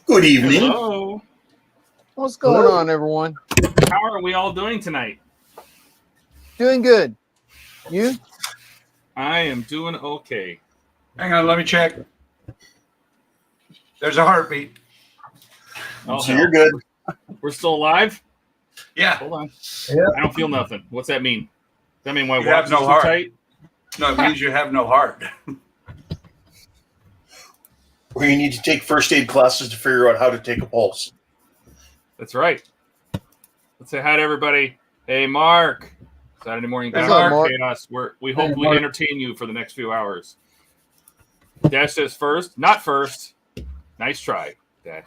Good evening. Hello. What's going on, everyone? How are we all doing tonight? Doing good. You? I am doing okay. Hang on, let me check. There's a heartbeat. Oh, So you're good. We're still alive? Yeah. Hold on. Yeah. I don't feel nothing. What's that mean? Does that mean my You watch have is no too heart. tight? No, it means you have no heart. Or you need to take first aid classes to figure out how to take a pulse. That's right. Let's say hi to everybody. Hey, Mark. Saturday morning Hey, Mark. Mark. We hopefully entertain you for the next few hours. Dash says first, not first. Nice try, Dash.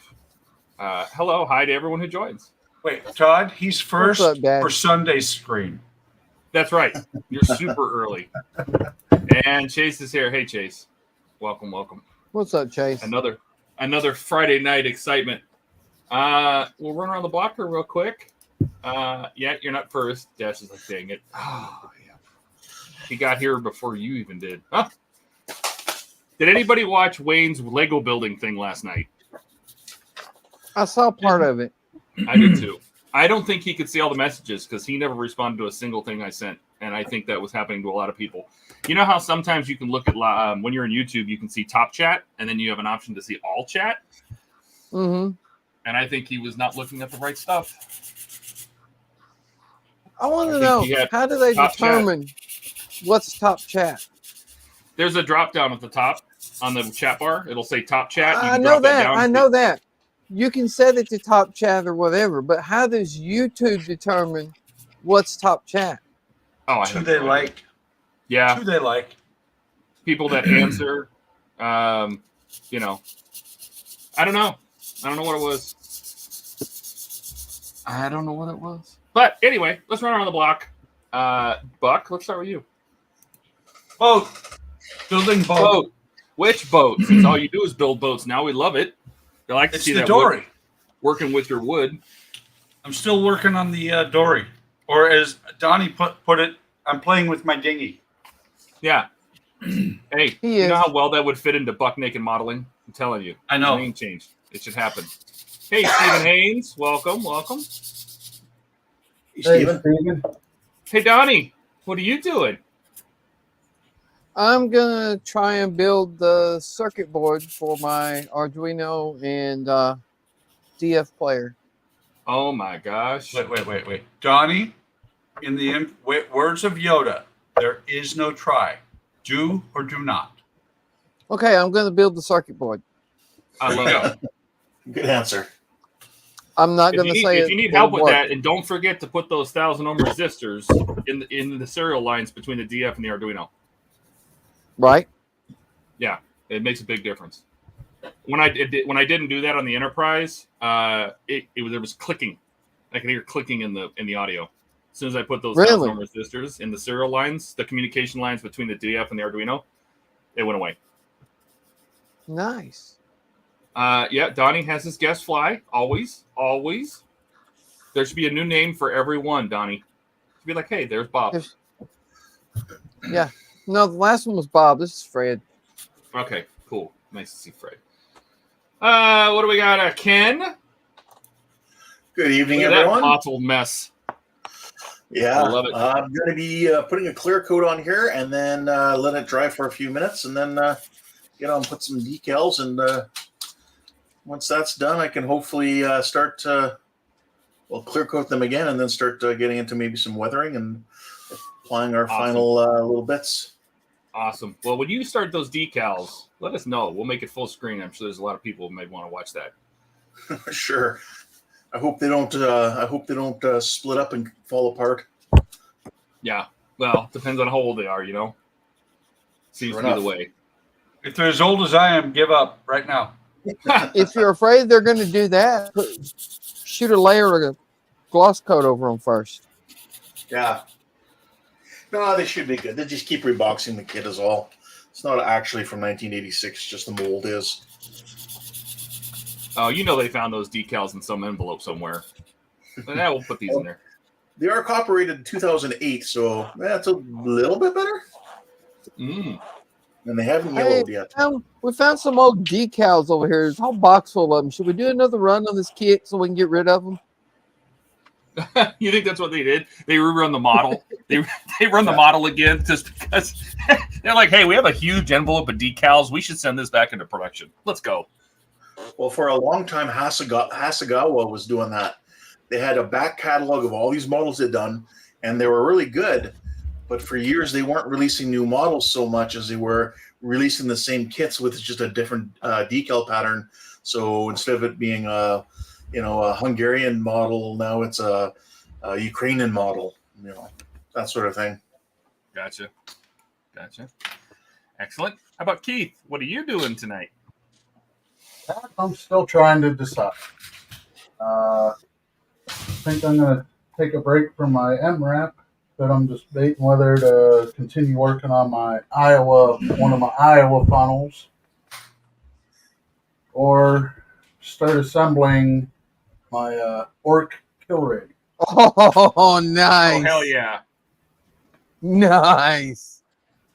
Hello, hi to everyone who joins. Wait, Todd, he's first What's up, Dad? for Sunday's screen. That's right. You're super early. And Chase is here. Hey, Chase. Welcome, welcome. What's up, Chase? Another Friday night excitement. We'll run around the block here real quick. Yeah, you're not first. Dash is like, dang it. Oh, yeah. He got here before you even did. Huh? Did anybody watch Wayne's Lego building thing last night? I saw part of it. I did too. I don't think he could see all the messages because he never responded to a single thing I sent. And I think that was happening to a lot of people. You know how sometimes you can look at, when you're in YouTube, you can see top chat, and then you have an option to see all chat? Mm-hmm. And I think he was not looking at the right stuff. I want I to think know, he had how do they top determine what's top chat? There's a drop down at the top on the chat bar. It'll say top chat. You I can know drop that. down. I know that. You can set it to top chat or whatever, but how does YouTube determine what's top chat? Oh, I Who have they no idea. like. Yeah, Who they like. people that answer. You know, I don't know. I don't know what it was. But anyway, let's run around the block. Buck, let's start with you. Boat. Building boat. Boat. Which boat? Since all you do is build boats now, we love it. I like to It's see the that dory. wood, working with your wood. I'm still working on the dory. Or as Donnie put it, I'm playing with my dinghy. Yeah. Hey, He you know is. how well that would fit into buck naked modeling? I'm telling you. I know. Name change. It should happen. Hey, Stephen Haynes. Welcome, welcome. Hey, Steven. Hey, Donnie. What are you doing? I'm going to try and build the circuit board for my Arduino and DF player. Oh, my gosh. Wait. Donnie, in the words of Yoda, there is no try. Do or do not. Okay, I'm going to build the circuit board. I love it. Good answer. I'm not going to say If you need help with that, and don't forget to put those 1,000 ohm resistors in the serial lines between the DF and the Arduino. Right? Yeah, it makes a big difference. When I didn't do that on the Enterprise, there was clicking. I could hear clicking in the audio. As soon as I put those 1,000 ohm resistors in the serial lines, the communication lines between the DF and the Arduino, it went away. Nice. Yeah, Donnie has his guest fly. Always. There should be a new name for every one, Donnie. To be like, hey, there's Bob. Yeah. No, the last one was Bob. This is Fred. Okay, cool. Nice to see Fred. What do we got? Ken? Good evening, Look at everyone. that bottled mess. Yeah, I love it. I'm going to be putting a clear coat on here and then let it dry for a few minutes and then get on, put some decals. And once that's done, I can hopefully start clear coat them again and then start getting into maybe some weathering and applying our final little bits. Awesome. Well, when you start those decals, let us know. We'll make it full screen. I'm sure there's a lot of people who might want to watch that. Sure. I hope they don't. Split up and fall apart. Yeah. Well, depends on how old they are. You know. Seems to be the way. If they're as old as I am, give up right now. If you're afraid they're going to do that, shoot a layer of gloss coat over them first. Yeah. No, they should be good. They just keep reboxing the kit is all. It's not actually from 1986, just the mold is. Oh, you know they found those decals in some envelope somewhere. Yeah, we'll put these in there. They are copyrighted in 2008, so that's a little bit better. Mm. and they haven't Hey, yellowed yet. we found some old decals over here. There's a whole box full of them. Should we do another run on this kit so we can get rid of them? You think that's what they did? They rerun the model. they run the model again just because they're like, hey, we have a huge envelope of decals. We should send this back into production. Let's go. Well, for a long time, Hasegawa was doing that. They had a back catalog of all these models they'd done, and they were really good. But for years, they weren't releasing new models so much as they were releasing the same kits with just a different decal pattern. So instead of it being a Hungarian model, now it's a Ukrainian model. That sort of thing. Gotcha. Excellent. How about Keith? What are you doing tonight? I'm still trying to decide. I think I'm going to take a break from my MRAP, but I'm just debating whether to continue working on one of my Iowa funnels, or start assembling my orc kill rig. Oh, nice. Oh, hell yeah. Nice.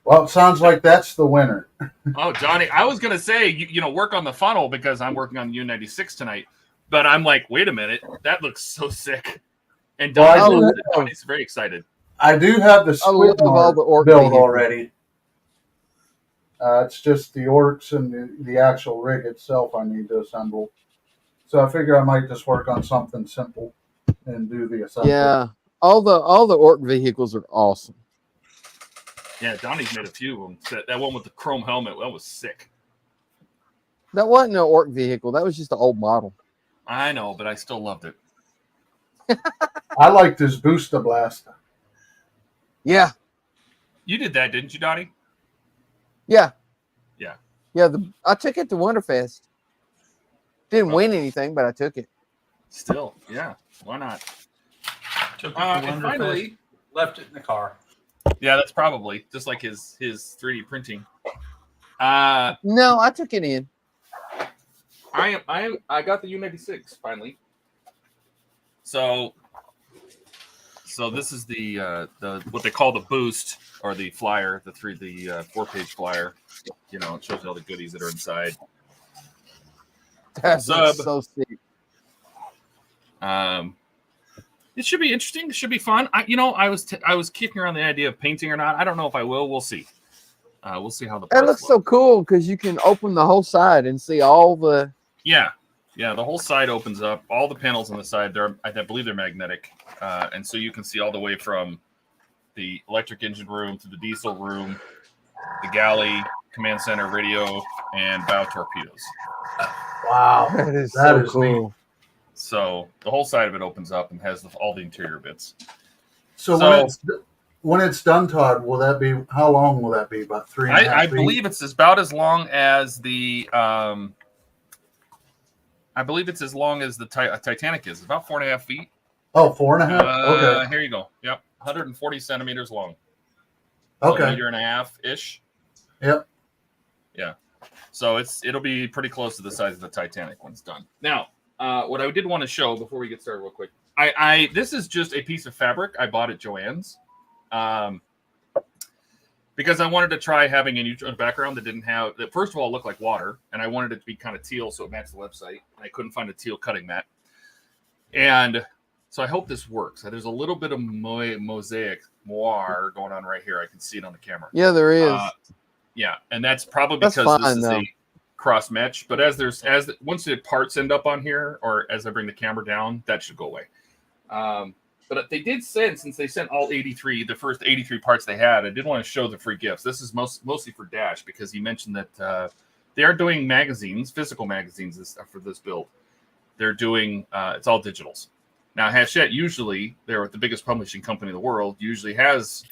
Well, it sounds like that's the winner. Oh, Johnny, I was going to say, work on the funnel because I'm working on the U96 tonight. But I'm like, wait a minute. That looks so sick. And Donnie's very excited. I do have the squid all the orc build vehicles. already. It's just the orcs and the actual rig itself I need to assemble. So I figure I might just work on something simple and do the assembly. Yeah, all the orc vehicles are awesome. Yeah, Donnie's made a few of them. That one with the chrome helmet, that was sick. That wasn't an orc vehicle. That was just an old model. I know, but I still loved it. I liked his Booster Blaster. Yeah. You did that, didn't you, Donnie? Yeah. Yeah. Yeah, I took it to Winterfest. Didn't win anything, but I took it. Still, yeah. Why not? Took it to And finally, left it in the car. yeah, that's probably just like his 3D printing. No, I took it in. I got the U96 finally. So this is the what they call the boost or the flyer, the 4-page flyer. It shows you all the goodies that are inside. That's Sub. so sick. It should be interesting. It should be fun. I was kicking around the idea of painting or not. I don't know if I will. We'll see. We'll see how the That looks so cool because you can open the whole side and see all the. Yeah. The whole side opens up. All the panels on the side, I believe they're magnetic, and so you can see all the way from the electric engine room to the diesel room, the galley, command center, radio, and bow torpedoes. Wow, That is that so cool. neat. So the whole side of it opens up and has all the interior bits. So when it's done, Todd, will that be how long will that be? About 3.5 feet? I believe it's about as long as the Titanic is. It's about 4.5 feet. Oh, 4.5. Okay. Here you go. Yep, 140 centimeters long. Okay. So a meter and a half ish. Yep. Yeah. So it'll be pretty close to the size of the Titanic when it's done. Now, what I did want to show before we get started real quick, this is just a piece of fabric I bought at Joann's, because I wanted to try having a neutral background that first of all looked like water, and I wanted it to be kind of teal so it matched the website. I couldn't find a teal cutting mat, and so I hope this works. There's a little bit of mosaic moire going on right here. I can see it on the camera. Yeah, there is. Yeah, and that's probably because this is a cross match. But once the parts end up on here, or as I bring the camera down, that should go away. But they did send, since they sent all 83, the first 83 parts they had, I did want to show the free gifts. This is mostly for Dash because he mentioned that they are doing magazines, physical magazines for this build. They're doing, it's all digitals. Now, Hachette, usually, they're the biggest publishing company in the world, usually has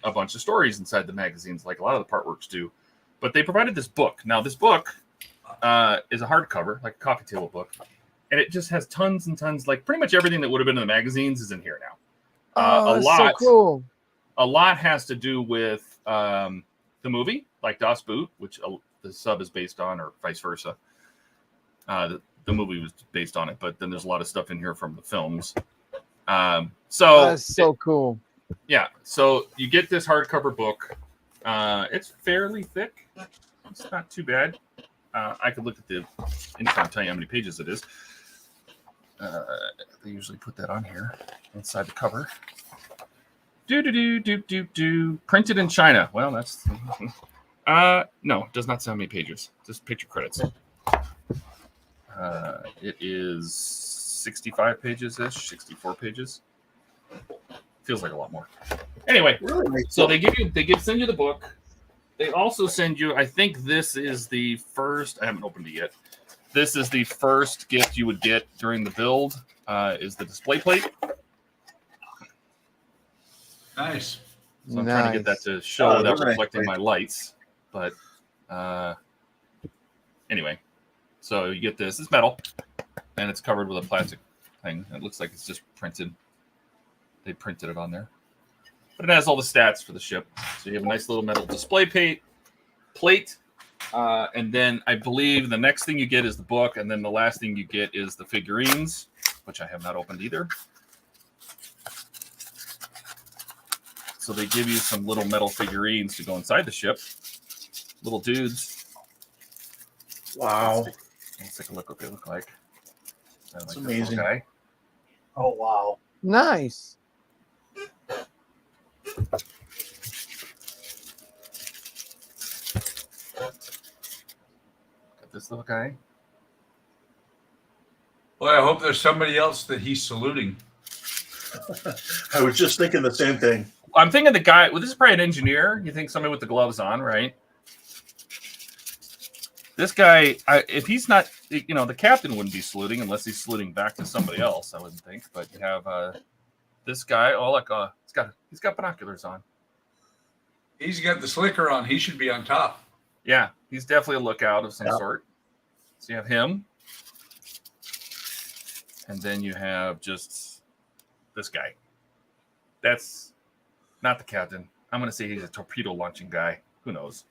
a bunch of stories inside the magazines, like a lot of the part works do. But they provided this book. Now, this book is a hardcover, like a coffee table book. And it just has tons and tons, like pretty much everything that would have been in the magazines is in here now. That's so cool. A lot has to do with the movie, like Das Boot, which the sub is based on, or vice versa. The movie was based on it, but then there's a lot of stuff in here from the films. That's so cool. Yeah, so you get this hardcover book. It's fairly thick. It's not too bad. I could look at the info and tell you how many pages it is. They usually put that on here inside the cover. Printed in China. Well, that's no, it does not say how many pages. Just picture credits. It is 65 pages ish, 64 pages. Feels like a lot more. Anyway, Really? so send you the book. They also send you, I think this is the first, I haven't opened it yet. This is the first gift you would get during the build, is the display plate. Nice. So I'm trying to get that to show without reflecting my lights. But anyway, so you get this. It's metal, and it's covered with a plastic thing. It looks like it's just printed. They printed it on there. But it has all the stats for the ship. So you have a nice little metal display plate. And then I believe the next thing you get is the book. And then the last thing you get is the figurines, which I have not opened either. So they give you some little metal figurines to go inside the ship. Little dudes. Wow. Let's take a look what they look like. That's amazing. Guy. Oh, wow. Nice. Got this little guy. Well, I hope there's somebody else that he's saluting. I was just thinking the same thing. I'm thinking the guy, well, this is probably an engineer. You think somebody with the gloves on, right? This guy, if he's not, you know, the captain wouldn't be saluting unless he's saluting back to somebody else, I wouldn't think. But you have this guy, oh, look, he's got binoculars on. He's got the slicker on. He should be on top. Yeah, he's definitely a lookout of some sort. So you have him. And then you have just this guy. That's not the captain. I'm going to say he's a torpedo launching guy. Who knows?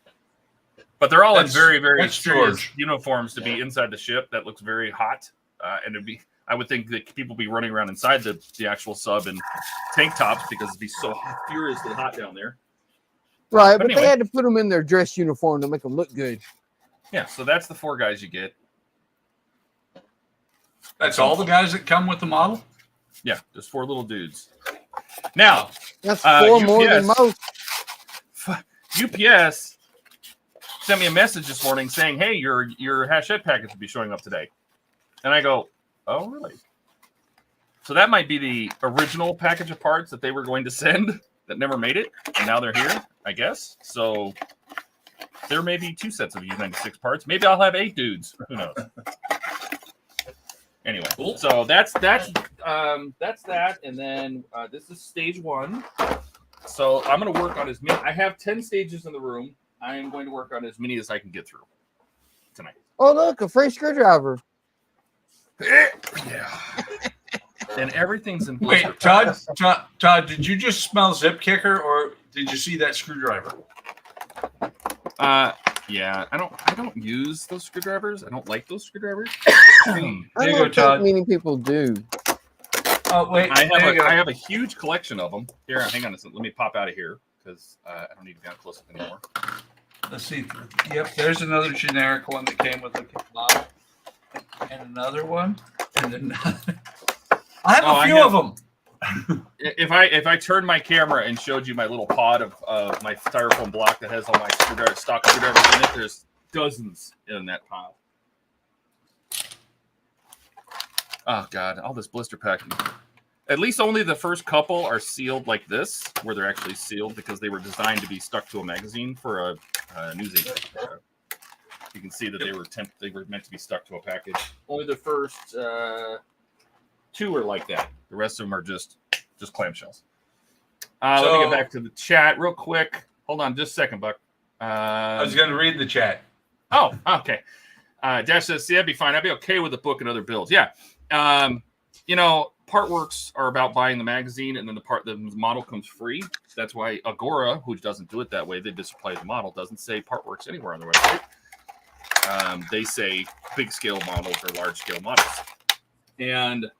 But they're all in very, very serious uniforms to be inside the ship. That looks very hot. And I would think that people be running around inside the actual sub in tank tops because it'd be so furiously hot down there. Right, but anyway, they had to put them in their dress uniform to make them look good. Yeah, so that's the 4 guys you get. That's all the guys that come with the model? Yeah, just 4 little dudes. Now, that's 4 more than most. UPS sent me a message this morning saying, "Hey, your Hachette package will be showing up today." And I go, "Oh, really?" So that might be the original package of parts that they were going to send that never made it, and now they're here, I guess. So there may be 2 sets of U-96 parts. Maybe I'll have 8 dudes. Who knows? Anyway, cool. So that's that, and then this is stage 1. So I'm going to work on as many. I have 10 stages in the room. I am going to work on as many as I can get through tonight. Oh, look, a free screwdriver. Yeah. And everything's in. Wait, Todd, did you just smell zip kicker, or did you see that screwdriver? Yeah, I don't use those screwdrivers. I don't like those screwdrivers. I don't think many people do. Oh wait, I have a huge collection of them. Here, hang on a second. Let me pop out of here because I don't need to be on close up anymore. Let's see. Yep, there's another generic one that came with the model, and another one, and another. I have a few of them. If I turned my camera and showed you my little pod of my styrofoam block that has all my stock screwdrivers in it, there's dozens in that pile. Oh God, all this blister packing. At least only the first couple are sealed like this, where they're actually sealed because they were designed to be stuck to a magazine for a news agent. You can see that they were meant to be stuck to a package. Only the first 2 are like that. The rest of them are just clamshells. Let me get back to the chat real quick. Hold on just a second, Buck. I was going to read the chat. Oh, okay. Dash says, "See, I'd be fine. I'd be okay with the book and other builds." Yeah. You know, Partworks are about buying the magazine, and then the model comes free. That's why Agora, who doesn't do it that way, they just supply the model, doesn't say Partworks anywhere on their website. They say big scale models or large scale models. And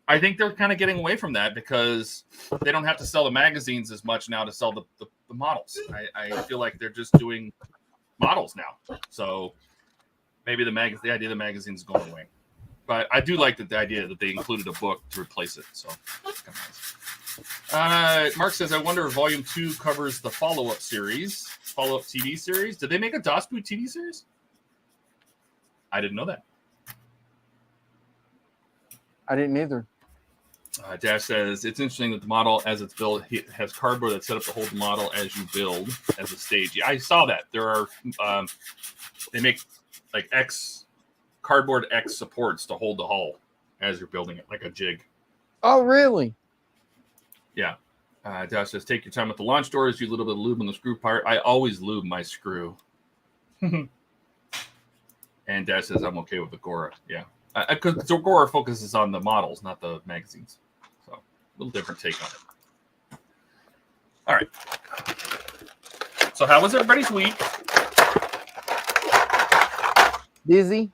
I think they're kind of getting away from that because they don't have to sell the magazines as much now to sell the the models. I feel like they're just doing models now. So maybe the idea of the magazine is going away. But I do like the idea that they included a book to replace it. So it's kind of nice. Mark says, I wonder if Volume 2 covers the follow-up TV series. Did they make a DOS Boot TV series? I didn't know that. I didn't either. Dash says, it's interesting that the model, as it's built, has cardboard that's set up to hold the model as you build as a stage. Yeah, I saw that. There are, they make like cardboard X supports to hold the hull as you're building it, like a jig. Oh, really? Yeah. Dash says, take your time with the launch doors, use a little bit of lube on the screw part. I always lube my screw. And Dash says, I'm okay with the Gora. Yeah. Because Gora focuses on the models, not the magazines. So, a little different take on it. All right. So, how was everybody's week? Busy?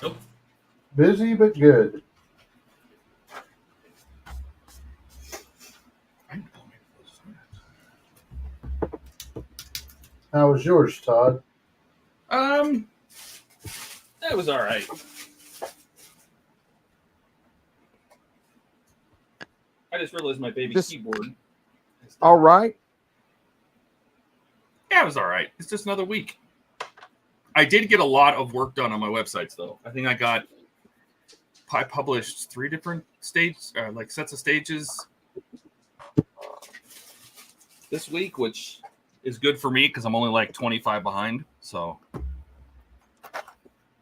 Nope. Busy but good. How was yours, Todd? That was all right. I just realized my baby's keyboard. All right. Yeah, it was all right. It's just another week. I did get a lot of work done on my websites, though. I think I published 3 different sets of stages this week, which is good for me because I'm only like 25 behind. So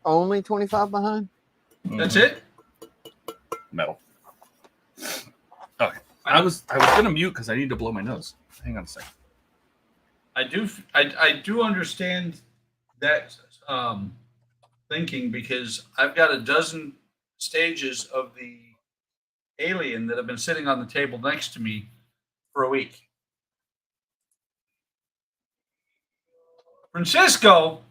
only 25 behind? That's it? Metal. Okay. I was gonna mute because I need to blow my nose. Hang on a second. I do understand that thinking, because I've got a dozen stages of the Alien that have been sitting on the table next to me for a week. Francisco,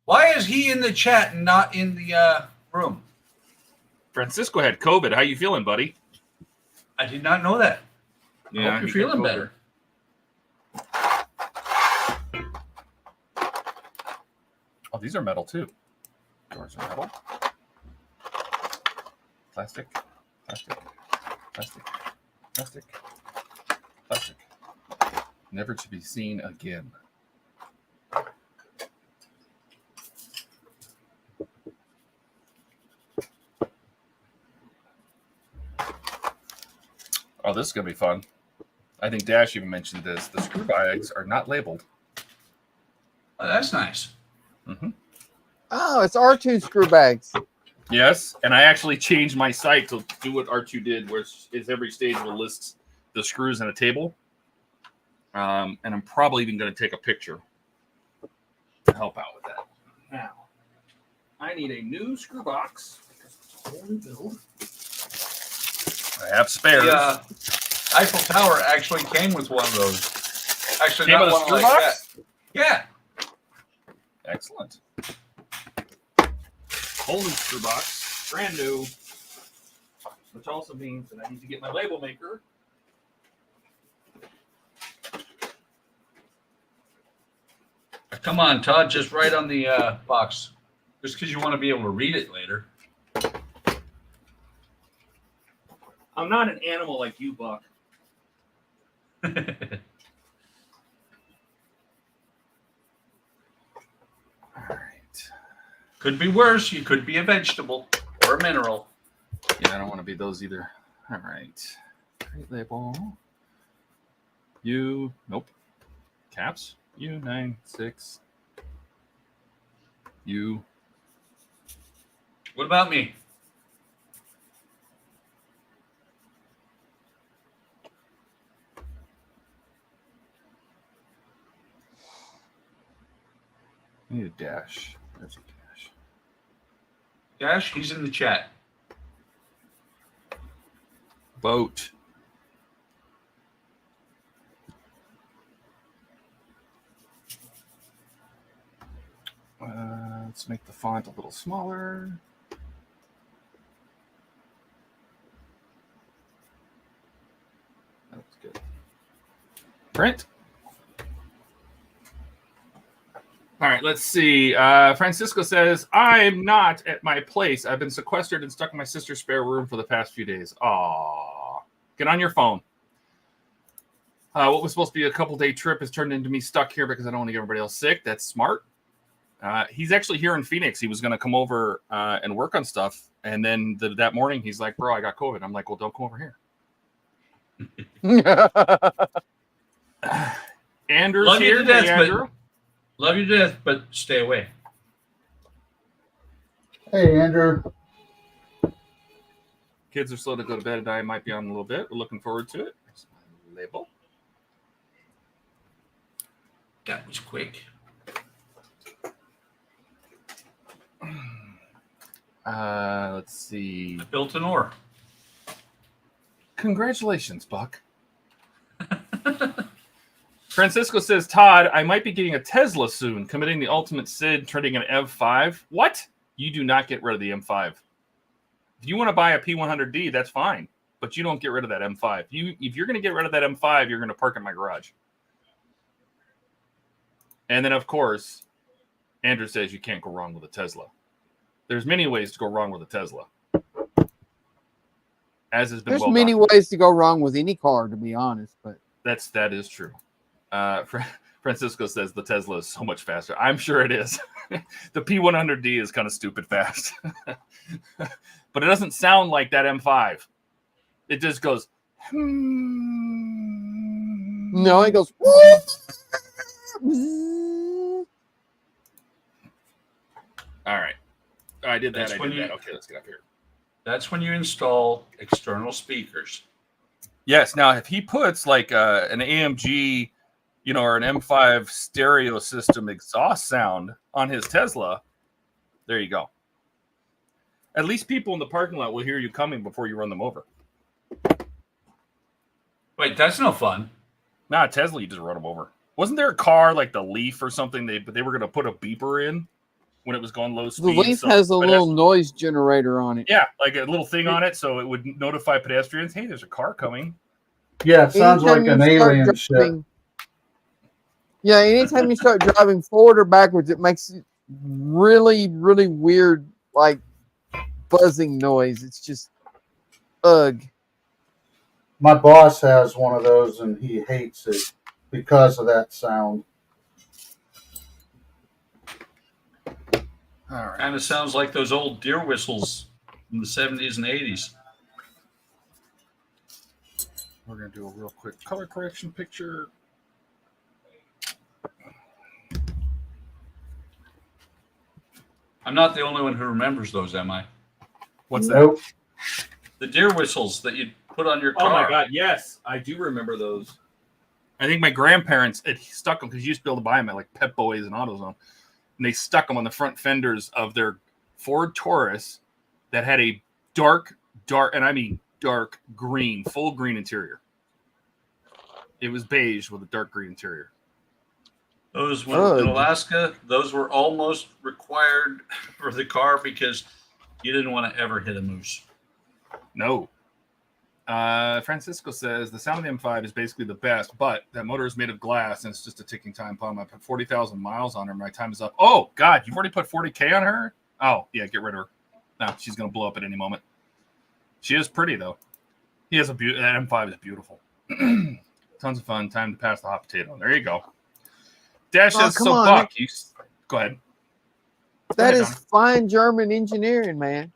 why is he in the chat and not in the room? Francisco had COVID. How you feeling, buddy? I did not know that. Yeah, I hope you're feeling better. Oh, these are metal too. Doors are metal. Plastic. Plastic. Plastic. Plastic. Plastic. Never to be seen again. Oh, this is going to be fun. I think Dash even mentioned this. The screw bags are not labeled. Oh, that's nice. Mm-hmm. Oh, it's R2 screw bags. Yes, and I actually changed my site to do what R2 did, where is every stage will list the screws in a table. And I'm probably even going to take a picture to help out with that. Now, I need a new screw box because it's a whole new build. I have spares. The Eiffel Tower actually came with one of those. Actually, Came not with a one screw like box? that. Yeah. Excellent. Whole new screw box, brand new, which also means that I need to get my label maker. Come on, Todd, just write on the box. Just because you want to be able to read it later. I'm not an animal like you, Buck. All right. Could be worse. You could be a vegetable or a mineral. Yeah, I don't want to be those either. All right. Great label. Nope. Caps. U96. What about me? I need a dash. There's a dash. Dash, he's in the chat. Boat. Let's make the font a little smaller. That looks good. Print. All right, let's see. Francisco says, I'm not at my place. I've been sequestered and stuck in my sister's spare room for the past few days. Aw. Get on your phone. What was supposed to be a couple-day trip has turned into me stuck here because I don't want to get everybody else sick. That's smart. He's actually here in Phoenix. He was going to come over and work on stuff. And then that morning, he's like, bro, I got COVID. I'm like, well, don't come over here. Andrew's Love you here. to death, Hey, Andrew. Love you to death, but stay away. Hey, Andrew. Kids are slow to go to bed, and I might be on a little bit. We're looking forward to it. There's my label. That was quick. Let's see. I built an ore. Congratulations, Buck. Francisco says, Todd, I might be getting a Tesla soon, committing the ultimate SID, trading an M5. What? You do not get rid of the M5. If you want to buy a P100D, that's fine, but you don't get rid of that M5. If you're going to get rid of that M5, you're going to park in my garage. And then, of course, Andrew says you can't go wrong with a Tesla. There's many ways to go wrong with a Tesla. As has been There's well many documented. ways to go wrong with any car, to be honest. But That is true. Francisco says the Tesla is so much faster. I'm sure it is. The P100D is kind of stupid fast. But it doesn't sound like that M5. It just goes. no, it goes. All right. I did that. That's I when did you- that. Okay, let's get up here. That's when you install external speakers. Yes. Now, if he puts like an AMG, or an M5 stereo system exhaust sound on his Tesla, there you go. At least people in the parking lot will hear you coming before you run them over. Wait, that's no fun. Nah, Tesla, you just run them over. Wasn't there a car like the Leaf or something? They were going to put a beeper in when it was going low speed. The Leaf has a little noise generator on it. Yeah, like a little thing on it, so it would notify pedestrians, hey, there's a car coming. Yeah, it sounds like Anytime an you start alien ship. driving- Yeah, anytime you start driving forward or backwards, it makes really, really weird, like buzzing noise. It's just ugh. My boss has one of those, and he hates it because of that sound. All right. Kind of sounds like those old deer whistles from the 70s and 80s. We're going to do a real quick color correction picture. I'm not the only one who remembers those, am I? What's that? Nope. The deer whistles that you put on your Oh car. my God, yes, I do remember those. I think my grandparents had stuck them because you used to be able to buy them at like Pep Boys and AutoZone, and they stuck them on the front fenders of their Ford Taurus that had a dark, and I mean dark green, full green interior. It was beige with a dark green interior. Those in Ugh. Alaska, those were almost required for the car because you didn't want to ever hit a moose. No. Francisco says the sound of the M5 is basically the best, but that motor is made of glass and it's just a ticking time bomb. I put 40,000 miles on her. My time is up. Oh, God, you've already put 40K on her? Oh, yeah, get rid of her. No, she's going to blow up at any moment. She is pretty, though. That M5 is beautiful. Tons of fun. Time to pass the hot potato. There you go. Dash says, come so on, Buck, you... Go ahead. That ahead, is Don. fine German engineering, man.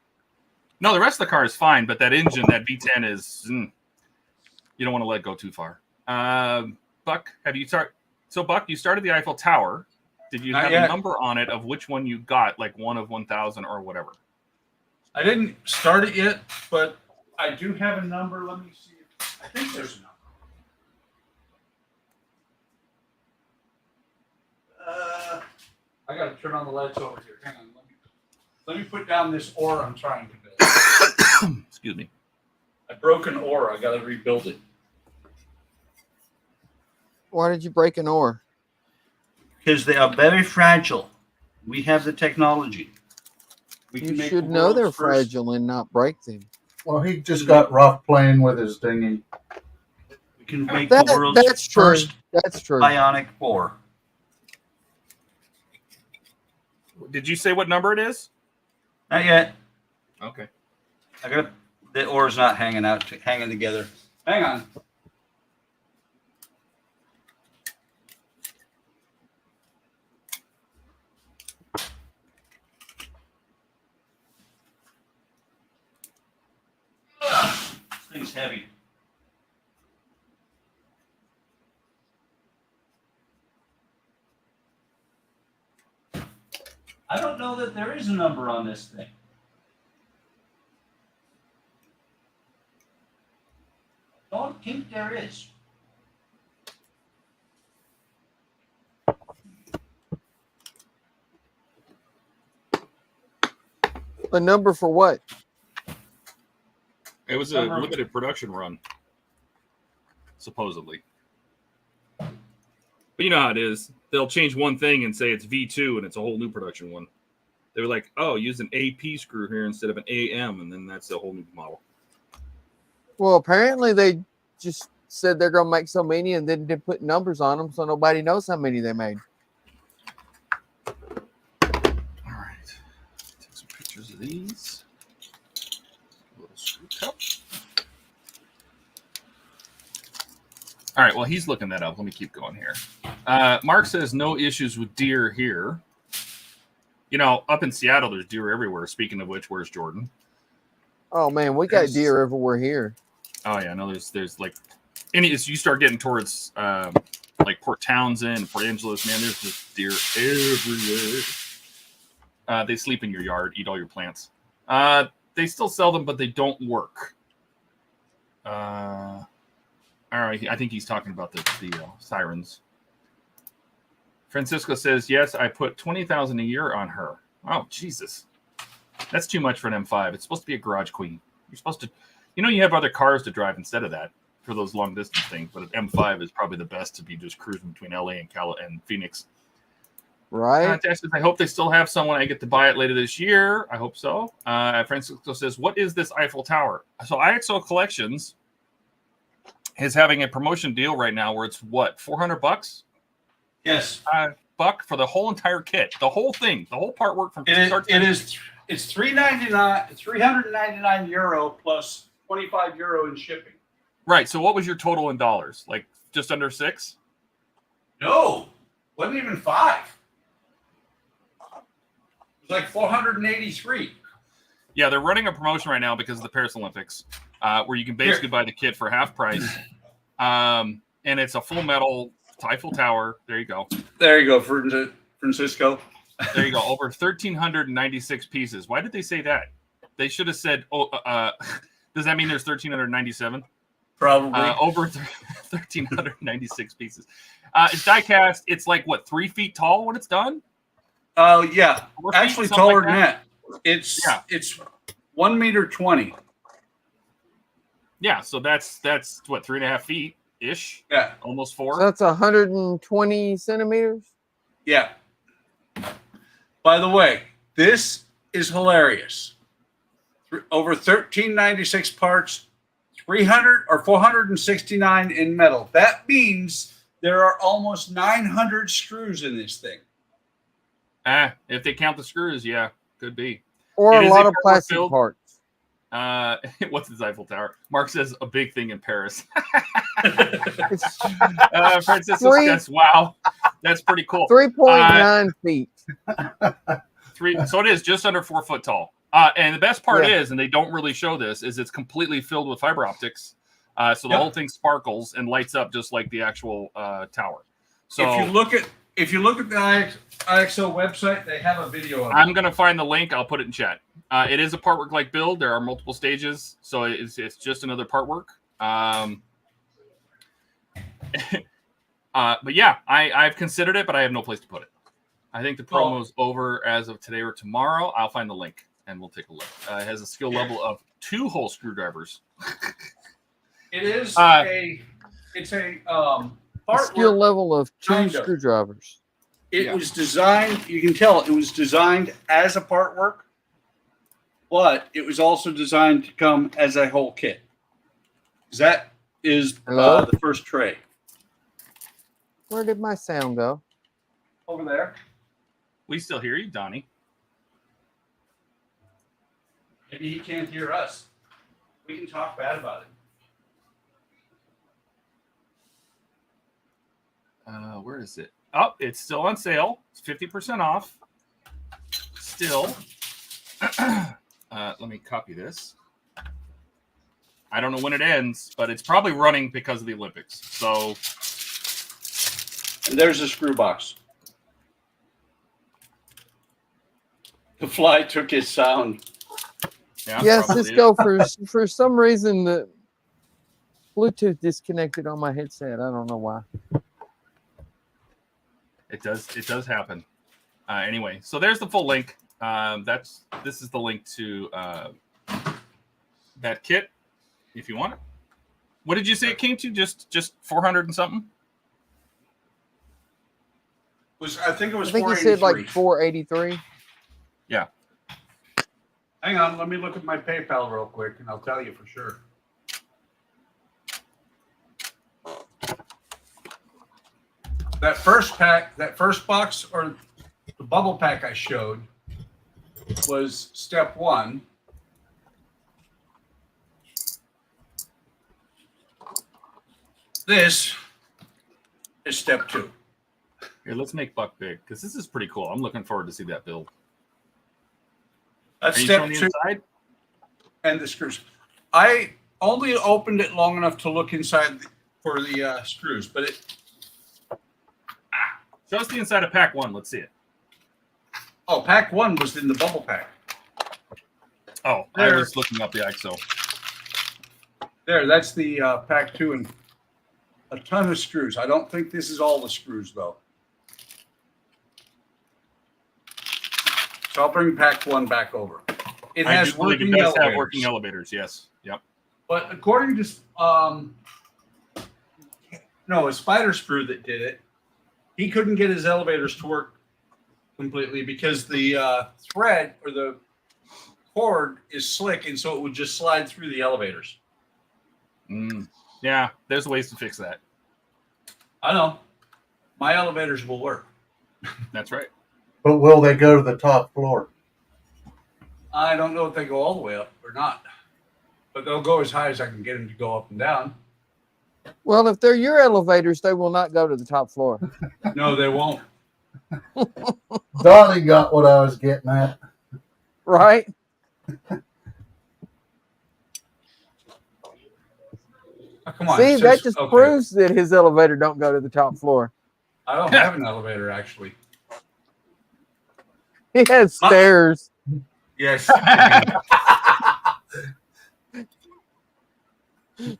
No, the rest of the car is fine, but that engine, that V10 is, you don't want to let it go too far. Buck, Buck, you started the Eiffel Tower. Did you Not have yet. a number on it of which one you got, like 1 of 1,000 or whatever? I didn't start it yet, but I do have a number. Let me see. I think there's a number. I got to turn on the lights over here. Hang on. Let me put down this ore I'm trying to build. Excuse me. I broke an ore. I got to rebuild it. Why did you break an ore? Because they are very fragile. We have the technology. We You make should the know they're world's first- fragile and not break them. Well, he just got rough playing with his dinghy. We can make the world's That's true. first That's true. bionic ore. Did you say what number it is? Not yet. Okay. I got the oars not hanging together. Hang on. This thing's heavy. I don't know that there is a number on this thing. I don't think there is. A number for what? It was a limited production run, supposedly. But you know how it is. They'll change one thing and say it's V2 and it's a whole new production one. They were like, oh, use an AP screw here instead of an AM, and then that's a whole new model. Well, apparently they just said they're going to make so many and then they put numbers on them so nobody knows how many they made. All right. Take some pictures of these. A little screw cup. All right, well, he's looking that up. Let me keep going here. Mark says no issues with deer here. You know, up in Seattle, there's deer everywhere. Speaking of which, where's Jordan? Oh, man, we got deer everywhere here. Oh, yeah, no, there's like, as you start getting towards like Port Townsend, Port Angeles, man, there's just deer everywhere. They sleep in your yard, eat all your plants. They still sell them, but they don't work. All right, I think he's talking about the sirens. Francisco says, yes, I put $20,000 a year on her. Oh, Jesus. That's too much for an M5. It's supposed to be a garage queen. You're supposed to, you have other cars to drive instead of that for those long distance things, but an M5 is probably the best to be just cruising between LA and Phoenix. Right. I hope they still have someone. I get to buy it later this year. I hope so. Francisco says, what is this Eiffel Tower? So IXO Collections is having a promotion deal right now where it's what, $400? Yes. Buck for the whole entire kit, the whole thing, the whole part work from start to finish. It's €399 plus €25 in shipping. Right. So what was your total in dollars? Like just under 6? No, wasn't even 5. It was like 483. Yeah, they're running a promotion right now because of the Paris Olympics, where you can basically buy the kit for half price. And it's a full metal Eiffel Tower. There you go. There you go, Francisco. There you go. Over 1,396 pieces. Why did they say that? They should have said, does that mean there's 1,397? Probably. Over 1,396 pieces. It's die cast. It's like, what, 3 feet tall when it's done? Oh, yeah. Actually, taller than that. It's 1.20 meters. Yeah, so that's what, 3.5 feet ish. Yeah, almost 4. So that's 120 centimeters. Yeah. By the way, this is hilarious. Over 1,396 parts, 300 or 469 in metal. That means there are almost 900 screws in this thing. If they count the screws, yeah, could be. Or a lot of plastic parts. What's the Eiffel Tower? Mark says a big thing in Paris. Francisco says, wow, that's pretty cool. 3.9 feet. So it is just under 4 foot tall. And the best part is, and they don't really show this, is it's completely filled with fiber optics. So the whole thing sparkles and lights up just like the actual tower. So if you look at the IXO website, they have a video of it. I'm going to find the link. I'll put it in chat. It is a part work like build. There are multiple stages, so it's just another part work. But yeah, I've considered it, but I have no place to put it. I think the promo's over as of today or tomorrow. I'll find the link and we'll take a look. It has a skill level of 2 whole screwdrivers. It is it's a skill level of 2 screwdrivers. It was designed, you can tell it was designed as a part work, but it was also designed to come as a whole kit. That is the first tray. Where did my sound go? Over there. We still hear you, Donnie. Maybe he can't hear us. We can talk bad about it. Where is it? Oh, it's still on sale. It's 50% off. Still. Let me copy this. I don't know when it ends, but it's probably running because of the Olympics. So, and there's a screw box. The fly took his sound. yeah, Yes, probably Cisco, for some reason the Bluetooth disconnected on my headset. I don't know why. It does happen. Anyway, so there's the full link. This is the link to that kit if you want it. What did you say it came to? Just 400 and something? I think it was I think you 483. said like 483. Yeah. Hang on, let me look at my PayPal real quick, and I'll tell you for sure. That first pack, that first box, or the bubble pack I showed, was step 1. This is step 2. Here, let's make Buck big because this is pretty cool. I'm looking forward to see that build. That's Are you step showing the 2. inside? And the screws. I only opened it long enough to look inside for the screws, but it. Show us the inside of pack 1. Let's see it. Oh, pack 1 was in the bubble pack. Oh, There. I was looking up the IXO. There, that's the pack 2 and a ton of screws. I don't think this is all the screws though. So I'll bring pack 1 back over. It I has do believe working it does have elevators. working elevators. Yes. Yep. But according to a spider screw that did it, he couldn't get his elevators to work completely because the thread or the cord is slick, and so it would just slide through the elevators. Yeah, there's ways to fix that. I know. My elevators will work. That's right. But will they go to the top floor? I don't know if they go all the way up or not, but they'll go as high as I can get them to go up and down. Well, if they're your elevators, they will not go to the top floor. No, they won't. Donnie got what I was getting at. Right? Oh, come on. See, it that says- just okay. proves that his elevator don't go to the top floor. I don't have an elevator, actually. He has stairs. Yes.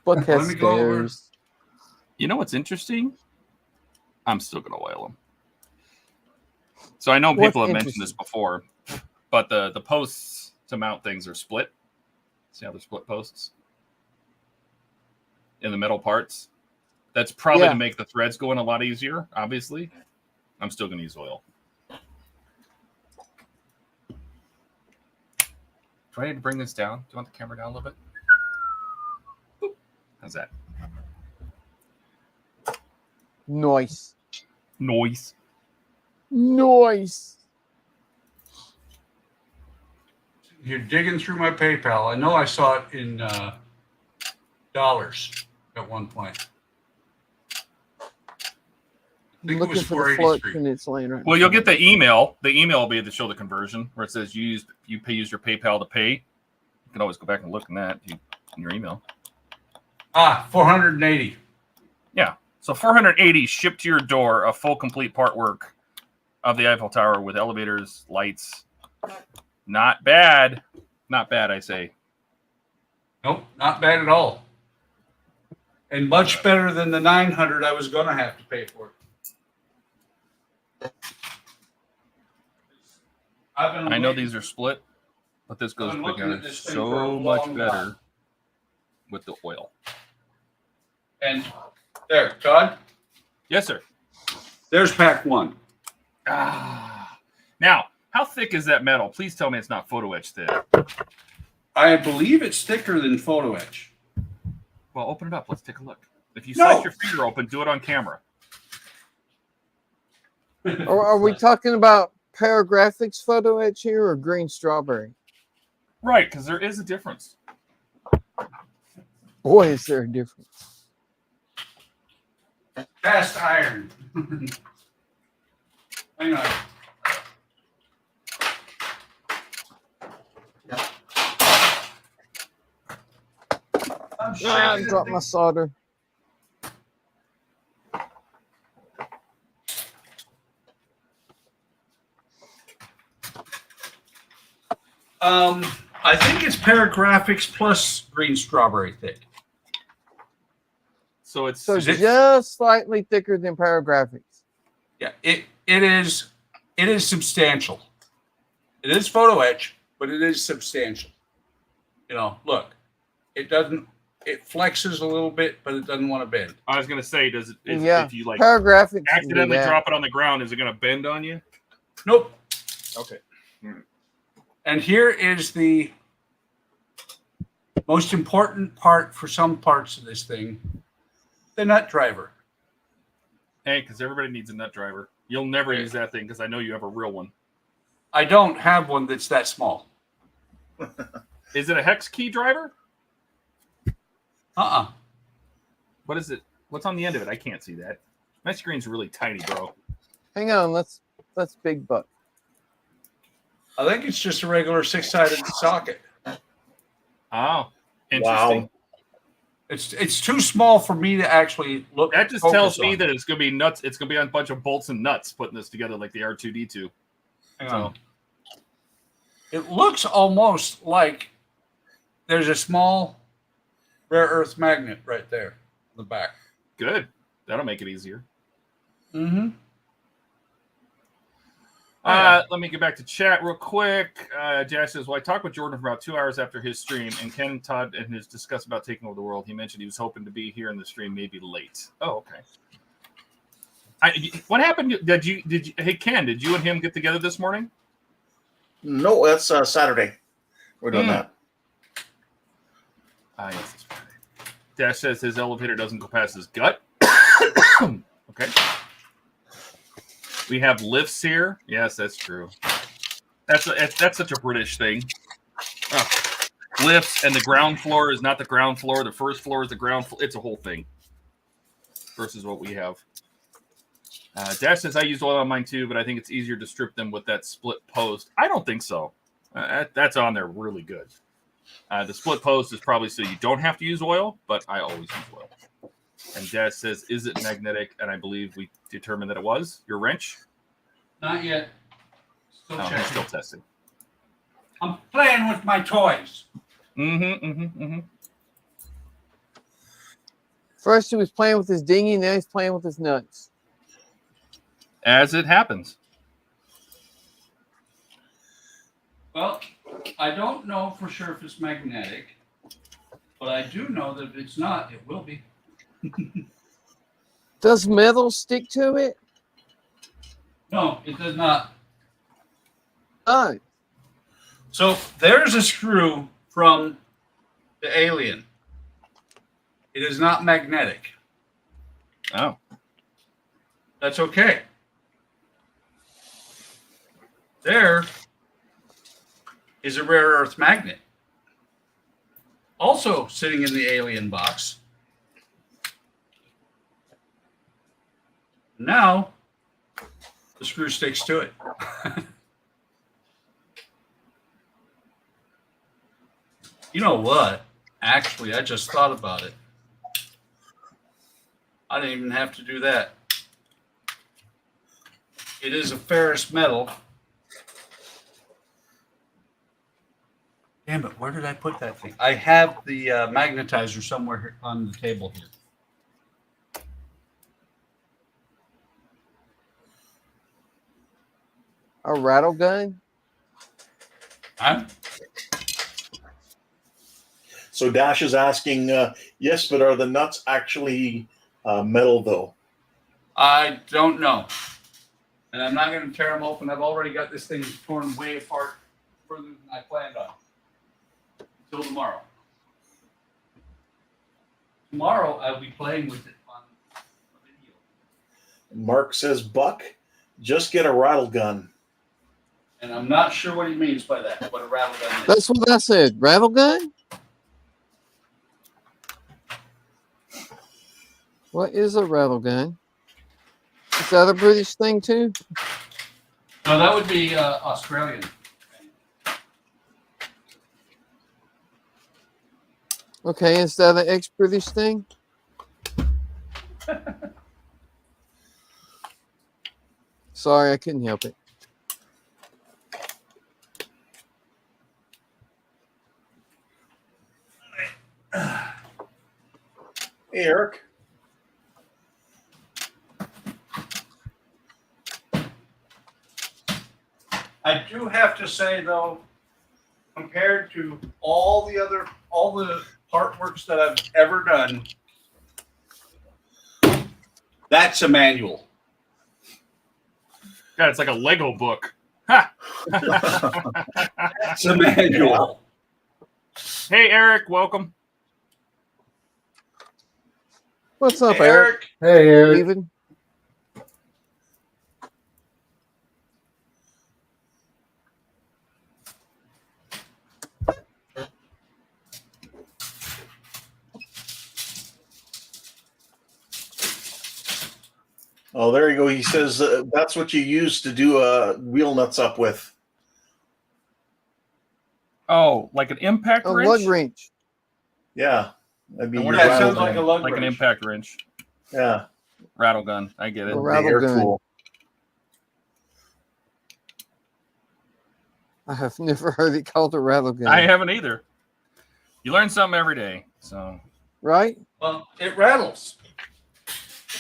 Buck has Let me go over. stairs. You know what's interesting? I'm still going to oil them. So I know What's people have mentioned this before, but the posts to mount things are split. See how they're split posts? In the metal parts. That's probably Yeah. to make the threads go in a lot easier, obviously. I'm still going to use oil. Do I need to bring this down? Do you want the camera down a little bit? Boop. How's that? Nice. Noise. Nice. You're digging through my PayPal. I know I saw it in dollars at one point. I think it Looking was for the flux 483. and it's laying right. Well, you'll get the email. The email will be to show the conversion where it says use your PayPal to pay. You can always go back and look in that in your email. 480. Yeah. So 480 shipped to your door, a full complete part work of the Eiffel Tower with elevators, lights. Not bad. Not bad, I say. Nope, not bad at all. And much better than the 900 I was going to have to pay for it. I know these are split, but this goes I've been looking at together this thing for a so much long better time. with the oil. And there, Todd, Yes, sir. there's pack 1. Now, how thick is that metal? Please tell me it's not photo etch thick. I believe it's thicker than photo etch. Well, open it up. Let's take a look. If you No. slice your finger open, do it on camera. Or are we talking about paragraphics photo etch here or green strawberry? Right, because there is a difference. Boy, is there a difference. Cast iron. Hang on. I'm I shaking dropped my solder. I think it's paragraphics plus green strawberry thick. So it's So Is it- just slightly thicker than paragraphics. Yeah, it is substantial. It is photo etch, but it is substantial. You know, look, it flexes a little bit, but it doesn't want to bend. I was gonna say, Yeah, if you like paragraphics can do accidentally that. drop it on the ground, is it gonna bend on you? Nope. Okay. And here is the most important part for some parts of this thing, the nut driver. Hey, because everybody needs a nut driver. You'll never use that thing because I know you have a real one. I don't have one that's that small. Is it a hex key driver? Uh-uh. What is it? What's on the end of it? I can't see that. My screen's really tiny, bro. Hang on, let's big buck. I think it's just a regular 6-sided socket. Oh, interesting. Wow. It's too small for me to actually look. That just focus tells me on. that it's gonna be nuts. It's gonna be on a bunch of bolts and nuts putting this together like the R2D2. Hang So on. It looks almost like there's a small rare earth magnet right there in the back. good. That'll make it easier. Mm-hmm. Let me get back to chat real quick. Jack says, well, I talked with Jordan for about 2 hours after his stream, and Ken Todd and his discuss about taking over the world. He mentioned he was hoping to be here in the stream, maybe late. Oh, okay. What happened? Hey, Ken, did you and him get together this morning? No, that's Saturday. We're doing that. Yes, it's Friday. Dash says his elevator doesn't go past his gut. Okay. We have lifts here. Yes, that's true. That's such a British thing. Oh. Lifts, and the ground floor is not the ground floor. The first floor is the ground floor. It's a whole thing versus what we have. Dash says, I use oil on mine too, but I think it's easier to strip them with that split post. I don't think so. That's on there really good. The split post is probably so you don't have to use oil, but I always use oil. And Dash says, is it magnetic? And I believe we determined that it was. Your wrench? Not yet. Still He's checking. still testing. I'm playing with my toys. First he was playing with his dinghy, now he's playing with his nuts. As it happens. Well, I don't know for sure if it's magnetic, but I do know that if it's not, it will be. Does metal stick to it? No, it does not. Oh, So there's a screw from the alien. It is not magnetic. Oh. That's okay. There is a rare earth magnet. Also sitting in the alien box. Now, the screw sticks to it. You know what? Actually, I just thought about it. I didn't even have to do that. It is a ferrous metal. Damn it, where did I put that thing? I have the magnetizer somewhere here on the table here. a rattle gun? Huh? So Dash is asking, yes, but are the nuts actually metal though? I don't know. And I'm not going to tear them open. I've already got this thing torn way apart further than I planned on. Until tomorrow. Tomorrow I'll be playing with it on a video. Mark says, Buck, just get a rattle gun. And I'm not sure what he means by that, what a rattle gun is. That's what I said. Rattle gun? What is a rattle gun? Is that a British thing too? No, that would be Australian. Okay, is that an ex-British thing? Sorry, I couldn't help it. Hey, Eric. I do have to say though, compared to all the artworks that I've ever done, that's a manual. God, it's like a Lego book. Ha! It's a manual. Hey, Eric, welcome. What's up, Hey, Eric? Hey, Eric. Steven? Oh, there you go. He says that's what you use to do wheel nuts up with. Oh, like an impact A wrench? lug wrench. Yeah. That'd be And your what That rattle sounds like gun. a lug Like an wrench. impact wrench. Yeah. Rattle gun. I get it. A The rattle air gun. tool. I have never heard it called a rattle gun. I haven't either. You learn something every day. So Right? Well, it rattles.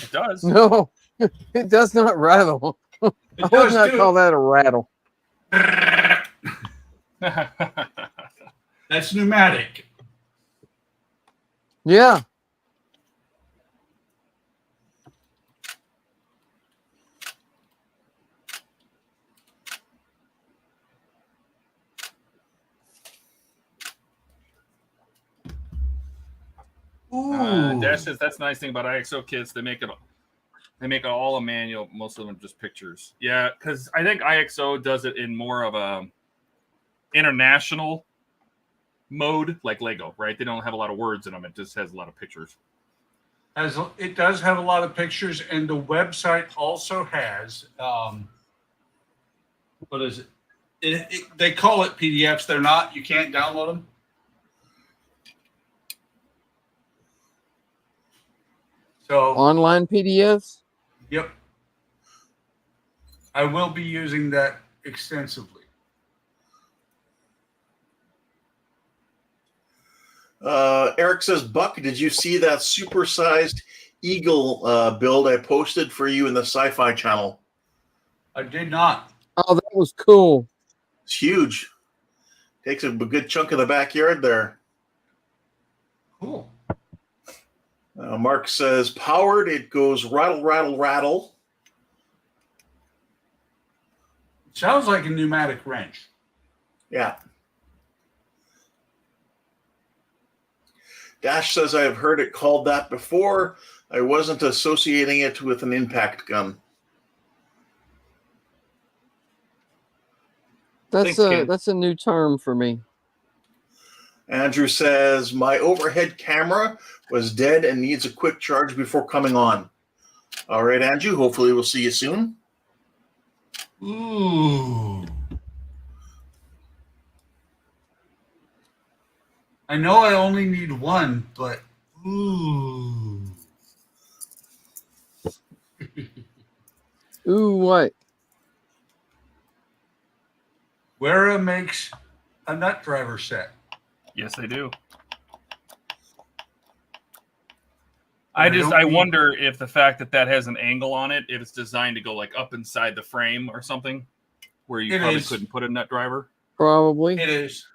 it does. No, it does not rattle. It I would does not too. call that a rattle. That's pneumatic. Yeah. Dash says that's the nice thing about IXO kits. They make it all a manual. Most of them just pictures. Yeah, because I think IXO does it in more of a international mode, like Lego, right? They don't have a lot of words in them. It just has a lot of pictures. It does have a lot of pictures, and the website also has what is it? They call it PDFs. They're not. You can't download them. So, Online PDFs? yep. I will be using that extensively. Eric says, Buck, did you see that supersized eagle build I posted for you in the Sci-Fi channel? I did not. Oh, that was cool. It's huge. Takes a good chunk of the backyard there. Cool. Mark says, powered, it goes rattle, rattle, rattle. Sounds like a pneumatic wrench. Yeah. Dash says, I have heard it called that before. I wasn't associating it with an impact gun. That's Thanks, a new term for me. Andrew says, my overhead camera was dead and needs a quick charge before coming on. All right, Andrew, hopefully we'll see you soon. Ooh. I know I only need one, but ooh. Ooh, what? Wera makes a nut driver set. Yes, they do. I I wonder if the fact that has an angle on it, if it's designed to go like up inside the frame or something, where you probably couldn't put a nut driver. Probably. It is.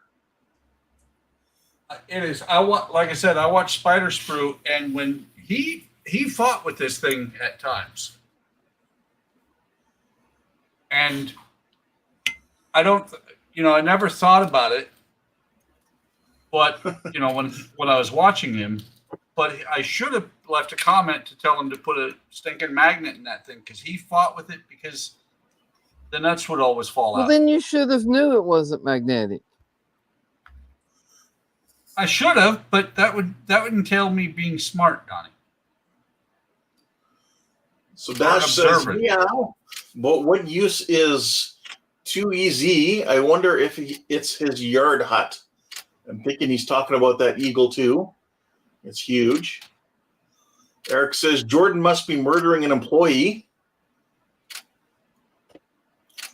It is. Like I said, I watched Spider Sprue, and when he fought with this thing at times, and I never thought about it, but when I was watching him, but I should have left a comment to tell him to put a stinking magnet in that thing because he fought with it because the nuts would always fall Well, out. then you should have knew it wasn't magnetic. I should have, but that would entail me being smart, Donnie. So Dash says, observant. yeah, but what use is 2EZ? I wonder if it's his yard hut. I'm thinking he's talking about that eagle too. It's huge. Eric says, Jordan must be murdering an employee.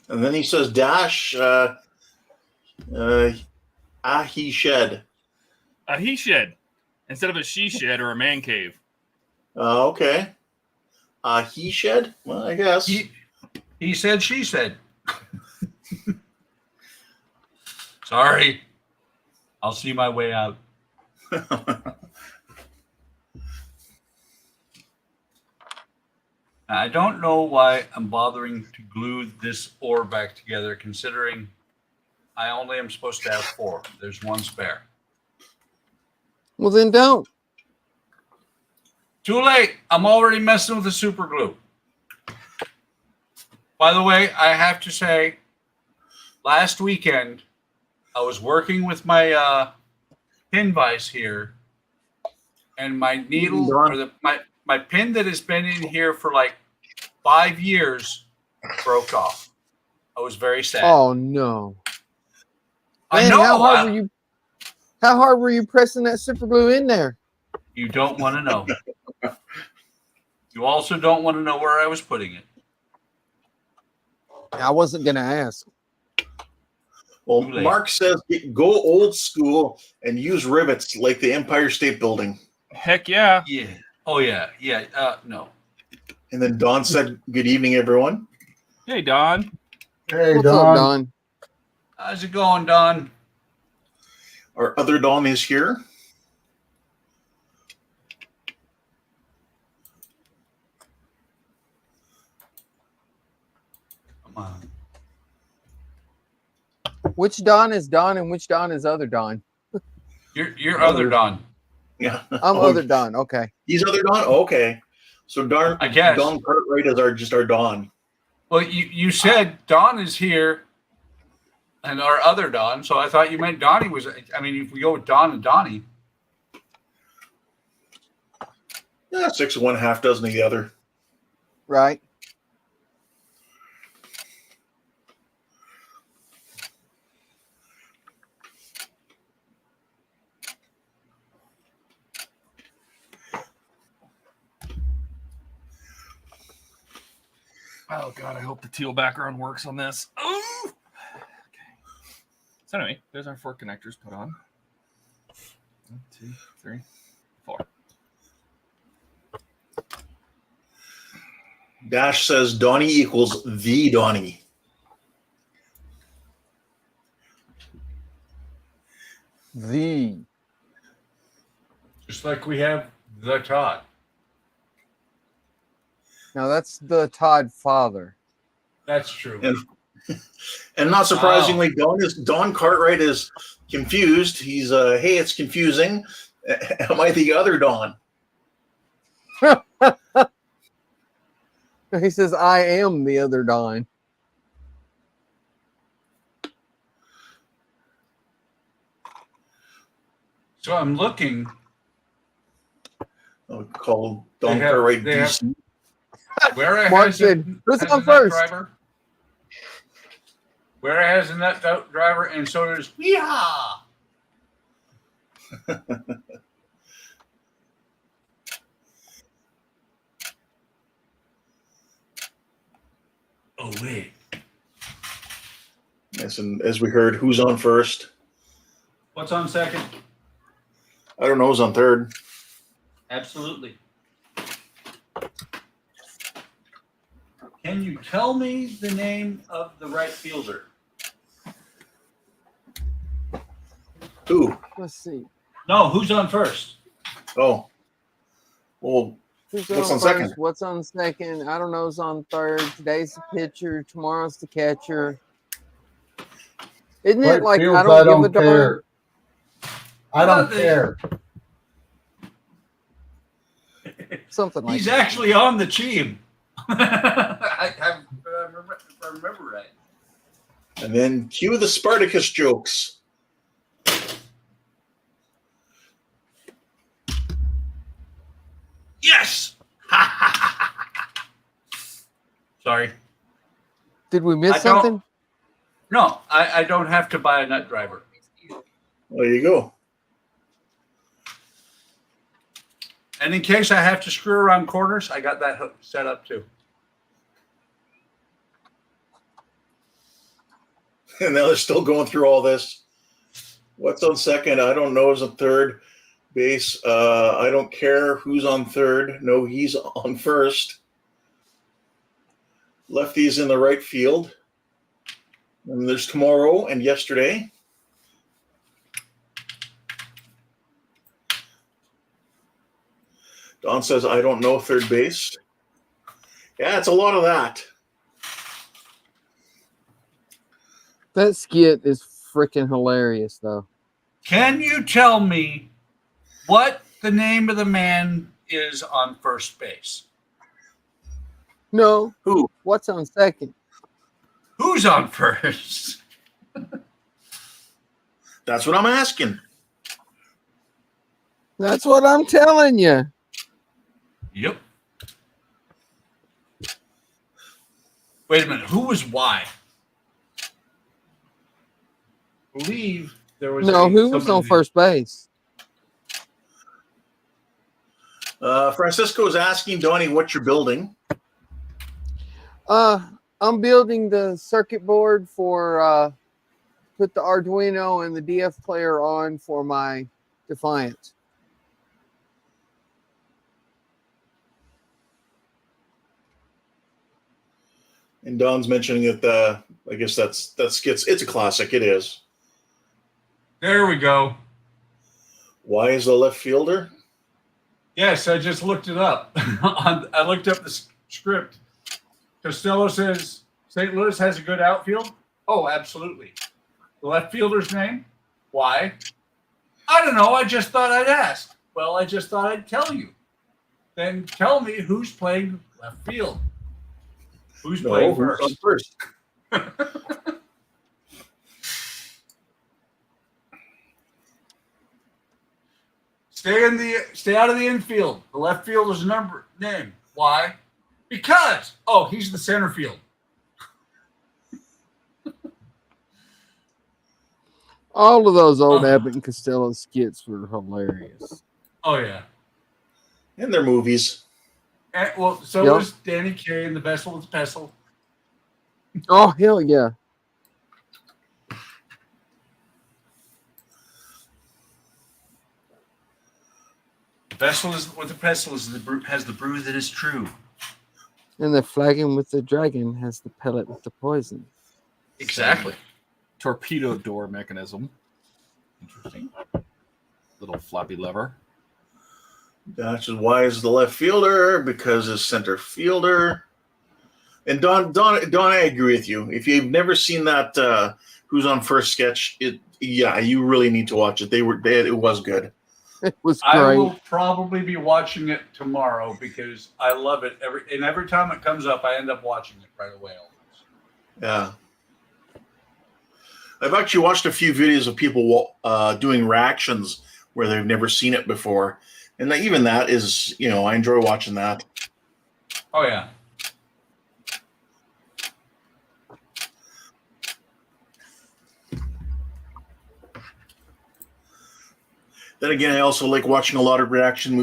And then he says, Dash, he shed. A he shed instead of a she shed or a man cave. Okay. He shed? Well, I guess. He said, she said. Sorry. I'll see my way out. I don't know why I'm bothering to glue this ore back together, considering I only am supposed to have 4. There's 1 spare. Well, then don't. Too late. I'm already messing with the super glue. By the way, I have to say, last weekend, I was working with my pin vise here, and my needle, or my pin that has been in here for like 5 years, broke off. I was very sad. Oh no! I Man, know. How hard were you pressing that super glue in there? You don't want to know. You also don't want to know where I was putting it. I wasn't gonna ask. Well, Mark says go old school and use rivets like the Empire State Building. Heck yeah. Yeah. Oh yeah. Yeah. No. And then Don said, good evening, everyone. Hey, Don. Hey, What's up, Don. Don? How's it going, Don? Our other Don is here. Come on. Which Don is Don and which Don is other Don? You're other Don. Yeah. I'm other Don. Okay. He's other Don? Okay. So I guess. Don Cartwright is just our Don. Well, you said Don is here and our other Don, so I thought you meant Donnie was. I mean, if we go with Don and Donnie. Yeah, 6 of one, half dozen of the other. Right. Oh god, I hope the teal background works on this. Oh! Okay. So anyway, there's our 4 connectors put on. 1, 2, 3, 4. Dash says Donnie equals the Donnie. The. Just like we have the Todd. Now that's the Todd father. That's true. And not surprisingly, Don Cartwright is confused. He's hey, it's confusing. Am I the other Don? He says, I am the other Don. So I'm looking. I'll call Don Cartwright DC. Where Mark said, who's on first? Driver. Where it has a nut driver, and so does Yeehaw. Oh wait. Yes, and as we heard, who's on first? What's on second? I don't know who's on third. Absolutely. Can you tell me the name of the right fielder? Who? Let's see. No, who's on first? Oh. Well, Who's what's on first? second? What's on second? I don't know who's on third. Today's the pitcher. Tomorrow's the catcher. Isn't it Right like fields, I don't give a darn? care. I don't care. Something like He's that. actually on the team. I'm I remember right. And then cue the Spartacus jokes. Yes. Sorry. Did we miss I don't- something? No, I don't have to buy a nut driver. There you go. And in case I have to screw around corners, I got that hook set up too. And now they're still going through all this. What's on second? I don't know. Is on third base. I don't care who's on third. No, he's on first. Lefty's in the right field. And there's tomorrow and yesterday. Don says, I don't know third base. Yeah, it's a lot of that. That skit is freaking hilarious, though. Can you tell me what the name of the man is on first base? No. Who? What's on second? Who's on first? That's what I'm asking. That's what I'm telling you. Yep. Wait a minute. Who was why? I believe there was No, who was on somebody- first base? Francisco is asking Donnie what you're building. I'm building the circuit board for put the Arduino and the DF player on for my Defiant. And Don's mentioning that I guess that skits. It's a classic. It is. There we go. Why is the left fielder? Yes, I just looked it up. I looked up the script. Costello says St. Louis has a good outfield. Oh, absolutely. The left fielder's name? Why? I don't know. I just thought I'd ask. Well, I just thought I'd tell you. Then tell me who's playing left field. Who's playing who's on first? first? Stay out of the infield. The left fielder's name. Why? Because he's the center field. All of those old Abbott and Costello skits were hilarious. Oh yeah. In their movies. And, well, so Yep. was Danny Kaye in The Vessel with the Pestle. Oh, hell yeah. The Vessel is with the Pestle has the brew that is true. And the flagon with the dragon has the pellet with the poison. Exactly. Torpedo door mechanism. Interesting. Little floppy lever. That's why is the left fielder because his center fielder. And Don, I agree with you. If you've never seen that Who's on First sketch, you really need to watch it. It was good. It was I great. will probably be watching it tomorrow because I love it. Every time it comes up, I end up watching it right away. Almost. Yeah. I've actually watched a few videos of people doing reactions where they've never seen it before. And even that is, I enjoy watching that. Oh, yeah. Then again, I also like watching a lot of reaction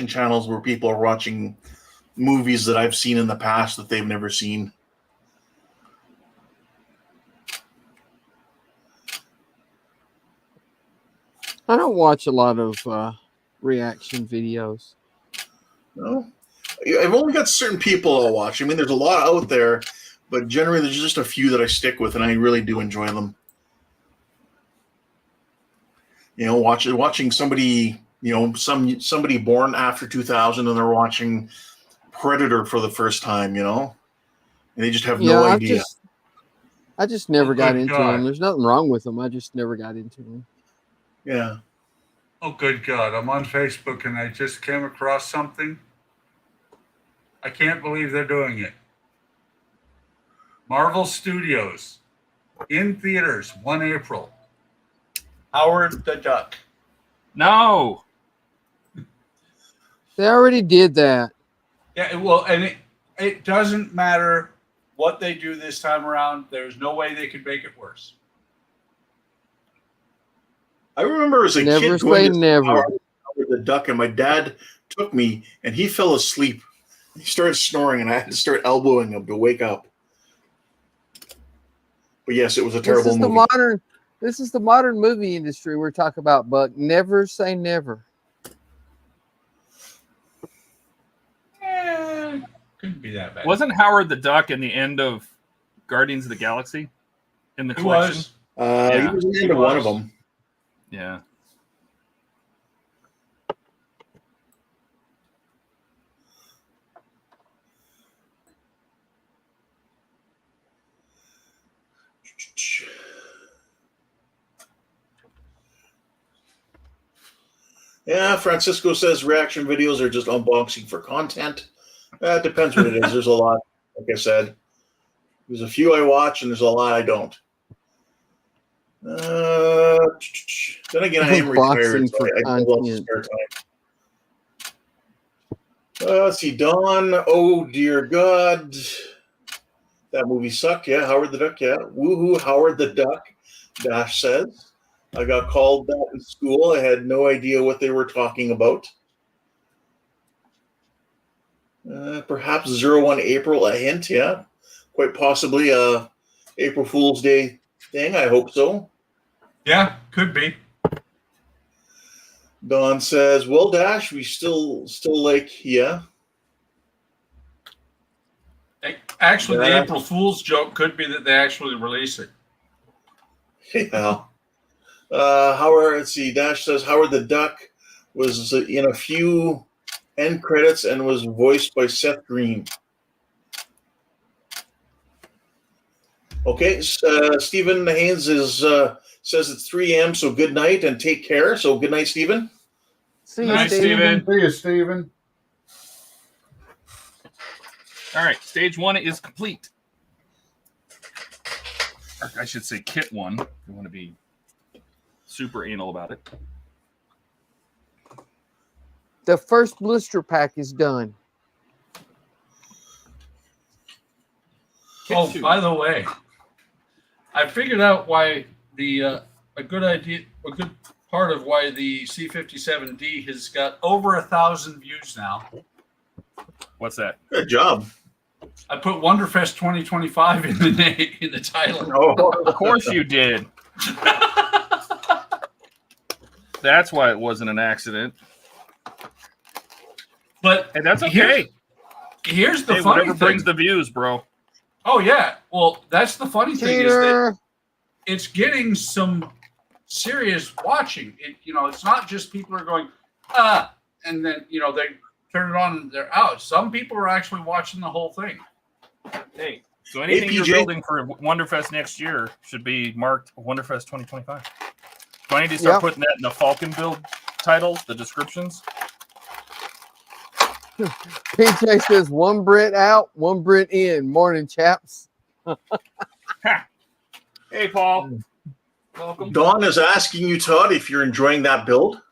channels where people are watching movies that I've seen in the past that they've never seen. I don't watch a lot of reaction videos. No, I've only got certain people I'll watch. I mean, there's a lot out there, but generally there's just a few that I stick with, and I really do enjoy them. Watching somebody, somebody born after 2000, and they're watching Predator for the first time, and they just have no idea. I just never got good into God. them. There's nothing wrong with them. I just never got into them. Yeah. Oh, good God. I'm on Facebook and I just came across something. I can't believe they're doing it. Marvel Studios in theaters 1 April. Howard the Duck. No. They already did that. Yeah, well, and it doesn't matter what they do this time around. There's no way they could make it worse. I remember as a Never kid going say to never. Howard the Duck, and my dad took me, and he fell asleep. He started snoring, and I had to start elbowing him to wake up. But yes, it was a terrible movie. This is the modern movie industry we're talking about, Buck. Never say never. Couldn't be that bad. Wasn't Howard the Duck in the end of Guardians of the Galaxy? In the He collection? was. He was in the end of one of them. Yeah. Yeah, Francisco says reaction videos are just unboxing for content. It depends what it is. There's a lot, like I said. There's a few I watch, and there's a lot I don't. Then again, I am retired, Unboxing so for I have lots of spare time. Let's see, Dawn. Oh, dear God. That movie sucked. Yeah, Howard the Duck. Yeah. Woohoo, Howard the Duck, Dash says. I got called that in school. I had no idea what they were talking about. Perhaps 01 April, a hint, yeah. Quite possibly a April Fool's Day thing. I hope so. Yeah, could be. Don says, well, Dash, we still like, yeah. Actually, the Yeah. April Fool's joke could be that they actually release it. Yeah. Howard, let's see, Dash says Howard the Duck was in a few end credits and was voiced by Seth Green. Okay, Stephen Haynes says it's 3 a.m., so good night and take care. So good night, Stephen. See you, Nice, Steven. Steven. See you, Steven. All right. Stage 1 is complete. Or I should say kit 1. If you want to be super anal about it. The first blister pack is done. Kit 2. By the way, I figured out why a good part of why the C57D has got over 1,000 views now. What's that? Good job. I put Wonderfest 2025 in the title. Oh, Of course you did. That's why it wasn't an accident. But Hey, that's okay. Here's the Hey, funny whatever thing. brings the views, bro. Oh yeah. Well, that's the funny thing is that Cheater. it's getting some serious watching. It's not just people are going, and then they turn it on and they're out. Some people are actually watching the whole thing. Hey, so anything you're PJ. building for Wonderfest next year should be marked Wonderfest 2025. Do I need to start Yep. putting that in the Falcon build titles, the descriptions? PJ says 1 Brit out, 1 Brit in. Morning, chaps. Ha. Hey, Paul. Welcome. Dawn is asking you, Todd, if you're enjoying that build.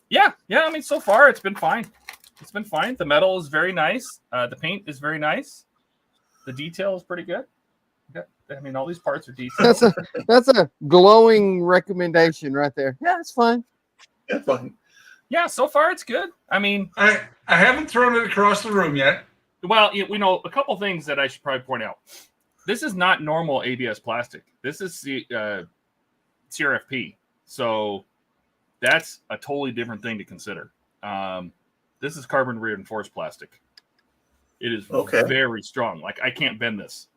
Yeah. I mean, so far it's been fine. It's been fine. The metal is very nice. The paint is very nice. The detail is pretty good. I mean, all these parts are detailed. That's a glowing recommendation right there. Yeah, it's fine. Yeah, fine. Yeah, so far it's good. I mean, I haven't thrown it across the room yet. well, we know a couple things that I should probably point out. This is not normal ABS plastic. This is CRFP. So that's a totally different thing to consider. This is carbon reinforced plastic. It is very strong. Like, I can't bend this.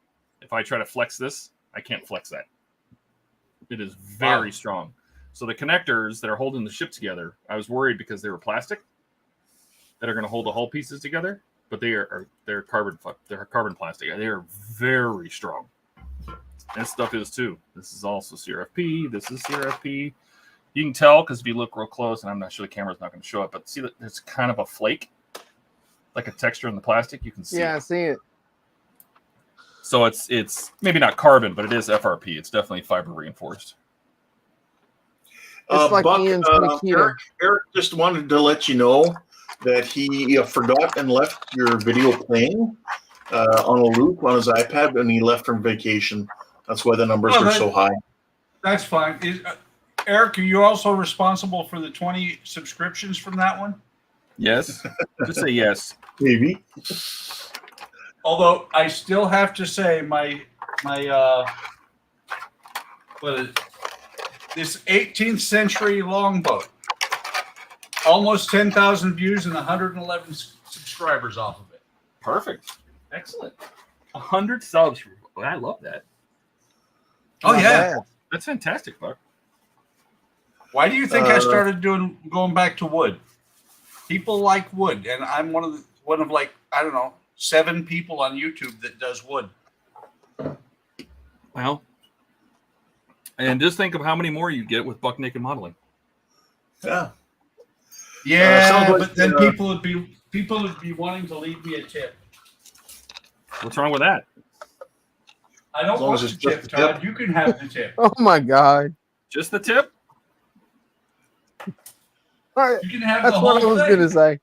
If I try to flex this, I can't flex that. It is very strong. So the connectors that are holding the ship together, I was worried because they were plastic that are going to hold the hull pieces together, but they're carbon plastic. They are very strong. This stuff is too. This is also CRFP. This is CRFP. You can tell because if you look real close, and I'm not sure the camera's not going to show it, but see that there's kind of a flake, like a texture in the plastic. You can see. Yeah, I it. see it. So it's maybe not carbon, but it is FRP. It's definitely fiber reinforced. It's like Buck, Ian's Nikita. Eric just wanted to let you know that he forgot and left your video playing on a loop on his iPad when he left from vacation. That's why the numbers are so high. That's fine. Eric, are you also responsible for the 20 subscriptions from that one? Yes. Just say yes. Maybe. Although I still have to say my what is it? This 18th century longboat, almost 10,000 views and 111 subscribers off of it. Perfect. Excellent. 100 subs. I love that. Oh Not yeah. bad. That's fantastic, Buck. Why do you think I started going back to wood? People like wood, and I'm one of like, I don't know, 7 people on YouTube that does wood. Well, and just think of how many more you get with Buck Naked Modeling. Yeah. Yeah, sounds like, but then people would be wanting to leave me a tip. What's wrong with that? I don't As long want as the it's just tip, the Todd. tip. You can have the tip. Oh my god! Just the tip? All right, You can have that's the what I whole was thing. gonna say.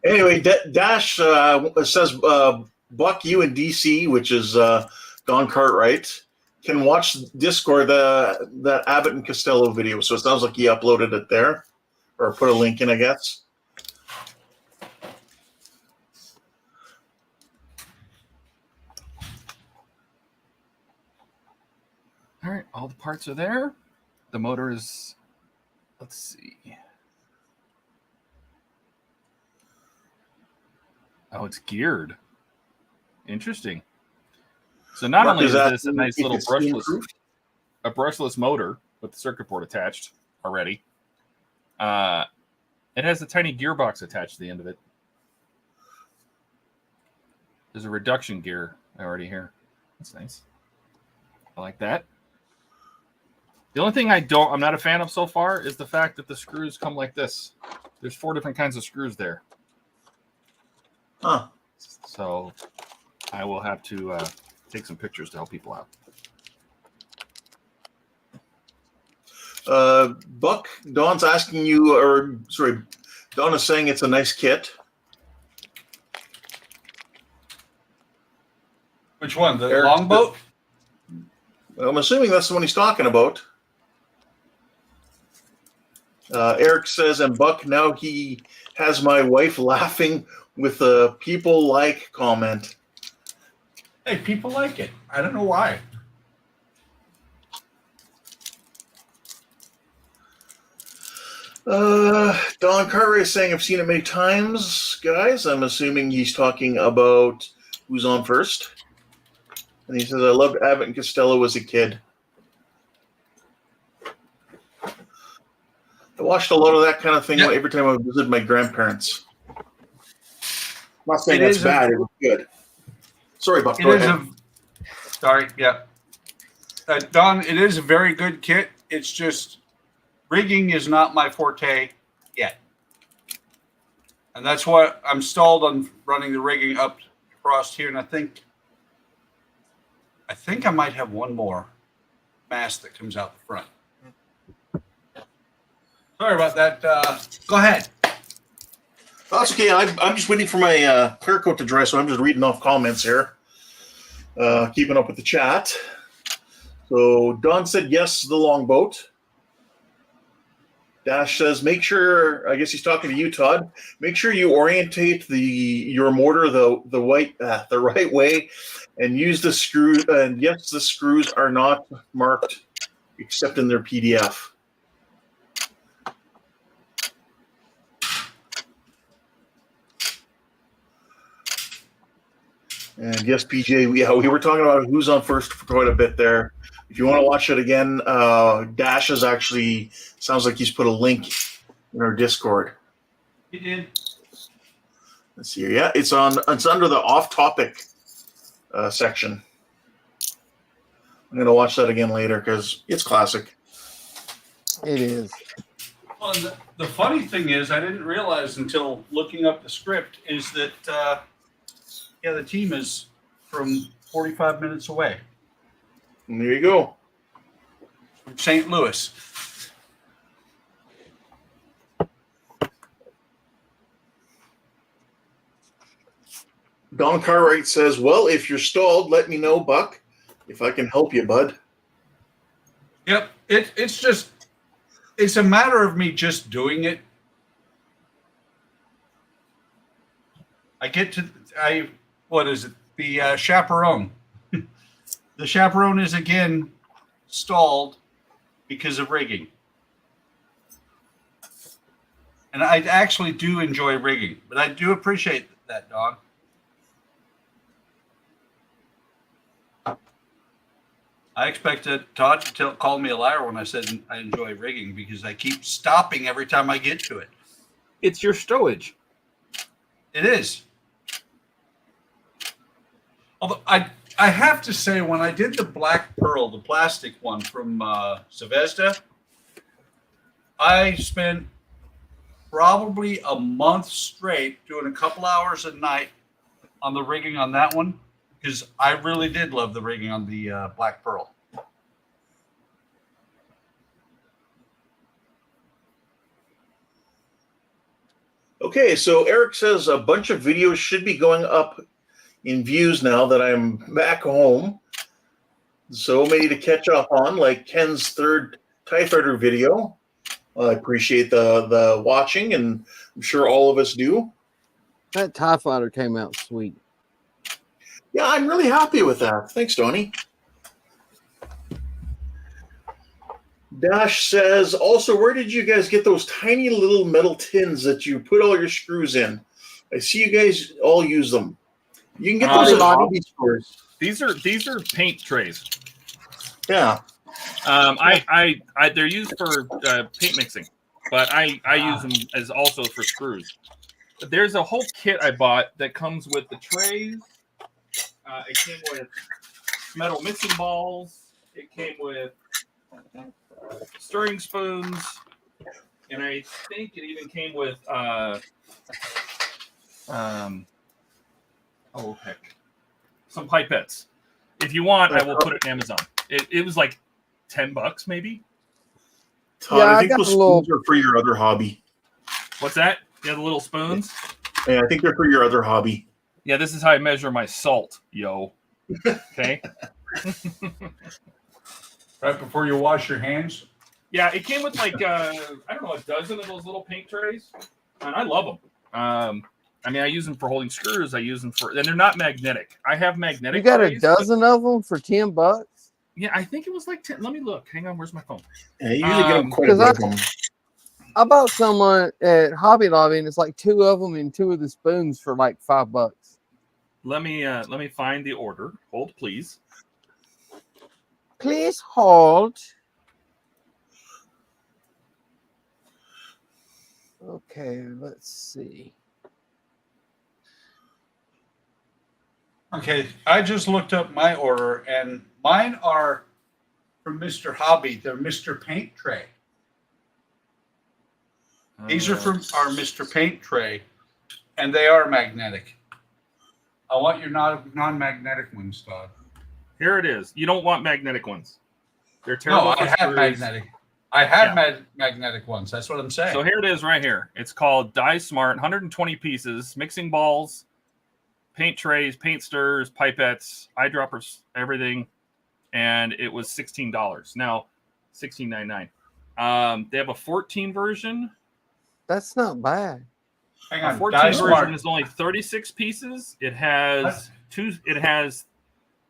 Anyway, Dash says, Buck, you and DC, which is Don Cartwright, can watch Discord that Abbott and Costello video. So it sounds like he uploaded it there, or put a link in, I guess. All right, all the parts are there. The motor is, let's see. Oh, it's geared. Interesting. So not Mark, only is this a asking nice if little it's steam brushless, proof? a brushless motor with the circuit board attached already. It has a tiny gearbox attached to the end of it. There's a reduction gear already here. That's nice. I like that. The only thing I'm not a fan of so far is the fact that the screws come like this. There's 4 different kinds of screws there. Huh. So I will have to take some pictures to help people out. Buck, Don's asking you, or sorry, Don is saying it's a nice kit. Which one? The Eric, longboat? I'm assuming that's the one he's talking about. Eric says, and Buck, now he has my wife laughing with a people like comment. Hey, people like it. I don't know why. Don Carter is saying, I've seen it many times, guys. I'm assuming he's talking about Who's On First. And he says, I loved Abbott and Costello as a kid. I watched a lot of that kind of thing every time I visited my grandparents. I'm not saying that's bad. It was good. Sorry, Buck. Go ahead. Sorry, yeah. Don, it is a very good kit. It's just rigging is not my forte yet. And that's why I'm stalled on running the rigging up across here. And I think I might have one more mast that comes out the front. Sorry about that. Go ahead. That's okay. I'm just waiting for my clear coat to dry, so I'm just reading off comments here. Keeping up with the chat. So Don said yes to the longboat. Dash says, make sure, I guess he's talking to you, Todd. Make sure you orientate your motor the right way, and use the screw. And yes, the screws are not marked except in their PDF. And yes, PJ, we were talking about Who's On First for quite a bit there. If you want to watch it again, Dash is actually, sounds like he's put a link in our Discord. He did. Let's see here. Yeah, it's under the off-topic section. I'm going to watch that again later because it's classic. It is. Well, the funny thing is, I didn't realize until looking up the script is that, the team is from 45 minutes away, And there you go. from St. Louis. Don Cartwright says, well, if you're stalled, let me know, Buck, if I can help you, bud. Yep, it's a matter of me just doing it. What is it? The chaperone. The chaperone is again stalled because of rigging. And I actually do enjoy rigging, but I do appreciate that, Don. I expected Todd to call me a liar when I said I enjoy rigging because I keep stopping every time I get to it. It's your stowage. It is. Although I have to say, when I did the Black Pearl, the plastic one from Zvezda, I spent probably a month straight doing a couple hours a night on the rigging on that one because I really did love the rigging on the Black Pearl. Okay, so Eric says a bunch of videos should be going up in views now that I'm back home. So many to catch up on, like Ken's third TIE Fighter video. I appreciate the watching, and I'm sure all of us do. That TIE fighter came out sweet. Yeah, I'm really happy with that. Thanks, Donnie. Dash says, also, where did you guys get those tiny little metal tins that you put all your screws in? I see you guys all use them. You can get those at hobby stores. These are paint trays. Yeah. They're used for paint mixing, but I use them as also for screws. But there's a whole kit I bought that comes with the trays. It came with metal mixing balls. It came with stirring spoons, and I think it even came with some pipettes. If you want, I will put it on Amazon. It was like $10 maybe. Todd, Yeah, I I think got those a little- spoons are for your other hobby. What's that? Yeah, the little spoons. Yeah, I think they're for your other hobby. Yeah, this is how I measure my salt, yo. Okay. Right before you wash your hands. Yeah, it came with like I don't know, a dozen of those little paint trays, and I love them. I mean, I use them for holding screws. I use them for, and they're not magnetic. I have magnetic. You got a trays, dozen of them for $10? Yeah, I think it was like 10. Let me look. Hang on, where's my phone? Yeah, you usually get them quite a 'cause bit of them. I bought someone at Hobby Lobby, and it's like 2 of them and 2 of the spoons for like $5. Let me find the order. Hold, please. Please hold. Okay, let's see. Okay, I just looked up my order, and mine are from Mr. Hobby. They're Mr. Paint Tray. These are from our Mr. Paint Tray, and they are magnetic. I want your non-magnetic ones, Todd. Here it is. You don't want magnetic ones. They're terrible. No, I for have screws. magnetic. I have magnetic ones. That's what I'm saying. So here it is right here. It's called Die Smart, 120 pieces, mixing balls, paint trays, paint stirrers, pipettes, eyedroppers, everything. And it was $16. Now, $16.99. They have a 14 version. That's not bad. Hang A on, 14 Die version Smart. is only 36 pieces. It has It has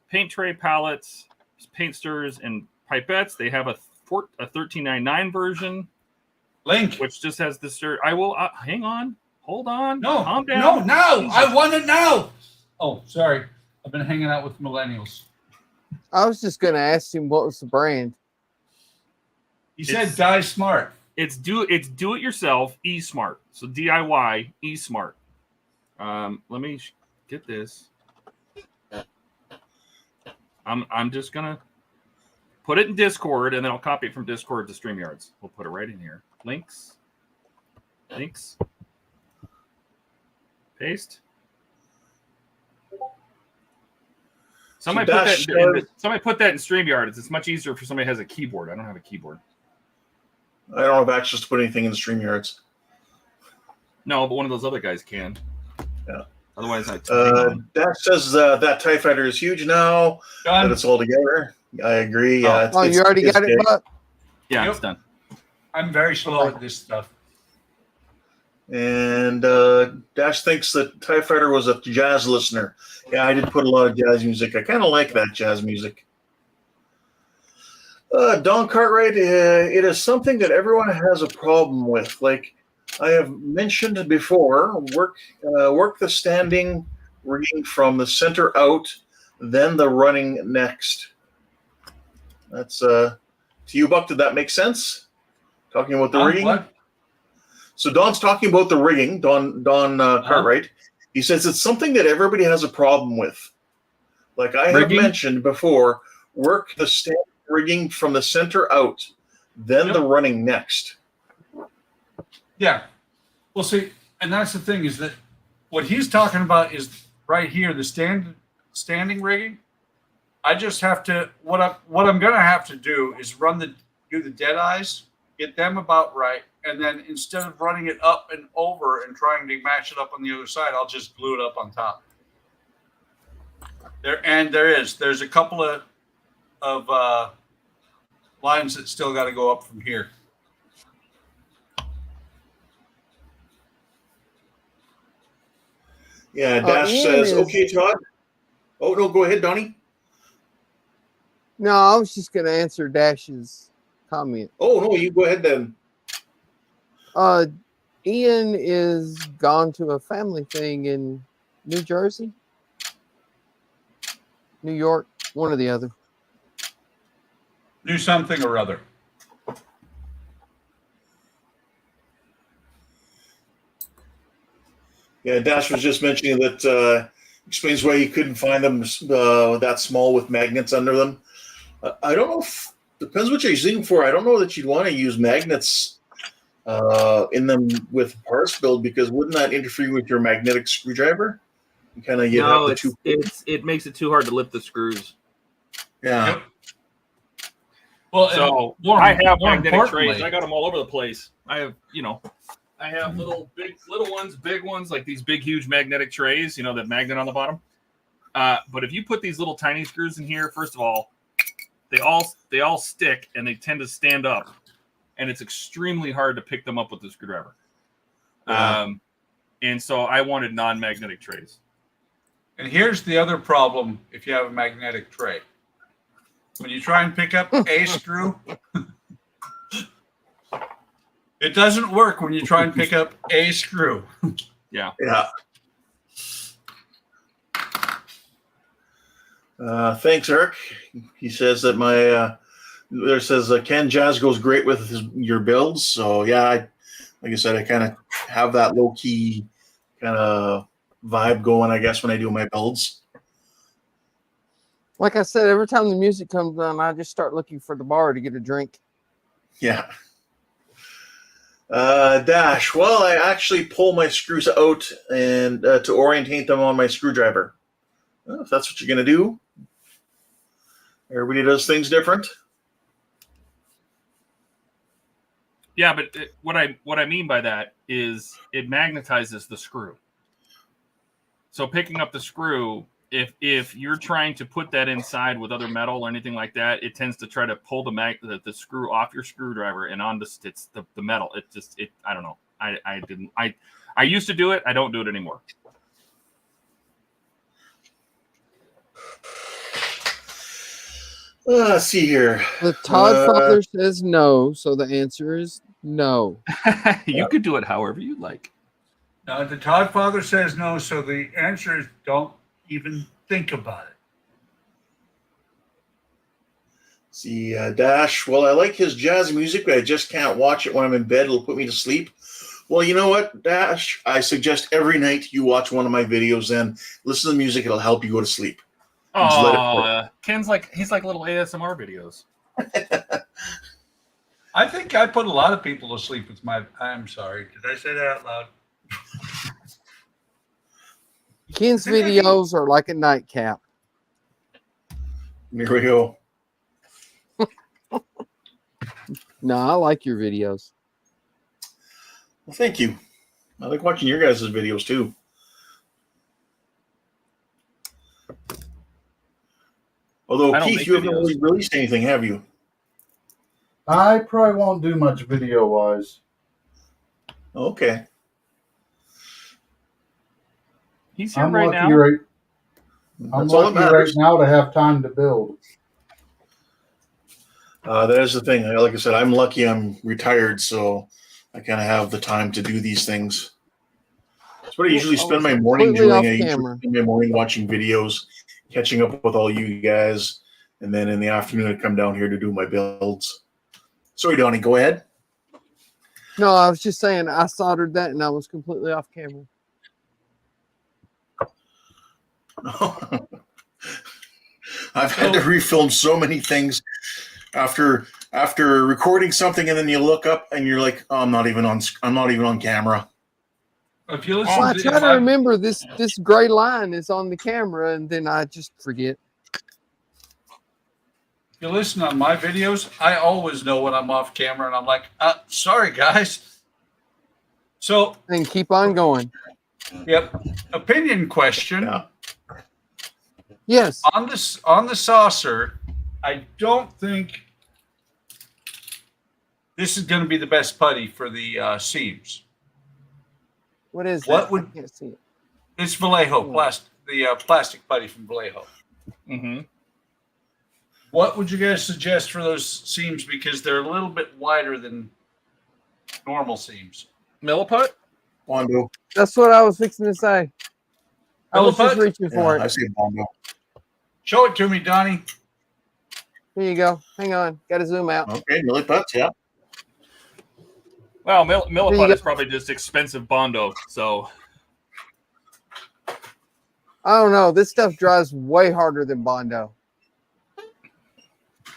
paint tray pallets, paint stirrers, and pipettes. They have a $13.99 version, Link. which just has the stir. I will hang on, hold on, No, calm down. no, I want it now. Oh, sorry. I've been hanging out with millennials. I was just going to ask him what was the brand. He said It's- Die Smart. It's do it yourself eSmart. So DIY eSmart. Let me get this. I'm just gonna put it in Discord, and then I'll copy it from Discord to StreamYards. We'll put it right in here. Links. Paste. Somebody put that. Somebody put that in StreamYard. It's much easier for somebody who has a keyboard. I don't have a keyboard. I don't have access to put anything in the StreamYards. No, but one of those other guys can. Yeah. Otherwise, Dash says that TIE Fighter is huge now. Done. That it's all together. I agree. Yeah. Oh, you already got it, Buck? Yeah, Yep. it's done. I'm very slow at this stuff. And Dash thinks that TIE Fighter was a jazz listener. Yeah, I did put a lot of jazz music. I kind of like that jazz music. Don Cartwright, it is something that everyone has a problem with. Like I have mentioned before, work the standing rigging from the center out, then the running next. That's to you, Buck. Did that make sense? Talking about the rigging. What? So Don's talking about the rigging. Don Cartwright. He says it's something that everybody has a problem with. Like I have mentioned before, work the standing rigging from the center out, then the running next. Yeah. Well, see, and that's the thing is that what he's talking about is right here, the standing rigging. I just have to what I'm gonna have to do is do the dead eyes, get them about right, and then instead of running it up and over and trying to match it up on the other side, I'll just glue it up on top. There's a couple of lines that still got to go up from here. Yeah, Dash says, okay, Todd. Oh, no, go ahead, Donnie. No, I was just going to answer Dash's comment. Oh, no, you go ahead then. Ian is gone to a family thing in New Jersey, New York, one or the other. Do something or other. Yeah, Dash was just mentioning that explains why you couldn't find them that small with magnets under them. I don't know if depends what you're using for. I don't know that you'd want to use magnets in them with parse build because wouldn't that interfere with your magnetic screwdriver? Kind of it makes it too hard to lift the screws. Yeah. Yep. Well, so I have magnetic trays. I got them all over the place. I have, I have little ones, big ones, like these big, huge magnetic trays, that magnet on the bottom. But if you put these little tiny screws in here, first of all, they all stick and they tend to stand up, and it's extremely hard to pick them up with the screwdriver. And so I wanted non-magnetic trays. And here's the other problem if you have a magnetic tray. When you try and pick up a screw, it doesn't work when you try and pick up a screw. Yeah. Yeah. Thanks, Eric. He says that Ken Jazz goes great with your builds. So yeah, like I said, I kind of have that low key kind of vibe going, I guess, when I do my builds. Like I said, every time the music comes on, I just start looking for the bar to get a drink. Yeah. Dash. Well, I actually pull my screws out and to orientate them on my screwdriver. Well, if that's what you're going to do. Everybody does things different. Yeah, but what I mean by that is it magnetizes the screw. So picking up the screw, if you're trying to put that inside with other metal or anything like that, it tends to try to pull the screw off your screwdriver and on the metal. I don't know. I used to do it. I don't do it anymore. Let's see here. The Todd father says no, so the answer is no. You could do it however you like. Now, the Todd father says no, so the answer is don't even think about it. See, Dash. Well, I like his jazz music, but I just can't watch it when I'm in bed. It'll put me to sleep. Well, you know what, Dash? I suggest every night you watch one of my videos and listen to the music. It'll help you go to sleep. Oh, Ken's he's like little ASMR videos. I think I put a lot of people to sleep with my. I'm sorry. Did I say that out loud? Ken's videos are like a nightcap. Here we go. No, I like your videos. Well, thank you. I like watching your guys' videos too. Although, I don't Keith, make you haven't videos. really released anything, have you? I probably won't do much video wise. Okay. He's here I'm right lucky now. I'm That's all that lucky right matters. now to have time to build. That is the thing. Like I said, I'm lucky I'm retired, so I kind of have the time to do these things. That's what I usually spend my morning completely doing. off I usually camera. spend my morning watching videos, catching up with all you guys, and then in the afternoon I come down here to do my builds. Sorry, Donnie, go ahead. No, I was just saying I soldered that and I was completely off camera. I've had to refilm so many things after recording something, and then you look up and you're like, oh, I'm not even on camera. If you Well, listen I to try to remember this gray line is on the camera, and then I just forget. if you listen on my videos, I always know when I'm off camera, and I'm like, sorry guys. So, And keep on going. yep. Opinion question. Yeah. Yes. On the saucer, I don't think this is going to be the best putty for the seams. What is What that? would- I can't see it. It's Vallejo, Hmm. the plastic putty from Vallejo. Mm-hmm. What would you guys suggest for those seams? Because they're a little bit wider than normal seams. Milliput? Bondo. That's what I was fixing to say. I was just Milliput? reaching for Yeah, I it. say Bondo. Show it to me, Donnie. Here you go. Hang on. Got to zoom out. Okay, Milliput's, yeah. Well, There you Milliput go. is probably just expensive Bondo. So I don't know. This stuff dries way harder than Bondo.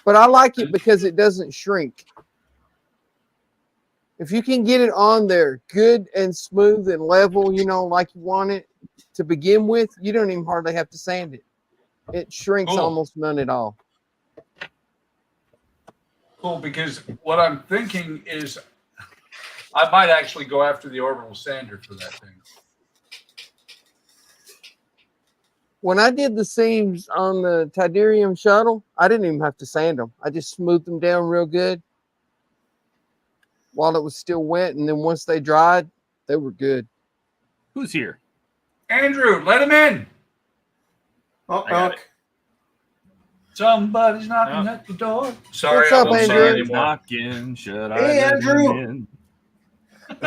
But I like it because it doesn't shrink. If you can get it on there good and smooth and level, you know, like you want it to begin with, you don't even hardly have to sand it. It shrinks Cool. almost none at all. Cool, because what I'm thinking is I might actually go after the orbital sander for that thing. When I did the seams on the Tidarium shuttle, I didn't even have to sand them. I just smoothed them down real good while it was still wet. And then once they dried, they were good. who's here? Andrew, let him in. Knock, I got knock. Somebody's knocking No. at the door. Sorry, What's I up, won't Andrew? say anymore. Knocking. Should I Hey, let Andrew. him in?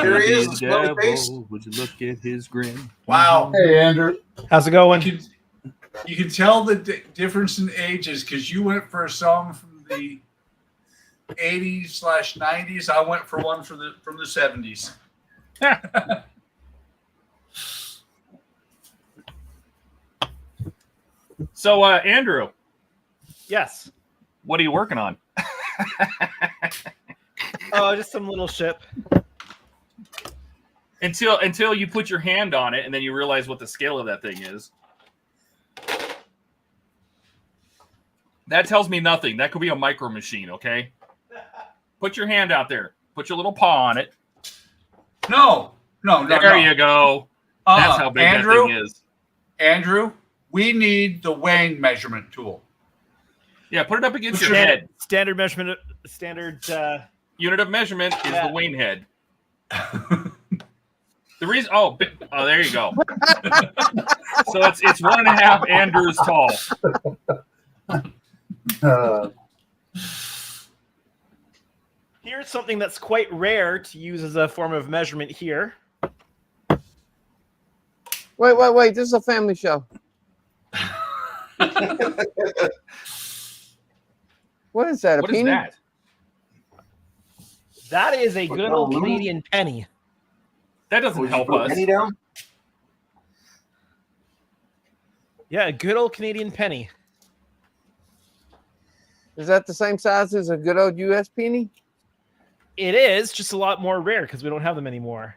Here he is, He's the smelly face. devil. Would you look at his grin? Wow. Hey, Andrew. How's it going? You can tell the difference in ages because you went for a song from the 80s/90s. I went for one from the 70s. So, Andrew, Yes. what are you working on? Oh, just some little ship. Until you put your hand on it and then you realize what the scale of that thing is. That tells me nothing. That could be a micro machine, okay? Put your hand out there. Put your little paw on it. No. There you go. That's how big Andrew, that thing is. Andrew, we need the weighing measurement tool. Yeah, put it up against Put your your head. Standard measurement. Standard. Unit of measurement is Yeah. the Wayne head. The reason, there you go. So it's 1.5 Andrews tall. Here's something that's quite rare to use as a form of measurement here. Wait. This is a family show. What is that? A What is penny? that? That is a good old aluminum? Canadian penny. That doesn't Would you help put a us. penny down? Yeah, a good old Canadian penny. Is that the same size as a good old US penny? It is just a lot more rare because we don't have them anymore.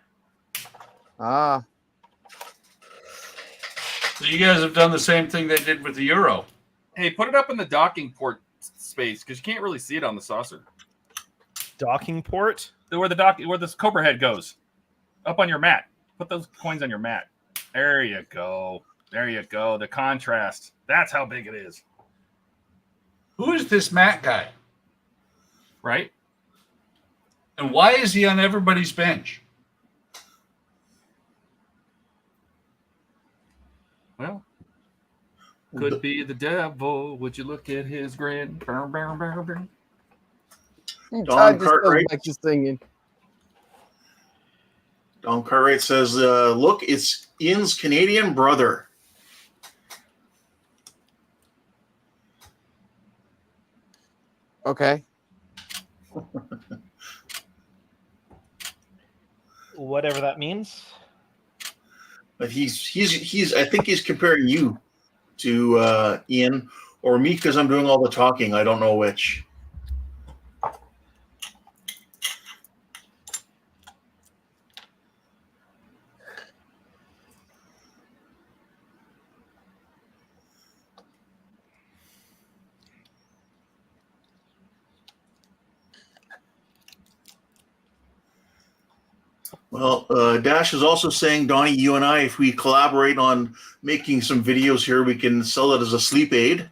Ah, So you guys have done the same thing they did with the euro. Hey, put it up in the docking port space because you can't really see it on the saucer. Docking port. Where this Cobra head goes, up on your mat. Put those coins on your mat. There you go. There you go. The contrast. That's how big it is. Who is this Matt guy? Right? And why is he on everybody's bench? Well, could be the devil. Would you look at his grin? Don Todd just goes Cartwright. back to singing. Don Cartwright says, look, it's Ian's Canadian brother. Okay. Whatever that means. But he's I think he's comparing you to Ian or me because I'm doing all the talking. I don't know which. Well, Dash is also saying, Donnie, you and I, if we collaborate on making some videos here, we can sell it as a sleep aid.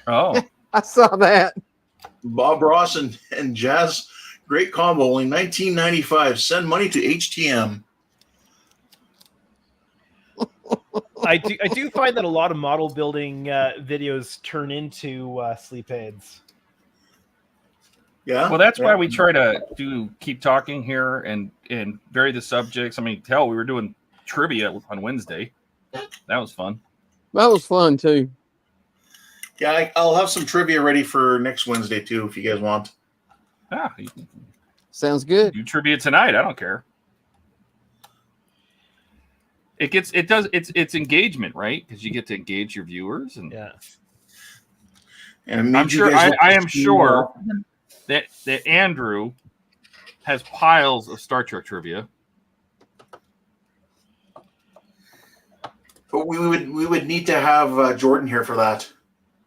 Oh. I saw that. Bob Ross and Jazz, great combo, only $19.95. Send money to HTM. I do find that a lot of model building videos turn into sleep aids. Yeah. Well, that's why Yeah. we try to keep talking here and vary the subjects. I mean, hell, we were doing trivia on Wednesday. That was fun. That was fun too. Yeah, I'll have some trivia ready for next Wednesday too, if you guys want. Ah, you can Sounds good. do trivia tonight. I don't care. It's engagement, right? Because you get to engage your viewers, and Yeah. And it means I'm you sure. guys I will- am sure that Andrew has piles of Star Trek trivia. But we would need to have Jordan here for that.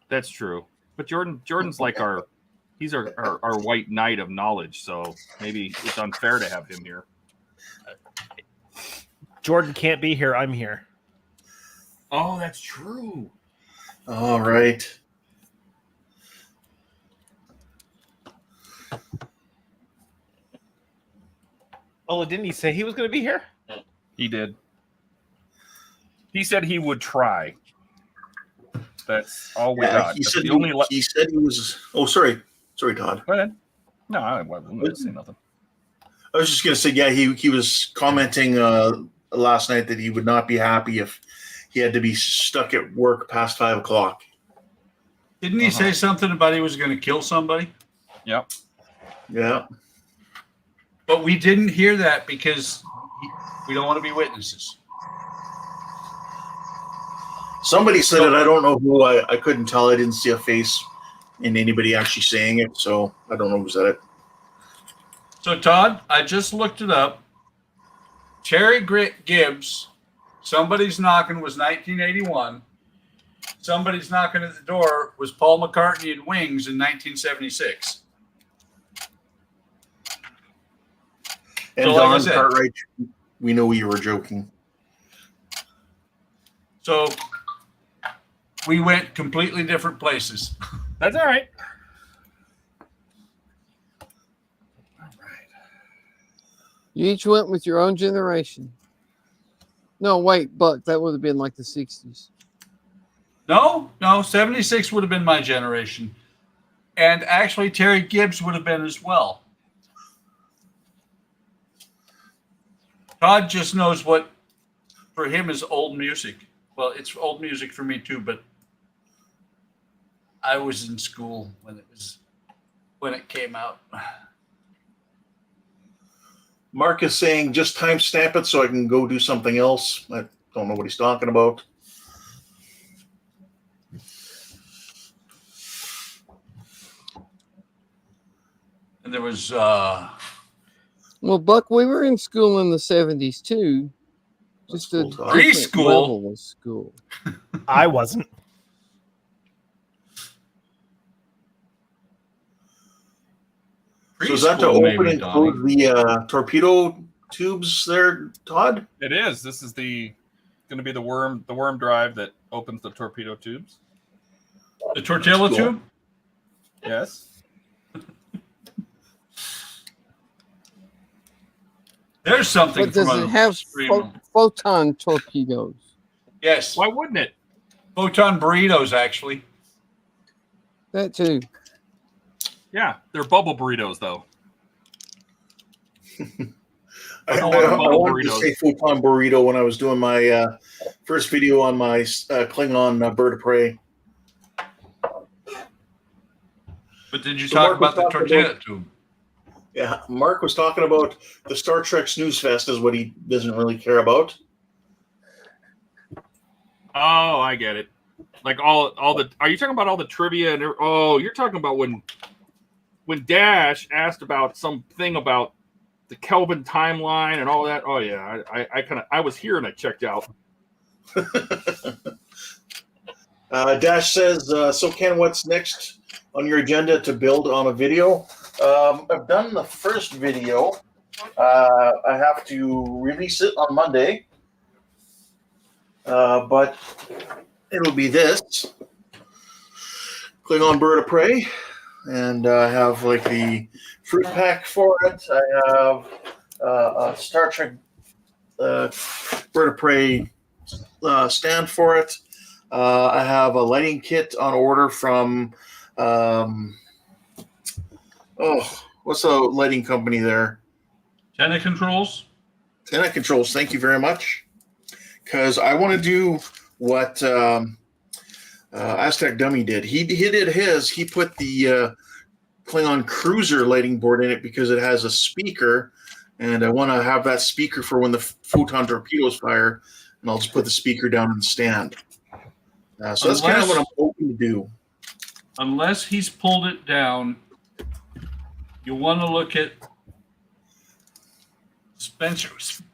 That's true. But Jordan's like he's our white knight of knowledge. So maybe it's unfair to have him here. Jordan can't be here. I'm here. Oh, that's true. All right. Oh, didn't he say he was going to be here? He did. He said he would try. That's all we Yeah, got. he That's said the only he said he was. Oh, sorry, Todd. Go ahead. No, I wasn't going to say nothing. I was just gonna say, yeah, he was commenting last night that he would not be happy if he had to be stuck at work past 5 o'clock. Didn't he say something about he was going to kill somebody? Yep. Yeah. But we didn't hear that because we don't want to be witnesses. Somebody said it. I don't know who. I couldn't tell. I didn't see a face in anybody actually saying it, so I don't know who said it. So, Todd, I just looked it up. Terry Gibbs, Somebody's Knocking was 1981. Somebody's Knocking at the Door was Paul McCartney and Wings in 1976. And So, like I Don said- Cartwright, we know you were joking. So we went completely different places. That's all right. You each went with your own generation. No, wait, Buck, that would have been like the 60s. No, 76 would have been my generation. And actually, Terry Gibbs would have been as well. Todd just knows what, for him, is old music. Well, it's old music for me too, but I was in school when it came out. Mark is saying just timestamp it so I can go do something else. I don't know what he's talking about. And there was Well, Buck, we were in school in the 70s too. Just a School talk. different Preschool. level of school. I wasn't. So is that to Preschool, open maybe, and Donnie. close the torpedo tubes there, Todd? It is. This is going to be the worm drive that opens the torpedo tubes. The tortilla Cool. tube? Yes. There's something But does from it a have stream. photon torpedoes? Yes. Why wouldn't it? Photon burritos, actually. That too. Yeah, they're bubble burritos though. I don't want bubble wanted to burritos. say futon burrito when I was doing my first video on my Klingon bird of prey. But did you So talk Mark was about the talking tortilla tube? Yeah, Mark was talking about the Star Trek Snooze Fest is what he doesn't really care about. Oh, I get it. Like all the. Are you talking about all the trivia and? Oh, you're talking about when Dash asked about something about the Kelvin timeline and all that. Oh yeah, I was here and I checked out. Dash says, so Ken, what's next on your agenda to build on a video? I've done the first video. I have to release it on Monday. But it'll be this Klingon bird of prey. And I have like the fruit pack for it. I have a Star Trek bird of prey stand for it. I have a lighting kit on order from what's the lighting company there? Tenna Controls? Tenna Controls. Thank you very much. Because I want to do what Aztec Dummy did. He did his. He put the Klingon cruiser lighting board in it because it has a speaker, and I want to have that speaker for when the photon torpedoes fire, and I'll just put the speaker down in the stand. So that's kind of what I'm hoping to do. Unless he's pulled it down, you want to look at Spencer.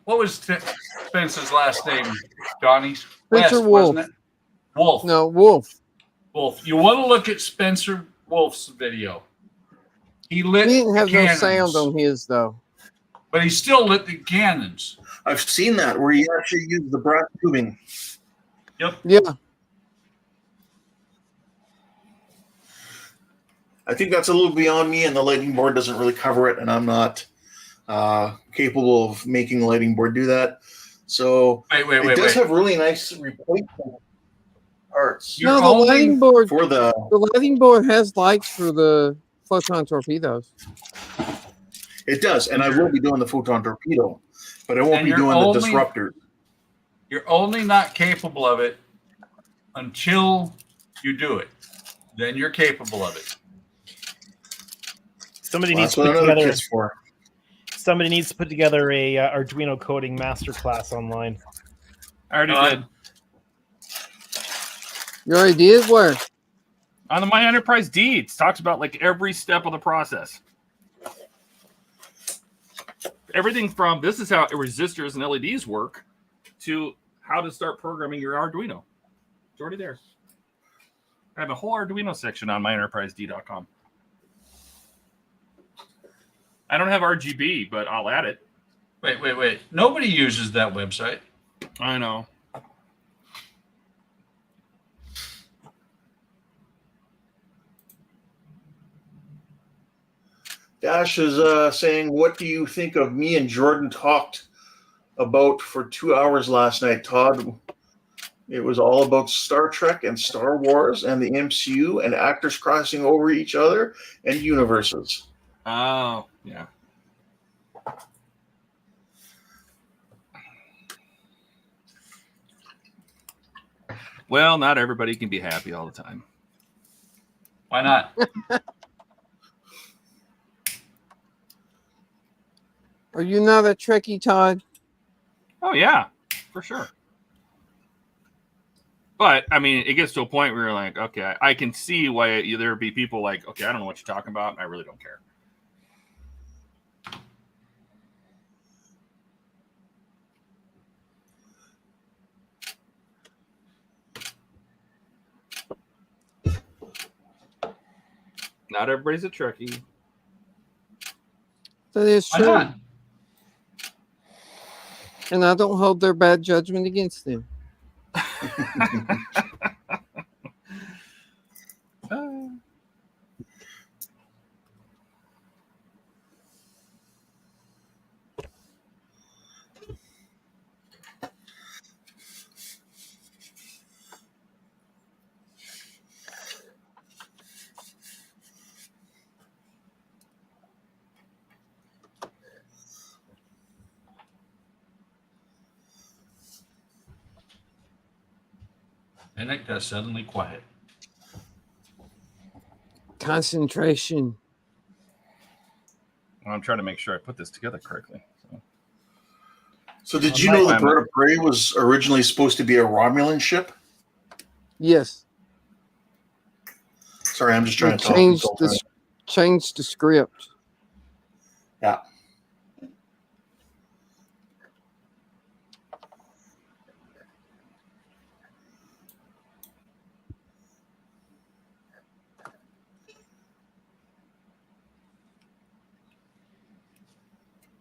What was Spencer's last name, Donnie? Spencer Wolf. Wasn't it? Wolf. No, Wolf. Wolf. You want to look at Spencer Wolf's video. He lit He didn't have no cannons, sound on his though. but he still lit the cannons. I've seen that where you actually use the brass tubing. Yep. Yeah. I think that's a little beyond me, and the lighting board doesn't really cover it, and I'm not capable of making the lighting board do that. So it does have really nice replacement parts You're No, the only- lighting board. for the. The lighting board has lights for the photon torpedoes. It does, and I will be doing the photon torpedo, but I won't And be you're doing only- the disruptor. You're only not capable of it until you do it. Then you're capable of it. Somebody Well, needs that's to what put another together. kit's for. Somebody needs to put together a Arduino coding masterclass online. I already did. You already did? Where? On the My Enterprise D, it talks about like every step of the process. Everything from this is how resistors and LEDs work to how to start programming your Arduino. It's already there. I have a whole Arduino section on myenterprised.com. I don't have RGB, but I'll add it. Wait. Nobody uses that website. I know. Dash is saying, what do you think of me and Jordan talked about for 2 hours last night, Todd? It was all about Star Trek and Star Wars and the MCU and actors crossing over each other and universes. Oh, yeah. Well, not everybody can be happy all the time. Why not? Are you not a Trekkie, Todd? Oh, yeah, for sure. But, I mean, it gets to a point where you're like, okay, I can see why there would be people like, okay, I don't know what you're talking about, and I really don't care. Not everybody's a Trekkie. That is Why true. not? And I don't hold their bad judgment against them. And it got suddenly quiet. Concentration. Well, I'm trying to make sure I put this together correctly. So did you know the Bird of Prey was originally supposed to be a Romulan ship? Yes. Sorry, I'm just trying to change the script. Yeah.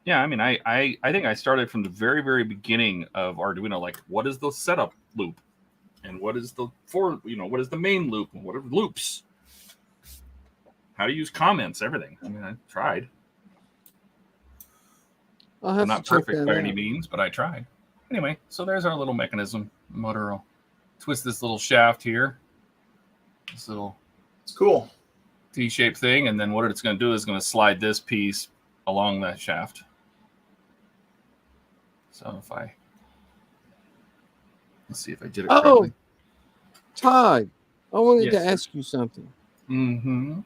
Yeah, I mean, I think I started from the very, very beginning of Arduino. Like, what is the setup loop, and what is the what is the main loop, and what are loops? How to use comments, everything. I mean, I tried. I'm not perfect by any means, but I tried. Anyway, so there's our little mechanism motor. I'll twist this little shaft here. This little, it's cool T-shaped thing, and then what it's going to do is going to slide this piece along that shaft. So let's see if I did it correctly. Todd, I wanted to ask you something. Mm-hmm.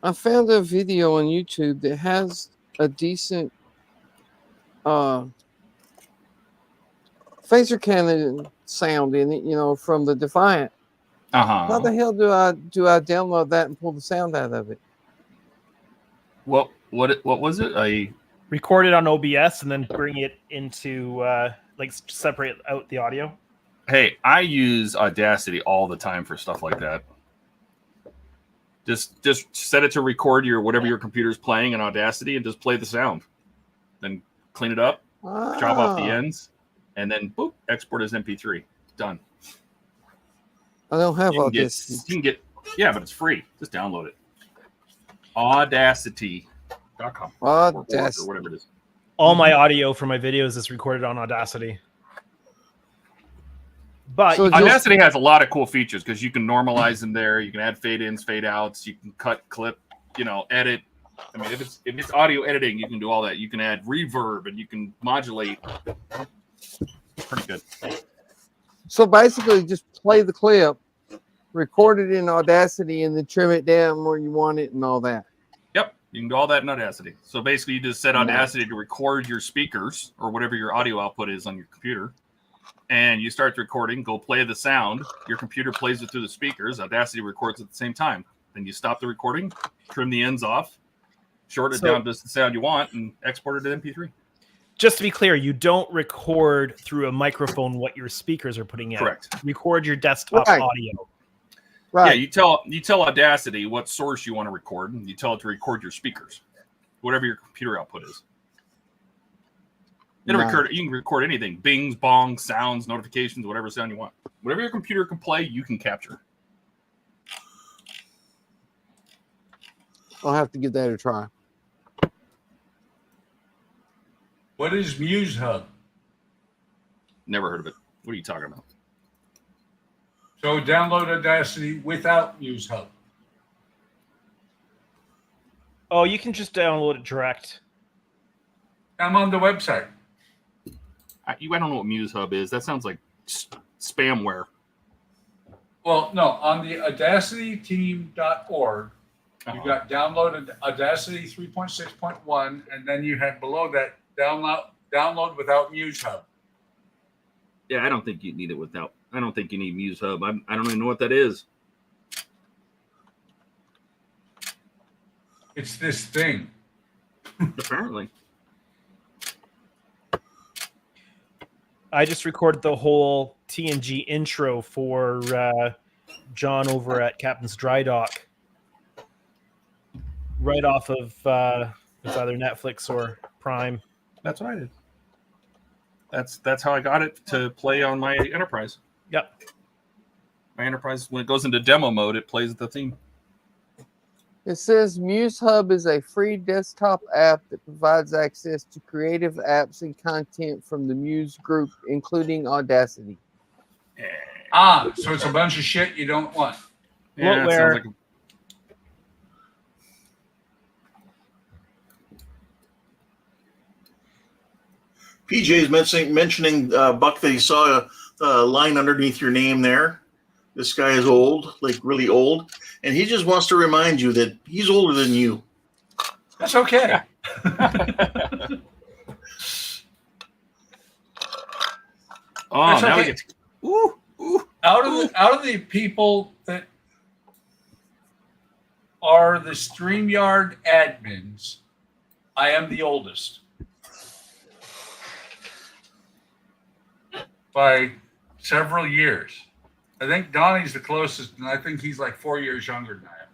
I found a video on YouTube that has a decent phaser cannon sound in it, from the Defiant. How the hell do I download that and pull the sound out of it? What was it? I record it on OBS and then bring it into separate out the audio. Hey, I use Audacity all the time for stuff like that. Just set it to record whatever your computer's playing in Audacity and just play the sound. Then clean it up, chop off the ends, and then boop, export as MP3. Done. I don't have Audacity. You can get, but it's free. Just download it. Audacity.com. Or whatever it is. All my audio for my videos is recorded on Audacity. But Audacity has a lot of cool features because you can normalize in there. You can add fade ins, fade outs. You can cut, clip, edit. I mean, if it's audio editing, you can do all that. You can add reverb and you can modulate. Pretty good. So basically, just play the clip, record it in Audacity, and then trim it down where you want it and all that. Yep, you can do all that in Audacity. So basically, you just set Audacity to record your speakers or whatever your audio output is on your computer. And you start the recording, go play the sound. Your computer plays it through the speakers. Audacity records at the same time. Then you stop the recording, trim the ends off, shorten it down to the sound you want, and export it to MP3. Just to be clear, you don't record through a microphone what your speakers are putting out. Correct. Record your desktop audio. Right. Yeah, you tell Audacity what source you want to record, and you tell it to record your speakers, whatever your computer output is. You can record anything: bings, bongs, sounds, notifications, whatever sound you want. Whatever your computer can play, you can capture. I'll have to give that a try. What is MuseHub? Never heard of it. What are you talking about? So download Audacity without MuseHub. Oh, you can just download it direct. I'm on the website. I don't know what MuseHub is. That sounds like spamware. Well, no, on the audacityteam.org, you got downloaded Audacity 3.6.1, and then you have below that download without MuseHub. Yeah, I don't think you need it without. I don't think you need MuseHub. I don't even know what that is. It's this thing. Apparently. I just recorded the whole TNG intro for John over at Captain's Dry Dock. Right off of It's either Netflix or Prime. That's what I did. That's how I got it to play on my Enterprise. Yep. My Enterprise, when it goes into demo mode, it plays the theme. It says Muse Hub is a free desktop app that provides access to creative apps and content from the Muse group, including Audacity. So it's a bunch of shit you don't want. Yeah, it sounds like PJ is mentioning Buck, that he saw a line underneath your name there. This guy is old, like really old, and he just wants to remind you that he's older than you. That's okay. oh, That's now we okay. get to, ooh. Out of the people that are the StreamYard admins, I am the oldest by several years. I think Donnie's the closest, and I think he's like 4 years younger than I am.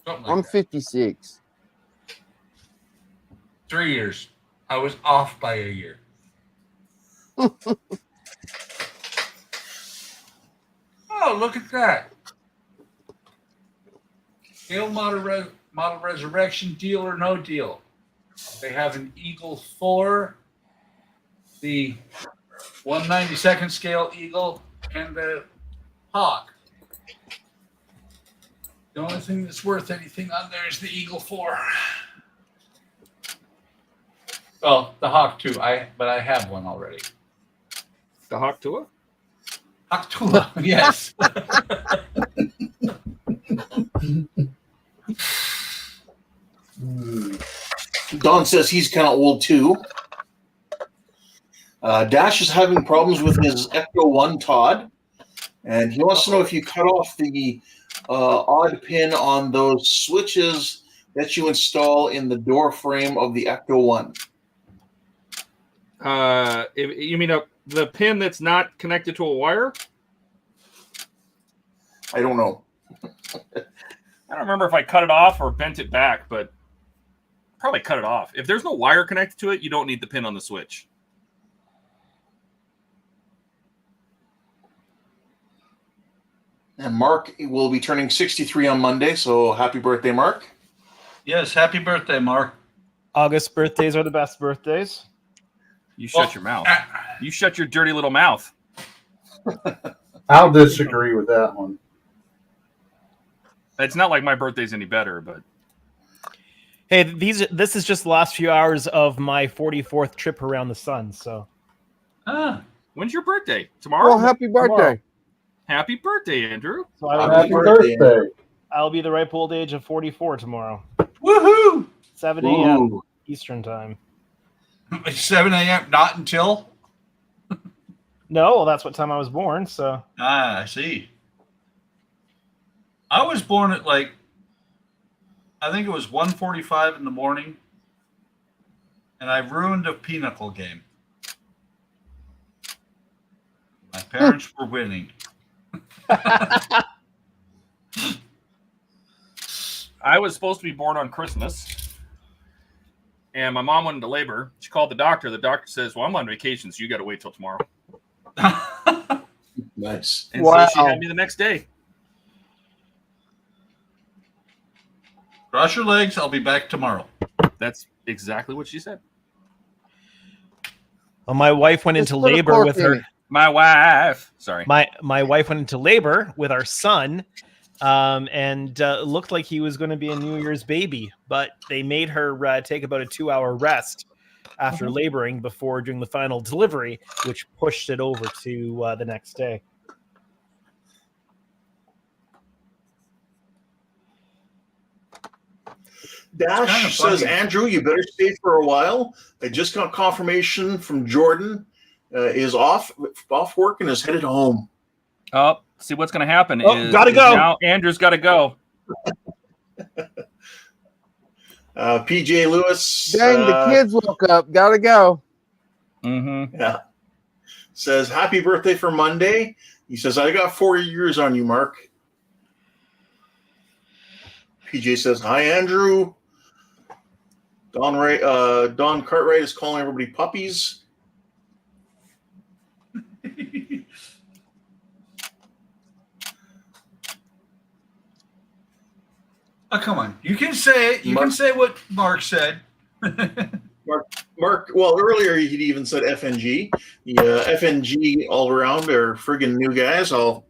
Something like I'm that. 56. 3 years. I was off by a year. Oh, look at that. Scale model resurrection, deal or no deal. They have an Eagle 4, the 1/92nd scale Eagle, and the Hawk. The only thing that's worth anything on there is the Eagle 4. Well, the Hawk 2, but I have one already. The Hawk Tua? Hawk 2, yes. Don says he's kind of old too. Dash is having problems with his Ecto 1 TODD, and he wants to know if you cut off the odd pin on those switches that you install in the door frame of the Ecto 1. You mean the pin that's not connected to a wire? I don't know. I don't remember if I cut it off or bent it back, but probably cut it off. If there's no wire connected to it, you don't need the pin on the switch. And Mark will be turning 63 on Monday, so happy birthday, Mark. Yes, happy birthday, Mark. August birthdays are the best birthdays. You shut your mouth. You shut your dirty little mouth. I'll disagree with that one. It's not like my birthday's any better, but Hey, this is just the last few hours of my 44th trip around the sun. So, when's your birthday? Tomorrow? Well, happy birthday. Tomorrow. Happy birthday, Andrew. so Happy birthday. I'll be the ripe old age of 44 tomorrow. Woohoo! 7 a.m. Ooh. Eastern time. 7 a.m., not until? No, well, that's what time I was born. So, I see. I was born at I think it was 1:45 in the morning, and I ruined a Pinnacle game. My parents were winning. I was supposed to be born on Christmas, and my mom went into labor. She called the doctor. The doctor says, "Well, I'm on vacation, so you got to wait till tomorrow." Nice. And Wow. so she had me the next day. Cross your legs. I'll be back tomorrow. That's exactly what she said. well, my wife went Just into put a labor cork with in her. it. My wife. Sorry. My wife went into labor with our son, and looked like he was going to be a New Year's baby, but they made her take about a 2-hour rest after laboring before doing the final delivery, which pushed it over to the next day. Dash It's kinda says, funny. Andrew, you better stay for a while. I just got confirmation from Jordan. Is off work and is headed home. Oh, see what's going to happen is gotta go. now Andrew's got to go. PJ Lewis Dang, the kids woke up. Gotta go. Mm-hmm. yeah, says, happy birthday for Monday. He says, I got 4 years on you, Mark. PJ says, hi, Andrew. Don Cartwright is calling everybody puppies. Oh, come on. You can say it. You can say what Mark said. Mark, well, earlier he'd even said FNG. Yeah, FNG all around are friggin' new guys. I'll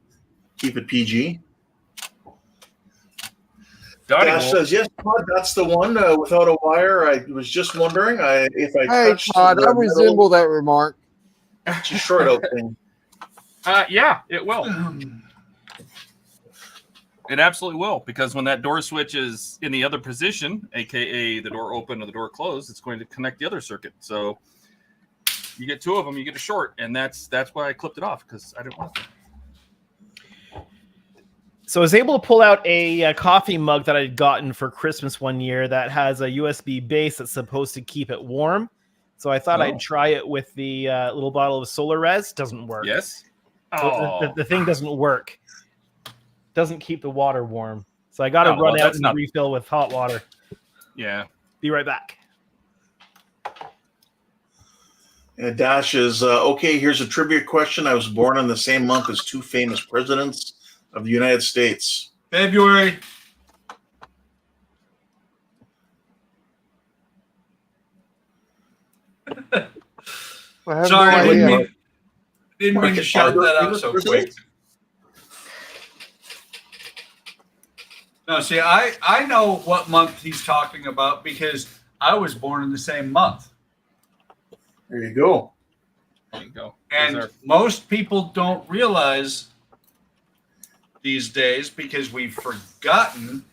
keep it PG. Donnie Dash says, yes, Todd, that's the one without a wire. I was just wondering if I Hey, touched Todd, I the resemble that remark. it's a short out thing. Yeah, it will. It absolutely will, because when that door switch is in the other position, aka the door open or the door closed, it's going to connect the other circuit. So you get two of them, you get a short, and that's why I clipped it off, because I didn't want to. So I was able to pull out a coffee mug that I'd gotten for Christmas one year that has a USB base that's supposed to keep it warm. So I thought I'd try it with the little bottle of Solar Res. Doesn't work. Yes. The thing doesn't work. Doesn't keep the water warm. So I got to Oh, run well, out and refill with hot water. Yeah. Be right back. And Dash is, okay, here's a trivia question. I was born in the same month as two famous presidents of the United States. February. Sorry, I didn't mean to shout that out so quick. No, see, I know what month he's talking about because I was born in the same month. There you go. There you go. And most people don't realize these days, because we've forgotten,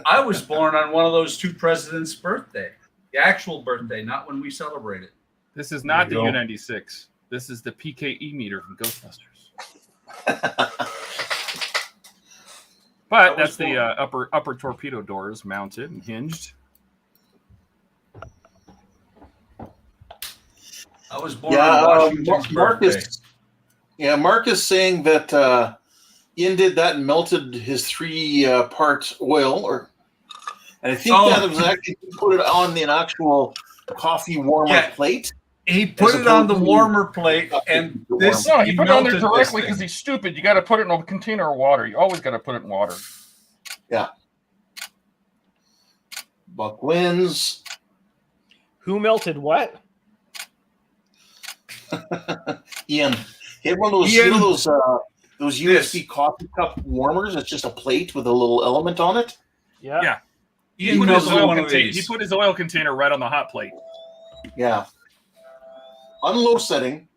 I was born on one of those two presidents' birthday. The actual birthday, not when we celebrate it. This is not the U-96. This is the PKE meter from Ghostbusters. But that's the upper torpedo doors mounted and hinged. I was born on Washington's birthday. Mark is saying that Ian did that and melted his 3-part oil, and I think that was actually put it on an actual coffee warmer plate. He put it on the warmer plate, and this. No, he put it on there directly because he's stupid. You got to put it in a container of water. You always got to put it in water. Yeah. Buck wins. Who melted what? Ian. He had one of those, those USB coffee cup warmers. It's just a plate with a little element on it. Yeah. He put his oil container right on the hot plate. Yeah. On low setting.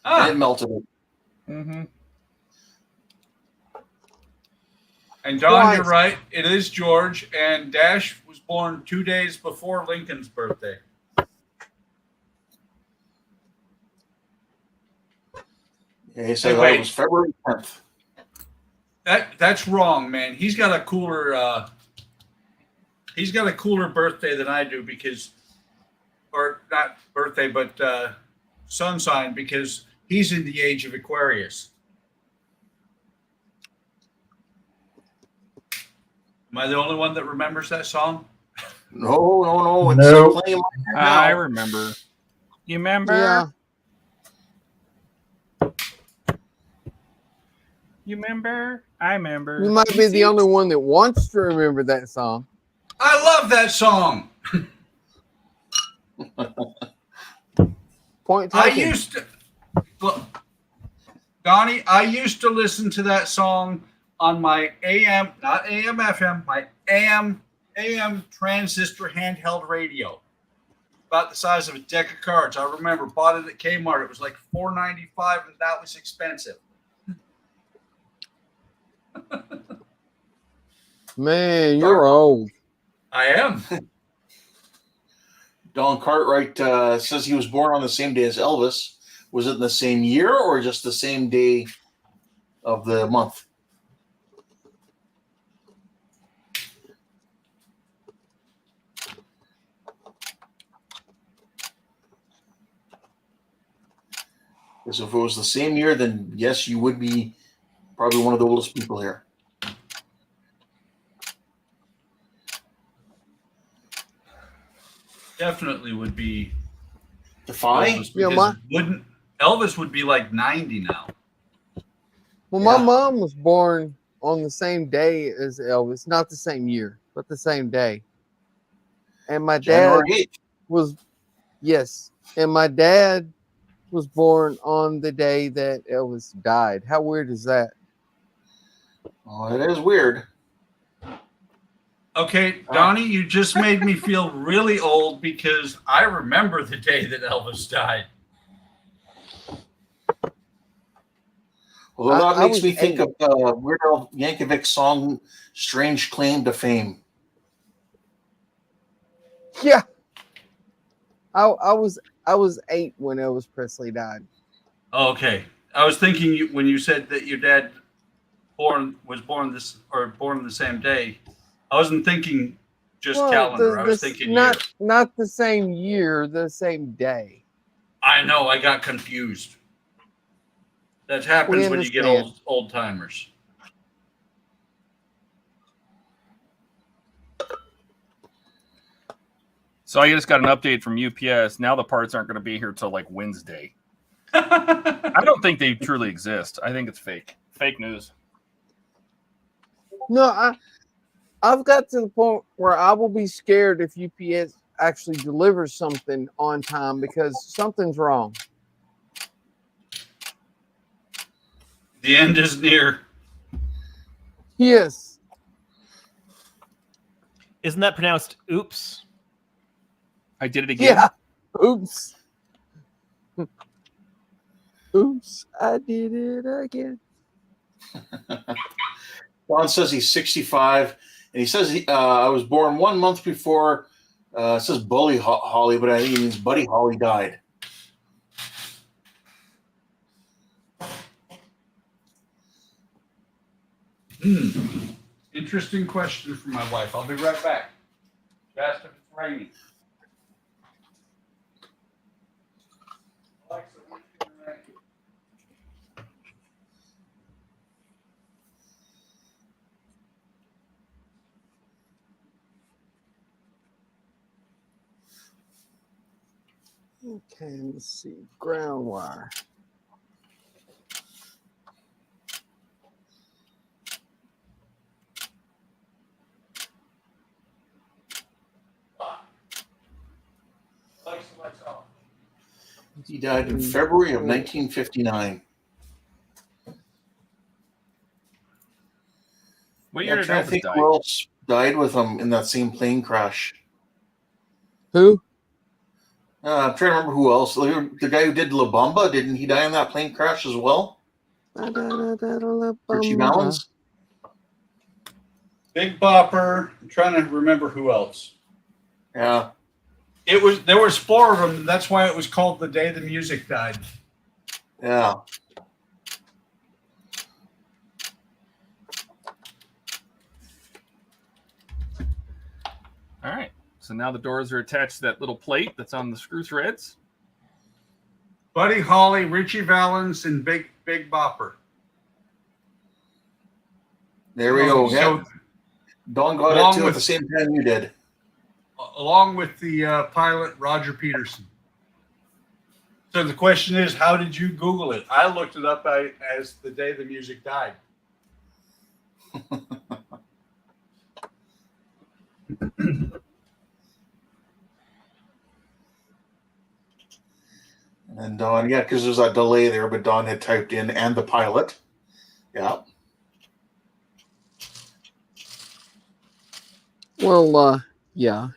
And it melted it. Mm-hmm. And Don, you're right. It is George. And Dash was born 2 days before Lincoln's birthday. Yeah, he said that was February 10th. That's wrong, man. He's got a cooler birthday than I do, because, or not birthday, but sun sign, because he's in the age of Aquarius. Am I the only one that remembers that song? No. It's playing right now. I remember. You remember? Yeah. You remember? I remember. You might be the only one that wants to remember that song. I love that song. Point taken. Donnie, I used to listen to that song on my AM, not AM FM, my AM transistor handheld radio. About the size of a deck of cards. I remember, bought it at Kmart. It was like $4.95, and that was expensive. Man, you're old. I am. Don Cartwright says he was born on the same day as Elvis. Was it in the same year or just the same day of the month? Because if it was the same year, then yes, you would be probably one of the oldest people here. definitely would be Defy? Elvis, Yeah, because Elvis would be like 90 now. Well, Yeah. my mom was born on the same day as Elvis, not the same year, but the same day. And my dad January 8th. was, yes, and my dad was born on the day that Elvis died. How weird is that? Oh, it is weird. Okay, Donnie, you just made me feel really old because I remember the day that Elvis died. Although that I makes was me think 8. of Weird Al Yankovic's song "Strange Claim to Fame." Yeah, I was 8 when Elvis Presley died. Okay, I was thinking when you said that your dad was born the same day. I wasn't thinking just calendar. I was thinking year. not the same year, the same day. I know. I got confused. That We happens when you get understand. old timers. So I just got an update from UPS. Now the parts aren't going to be here till like Wednesday. I don't think they truly exist. I think it's fake. Fake news. No, I've got to the point where I will be scared if UPS actually delivers something on time because something's wrong. The end is near. Yes. Isn't that pronounced oops? I did it again. Yeah. Oops. Oops. I did it again. Don says he's 65, and he says I was born 1 month before. It says Bully Holly, but I think he means Buddy Holly died. Interesting question from my wife. I'll be right back. She asked if it's raining. Alexa, when it's gonna rain? Okay, let's see. Ground wire. Alexa, lights off. He died in February of 1959. What Yeah, year I'm did trying to Elvis think die? who else died with him in that same plane crash. Who? I'm trying to remember who else. The guy who did La Bamba, didn't he die in that plane crash as well? Richie Valens? Big Bopper. I'm trying to remember who else. Yeah. There was 4 of them. That's why it was called The Day the Music Died. Yeah. All right. So now the doors are attached to that little plate that's on the screw threads. Buddy Holly, Richie Valens, and Big Bopper. There we go. So, Yeah. Don got it too at the same time you did. Along with the pilot Roger Peterson. So the question is, how did you Google it? I looked it up as The Day the Music Died. And Don, yeah, because there's a delay there, but Don had typed in "and the pilot." Yeah. Well, yeah.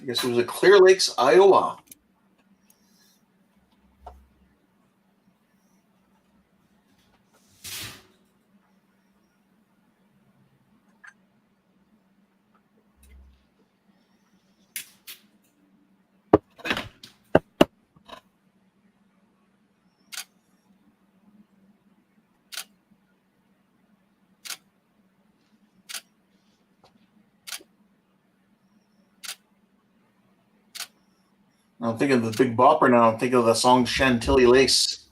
I guess it was at Clear Lakes, Iowa. I'm thinking of the Big Bopper now. I'm thinking of the song Chantilly Lace.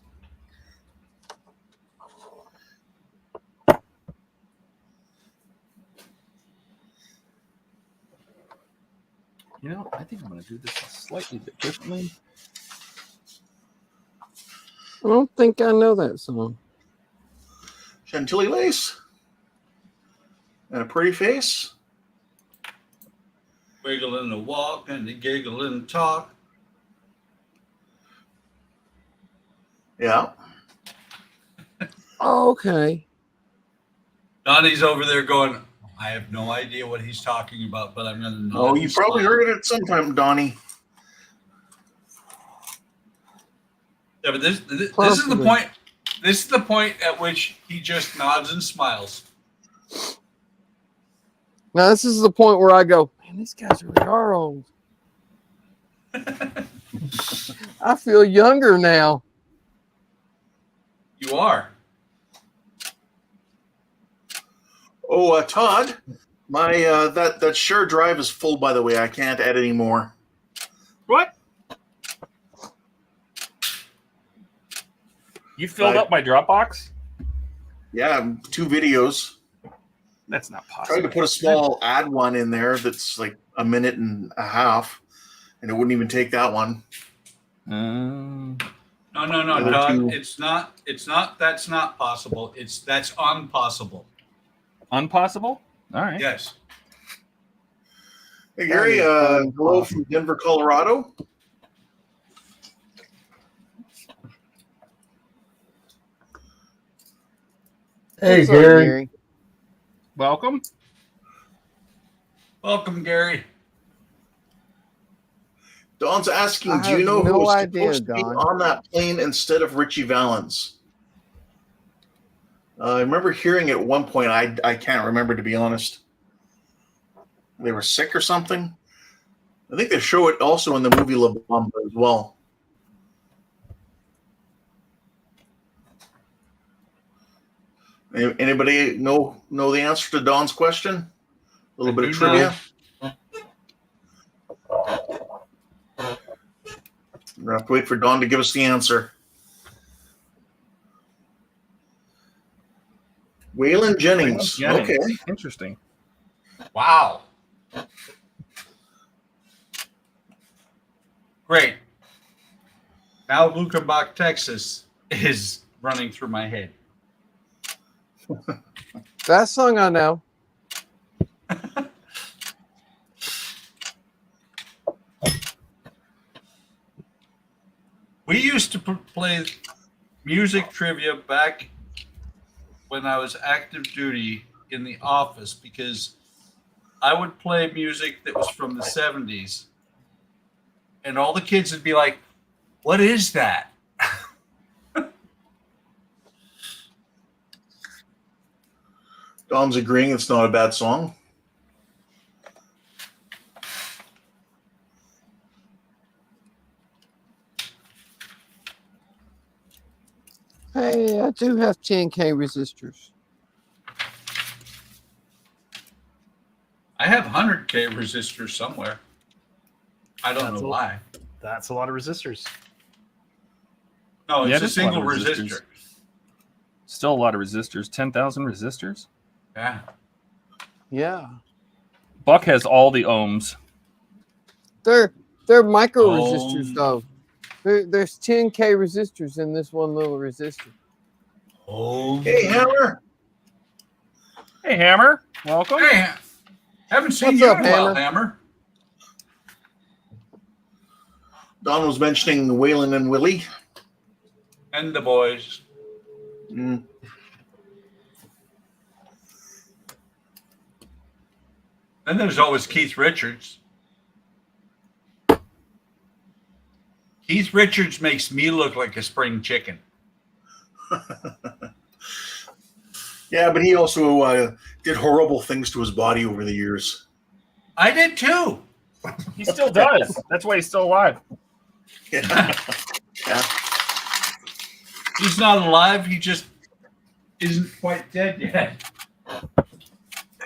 You know, I think I'm going to do this slightly bit differently. I don't think I know that song. Chantilly lace. And a pretty face. Wiggle and a walk and a giggle and talk. Yeah. Oh, okay. Donnie's over there going, I have no idea what he's talking about, but I'm going to know. Oh, you probably heard it sometime, Donnie. Yeah, but this is the point. This is the point at which he just nods and smiles. Now this is the point where I go, man, these guys really are old. I feel younger now. You are. Oh, Todd, my that share drive is full. By the way, I can't add any more. What? You filled up my Dropbox? Yeah, 2 videos. That's not Tried possible. to put a small ad one in there that's like a minute and a half, and it wouldn't even take that one. No, Other Todd. two. It's not. That's not possible. That's impossible. Unpossible? All right. Yes. Hey, Gary, hello from Denver, Colorado. Hey, What's up, Gary. Welcome. Welcome, Gary. Don's asking, I do you have know who no was idea, supposed to be Don. on that plane instead of Richie Valens? I remember hearing it at one point. I can't remember, to be honest. They were sick or something. I think they show it also in the movie La Bamba as well. Anybody know the answer to Don's question? A little bit of trivia. We're gonna have to wait for Don to give us the answer. Waylon Jennings. Okay. Interesting. Wow. Great. Now Lukenbach, Texas is running through my head. That song I know. We used to play music trivia back when I was active duty in the office because I would play music that was from the 70s. And all the kids would be like, what is that? Don's agreeing it's not a bad song. Hey, I do have 10K resistors. I have 100K resistors somewhere. I don't know why. That's a lot of resistors. No, it's Yeah, a that's a lot single of resistors. resistor. Still a lot of resistors. 10,000 resistors? Yeah. Yeah. Buck has all the ohms. They're micro resistors Oh. though. There's 10K resistors in this one little resistor. Oh. Hey, Hammer. Hey, Hammer. Welcome. Hey, haven't seen What's you up, in a while, Hammer? Hammer. Don was mentioning Waylon and Willie. And the boys. Mm. Then there's always Keith Richards. Keith Richards makes me look like a spring chicken. Yeah, but he also did horrible things to his body over the years. I did too. He still does. That's why he's still alive. Yeah. Yeah. He's not alive. He just isn't quite dead yet.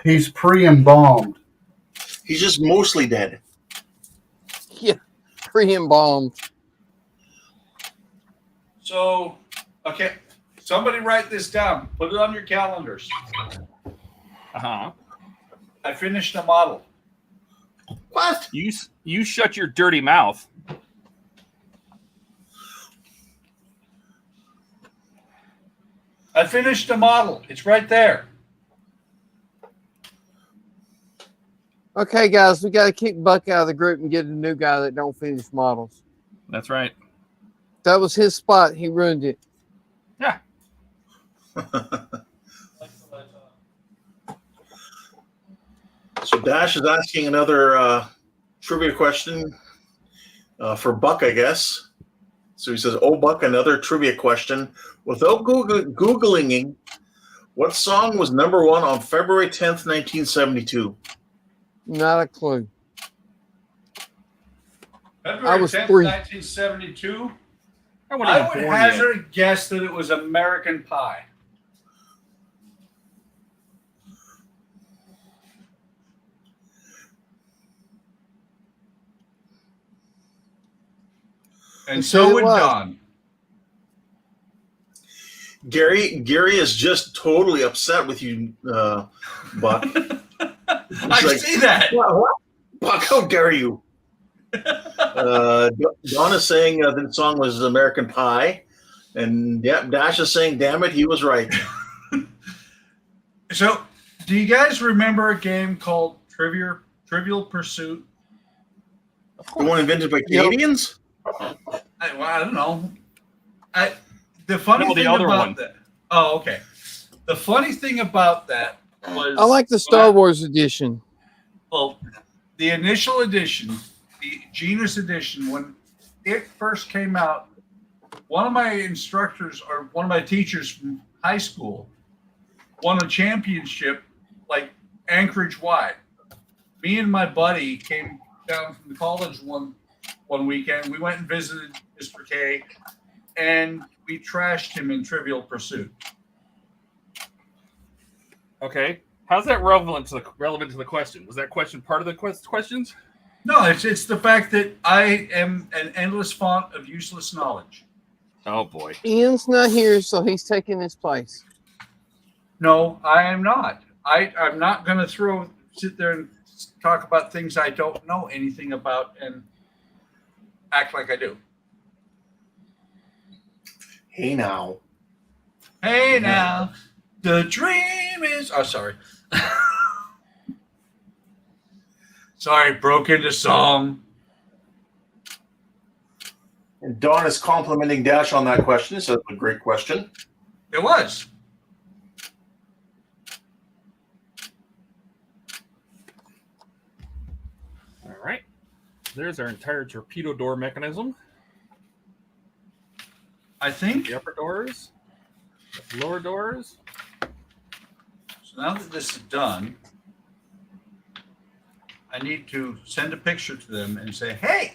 He's pre-embalmed. He's just mostly dead. Yeah. Pre-embalmed. So, okay, somebody write this down. Put it on your calendars. Uh-huh. I finished a model. What? You shut your dirty mouth. I finished the model. It's right there. Okay, guys, we got to kick Buck out of the group and get a new guy that don't finish models. That's right. That was his spot. He ruined it. Yeah. So Dash is asking another trivia question for Buck, I guess. So he says, "Oh, Buck, another trivia question. Without Googling, what song was #1 on February 10th, 1972? Not a clue. February was 10th, 3. 1972. I I wouldn't would even born yet. hazard a guess that it was American Pie. And So so it would was. Don. Gary is just totally upset with you, Buck. I like, see that. What? Buck, how dare you? Don is saying that the song was American Pie. And yeah, Dash is saying, damn it, he was right. So, do you guys remember a game called Trivial Pursuit? The one invented by Canadians? I don't know. The funny No, the thing other about one. that. Oh, okay. The funny thing about that was I like the Star Wars edition. Well, the initial edition, the Genius edition, when it first came out, one of my instructors or one of my teachers from high school won a championship like Anchorage wide. Me and my buddy came down from the college one weekend. We went and visited Mr. K, and we trashed him in Trivial Pursuit. Okay. How's that relevant to the question? Was that question part of the questions? No, it's the fact that I am an endless font of useless knowledge. Oh boy. Ian's not here, so he's taking his place. No, I am not. I'm not going to sit there and talk about things I don't know anything about and act like I do. Hey, now. Hey, now, the dream is... Oh, sorry. Sorry, broke into song. And Don is complimenting Dash on that question. It's a great question. It was. All right. There's our entire torpedo door mechanism. I think. The upper doors, the lower doors. So now that this is done, I need to send a picture to them and say, hey,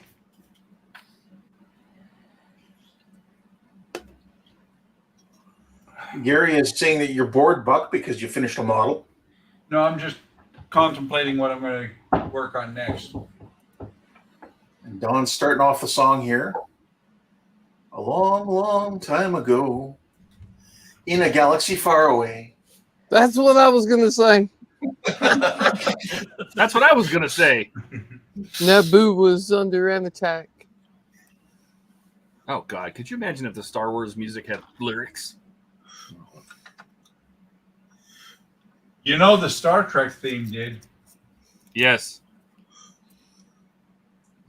Gary is saying that you're bored, Buck, because you finished a model. no, I'm just contemplating what I'm going to work on next. And Don's starting off the song here. A long, long time ago, in a galaxy far away. That's what I was going to say. That's what I was gonna say. Naboo was under an attack. Oh God, could you imagine if the Star Wars music had lyrics? You know the Star Trek theme did. Yes,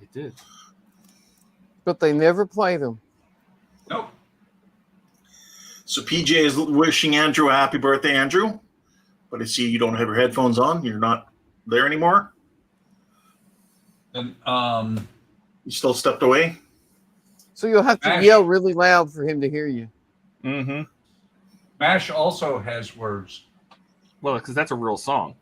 it did. But they never played them. Nope. So PJ is wishing Andrew a happy birthday, Andrew. But I see you don't have your headphones on. You're not there anymore. And You still stepped away. So you'll have to Mash. yell really loud for him to hear you. Mm-hmm. MASH also has words. Well, because that's a real song.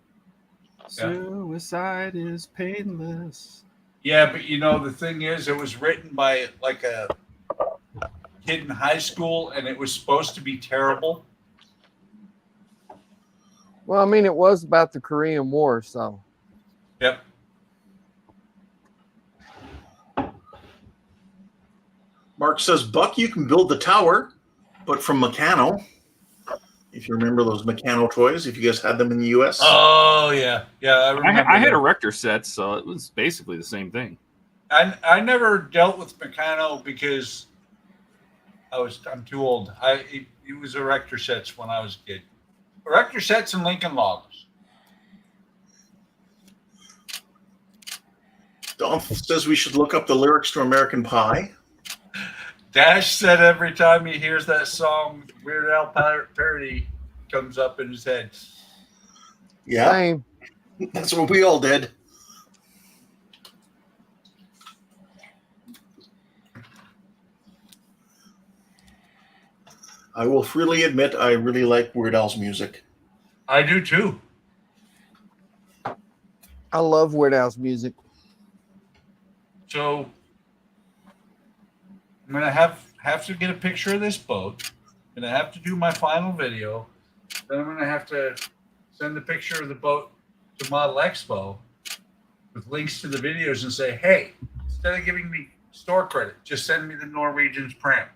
Yeah. Suicide is painless. Yeah, but you know, the thing is, it was written by like a kid in high school, and it was supposed to be terrible. Well, I mean, it was about the Korean War, so. Yep. Mark says, Buck, you can build the tower, but from Meccano. If you remember those Meccano toys, if you guys had them in the U.S. Oh yeah, yeah. I remember. I had that. erector sets, so it was basically the same thing. I never dealt with Meccano because I'm too old. It was erector sets when I was a kid. Erector sets and Lincoln Logs. Don says we should look up the lyrics to American Pie. Dash said every time he hears that song, Weird Al parody comes up in his head. Yeah, Same. that's what we all did. I will freely admit I really like Weird Al's music. I do too. I love Weird Al's music. So I'm gonna have to get a picture of this boat. I'm gonna have to do my final video. Then I'm gonna have to send a picture of the boat to Model Expo with links to the videos and say, hey, instead of giving me store credit, just send me the Norwegian's pram.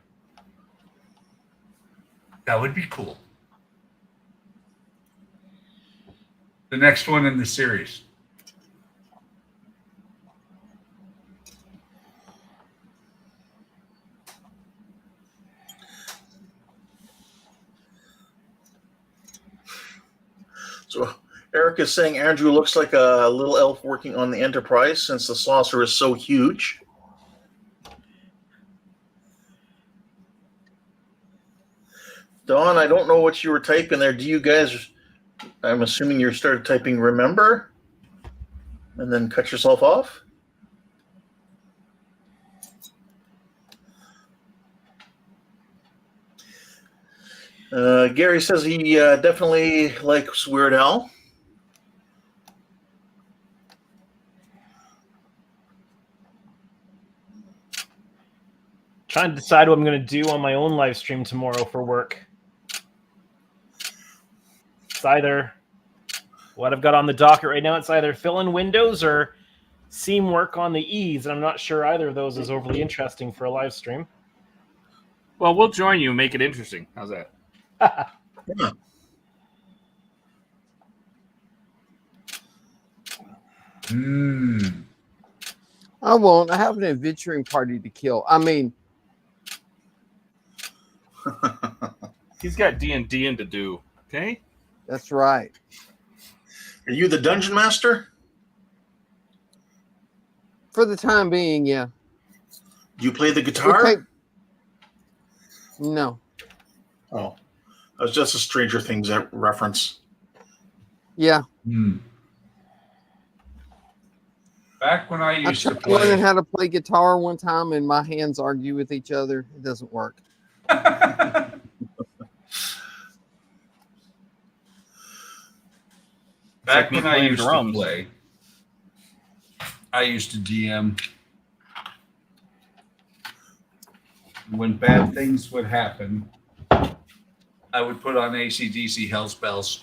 That would be cool. The next one in the series. So Eric is saying Andrew looks like a little elf working on the Enterprise since the saucer is so huge. Don, I don't know what you were typing there. Do you guys, I'm assuming you started typing remember and then cut yourself off? Gary says he definitely likes Weird Al. Trying to decide what I'm going to do on my own live stream tomorrow for work. It's either what I've got on the docket right now. It's either fill in windows or seam work on the eaves, and I'm not sure either of those is overly interesting for a live stream. Well, we'll join you and make it interesting. How's that? Yeah. I won't. I have an adventuring party to kill. I mean, He's got D&D to do. Okay. that's right. Are you the dungeon master? For the time being, yeah. Do you play the guitar? Okay. No. Oh, that was just a Stranger Things reference. Yeah. Back when I I used to tried play. learning how to play guitar one time, and my hands argue with each other. It doesn't work. Back It's like when I playing used drums. to play, I used to DM. When bad things would happen, I would put on AC/DC Hell's Bells.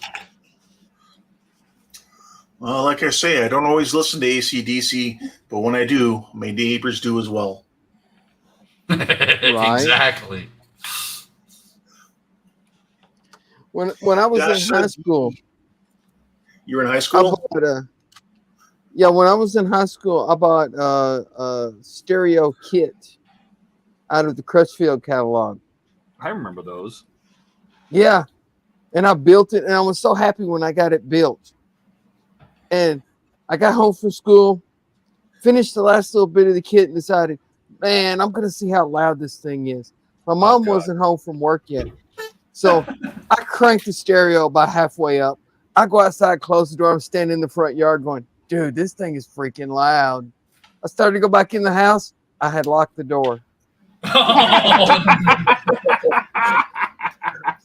Well, like I say, I don't always listen to AC/DC, but when I do, my neighbors do as well. Exactly. When I was Dash in high says- school, You were in high I school? bought when I was in high school, I bought a stereo kit out of the Crutchfield catalog. I remember those. Yeah. And I built it, and I was so happy when I got it built. And I got home from school, finished the last little bit of the kit, and decided, man, I'm going to see how loud this thing is. My mom God. wasn't home from work yet. So I cranked the stereo about halfway up. I go outside, close the door. I'm standing in the front yard going, dude, this thing is freaking loud. I started to go back in the house. I had locked the door.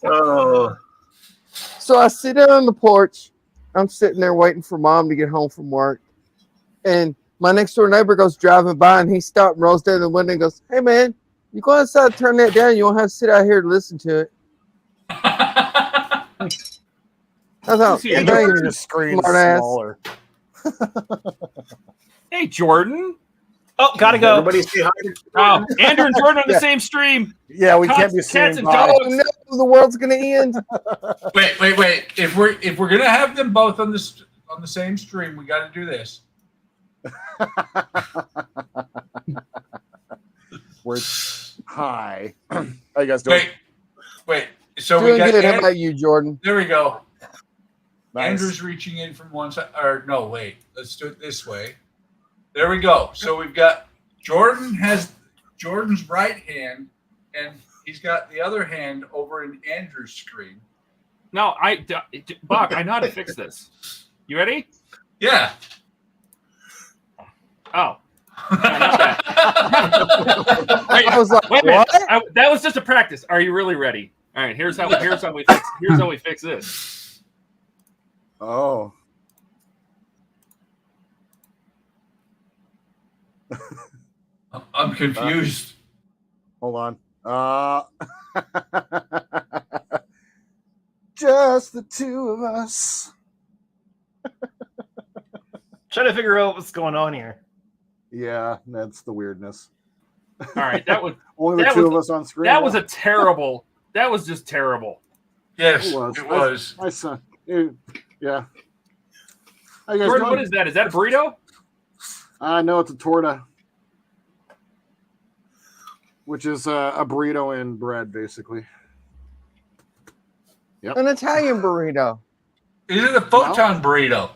Oh, So I sit out on the porch. I'm sitting there waiting for mom to get home from work. And my next door neighbor goes driving by, and he stopped and rolls down the window and goes, hey, man, you go outside and turn that down. You won't have to sit out here to listen to it. I thought, Yeah, "Dang, Your screen is smart ass." smaller. Hey, Jordan. Oh, gotta go. Everybody say hi. Oh, Andrew and Jordan on the Yeah. same stream. Yeah, we Cats- can't be cats seeing and Bob. dogs. Oh no, the world's gonna end. Wait. If we're gonna have them both on the same stream, we got to do this. We're hi. How you guys doing? Wait. So we Doing got good. How about you, Jordan? there we go. Nice. Andrew's reaching in from one side. Or no, wait. Let's do it this way. There we go. So we've got Jordan has Jordan's right hand, and he's got the other hand over in Andrew's screen. No, Buck, I know how to fix this. You ready? Yeah. Oh. No, not that. Wait, I was like, wait a minute. what? That was just a practice. Are you really ready? All right, here's how we fix this. Oh. I'm confused. Hold on. Just the two of us. Trying to figure out what's going on here. Yeah, that's the weirdness. All right, that was Only the That two was- of us on screen. that was a terrible. That was just terrible. Yes, It was. it was. My son. Yeah. How you guys Jordan, doing? what is that? Is that a burrito? I know it's a torta, which is a burrito and bread, basically. An Italian burrito. Is it a photon burrito?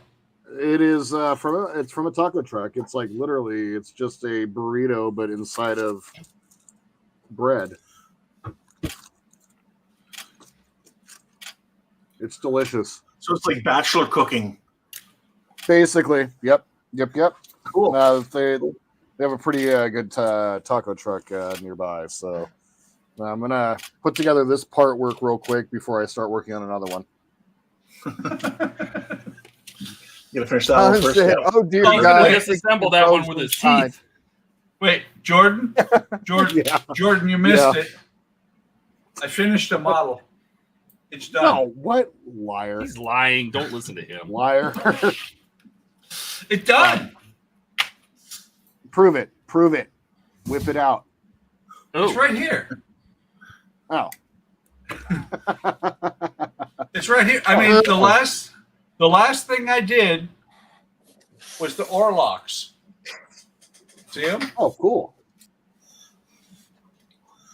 It is from a taco truck. It's like literally, it's just a burrito, but inside of bread. It's delicious. So it's like bachelor cooking. Basically, yep. Cool. They have a pretty good taco truck nearby, so I'm gonna put together this part work real quick before I start working on another one. You gotta finish that one first. Said, Yeah. oh dear Oh, God! Just assemble that one with his teeth. Wait, Jordan, Yeah. Jordan, you missed Yeah. it. I finished a model. It's done. No, what liar? He's lying. Don't listen to him. Liar. It's done. Prove it. Whip it out. Oh, It's right here. Oh. It's right here. I mean, the last thing I did was the Orlocks. See them? Oh, cool.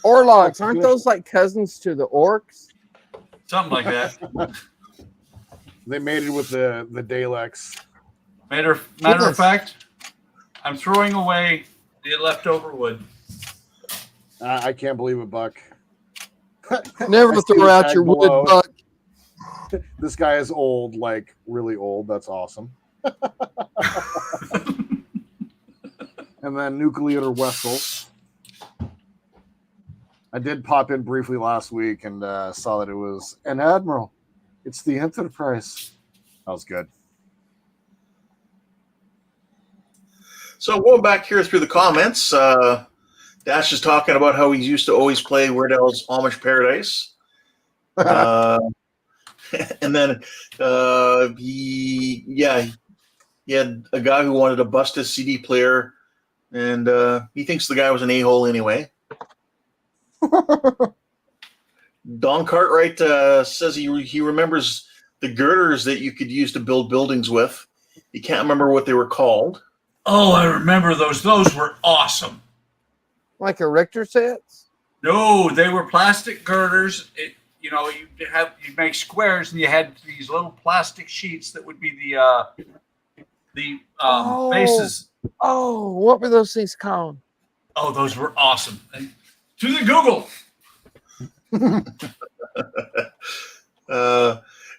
Orlocks, aren't those like cousins to the orcs? Something like that. They made it with the Daleks. Matter of fact, I'm throwing away the leftover wood. I can't believe it, Buck. Never I see throw the out tag your wood, below. Buck. This guy is old, like really old. That's awesome. And then nuclear vessels. I did pop in briefly last week and saw that it was an admiral. It's the Enterprise. That was good. So going back here through the comments, Dash is talking about how he used to always play Weird Al's Amish Paradise. And then he had a guy who wanted to bust his CD player, and he thinks the guy was an a-hole anyway. Don Cartwright says he remembers the girders that you could use to build buildings with. He can't remember what they were called. Oh, I remember those. Those were awesome. Like a Richter sets? No, they were plastic girders. You make squares, and you had these little plastic sheets that would be the bases. Oh, what were those things called? Oh, those were awesome. And to the Google.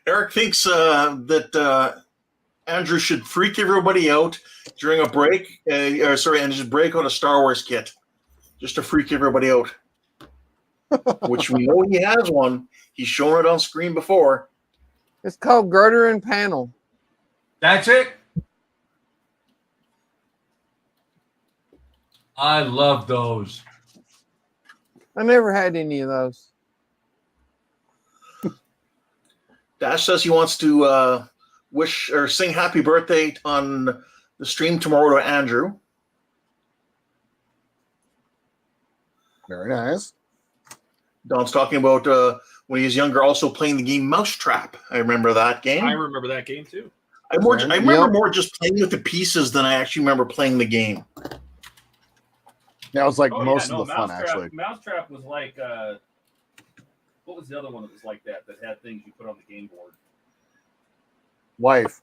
Eric thinks that Andrew should freak everybody out during a break, and just break out a Star Wars kit, just to freak everybody out. Which we know he has one. He's shown it on screen before. It's called girder and panel. That's it. I love those. I never had any of those. Dash says he wants to wish or sing happy birthday on the stream tomorrow to Andrew. Very nice. Don's talking about when he was younger, also playing the game Mousetrap. I remember that game. I remember that game too. I remember Yep. more just playing with the pieces than I actually remember playing the game. That was like Oh, most yeah, no, of the fun, actually. Mousetrap was like, what was the other one that was like that had things you put on the game board? Life.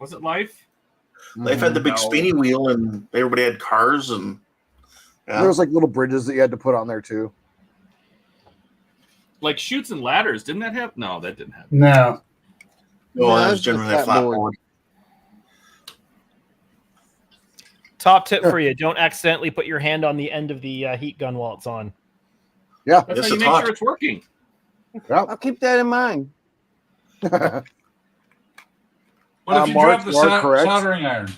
Was it Life? Life had the big No. spinny wheel, and everybody had cars, and yeah. There was like little bridges that you had to put on there too. Like Chutes and Ladders. Didn't that have? No, that didn't have. No. No, No, that that's was just generally a that flat board. board. Top tip for you: don't accidentally put your hand on the end of the heat gun while it's on. Yeah. That's Yes, how you it's make hot. sure it's working. I'll keep that in mind. What if you Mark, drop the you are correct. soldering iron?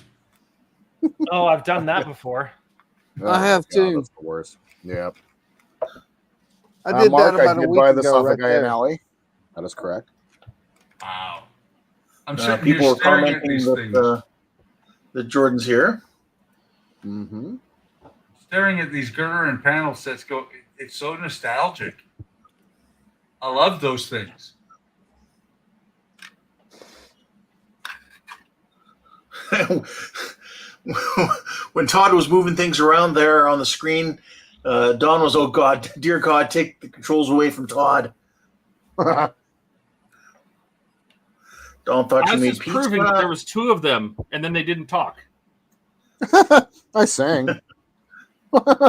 Oh, I've done that before. I have too. That's the worst. Yeah. I did Mark, that about I a did week buy the ago. Suffolk Right there. Alley. That is correct. Wow. I'm sitting People here were staring at commenting these things. that Jordan's here. Mm-hmm. Staring at these girder and panel sets. It's so nostalgic. I love those things. When Todd was moving things around there on the screen, Don was, "Oh God, dear God, take the controls away from Todd." Don thought I you was made just pizza. proving that there was two of them, and then they didn't talk. I sang. They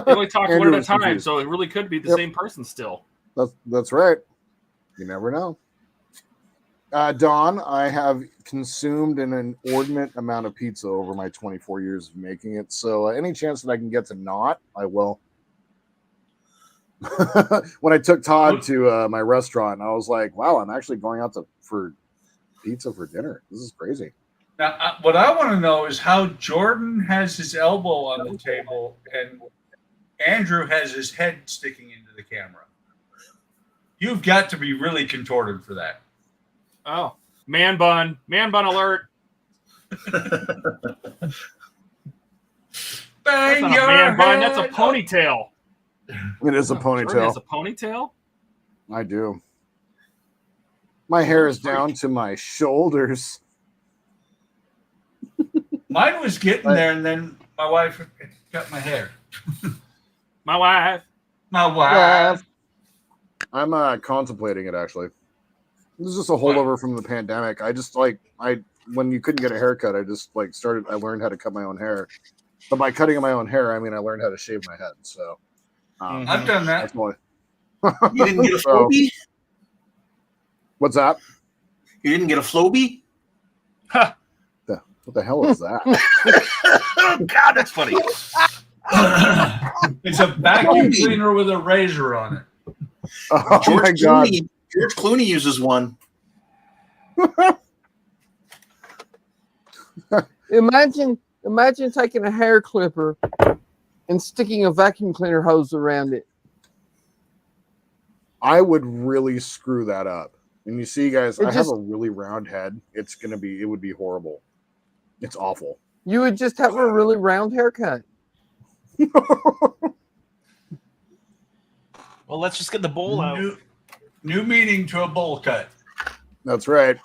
only talked one Andrew at a was time, confused. so it really could be the Yep. same person still. That's right. You never know. Don, I have consumed an inordinate amount of pizza over my 24 years of making it. So any chance that I can get to not, I will. When I took Todd to my restaurant, I was like, wow, I'm actually going out for pizza for dinner. This is crazy. Now, what I want to know is how Jordan has his elbow on the table and Andrew has his head sticking into the camera. You've got to be really contorted for that. Oh, man bun alert! That's Bang not a your man bun. head That's a ponytail. It is a Jordan ponytail. has a ponytail. I do. My hair is down to my shoulders. Mine was getting there, and then my wife cut my hair. My wife. My wife. I'm contemplating it actually. This is just a holdover from the pandemic. I just when you couldn't get a haircut, I just I learned how to cut my own hair. But by cutting my own hair, I mean I learned how to shave my head. So I've done that. that's why. You didn't get a So- Floby? What's that? You didn't get a Floby? What the hell is that? Oh God, that's funny. It's a vacuum cleaner with a razor on it. Oh George my god! Clooney, George Clooney uses one. Imagine taking a hair clipper and sticking a vacuum cleaner hose around it. I would really screw that up. And you see, guys, It I have just- a really round head. It would be horrible. It's awful. You would just have a really round haircut. Well, let's just get the bowl out. New meaning to a bowl cut. That's right.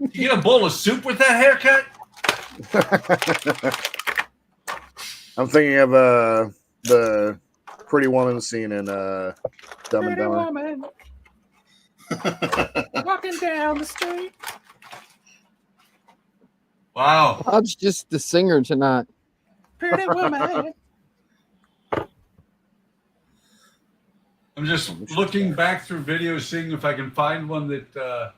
You get a bowl of soup with that haircut? I'm thinking of the Pretty Woman scene in Dumb and Pretty Dumber. woman walking down the street. Wow. Todd's just the singer tonight. Pretty woman. I'm just looking back through videos, seeing if I can find one that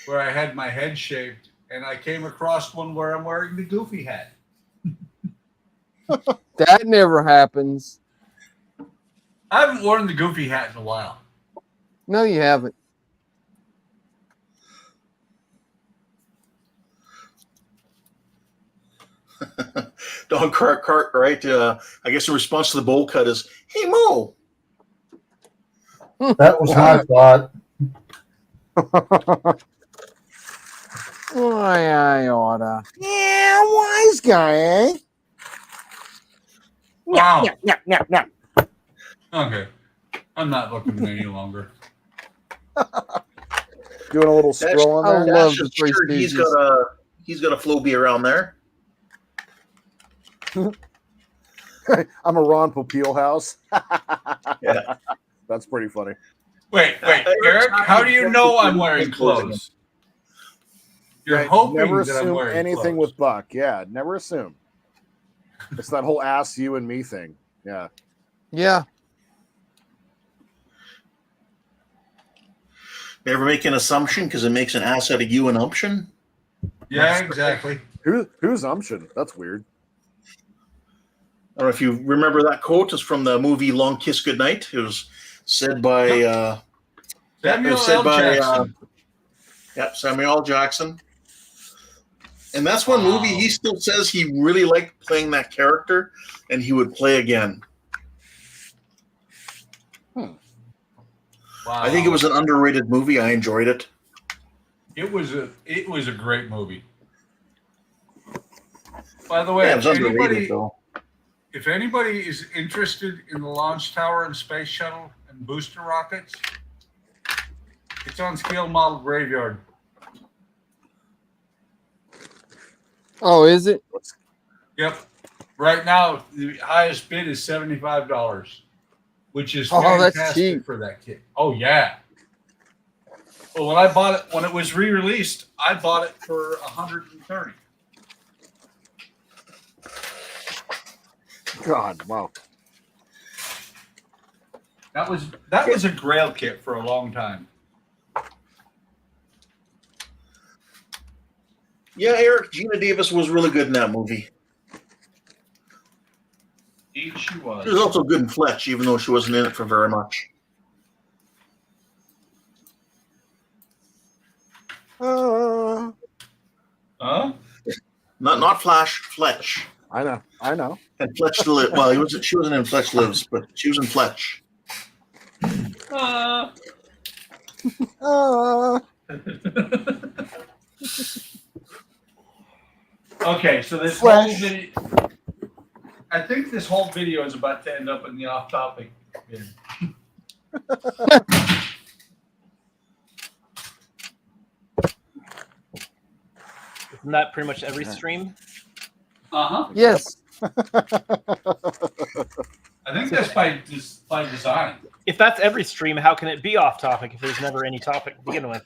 where I had my head shaved, and I came across one where I'm wearing the goofy hat. That never happens. I haven't worn the goofy hat in a while. No, you haven't. Don Cart, right? I guess the response to the bowl cut is, "Hey Mo." That was my thought. Why I oughta. Yeah, wise guy, eh? Wow. Yeah. Okay. I'm not looking any longer. Doing a little That's- scroll I on there. love Dash the is Three sure Stooges. he's got a Floby around there. I'm a Ron Popeil house. Yeah. That's pretty funny. Wait, Eric, how do you know I'm wearing clothes? You're Right, hoping never that I'm assume wearing anything clothes. with Buck. Yeah, never assume. It's that whole ass you and me thing. Yeah. Yeah. Never make an assumption because it makes an ass out of you and umption. Yeah, exactly. Who's umption? That's weird. I don't know if you remember that quote. It's from the movie Long Kiss Goodnight. It was said by Samuel L. Jackson. Samuel L. Jackson. And that's one movie he still says he really liked playing that character and he would play again. Wow. I think it was an underrated movie. I enjoyed it. It was a great movie. By the way, Yeah, it was underrated though. if anybody is interested in the launch tower and space shuttle and booster rockets, it's on Scale Model Graveyard. Oh, is it? Yep. Right now, the highest bid is $75, which is Oh, that's fantastic cheap. for that kit. Oh yeah. Well, when I bought it, when it was re-released, I bought it for $130. God, wow. That was a Grail kit for a long time. Yeah, Eric, Gina Davis was really good in that movie. She was. She was also good in Fletch, even though she wasn't in it for very much. Uh, Huh? Not Flash, Fletch. I know. And Fletch live. Well, she wasn't in Fletch Lives, but she was in Fletch. Okay, so this Flash. whole video, I think this whole video is about to end up in the off-topic bid. Isn't that pretty much every stream? Uh-huh. Yes. I think that's by design. If that's every stream, how can it be off topic if there's never any topic to begin with?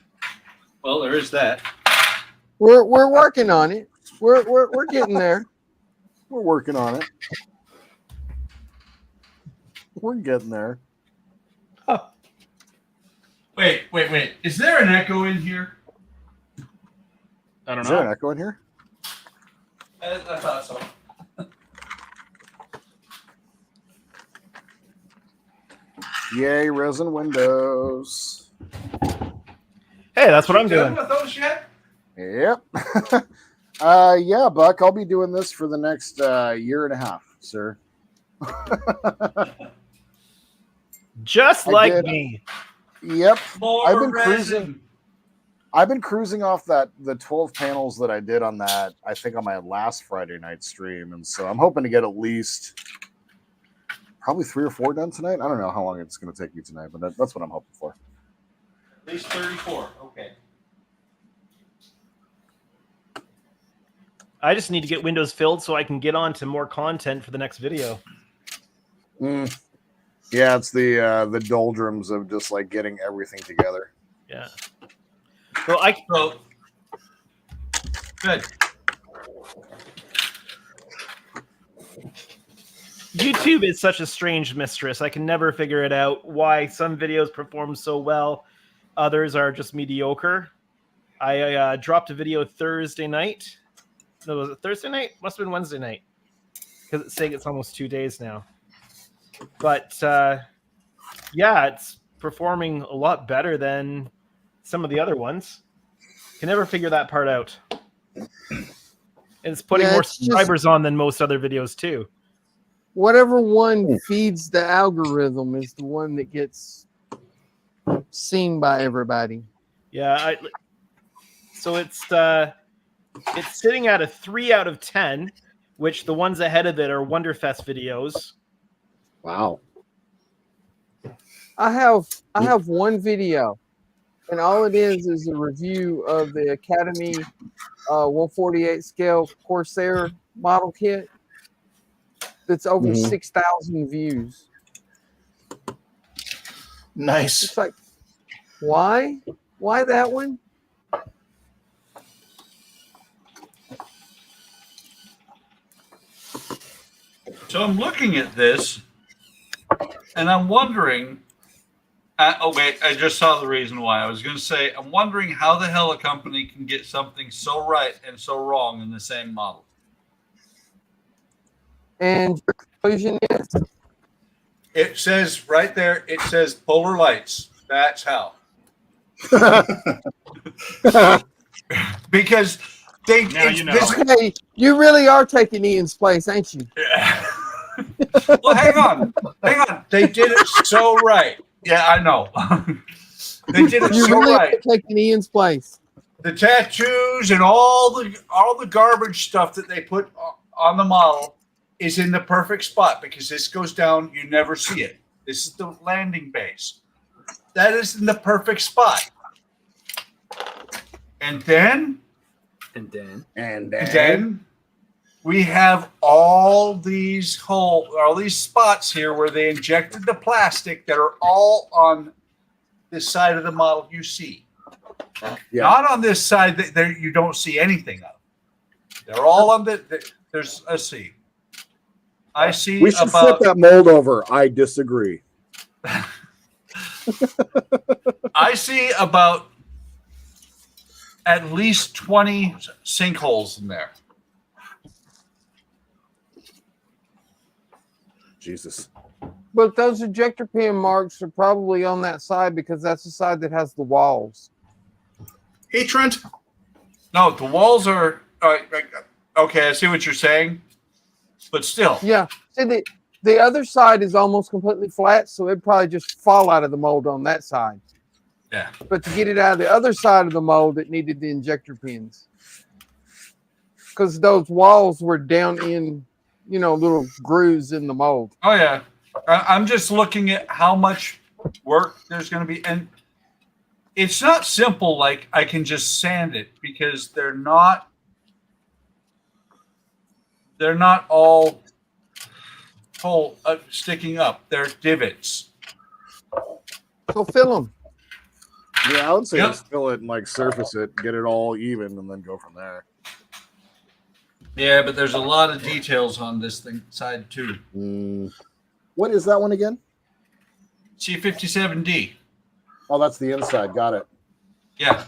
Well, there is that. We're working on it. We're getting there. We're working on it. We're getting there. Oh, Wait. Is there an echo in here? I don't Is there an know. echo in here? I thought so. Yay, resin windows. Hey, that's what I'm You done doing. with those yet? Yep. Yeah, Buck, I'll be doing this for the next year and a half, sir. Just I like did. me. Yep. More I've been resin. I've been cruising off the 12 panels that I did on that, I think on my last Friday night stream. And so I'm hoping to get at least probably 3 or 4 done tonight. I don't know how long it's going to take me tonight, but that's what I'm hoping for. At least 34. Okay. I just need to get windows filled so I can get on to more content for the next video. Yeah, it's the doldrums of just like getting everything together. Yeah. Well, I So, good. YouTube is such a strange mistress. I can never figure it out why some videos perform so well, others are just mediocre. I dropped a video Thursday night. No, was it Thursday night? Must have been Wednesday night because it's saying it's almost 2 days now. But yeah, it's performing a lot better than some of the other ones. Can never figure that part out. And it's putting Yeah, more it's just- subscribers on than most other videos too. Whatever one feeds the algorithm is the one that gets seen by everybody. Yeah, so it's sitting at a 3 out of 10, which the ones ahead of it are Wonderfest videos. Wow. I have one video, and all it is a review of the Academy 148 scale Corsair model kit. That's over 6,000 views. Nice. It's like, why? Why that one? So I'm looking at this, and I'm wondering. Oh wait, I just saw the reason why. I was going to say, I'm wondering how the hell a company can get something so right and so wrong in the same model. And your conclusion is? It says right there. It says polar lights. That's how. Because they. Now you know. Hey, you really are taking Ian's place, ain't you? Well, hang on. They did it so right. Yeah, I know. They did it You so really right. are taking Ian's place. The tattoos and all the garbage stuff that they put on the model is in the perfect spot because this goes down. You never see it. This is the landing base. That is in the perfect spot. And then we have all these spots here where they injected the plastic that are all on this side of the model you see. Yeah. Not on this side that there you don't see anything of. They're all on there's let's see. I see We should about flip that mold over. I disagree. I see about at least 20 sinkholes in there. Jesus. But those ejector pin marks are probably on that side because that's the side that has the walls. Hey, Trent. No, the walls are okay. I see what you're saying, but still, Yeah. See, the other side is almost completely flat, so it'd probably just fall out of the mold on that side. yeah. But to get it out of the other side of the mold, it needed the injector pins. Because those walls were down in, little grooves in the mold. Oh yeah. I'm just looking at how much work there's going to be, and it's not simple. Like I can just sand it because they're not all whole sticking up. They're divots. So fill them. Yeah, I would say Yep. just fill it and like surface it, get it all even, and then go from there. Yeah, but there's a lot of details on this thing side too. What is that one again? C57D. Oh, that's the inside. Got it. Yeah.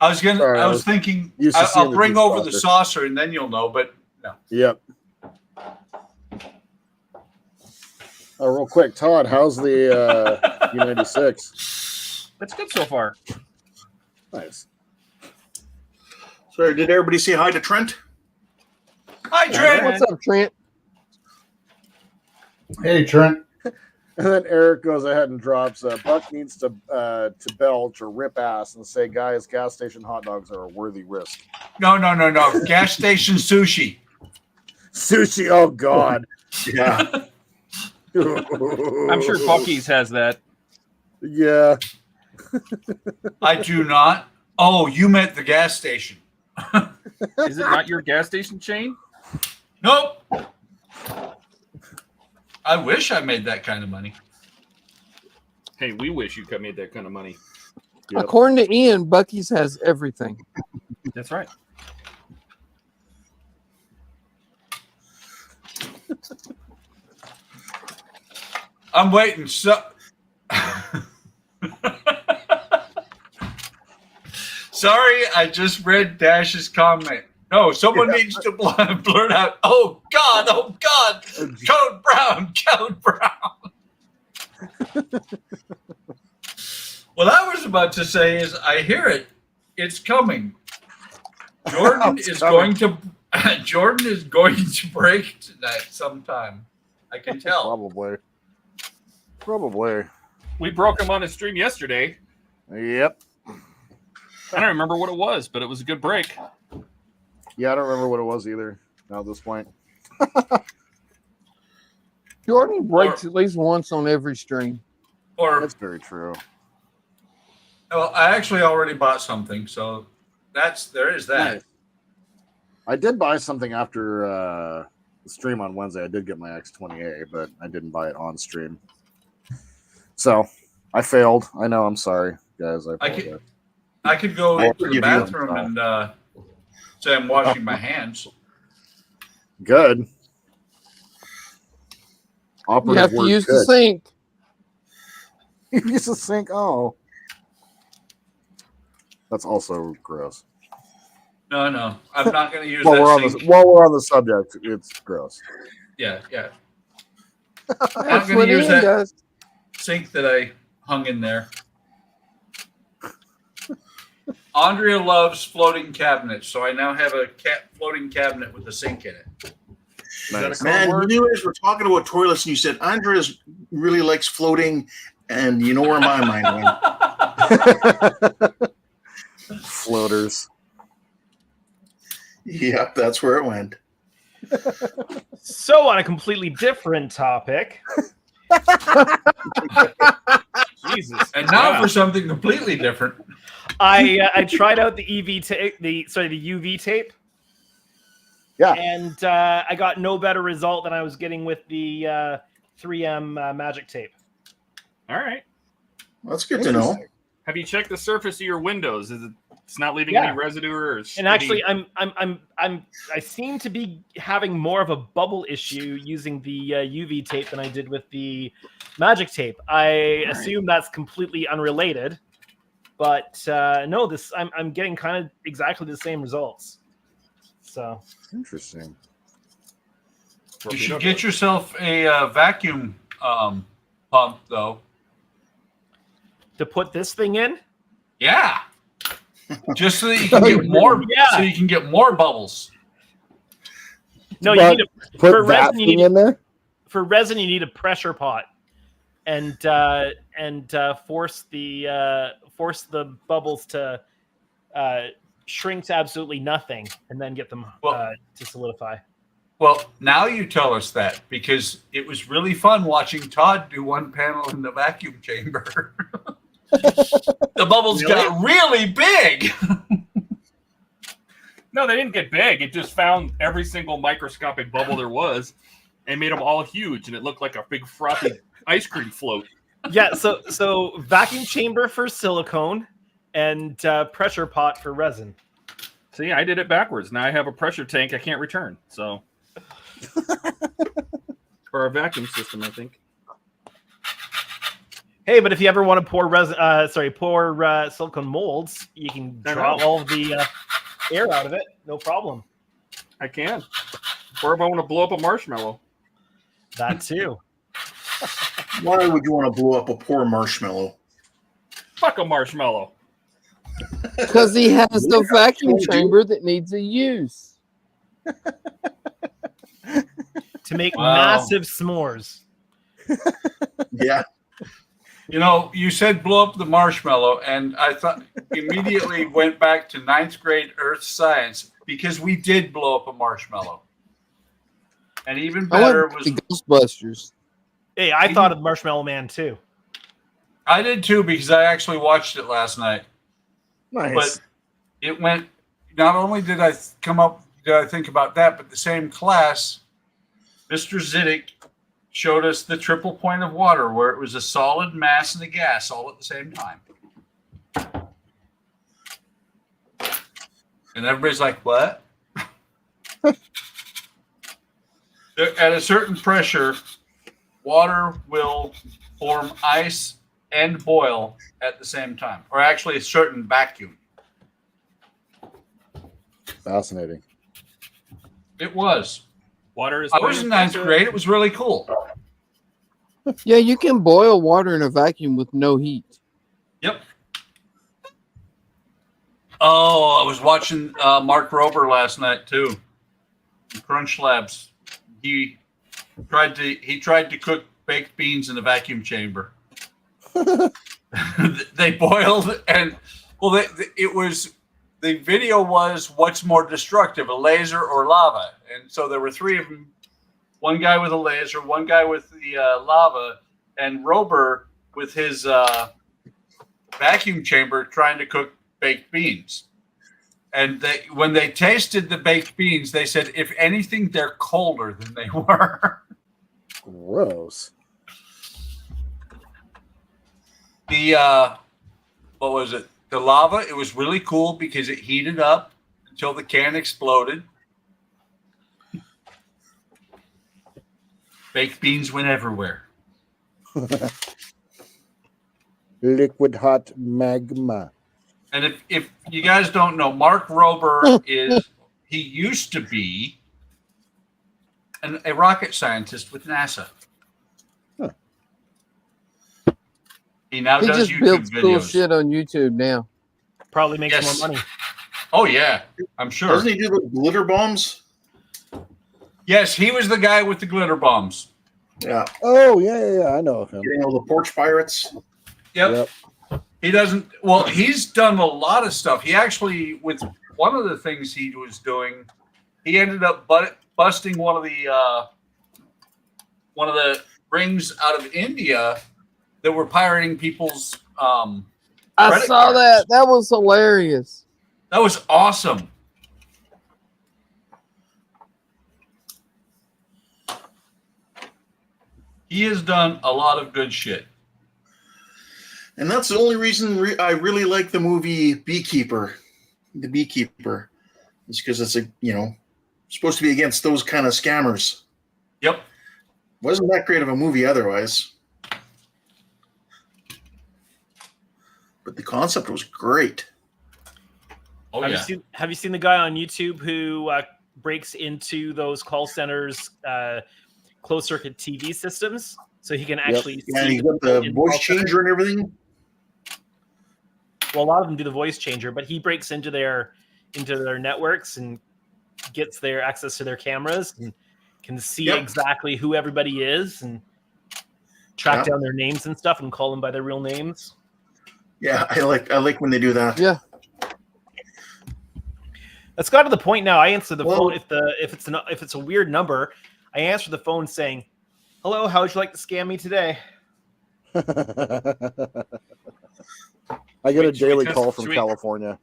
I was thinking used to I'll seeing the bring deep over the saucer. saucer and then you'll know, but no. Yep. Real quick, Todd, how's the U96? That's good so far. Nice. So, did everybody say hi to Trent? Hi, Trent. What's up, Trent? Hey, Trent. And then Eric goes ahead and drops, Buck needs to belch or rip ass and say, guys, gas station hot dogs are a worthy risk. No. Gas station sushi. Sushi, oh God. Yeah. I'm sure Bucky's has that. Yeah. I do not. Oh, you meant the gas station. Is it not your gas station chain? Nope. I wish I made that kind of money. Hey, we wish you could made that kind of money. Yep. According to Ian, Bucky's has everything. That's right. I'm waiting. Sorry, I just read Dash's comment. No, someone needs to blurt out, oh God, Code Brown. What I was about to say is I hear it. It's coming. Jordan is going to break tonight sometime. I can tell. Probably. We broke him on his stream yesterday. Yep. I don't remember what it was, but it was a good break. Yeah, I don't remember what it was either. Now at this point. Jordan breaks at least once on every stream. Or That's very true. well, I actually already bought something, so there is that. Nice. I did buy something after the stream on Wednesday. I did get my X20A, but I didn't buy it on stream. So I failed. I know. I'm sorry, guys. I apologize. I could go I'll to the forgive you. bathroom and say I'm washing my hands. Good. You Operative have to word use the good. sink. Use the sink. Oh, that's also gross. No, I'm not going to use While that sink. while we're on the subject, it's gross. Yeah. That's gonna what use Ian that. does. Sink that I hung in there. Andrea loves floating cabinets, so I now have a floating cabinet with a sink in it. Nice. Man, you knew as we're talking about toilets, and you said Andres really likes floating, and you know where my mind went. Floaters. Yep, that's where it went. So, on a completely different topic. Jesus. And now Yeah. for something completely different. I tried out the EV tape, the UV tape. Yeah. And I got no better result than I was getting with the 3M magic tape. All right. That's good to know. Have you checked the surface of your windows? It's not leaving Yeah. any residue or? And actually, I seem to be having more of a bubble issue using the UV tape than I did with the magic tape. I assume that's completely unrelated, but no, I'm getting kind of exactly the same results. So Interesting. You should get yourself a vacuum pump, though. to put this thing in, Yeah. Just so that you can get more. Yeah. So you can get more bubbles. no, But you need a Put For that resin, you thing need- in there. for resin. You need a pressure pot, and force the bubbles to shrink to absolutely nothing, and then get them to solidify. Well, now you tell us that because it was really fun watching Todd do one panel in the vacuum chamber. The bubbles got really big. No, they didn't get big. It just found every single microscopic bubble there was and made them all huge, and it looked like a big frothy ice cream float. Yeah, so vacuum chamber for silicone and pressure pot for resin. So yeah, I did it backwards. Now I have a pressure tank I can't return. So for our vacuum system, I think. Hey, but if you ever want to pour silicone molds, you can draw all of the air out of it. No problem. I can. Or if I want to blow up a marshmallow. That too. Why would you want to blow up a poor marshmallow? Fuck a marshmallow. Because he has the vacuum chamber that needs a use. To make Wow. massive s'mores. Yeah. You know, you said blow up the marshmallow, and I thought immediately went back to 9th grade earth science because we did blow up a marshmallow. And even I better went was to Ghostbusters. Hey, I thought of Marshmallow Man too. I did too because I actually watched it last night. Nice. But it went. Not only did I think about that, but the same class, Mr. Ziddick showed us the triple point of water, where it was a solid, mass, and a gas all at the same time. And everybody's like, "What?" At a certain pressure, water will form ice and boil at the same time, or actually a certain vacuum. Fascinating. It was. Water is. I was in 9th grade. It was really cool. Yeah, you can boil water in a vacuum with no heat. Yep. Oh, I was watching Mark Rober last night too. Crunch Labs. He tried to cook baked beans in a vacuum chamber. They boiled and it was the video was what's more destructive, a laser or lava, and so there were 3 of them one guy with a laser, one guy with the lava, and Rober with his vacuum chamber trying to cook baked beans. And when they tasted the baked beans, they said, if anything, they're colder than they were. Gross. The what was it? The lava, it was really cool because it heated up until the can exploded. Baked beans went everywhere. Liquid hot magma. And if you guys don't know, Mark Rober he used to be a rocket scientist with NASA. Huh. He now He does just YouTube builds cool videos. shit on YouTube now. Probably makes Yes. more money. Oh yeah, I'm sure. Doesn't he do the glitter bombs? Yes, he was the guy with the glitter bombs. Yeah. Oh, yeah. I know of him. Getting all the porch pirates. Yep. He doesn't. Well, he's done a lot of stuff. He actually, with one of the things he was doing, he ended up busting one of the rings out of India that were pirating people's. I Credit saw cards. that. That was hilarious. That was awesome. He has done a lot of good shit. And that's the only reason I really like the movie Beekeeper. The Beekeeper. It's because it's supposed to be against those kind of scammers. Yep. Wasn't that great of a movie otherwise. But the concept was great. Oh have yeah. Have you seen the guy on YouTube who breaks into those call centers' closed circuit TV systems so he can actually Yeah, see you got the in voice call center? changer and everything. Well, a lot of them do the voice changer, but he breaks into their networks and gets their access to their cameras and can see exactly who everybody is and track down their names and stuff and call them by their real names. Yeah, I like when they do that. Yeah. That's got to the point now. I answer the phone if it's a weird number. I answer the phone saying, "Hello, how would you like to scam me today?" I get a Should we daily test- call from should we- California.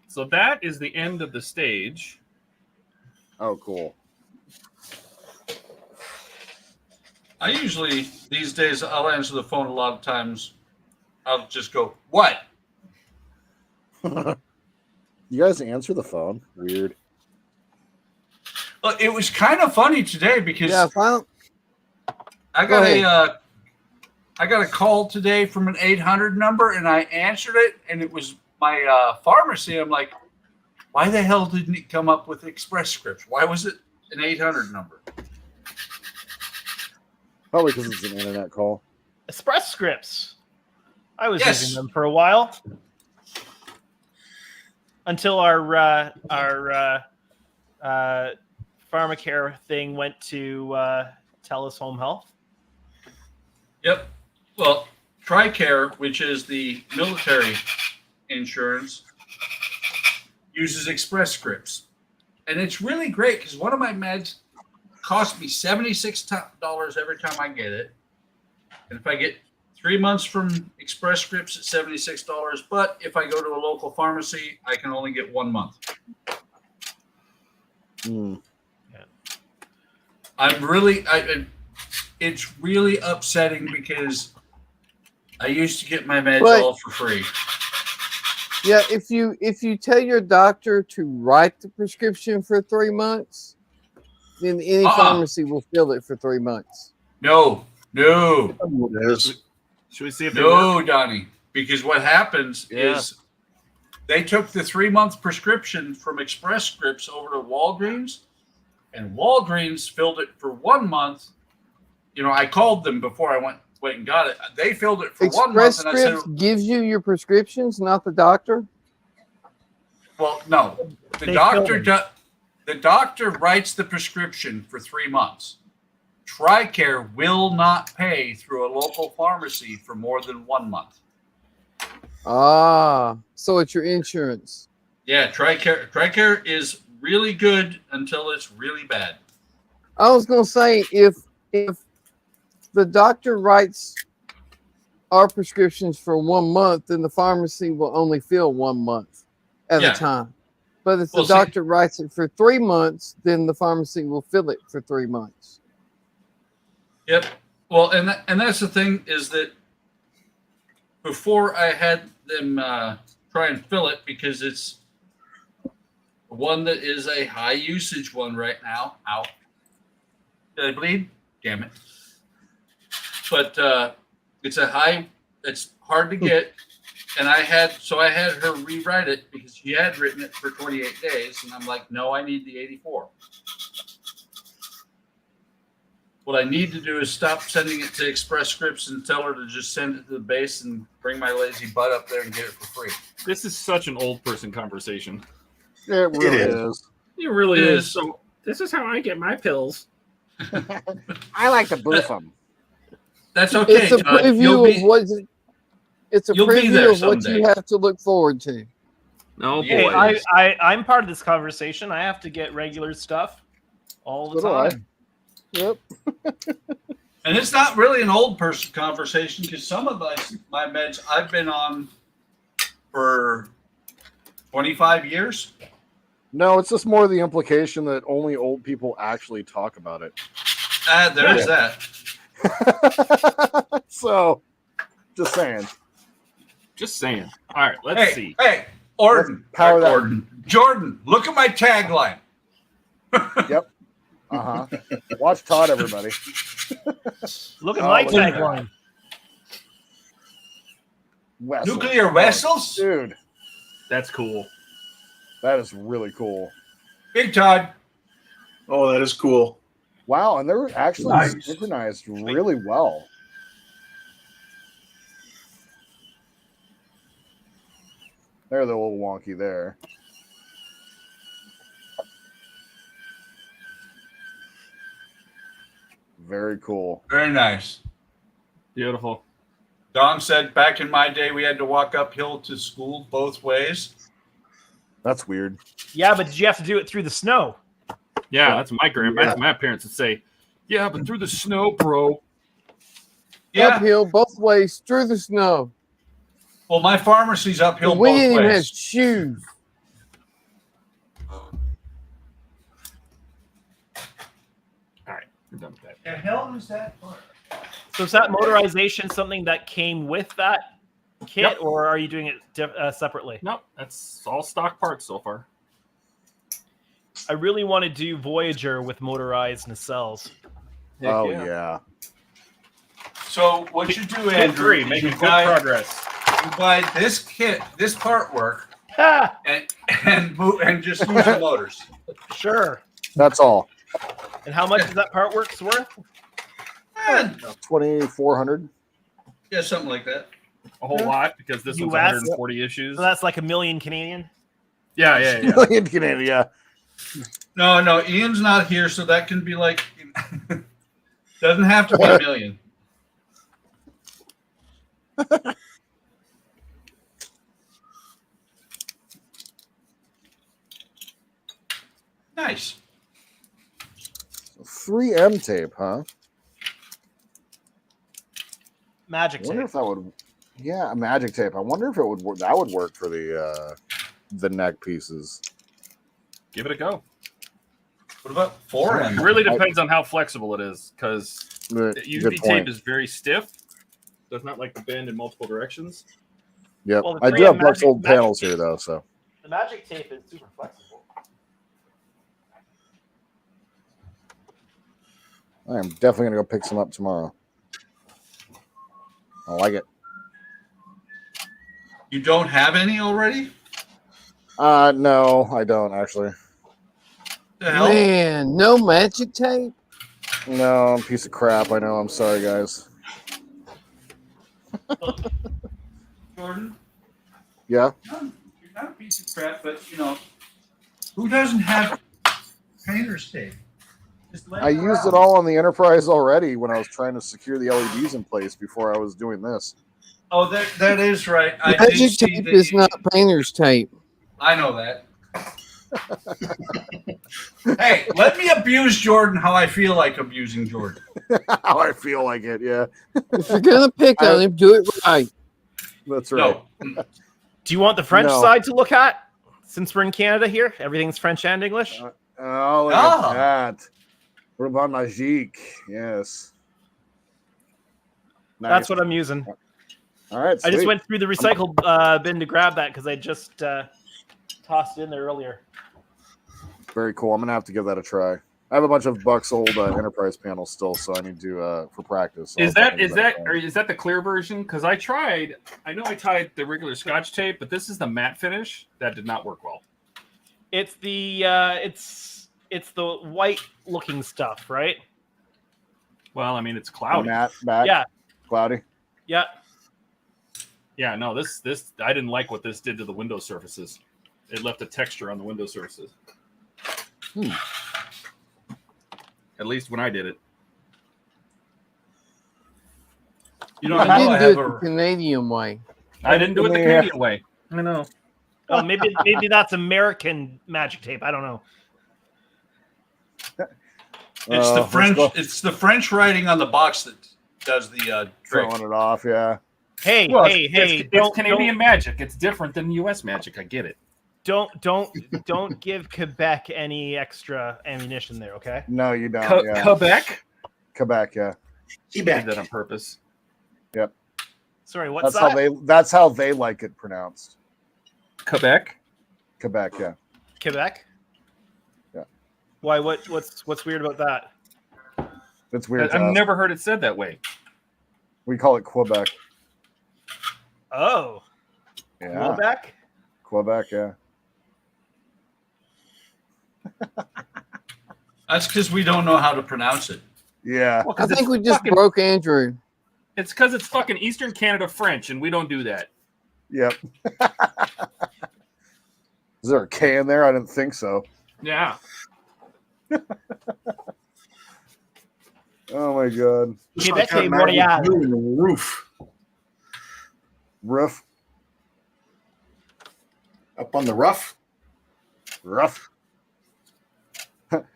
So that is the end of the stage. Oh, cool. I usually these days I'll answer the phone a lot of times. I'll just go, "What?" You guys answer the phone? Weird. Well, it was kind of funny today because I got a call today from an 800 number and I answered it and it was my pharmacy. I'm like, why the hell didn't it come up with Express Scripts? Why was it an 800 number? Probably because it's an internet call. Express Scripts. I was using them for a while until our pharmacare thing went to TELUS Home Health. Yep. Well, TRICARE, which is the military insurance, uses Express Scripts. And it's really great because one of my meds costs me $76 every time I get it. And if I get 3 months from Express Scripts, it's $76. But if I go to a local pharmacy, I can only get 1 month. Mm. It's really upsetting because I used to get my meds all for free. Yeah, if you tell your doctor to write the prescription for 3 months, then any pharmacy will fill it for 3 months. No. It is. Should we see if they work? Donnie, because what happens is they took the 3 month prescription from Express Scripts over to Walgreens, and Walgreens filled it for 1 month. You know, I called them before I went and got it. They filled it for 1 month, Express and I said, Scripts gives you your prescriptions, not the doctor. "Well, no, the doctor writes the prescription for 3 months. TRICARE will not pay through a local pharmacy for more than 1 month." Ah, so it's your insurance. Yeah, TRICARE is really good until it's really bad. I was gonna say if the doctor writes our prescriptions for 1 month, then the pharmacy will only fill 1 month at Yeah. a time. But if Well, the see- doctor writes it for 3 months, then the pharmacy will fill it for 3 months. Yep. Well, and that's the thing is that before I had them try and fill it because it's one that is a high usage one right now. Ow. Did I bleed? Damn it. But it's hard to get. And I had her rewrite it because she had written it for 28 days. And I'm like, no, I need the 84. What I need to do is stop sending it to Express Scripts and tell her to just send it to the base and bring my lazy butt up there and get it for free. This is such an old person conversation. It really is. is. It really It is. is. So this is how I get my pills. I like to boof them. That's okay. It's a Todd. You'll preview be- of what. It's a you'll be there preview of what someday. you have to look forward to. No Yeah. boy. I'm part of this conversation. I have to get regular stuff all the So do I. time. Yep. And it's not really an old person conversation because some of my meds I've been on for 25 years. No, it's just more the implication that only old people actually talk about it. There's that. So, just saying. Just saying. All right, let's Hey, see. hey, Orton, Let's power that. Gordon, Jordan, look at my tagline. Yep. Watch Todd, everybody. Look at Oh, my look at tagline. Wessel. Nuclear vessels? Dude, That's cool. that is really cool. Big Todd. Oh, that is cool. Wow, and they're actually Nice. synchronized really well. They're a little wonky there. Very cool. Very nice. Beautiful. Don said back in my day we had to walk uphill to school both ways. That's weird. Yeah, but did you have to do it through the snow? Yeah, that's my that's my parents would say. Yeah, but through the snow, bro. Yeah. Uphill both ways through the snow. Well, my pharmacy's uphill And we both didn't even have ways. shoes. All right, we're done with that. The hell is that? So is that motorization something that came with that kit, Yep. or are you doing it separately? Nope, that's all stock parts so far. I really want to do Voyager with motorized nacelles. Heck Oh, yeah. yeah. So what you do, Kit Andrew, 3, is making you good buy, progress. you buy this kit, this part work, Ha! and just use the motors. Sure. That's all. And how much is that part works worth? And, 2,400. yeah, something like that. A whole lot because this one's US? 140 issues. So that's like $1 million Canadian. Yeah, yeah, yeah. Million Canadian, yeah. No, Ian's not here, so that can be like doesn't have to be $1 million. Nice. 3M tape, huh? Magic I wonder tape. if that would, yeah, a magic tape. I wonder if it would work. That would work for the neck pieces. Give it a go. What about It 4M? really depends on how flexible it is because Good UV tape point. is very stiff. Does not like to bend in multiple directions. Yep, Well, the I do 3M have magic- old magic panels tape. here though, so The magic tape is super flexible. I am definitely gonna go pick some up tomorrow. I like it. You don't have any already? No, I don't actually. The hell? Man, no magic tape. No, I'm a piece of crap. I know. I'm sorry, guys. Jordan? Yeah. You're not a piece of crap, but who doesn't have painter's tape? Just lay I used it around. all on the Enterprise already when I was trying to secure the LEDs in place before I was doing this. Oh, that is right. I did Magic see tape that is you- not painter's tape. I know that. Hey, let me abuse Jordan how I feel like abusing Jordan. How I feel like it, yeah. If you're gonna pick on him, do it right. That's right. No. Do you want the French No. side to look at? Since we're in Canada here, everything's French and English. Oh, look Ah. at that. Robot Magique. Yes. Nice. That's what I'm using. All right. I just sweet. went through the recycle bin to grab that because I just tossed it in there earlier. Very cool. I'm gonna have to give that a try. I have a bunch of Buck's old Enterprise panels still, so I need to for practice. So Is I'll that probably is give that a try. or is that the clear version? Because I tried. I know I tried the regular Scotch tape, but this is the matte finish that did not work well. It's the it's the white looking stuff, right? Well, I mean it's cloudy. Matte back? Yeah, Cloudy. yeah. Yeah, no, this I didn't like what this did to the window surfaces. It left a texture on the window surfaces. At least when I did it. You know, I I know I didn't do have it the a Canadian way. I didn't do it the Yeah. Canadian way. I know. Oh, maybe that's American magic tape. I don't know. it's the let's French go. it's the French writing on the box that does the trick. Throwing it off, yeah. Hey, Well, hey, hey! it's Canadian magic. It's different than U.S. magic. I get it. Don't give Quebec any extra ammunition there, okay? No, you don't. Yeah. Quebec. Quebec, yeah. I did that on purpose. Sorry, what's That's that? that's how they like it pronounced. Quebec. Quebec, yeah. Quebec? Yeah. Why? What's weird about that? It's weird. I've to us. never heard it said that way. We call it Quebec. Oh, Yeah. Quebec? Quebec, yeah. That's because we don't know how to pronounce it. Yeah. Well, I 'cause think it's we just fucking- broke Andrew. It's because it's fucking Eastern Canada French, and we don't do that. Yep. Is there a K in there? I didn't think so. Yeah. Oh my god. Quebec Got et Maggie Montréal. Blue in the roof. Roof. Up on the rough. Rough.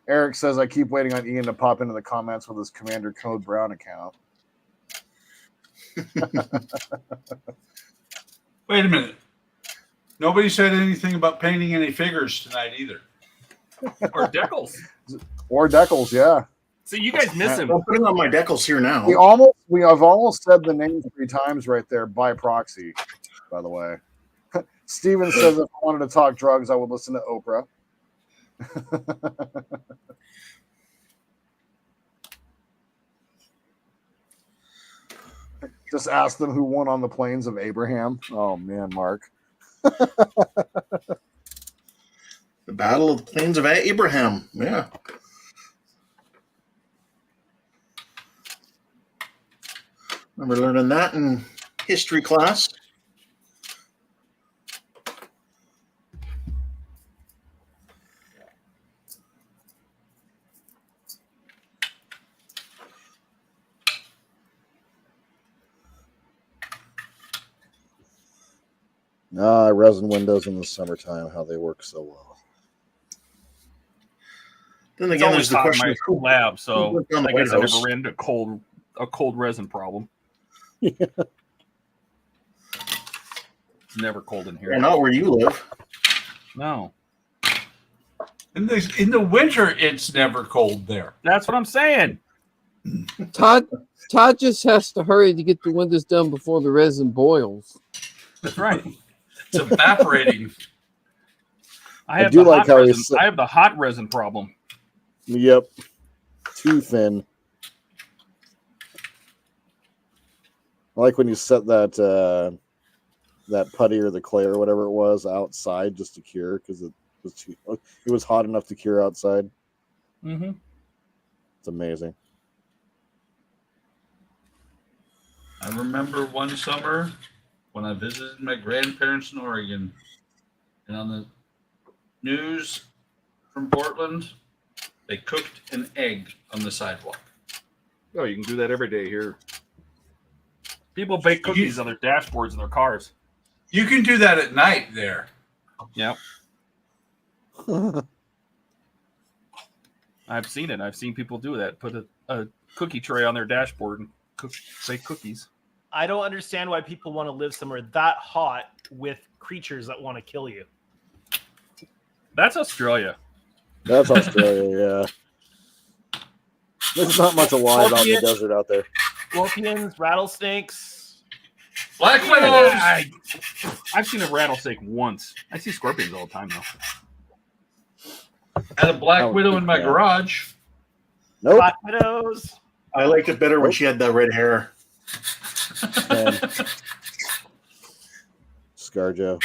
Eric says I keep waiting on Ian to pop into the comments with his Commander Code Brown account. Wait a minute. Nobody said anything about painting any figures tonight either. Or Deckles. Or Deckles, yeah. So you guys miss him. I'm putting on my decals here now. I've almost said the name 3 times right there by proxy, by the way. Steven says if I wanted to talk drugs, I would listen to Oprah. Just ask them who won on the plains of Abraham. Oh man, Mark. The Battle of the Plains of Abraham. Yeah. Remember learning that in history class. Resin windows in the summertime, how they work so well. Then It's again, always there's the hot in question my of who lab, so worked on the I guess I windows. never ran into a cold resin problem. It's never cold in here. Yeah, not where you live. No. In the winter, it's never cold there. That's what I'm saying. Todd just has to hurry to get the windows done before the resin boils. That's right. It's evaporating. I have do the like hot how he resin. said- I have the hot resin problem. Yep. Too thin. I like when you set that putty or the clay or whatever it was outside just to cure because it was hot enough to cure outside. Mm-hmm. It's amazing. I remember one summer when I visited my grandparents in Oregon, and on the news from Portland, they cooked an egg on the sidewalk. Oh, you can do that every day here. People bake cookies on their dashboards in their cars. You can do that at night there. Yep. I've seen it. I've seen people do that. Put a cookie tray on their dashboard and bake cookies. I don't understand why people want to live somewhere that hot with creatures that want to kill you. That's Australia. That's Australia, yeah. There's not much alive out in the desert out there. Scorpions, rattlesnakes. Black widows. I've seen a rattlesnake once. I see scorpions all the time though. Had a black widow in my garage. Nope. Black widows. I liked it better when she had that red hair. Scarjo.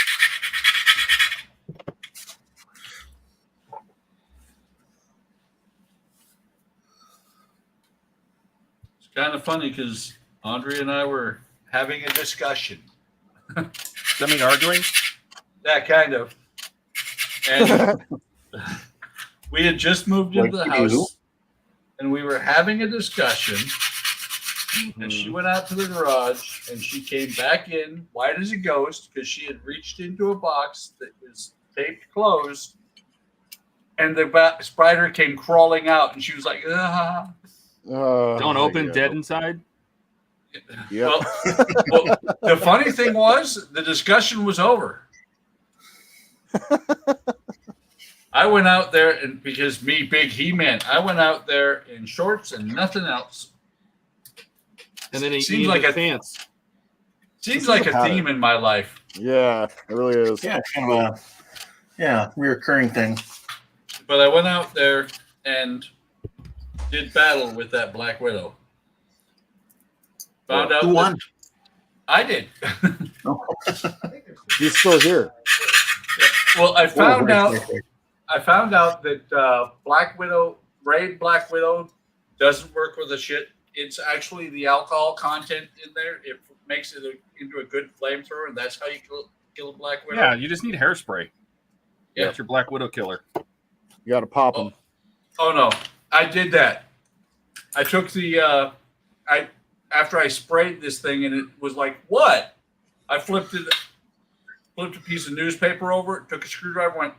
It's kind of funny because Andre and I were having a discussion. Does that mean arguing? That kind of. And we had just moved into the house, and we were having a discussion. And she went out to the garage, and she came back in, white as a ghost, because she had reached into a box that was taped closed, and the spider came crawling out, and she was like, ah. Don't open, dead inside. Yeah. Well, the funny thing was, the discussion was over. I went out there, and because me, big He-Man, I went out there in shorts and nothing else. And then he Seems like a pants. Seems like a theme in my life. Yeah, it really is. Yeah, kind of a reoccurring thing. But I went out there and did battle with that Black Widow. Found out Who won? I did. He's still here. Well, I found out that Black Widow, Raid Black Widow, doesn't work with the shit. It's actually the alcohol content in there. It makes it into a good flamethrower, and that's how you kill a Black Widow. Yeah, you just need hairspray. Yeah. That's your Black Widow killer. You got to pop them. Oh no, I did that. I took the after I sprayed this thing, and it was like, what? I flipped a piece of newspaper over it, took a screwdriver, went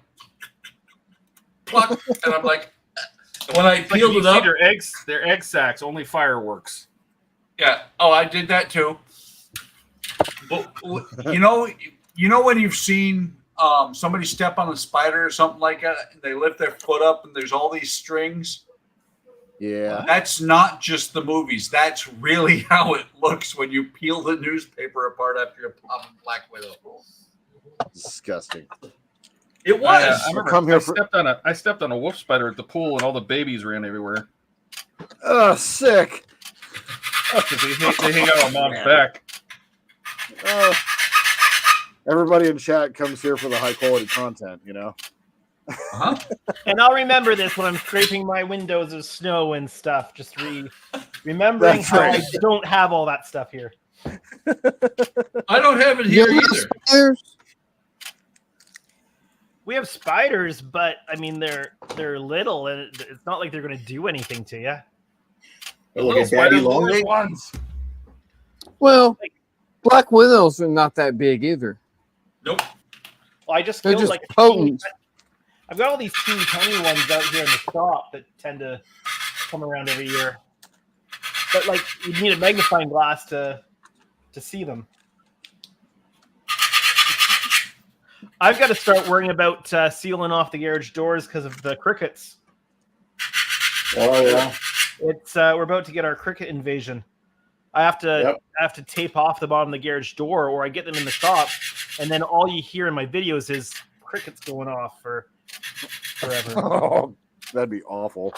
pluck, and I'm like, when I peeled it up, their egg sacs, only fireworks. yeah. Oh, I did that too. But you know when you've seen somebody step on a spider or something like that, and they lift their foot up, and there's all these strings. Yeah. That's not just the movies. That's really how it looks when you peel the newspaper apart after you're popping Black Widow. Disgusting. It was. I remember I stepped on a wolf spider at the pool, and all the babies ran everywhere. Oh, sick. Because they hang out on mom's back. Everybody in chat comes here for the high quality content, you know? Uh-huh. And I'll remember this when I'm scraping my windows of snow and stuff. Just remembering That's how right. I don't have all that stuff here. I don't have it here either. We have spiders, but I mean they're little, and it's not like they're going to do anything to you. Look at Daddy Longlegs. Ones. Well, Black Widows are not that big either. Nope. Well, I just They're killed just like potent. I've got all these teeny tiny ones out here in the shop that tend to come around every year. But like you need a magnifying glass to see them. I've got to start worrying about sealing off the garage doors because of the crickets. Oh yeah. It's we're about to get our cricket invasion. I have to tape off the bottom of the garage door, or I get them in the shop, and then all you hear in my videos is crickets going off for forever. Oh, that'd be awful.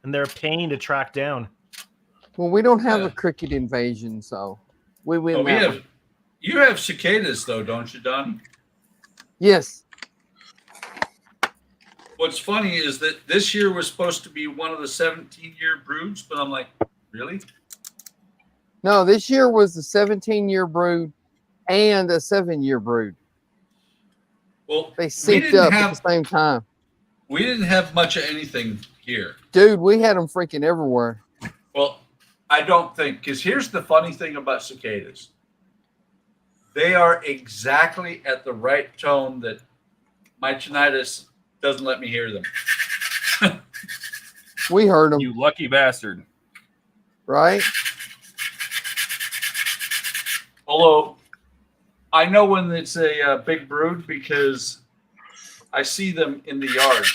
And they're a pain to track down. Well, we don't have a cricket invasion, so we win. Oh, you have cicadas though, don't you, Don? Yes. What's funny is that this year was supposed to be one of the 17-year broods, but I'm like, really? No, this year was the 17-year brood and a 7-year brood. Well, They synced up at the same time. We didn't have much of anything here. Dude, we had them freaking everywhere. Well, I don't think, because here's the funny thing about cicadas. They are exactly at the right tone that my tinnitus doesn't let me hear them. We heard them, You lucky bastard. right? Although I know when it's a big brood because I see them in the yard,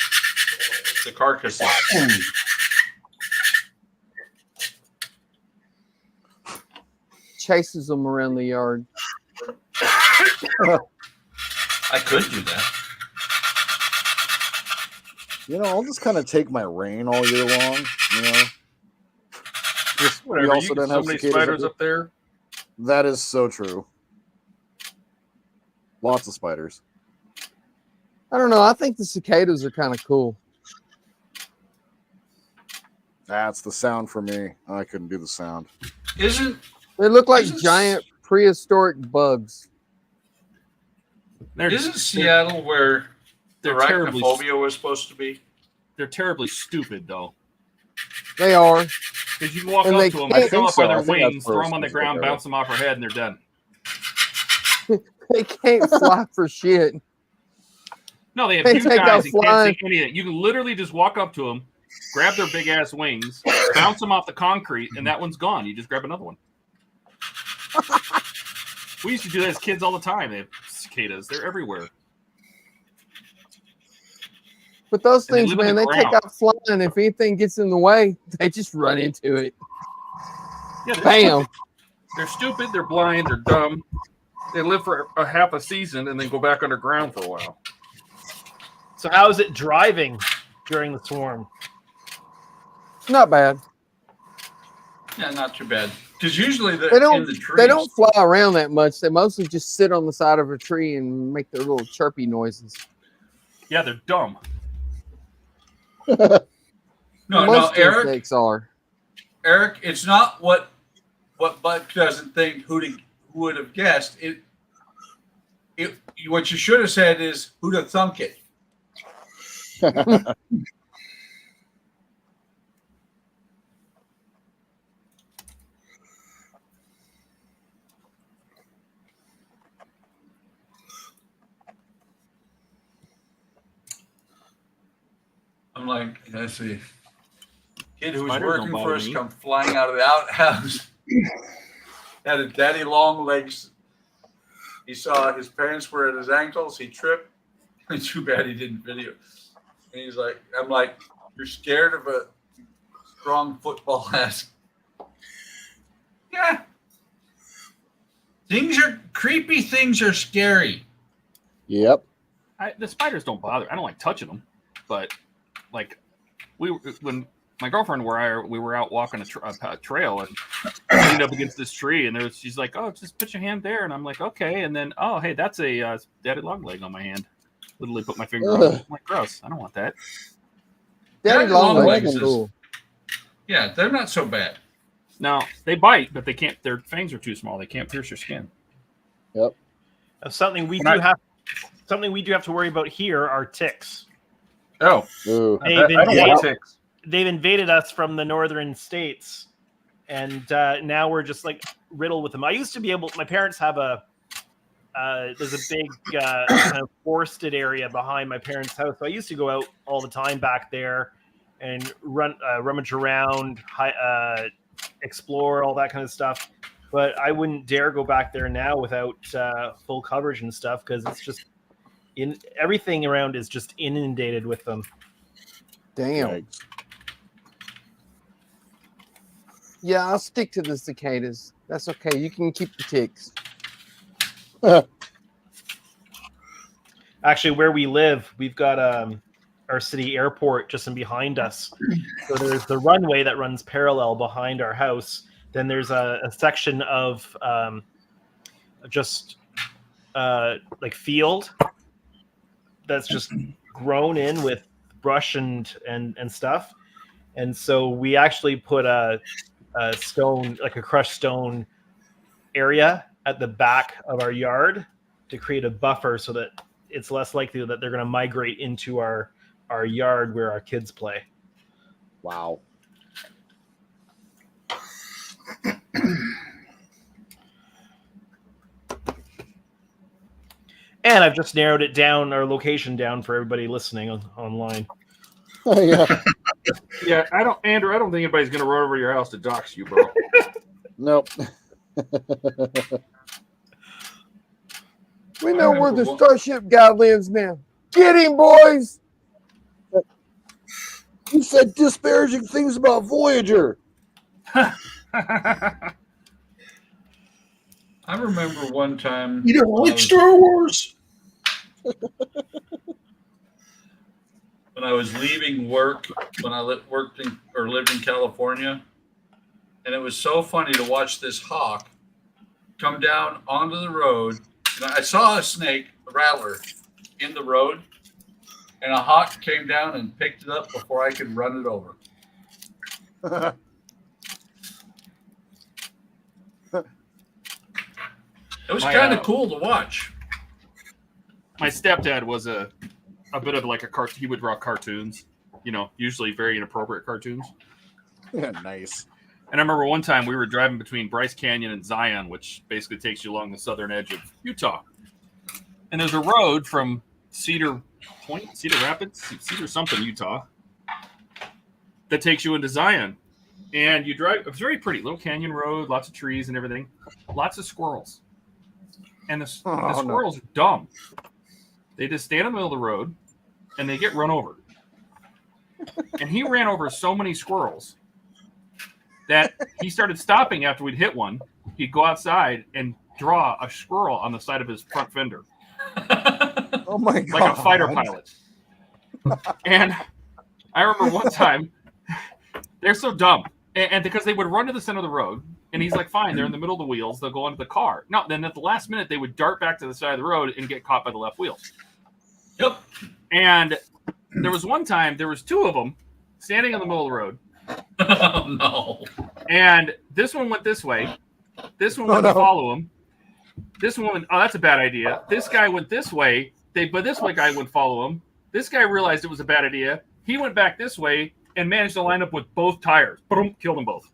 the carcasses. Chases them around the yard. I could do that. You know, I'll just kind of take my rain all year long. You know, just we Whatever. also You don't get so have many cicadas spiders up there. That is so true. Lots of spiders. I don't know. I think the cicadas are kind of cool. That's the sound for me. I couldn't do the sound. Isn't They look like Isn't- giant prehistoric bugs. isn't Seattle where the they're terribly arachnophobia was supposed to be? They're terribly stupid though. They are. Because you can walk And up they to them, can't- fill up by I their think that's wings, where throw it's them on the supposed to ground, go. bounce them off her head, and they're done. They can't fly for shit. No, they have They huge take eyes out and can't flying. see anything. You can literally just walk up to them, grab their big ass wings, bounce them off the concrete, and that one's gone. You just grab another one. We used to do that as kids all the time. They have cicadas. They're everywhere. But those And they things, live in man, the they take ground. out flying. If anything gets in the way, they just run into it. Yeah, they're Bam. stupid. They're stupid. They're blind. They're dumb. They live for a half a season and then go back underground for a while. So how is it driving during the swarm? Not bad. Yeah, not too bad. Because usually They in don't. the trees, They don't fly around that much. They mostly just sit on the side of a tree and make their little chirpy noises. Yeah, they're dumb. No, Most Eric, insects are. Eric, it's not what Buck doesn't think who would have guessed. What you should have said is who'd have thunk it. I'm like, let's see. Kid who was Spiders don't working bother for us me. come flying out of the outhouse. Had a daddy long legs. He saw his parents were at his ankles. He tripped. Too bad he didn't video. And he's like, I'm like, you're scared of a strong football ass. Yeah. Creepy things are scary. Yep. The spiders don't bother. I don't like touching them, but like when my girlfriend we were out walking a trail and leaned up against this tree, and she's like, "Oh, just put your hand there," and I'm like, "Okay," and then, "Oh, hey, that's a daddy long leg on my hand." Literally put my finger on it. I'm like, "Gross! I don't want that." Daddy long legs legs is cool. Yeah, they're not so bad. No, they bite, but they can't. Their fangs are too small. They can't pierce your skin. Yep. Something we When do have to worry about here are ticks. Oh, Ooh. They've I don't invaded, want ticks. they've invaded us from the northern states, and now we're just like riddled with them. I used to be able. My parents have there's a big kind of forested area behind my parents' house, so I used to go out all the time back there and rummage around, explore all that kind of stuff. But I wouldn't dare go back there now without full coverage and stuff, because it's just everything around is just inundated with them. Damn. Yikes. Yeah, I'll stick to the cicadas. That's okay. You can keep the ticks. Actually, where we live, we've got our city airport just in behind us. So there's the runway that runs parallel behind our house. Then there's a section of just like field that's just grown in with brush and stuff. And so we actually put a stone, like a crushed stone area at the back of our yard to create a buffer so that it's less likely that they're going to migrate into our yard where our kids play. Wow. And I've just narrowed it down, our location down for everybody listening online. Oh, yeah. Yeah, Andrew, I don't think anybody's gonna run over to your house to dox you, bro. Nope. We know where the Starship guy lives now. Get him, boys! You said disparaging things about Voyager. I remember one time You don't like Star Wars? when I was leaving work, when I lived in California, and it was so funny to watch this hawk come down onto the road. And I saw a snake, a rattler, in the road, and a hawk came down and picked it up before I could run it over. It was kind of cool to watch. My stepdad was a bit of like a cartoon. He would draw cartoons, usually very inappropriate cartoons. Yeah, nice. And I remember one time we were driving between Bryce Canyon and Zion, which basically takes you along the southern edge of Utah. And there's a road from Cedar Rapids, Cedar something, Utah, that takes you into Zion. And you drive, it's very pretty, little canyon road, lots of trees and everything, lots of squirrels. And the squirrels are dumb. They just stand in the middle of the road and they get run over. And he ran over so many squirrels that he started stopping after we'd hit one. He'd go outside and draw a squirrel on the side of his front fender. Oh my God. Like a fighter pilot. And I remember one time, they're so dumb. And because they would run to the center of the road, and he's like, fine, they're in the middle of the wheels, they'll go into the car. No, then at the last minute, they would dart back to the side of the road and get caught by the left wheels. Yep. And there was one time, there was two of them standing in the middle of the road. Oh, no. And this one went this way. This one went to follow him. This one went, oh, that's a bad idea. This guy went this way. But this guy wouldn't follow him. This guy realized it was a bad idea. He went back this way and managed to line up with both tires. Boom, killed them both.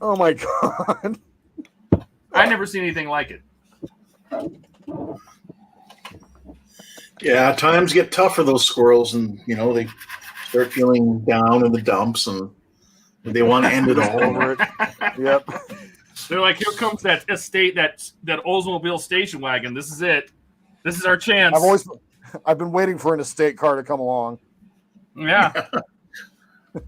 Oh my God. I never seen anything like it. Yeah, times get tough for those squirrels, and they start feeling down in the dumps, and they want to end it all over it. Yep. They're like, here comes that estate, that Oldsmobile station wagon. This is it. This is our chance. I've been waiting for an estate car to come along. Yeah.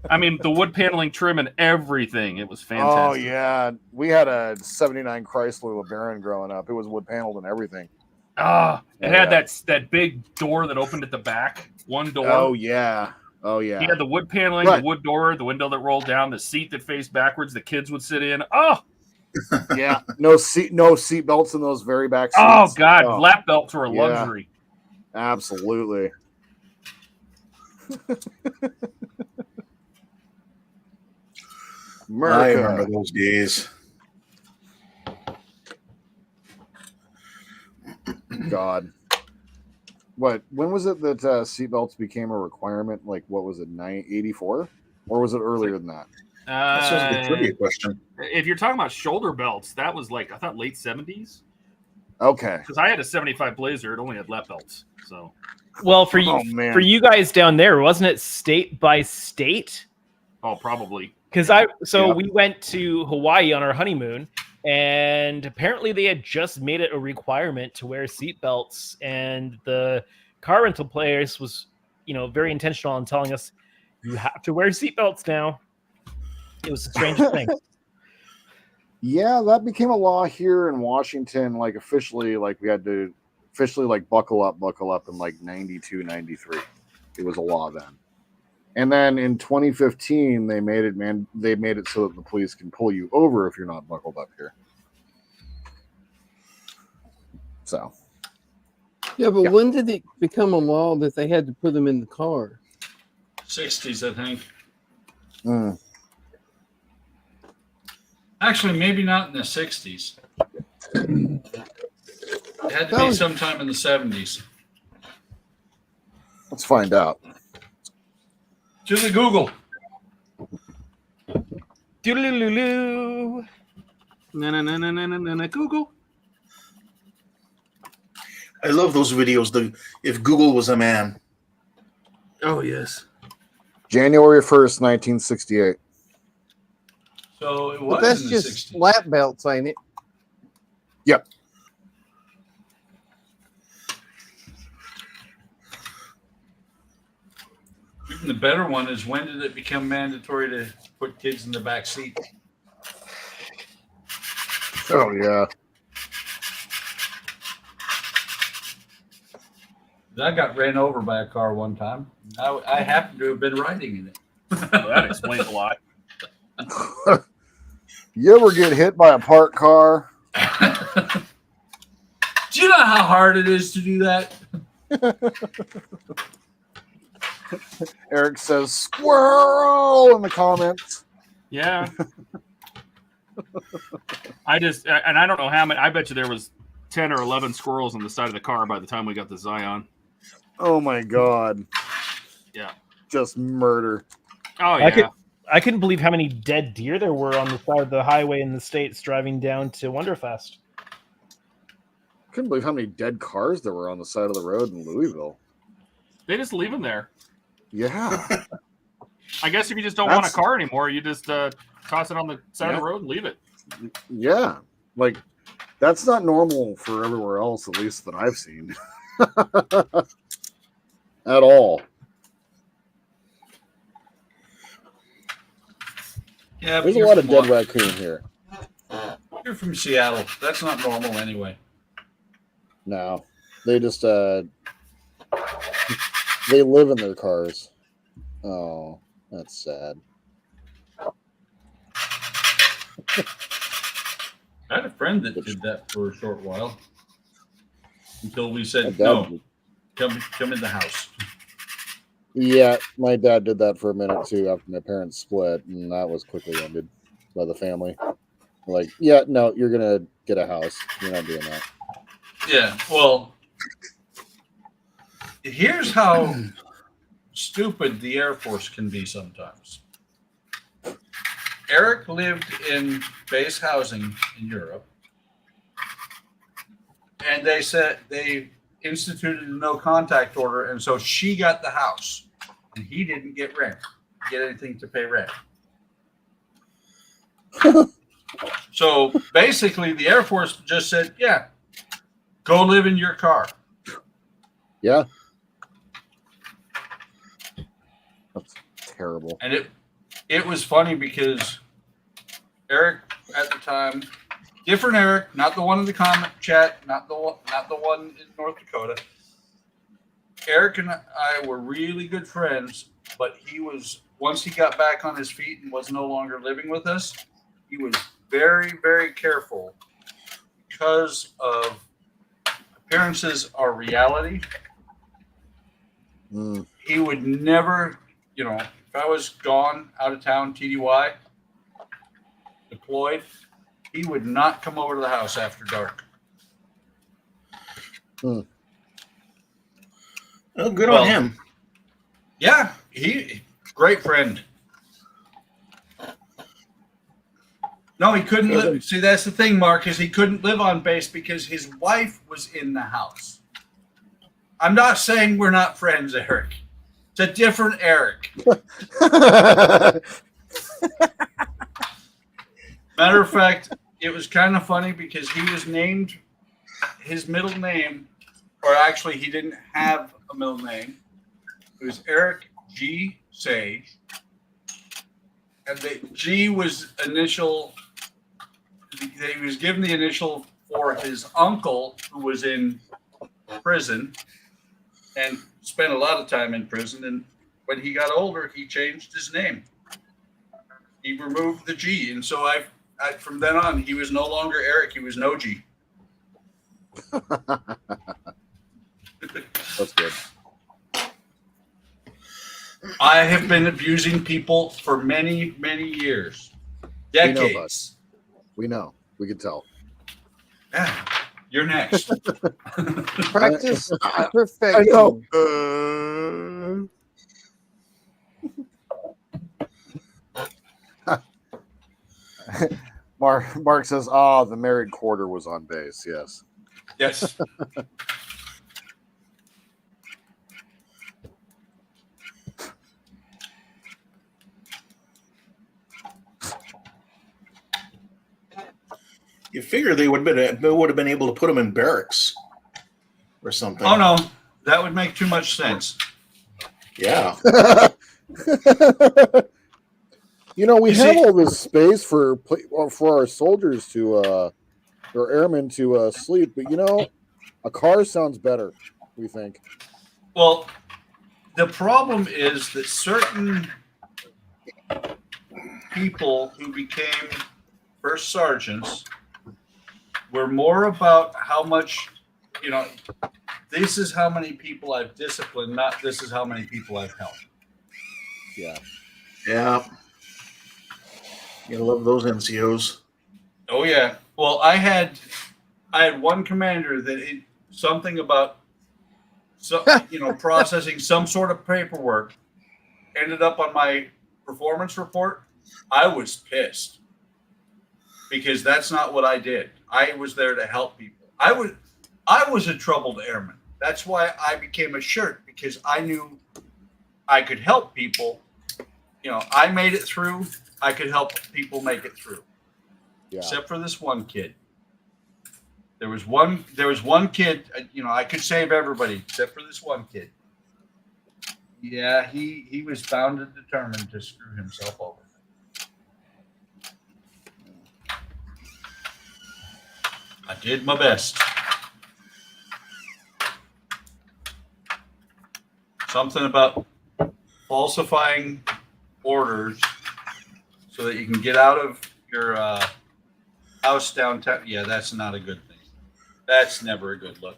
I mean, the wood paneling trim and everything. It was fantastic. Oh, yeah. We had a 79 Chrysler LeBaron growing up. It was wood paneled and everything. It had that big door that opened at the back. One door. Oh, yeah. Oh, yeah. He had the wood paneling, the wood door, the window that rolled down, the seat that faced backwards, the kids would sit in. Oh! Yeah. No seat belts in those very back seats. Oh, God. Lap belts were a luxury. Absolutely. I remember those days. God. When was it that seatbelts became a requirement? Like, what was it, 84? Or was it earlier than that? That's a trivia question. If you're talking about shoulder belts, that was like, I thought late 70s. Okay. Because I had a 75 Blazer. It only had lap belts. So. Well, for you guys down there, wasn't it state by state? Oh, probably. Because we went to Hawaii on our honeymoon, and apparently they had just made it a requirement to wear seatbelts, and the car rental place was, very intentional in telling us you have to wear seatbelts now. It was the strangest thing. Yeah, that became a law here in Washington, like officially, like we had to officially like buckle up in like 92, 93. It was a law then. And then in 2015, they made it so that the police can pull you over if you're not buckled up here. So. Yeah, but when did it become a law that they had to put them in the car? 60s, I think. Mm. Actually, maybe not in the 60s. It had to be sometime in the 70s. Let's find out. To the Google. Doodaloo. Na Google. I love those videos. The if Google was a man. Oh yes. January 1st, 1968. So it But was that's in the just 60s. lap belts, ain't it? Yep. Even the better one is, when did it become mandatory to put kids in the back seat? Oh, yeah. I got ran over by a car one time. I happened to have been riding in it. That explains a lot. You ever get hit by a parked car? Do you know how hard it is to do that? Eric says, squirrel in the comments. Yeah. I don't know how many. I bet you there was 10 or 11 squirrels on the side of the car by the time we got the Zion. Oh, my God. Yeah. Just murder. Oh yeah. I couldn't believe how many dead deer there were on the side of the highway in the States driving down to Wonderfest. Couldn't believe how many dead cars there were on the side of the road in Louisville. They just leave them there. Yeah. I guess if you just don't want a car anymore, you just toss it on the side of the road and leave it. Yeah. Like, that's not normal for everywhere else, at least that I've seen. At all. Yeah, but There's a you're lot of from dead Wa- raccoon here. You're from Seattle. That's not normal anyway. No. They just, they live in their cars. Oh, that's sad. I had a friend that did that for a short while until we My said, dad no, did- come in the house. Yeah, my dad did that for a minute too after my parents split, and that was quickly ended by the family. Like, yeah, no, you're gonna get a house. You're not doing that. Yeah, well, here's how stupid the Air Force can be sometimes. Eric lived in base housing in Europe, and they said they instituted a no contact order, and so she got the house, and he didn't get anything to pay rent. So basically, the Air Force just said, "Yeah, go live in your car." Yeah, that's terrible. And it was funny because Eric at the time, different Eric, not the one in the comment chat, not the one in North Dakota. Eric and I were really good friends, but he was, once he got back on his feet and was no longer living with us, he was very, very careful because of appearances are reality. Mm. He would never, if I was gone out of town, TDY, deployed, he would not come over to the house after dark. Mm. Oh, good on him. Yeah, great friend. No, he couldn't live. See, that's the thing, Mark, is he couldn't live on base because his wife was in the house. I'm not saying we're not friends, Eric. It's a different Eric. Matter of fact, it was kind of funny because he was named his middle name, or actually he didn't have a middle name. It was Eric G. Sage. And the G was initial, he was given the initial for his uncle who was in prison and spent a lot of time in prison. And when he got older, he changed his name. He removed the G. And so I from then on, he was no longer Eric. He was No G. That's good. I have been abusing people for many, many years. Decades. We know. We can tell. Yeah, you're next. Practice I perfection. know. Mark says, the married quarter was on base. Yes. Yes. You figure they would have been able to put them in barracks or something. Oh no, that would make too much sense. Yeah. You know, we You have see- all this space for our soldiers to or airmen to sleep, but you know, a car sounds better. We think. Well, the problem is that certain people who became first sergeants were more about how much, you know, this is how many people I've disciplined, not this is how many people I've helped. Yeah. Yeah. You love those NCOs. Oh yeah. Well, I had one commander that something about processing some sort of paperwork ended up on my performance report. I was pissed because that's not what I did. I was there to help people. I was a troubled airman. That's why I became a shirt, because I knew I could help people. You know, I made it through. I could help people make it through. Yeah. Except for this one kid. There was one kid, I could save everybody except for this one kid. Yeah, he was bound and determined to screw himself over. I did my best. Something about falsifying orders so that you can get out of your house downtown. Yeah, that's not a good thing. That's never a good look.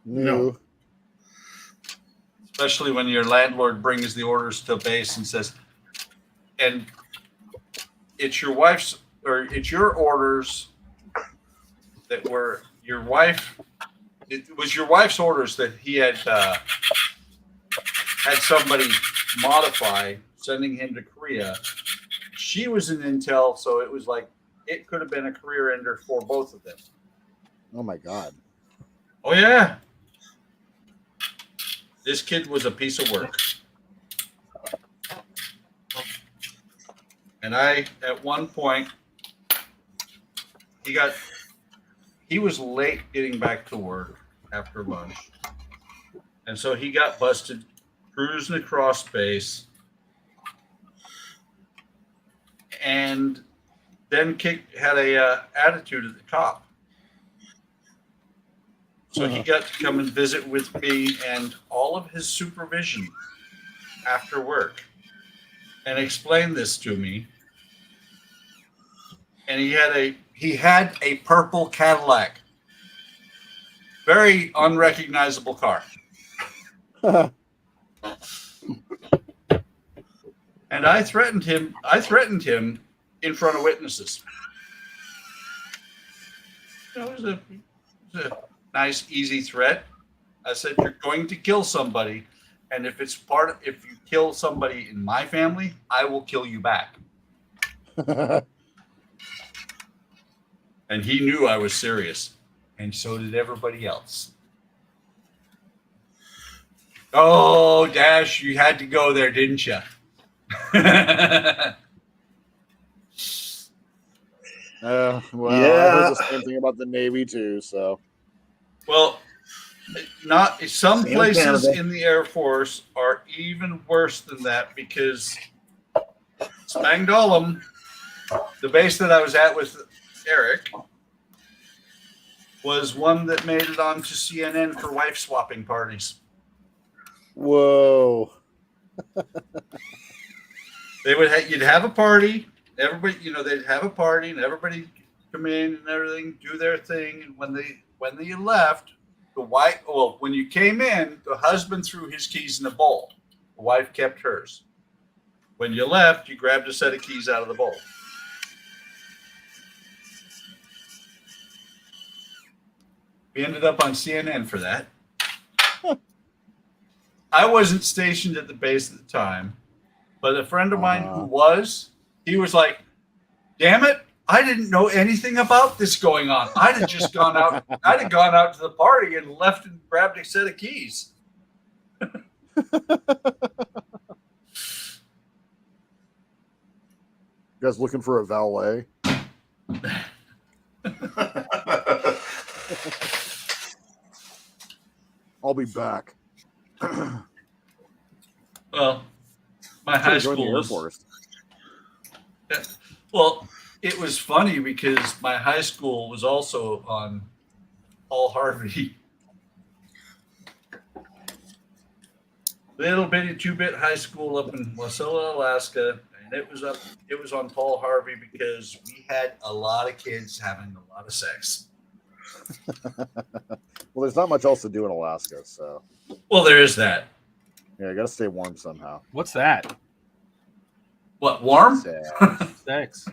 No. Especially when your landlord brings the orders to base and says, and it's your wife's, or it's your orders that were your wife. It was your wife's orders that he had somebody modify, sending him to Korea. She was in intel, so it was like it could have been a career ender for both of them. Oh my God. Oh yeah. This kid was a piece of work. And at one point, he was late getting back to work after lunch. And so he got busted cruising across base and then had a attitude at the cop. So he got to come and visit with me and all of his supervision after work and explain this to me. And he had a purple Cadillac. Very unrecognizable car. And I threatened him in front of witnesses. It was a nice, easy threat. I said, you're going to kill somebody. And if you kill somebody in my family, I will kill you back. And he knew I was serious. And so did everybody else. Oh, Dash, you had to go there, didn't you? Well, Yeah. I heard the same thing about the Navy too. So, Well, some Same places Canada. in the Air Force are even worse than that, because Spangdahlem, the base that I was at with Eric, was one that made it onto CNN for wife swapping parties. whoa. You'd have a party. Everybody, they'd have a party, and everybody come in and everything, do their thing. And when they left, when you came in, the husband threw his keys in a bowl. The wife kept hers. When you left, you grabbed a set of keys out of the bowl. We ended up on CNN for that. I wasn't stationed at the base at the time, but a friend of mine who was, he was like, damn it, I didn't know anything about this going on. I'd have just gone out. I'd have gone out to the party and left and grabbed a set of keys. You guys looking for a valet? I'll be back. Well, my high Join the school Air was, Force. well, it was funny because my high school was also on Paul Harvey. Little bitty 2-bit high school up in Wasilla, Alaska, and it was on Paul Harvey because we had a lot of kids having a lot of sex. Well, there's not much else to do in Alaska, so Well, there is that. yeah, I gotta stay warm somehow. What's that? What, warm? Sex.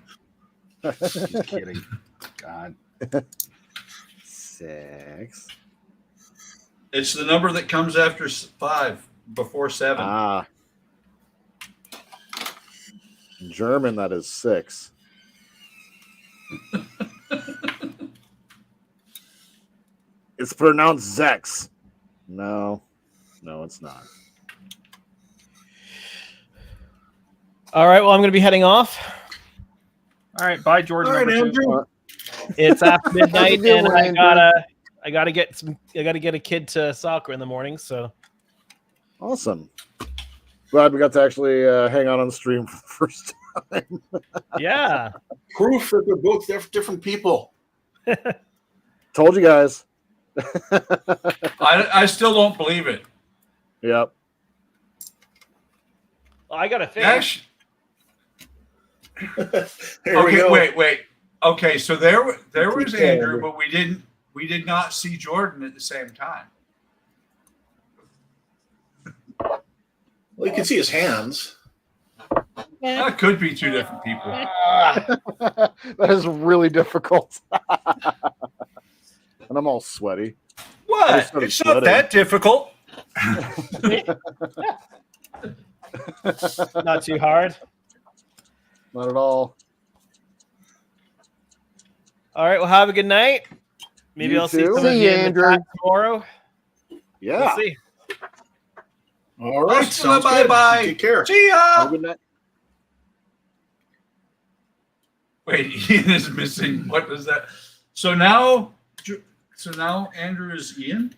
Just kidding. God. Sex. It's the number that comes after 5, before 7. Ah. In German, that is 6. It's pronounced Zex. No, it's not. All right. Well, I'm going to be heading off. All right. Bye, Jordan. All right, number two. Andrew. It's after midnight, good and one, Andrew. I gotta get a kid to soccer in the morning. So Awesome. Glad we got to actually hang out on the stream for the first time. yeah. Proof that they're both different people. Told you guys. I still don't believe it. Yep. Well, I gotta think. Actually, Here we okay, go. wait. Okay, so there was Okay, Andrew, Andrew. but we did not see Jordan at the same time. Well, you can see his hands. That could be 2 different people. That is really difficult. And I'm all sweaty. I What? just started It's not sweating. that difficult. Not too hard. Not at all. All right. Well, have a good night. Maybe You I'll see too. some of See you ya, in the Andrew. chat tomorrow. Yeah. We'll see. All right. Bye, Sounds bye, good. bye. Take care. See Have a ya. good night. Wait, Ian is missing. What was that? So now Andrew is Ian.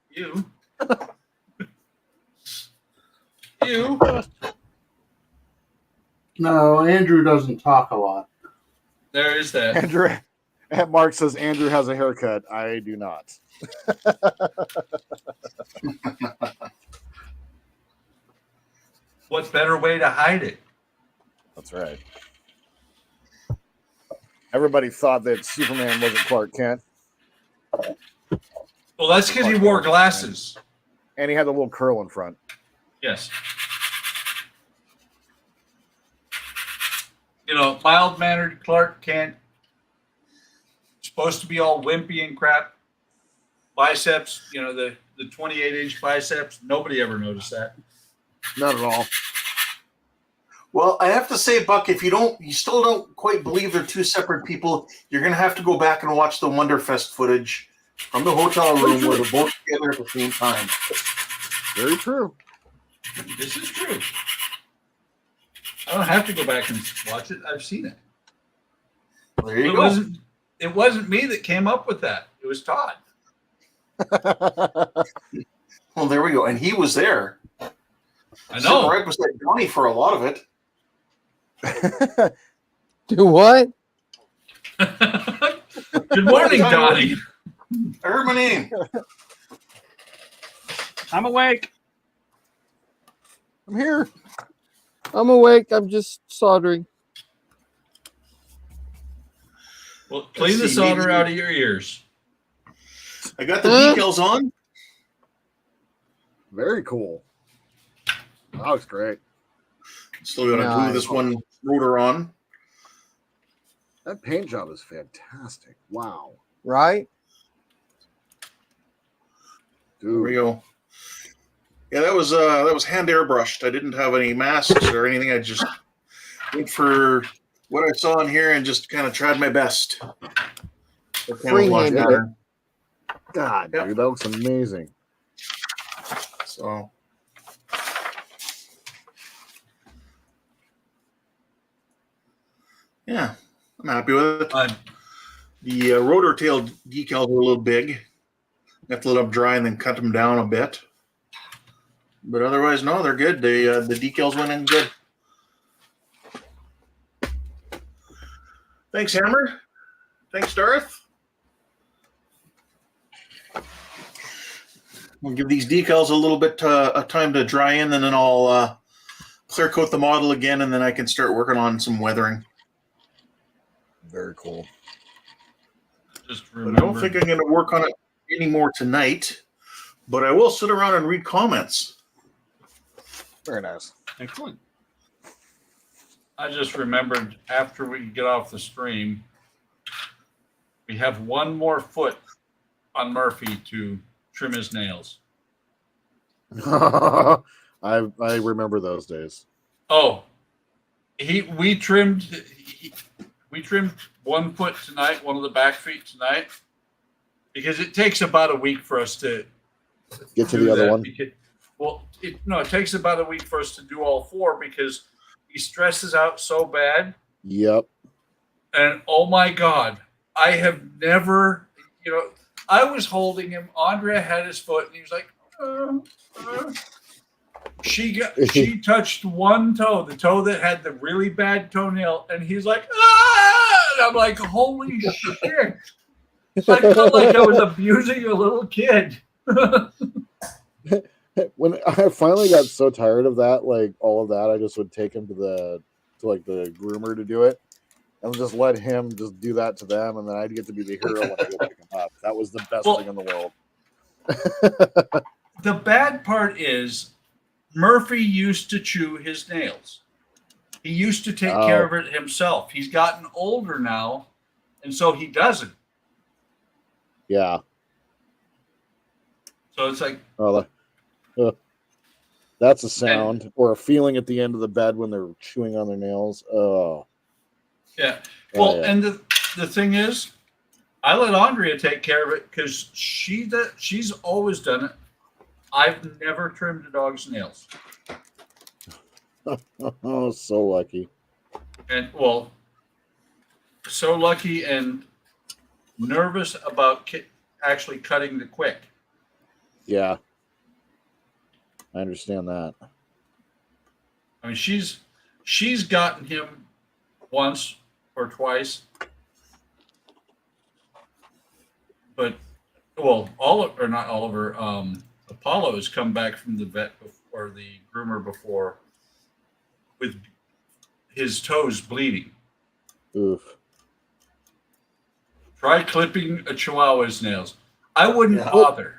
You. You. No, Andrew doesn't talk a lot. There is that. Andrew. Mark says Andrew has a haircut. I do not. What better way to hide it? That's right. Everybody thought that Superman wasn't Clark Kent, Well, that's because he wore glasses. and he had a little curl in front. Yes. You know, mild-mannered Clark Kent. Supposed to be all wimpy and crap. Biceps, you know, the 28-inch biceps. Nobody ever noticed that. Not at all. Well, I have to say, Buck, if you still don't quite believe they're 2 separate people, you're going to have to go back and watch the Wonderfest footage from the hotel room where they're both together at the same time. Very true. This is true. I don't have to go back and watch it. I've seen it. There you It go. wasn't me that came up with that. It was Todd. Well, there we go. And he was there. I Sitting know. right beside Donnie for a lot of it. Do what? Good morning, Donnie. I heard my name. I'm awake. I'm here. I'm awake. I'm just soldering. Well, clean the Let's see, solder maybe- out of your ears. I got the Huh? decals on. Very cool. That looks great. Still got to glue Nice. this one rotor on. That paint job is fantastic. Wow. Right? There we Dude. go. Yeah, that was hand airbrushed. I didn't have any masks or anything. I just went for what I saw in here and just kind of tried my best. For camouflage Freehand pattern. God, Yep. dude, that looks amazing. So yeah, I'm happy with it. The rotor tail decals are a little big. have to let them dry and then cut them down a bit. But otherwise, no, they're good. They the decals went in good. Thanks, Hammer. Thanks, Darth. We'll give these decals a little bit of time to dry in, and then I'll clear coat the model again, and then I can start working on some weathering. Very cool. Just But I remember. don't think I'm going to work on it anymore tonight, but I will sit around and read comments. Very nice. Excellent. I just remembered after we get off the stream, we have one more foot on Murphy to trim his nails. I remember those days. Oh, we trimmed one foot tonight, one of the back feet tonight, because it takes about a week for us to Get to do the other that one. because- well, it takes about a week for us to do all four because he stresses out so bad. Yep. And oh my God, I have never, I was holding him. Andrea had his foot, and he was like, She touched one toe, the toe that had the really bad toenail, and he's like, ah! And I'm like, holy shit! I felt like I was abusing a little kid. When I finally got so tired of that, like all of that, I just would take him to the groomer to do it, and just let him just do that to them, and then I'd get to be the hero when I go pick him up. That was the best thing in the world. The bad part is Murphy used to chew his nails. He used to take care of it himself. He's gotten older now, and so he doesn't. Yeah. So it's like, that's a sound or a feeling at the end of the bed when they're chewing on their nails. Oh. yeah. Well, yeah. and the thing is, I let Andrea take care of it because she's always done it. I've never trimmed a dog's nails. Oh, so lucky. And so lucky and nervous about actually cutting the quick. Yeah. I understand that. I mean, she's gotten him once or twice, but not Oliver. Apollo has come back from the vet or the groomer before with his toes bleeding. Oof. Try clipping a Chihuahua's nails. I wouldn't Yeah. bother.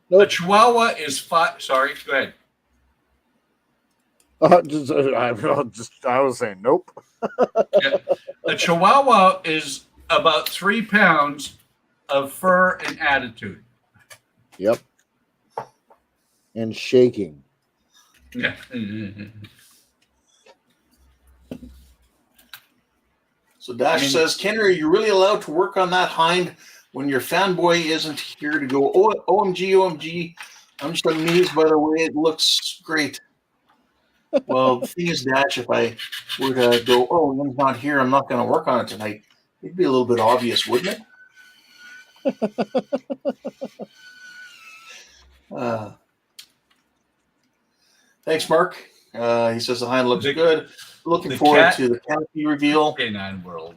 Nope. A Chihuahua is Sorry, go ahead. I was saying nope. Yeah. A Chihuahua is about 3 pounds of fur and attitude. Yep. And shaking. Yeah. So Dash says, Kenny, are you really allowed to work on that hind when your fanboy isn't here to go, oh, OMG, OMG, I'm just amazed by the way it looks great. Well, the thing is, Dash, if I were to go, oh, he's not here, I'm not going to work on it tonight, it'd be a little bit obvious, wouldn't it? Thanks, Mark. He says the hind looks good. Looking forward to the canopy reveal. Canine world.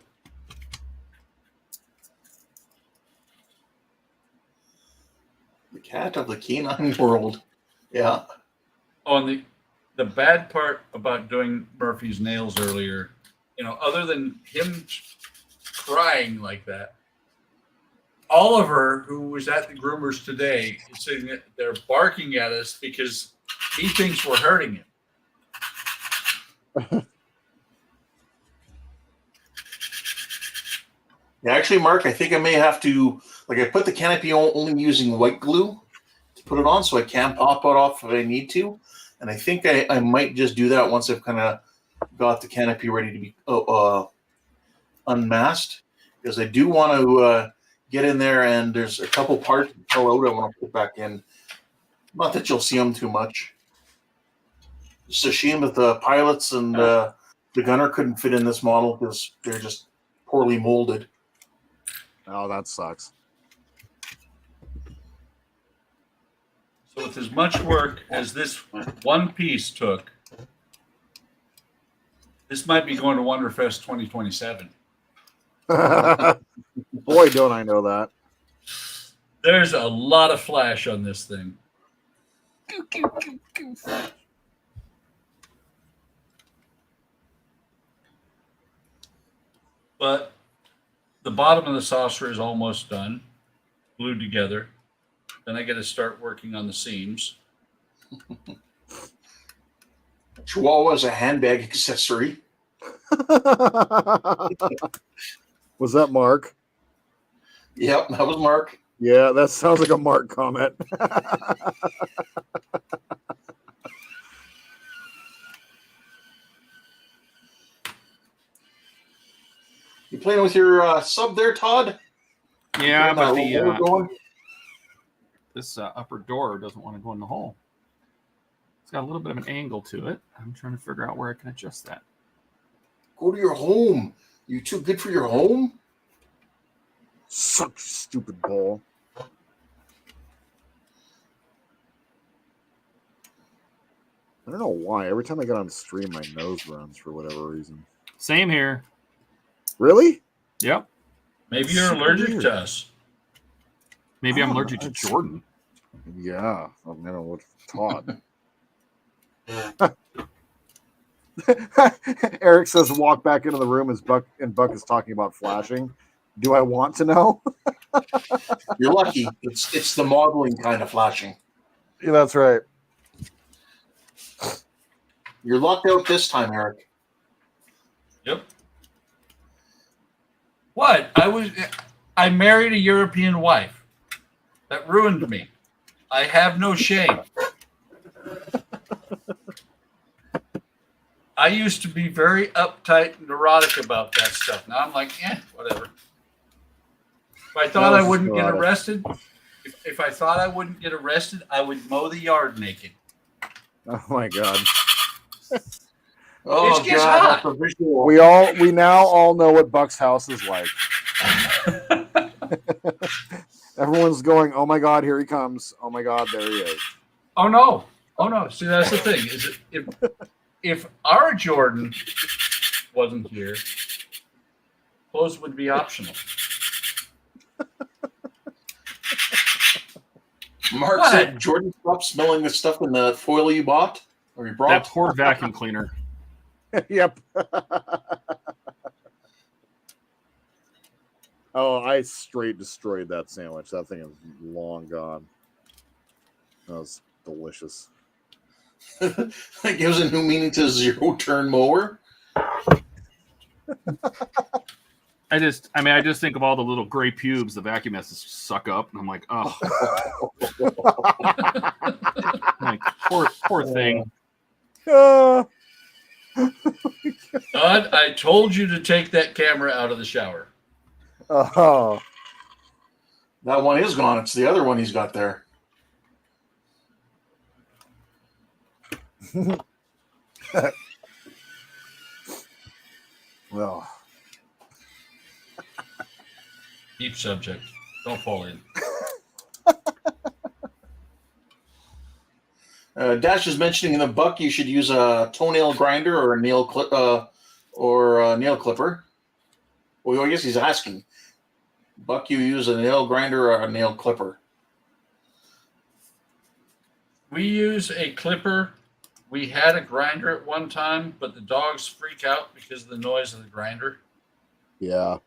The cat of the canine world. Yeah. Oh, and the bad part about doing Murphy's nails earlier, other than him crying like that, Oliver, who was at the groomers today, is sitting there barking at us because he thinks we're hurting him. Yeah, actually, Mark, I think I may have to, I put the canopy on only using white glue to put it on, so I can pop it off if I need to. And I think I might just do that once I've kind of got the canopy ready to be unmasked, because I do want to get in there, and there's a couple parts that fell out I want to put back in. Not that you'll see them too much. It's a shame that the pilots and the gunner couldn't fit in this model because they're just poorly molded. Oh, that sucks. So with as much work as this one piece took, this might be going to Wonderfest 2027. Boy, don't I know that. There's a lot of flash on this thing. But the bottom of the saucer is almost done, glued together. Then I got to start working on the seams. Chihuahua is a handbag accessory. Was that Mark? Yep, that was Mark. Yeah, that sounds like a Mark comment. You playing with your sub there, Todd? Yeah, Getting but that little motor going? this upper door doesn't want to go in the hole. It's got a little bit of an angle to it. I'm trying to figure out where I can adjust that. Go to your home. You too good for your home? Such a stupid ball. I don't know why. Every time I get on stream, my nose runs for whatever reason. Same here. Really? Yep. Maybe you're Super allergic weird. to us. Maybe I'm Oh, allergic to that's- Jordan. Yeah, I've never looked Todd. Eric says, "Walk back into the room as Buck is talking about flashing." Do I want to know? You're lucky. It's the modeling kind of flashing. Yeah, that's right. You're lucked out this time, Eric. Yep. What? I married a European wife. That ruined me. I have no shame. I used to be very uptight and neurotic about that stuff. Now I'm like, whatever. If I thought That I was wouldn't get neurotic. arrested, if I thought I wouldn't get arrested, I would mow the yard naked. Oh my god. Oh, It gets God, hot. that's a visual. We now all know what Buck's house is like. Everyone's going, "Oh my god, here he comes. Oh my god, there he is." Oh no. See, that's the thing. Is if our Jordan wasn't here, clothes would be optional. Mark What? said, Jordan, stop smelling the stuff in the foil you bought or you brought. That poor vacuum cleaner. Yep. Oh, I straight destroyed that sandwich. That thing is long gone. That was delicious. That gives a new meaning to zero-turn mower. I just think of all the little gray pubes the vacuum has to suck up, and I'm like, oh, like poor thing. Todd, I told you to take that camera out of the shower. Oh, That one is gone. It's the other one he's got there. well, Deep subject. Don't fall in. Dash is mentioning in the buck you should use a toenail grinder or a nail clipper. Well, I guess he's asking. Buck, you use a nail grinder or a nail clipper? We use a clipper. We had a grinder at one time, but the dogs freak out because of the noise of the grinder. yeah.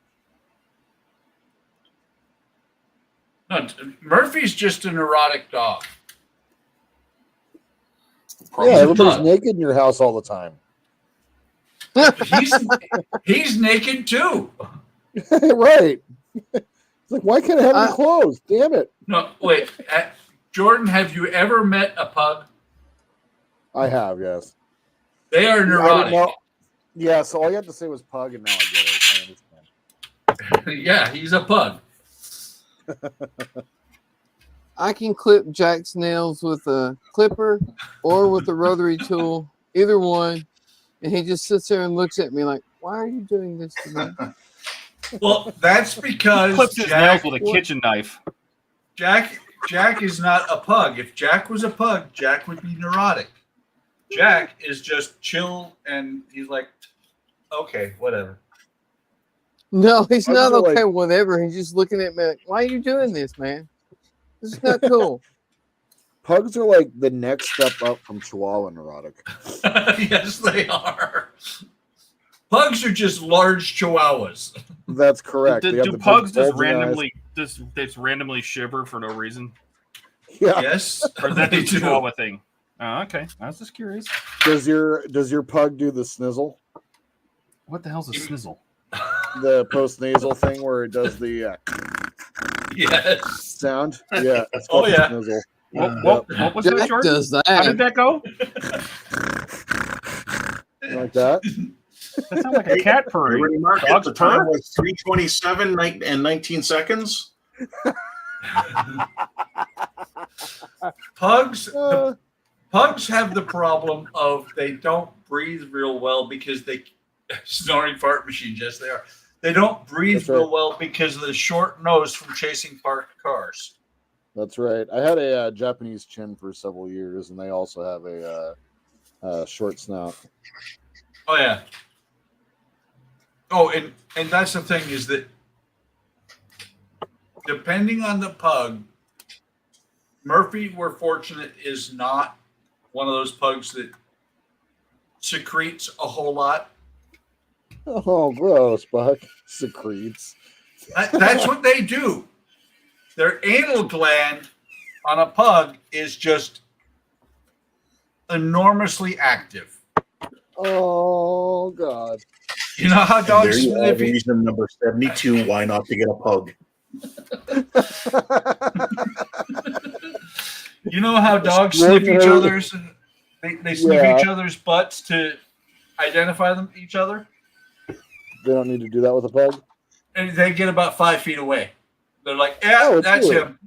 No, Murphy's just a neurotic dog. Yeah, everybody's Todd. naked in your house all the time. He's naked too. Right. It's like, why can't I have any clothes? Damn it. No, wait. Jordan, have you ever met a pug? I have, yes. They are I didn't neurotic. know. Yeah, so all you had to say was pug, and now I get it. I understand. Yeah, he's a pug. I can clip Jack's nails with a clipper or with a rotary tool, either one. And he just sits there and looks at me like, "Why are you doing this to me?" Well, that's because Clips his nails with a kitchen knife. Jack Jack is not a pug. If Jack was a pug, Jack would be neurotic. Jack is just chill, and he's like, okay, whatever. No, he's I'm not just okay. like- Whatever. He's just looking at me like, "Why are you doing this, man? This is not cool." Pugs are like the next step up from Chihuahua neurotic. Yes, they are. Pugs are just large chihuahuas. That's correct. They have Do the big pugs just bulging randomly shiver for no reason? eyes. Yeah. Yes, Or is that they the do. Chihuahua thing? Oh, okay. I was just curious. Does your pug do the snizzle? What the hell's a snizzle? The postnasal thing where it does the Yes. sound? Yeah. It's Oh, called yeah. the snizzle. What was that, Jack Jordan? does How did that. that go? Like that. That sounds like a cat purring. Everybody mark it. Dog's The time purr? was 3:27 and 19 seconds. Pugs, Uh, pugs have the problem of they don't breathe real well because they snoring fart machines. Yes, they are. They don't breathe That's right. real well because of the short nose from chasing parked cars. That's right. I had a Japanese chin for several years, and they also have a short snout. Oh yeah. Oh, and that's the thing is that depending on the pug, Murphy, we're fortunate, is not one of those pugs that secretes a whole lot. Oh, gross, Buck. Secretes. That's what they do. Their anal gland on a pug is just enormously active. Oh, God. You know how And there dogs you are, sniff? reason number 72 why not to get a pug. You know how dogs sniff each other's? They sniff Yeah. each other's butts to identify them each other, They don't need to do that with a pug? and they get about 5 feet away. They're like, "Yeah, Oh, it's that's you." him."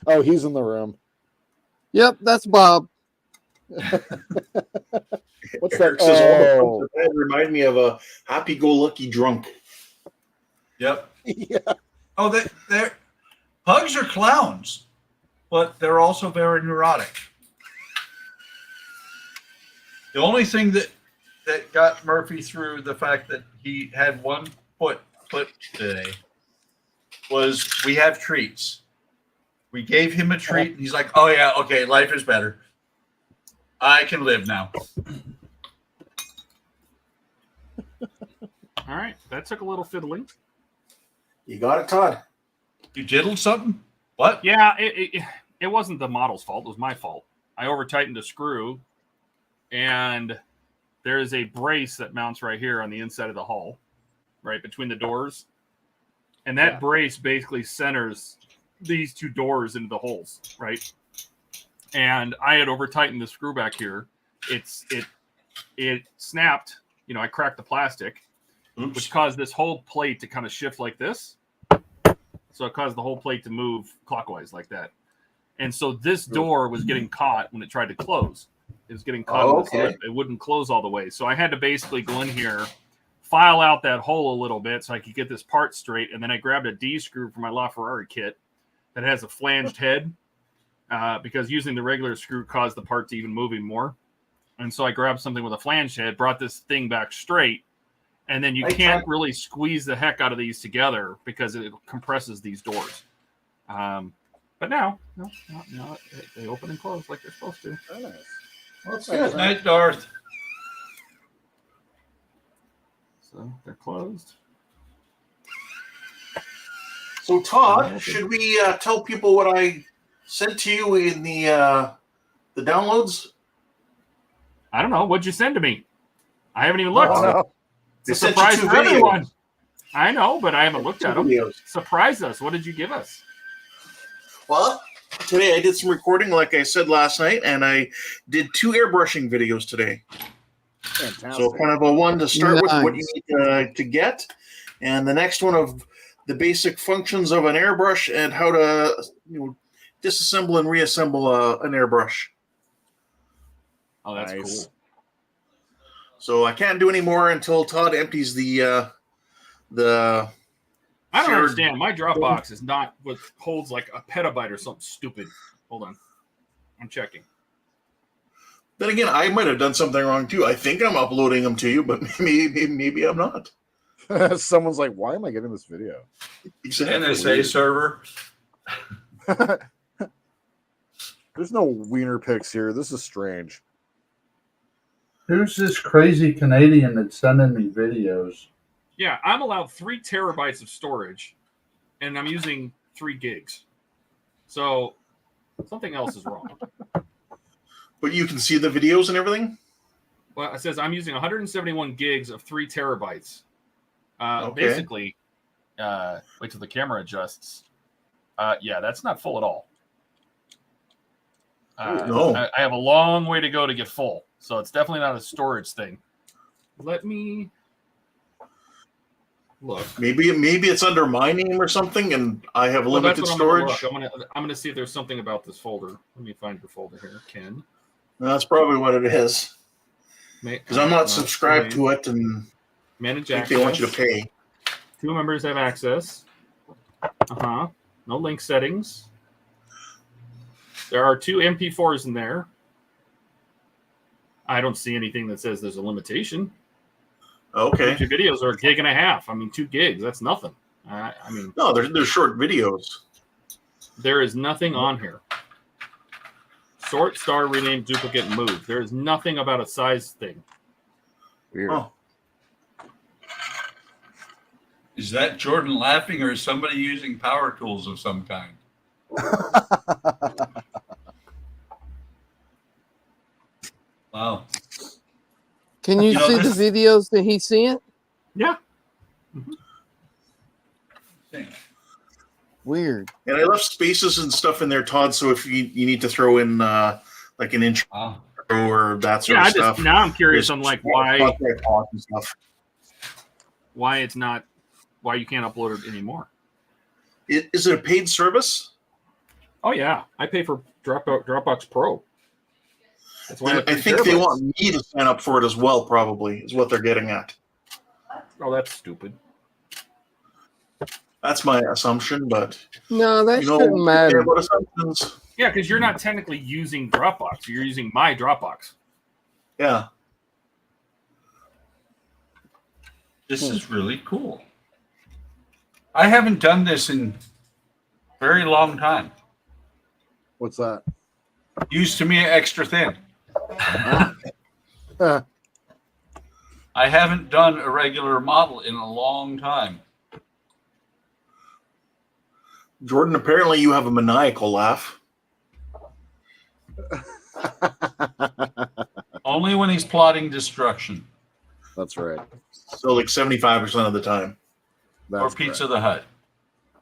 Oh, he's in the room. Yep, that's Bob. What's Eric that? says all the Oh, pugs that remind me of a happy-go-lucky drunk. Yep. yeah. Oh, they're pugs are clowns, but they're also very neurotic. The only thing that got Murphy through the fact that he had one foot clipped today was we have treats. We gave him a treat, and he's like, "Oh yeah, okay, life is better. I can live now." All right. That took a little fiddling. You got it, Todd. You diddled something? What? Yeah, it wasn't the model's fault. It was my fault. I over-tightened a screw, and there is a brace that mounts right here on the inside of the hull, right between the doors. And that brace basically centers these two doors into the holes, right? And I had over-tightened the screw back here. It snapped. You know, I cracked the plastic, which caused this whole plate to kind of shift like this. So it caused the whole plate to move clockwise like that. And so this door was getting caught when it tried to close. It was getting caught in this lip. It wouldn't close all the way. So I had to basically go in here, file out that hole a little bit so I could get this part straight. And then I grabbed a D screw from my LaFerrari kit that has a flanged head because using the regular screw caused the part to even move even more. And so I grabbed something with a flanged head, brought this thing back straight. And then you can't really squeeze the heck out of these together because it compresses these doors. But now, no, they open and close like they're supposed to. Oh, nice. That's Good night, Darth. So they're closed. So, Todd, should we tell people what I sent to you in the downloads? I don't know. What'd you send to me? I haven't even looked. Oh, no. It's a They sent you surprise 2 for everyone. videos. I know, but I haven't looked at them. Videos. Surprise us. What did you give us? Well, today I did some recording, like I said last night, and I did 2 airbrushing videos today. Fantastic. So kind of a one to start with what you Nice. need to get, and the next one of the basic functions of an airbrush and how to disassemble and reassemble an airbrush. Oh, that's Nice. cool. So I can't do any more until Todd empties the I don't shared- understand. My Dropbox is not what holds like a petabyte or something stupid. Hold on. I'm checking. Then again, I might have done something wrong too. I think I'm uploading them to you, but maybe I'm not. Someone's like, "Why am I getting this video?" Exactly. NSA server. There's no wiener pics here. This is strange. Who's this crazy Canadian that's sending me videos? Yeah, I'm allowed 3 terabytes of storage, and I'm using 3 gigs. So something else is wrong. But you can see the videos and everything? Well, it says I'm using 171 gigs of 3 terabytes. Okay. Basically, wait till the camera adjusts. Yeah, that's not full at all. No. I have a long way to go to get full, so it's definitely not a storage thing. Let me look. Maybe it's under my name or something, and I have Well, that's limited what I'm gonna storage. look. I'm gonna see if there's something about this folder. Let me find your folder here, Ken. That's probably what it is. Because I'm not subscribed to it, and Manage I think access. they want you to pay. 2 members have access. No link settings. There are 2 MP4s in there. I don't see anything that says there's a limitation. Okay. YouTube videos are 1.5 gigs. I mean, 2 gigs. That's nothing. I mean, No, they're short videos. there is nothing on here. Sort, star, rename, duplicate, move. There is nothing about a size thing. Weird. Oh, Is that Jordan laughing, or is somebody using power tools of some kind? Wow. Can you, You know, see this- the videos that he sent? Yeah. Weird. and I left spaces and stuff in there, Todd. So if you need to throw in like an intro Wow. or that sort Yeah, of I stuff. just now I'm curious on like why and stuff. it's not why you can't upload it anymore. Is it a paid service? Oh yeah, I pay for Dropbox Pro. That's why Then I think they want me to sign up for it as well. Probably is what they're getting at. Oh, that's stupid. That's my assumption, but No, that you know, shouldn't matter. what assumptions? Yeah, because you're not technically using Dropbox. You're using my Dropbox. Yeah. This is really cool. I haven't done this in a very long time. What's that? Used to me extra thin. Uh, I haven't done a regular model in a long time. Jordan, apparently you have a maniacal laugh. Only when he's plotting destruction. That's right. So like 75% of the time. That's or Pizza right. the Hut.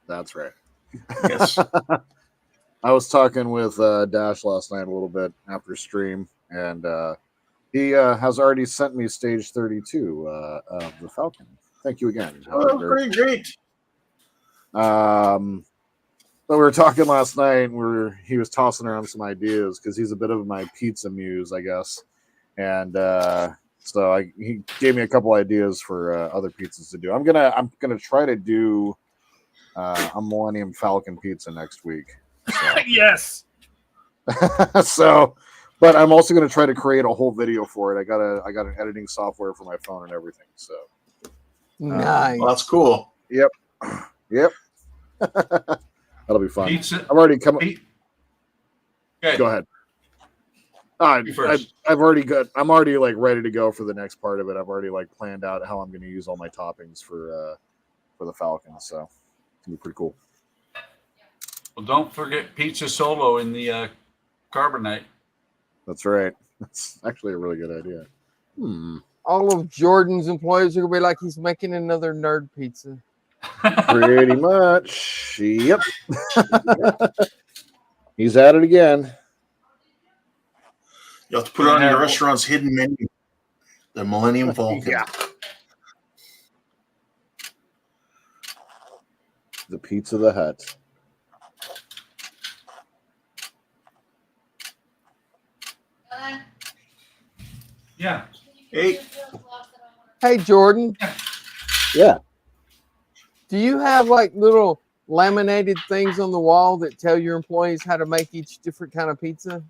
That's right. Yes. I was talking with Dash last night a little bit after stream, and he has already sent me stage 32 of the Falcon. Thank you again. Oh, great. But we were talking last night, and he was tossing around some ideas because he's a bit of my pizza muse, I guess. And so he gave me a couple ideas for other pizzas to do. I'm gonna try to do a Millennium Falcon pizza next week. So. Yes. So, but I'm also going to try to create a whole video for it. I got an editing software for my phone and everything. So Nice. Well, that's cool. Yep. That'll be fun. Pizza. I've already come. Okay. Go ahead. You first. I'm already like ready to go for the next part of it. I've already like planned out how I'm going to use all my toppings for the Falcon. So it's gonna be pretty cool. Well, don't forget pizza solo in the carbonite. That's right. That's actually a really good idea. All of Jordan's employees are gonna be like he's making another nerd pizza. Pretty much. Yep. He's at it again. You have to put it on your restaurant's hidden menu. The Millennium Falcon. Yeah. The Pizza the Hut. Yeah. Hey, Hey, Jordan. Yeah. Do you have like little laminated things on the wall that tell your employees how to make each different kind of pizza?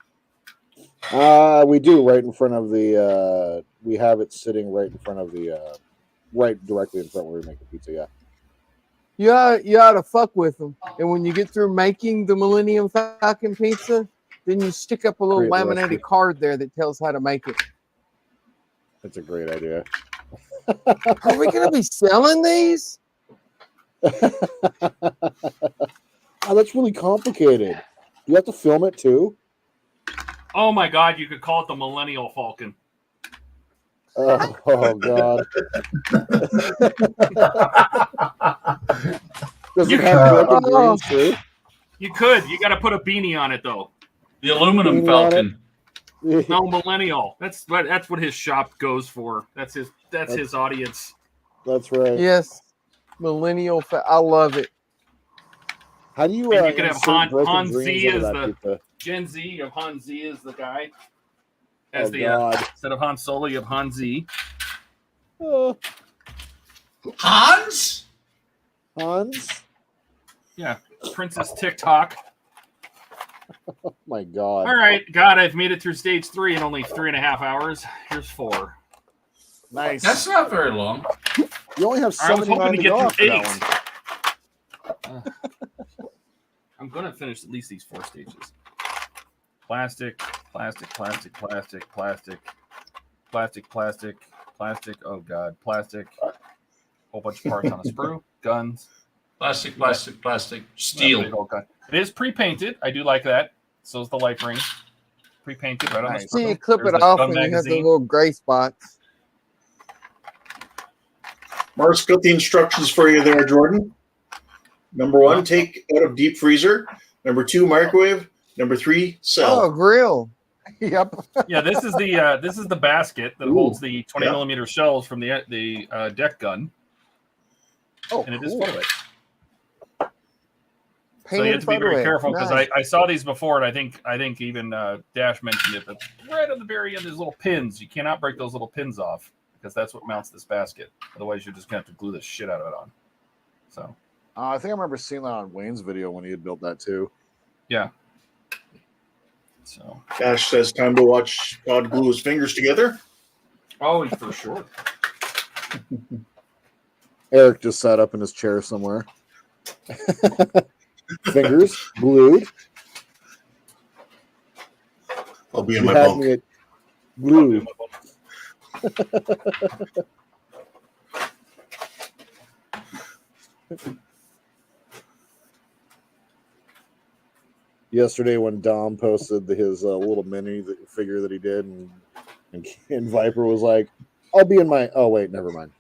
We do right in front of the. We have it sitting right in front of the. Right directly in front where we make the pizza. Yeah. You ought to fuck with them. And when you get through making the Millennium Falcon pizza, then you stick up a little Create the laminated recipe. card there that tells how to make it. That's a great idea. Are we going to be selling these? Oh, that's really complicated. You have to film it too. Oh my God, you could call it the Millennial Falcon. Oh God. Does You it have broken Oh. greens too? You could. You got to put a beanie on it though. The aluminum Beanie on Falcon. No, Millennial. That's what his shop goes for. That's his audience. That's right. Yes. I love it. How do you? And you could have insert broken Han greens Z into as that the pizza? Gen Z. You have Han Z as the guy. As Oh the God. instead of Han Solo, you have Han Z. Oh, Hans? Hans. Yeah, Princess TikTok. Oh my God. All right, God, I've made it through stage 3 in only 3.5 hours. Here's 4. Nice. That's not very long. You only have I was 79 hoping to to go get after through that 8. one. I'm gonna finish at least these 4 stages. Plastic, plastic, plastic, plastic, plastic, plastic, plastic, plastic. Oh God, plastic. Whole bunch of parts on a sprue. Guns. Plastic, plastic, plastic. Steel. Big old gun. It is pre-painted. I do like that. So is the life ring. Pre-painted right on the Nice. See, sprue. you clip There's it the off gun and you have the magazine. little gray spots. Mark's got the instructions for you there, Jordan. Number 1, take out of deep freezer. Number 2, microwave. Number 3, Oh, sell. grill. Yep. Yeah, this is the basket that Ooh, holds the 20 yeah. millimeter shells from the deck gun, Oh, and it is cool. photo etched. So Painted you have to be very photo etch. careful because Nice. I saw these before, and I think even Dash mentioned it. But right at the very end, there's little pins. You cannot break those little pins off because that's what mounts this basket. Otherwise, you're just gonna have to glue the shit out of it on. So I think I remember seeing that on Wayne's video when he had built that too. yeah. So Dash says time to watch Todd glue his fingers together. oh, for sure. Eric just sat up in his chair somewhere. Fingers glued. I'll be in You my had bunk. me at glue. Yesterday when Dom posted his little mini figure that he did, and Viper was like, "I'll be in my." Oh wait, never mind.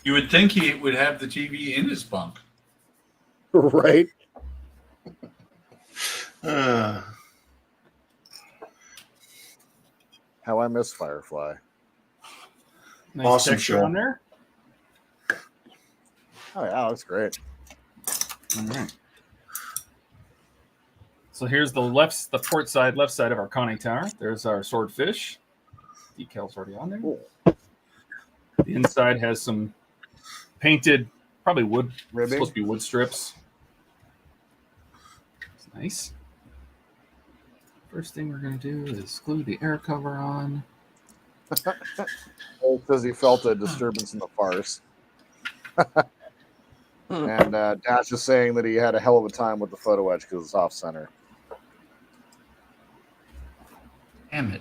You would think he would have the TV in his bunk. Right? Uh, How I miss Firefly. Nice Awesome texture show. on there. Oh yeah, that looks great. All right. So here's the port side, left side of our conning tower. There's our swordfish. Decals already on there. Cool. The inside has some painted, probably wood. Ribbing. Supposed to be wood strips. It's nice. First thing we're gonna do is glue the air cover on. Because he felt a disturbance in the farce. And Dash is saying that he had a hell of a time with the photo etch because it's off center. Damn it.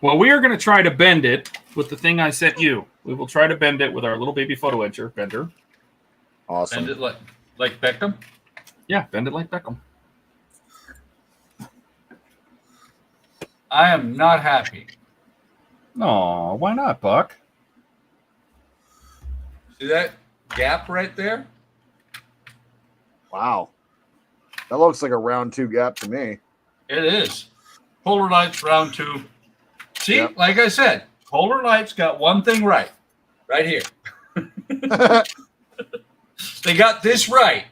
Well, we are going to try to bend it with the thing I sent you. We will try to bend it with our little baby photo etcher bender. Awesome. Bend it like Beckham. Yeah, bend it like Beckham. I am not happy. No, why not, Buck? See that gap right there? Wow. That looks like a round 2 gap to me. It is. Polar Lights round 2. See, Yep. like I said, Polar Lights got one thing right here. They got this right.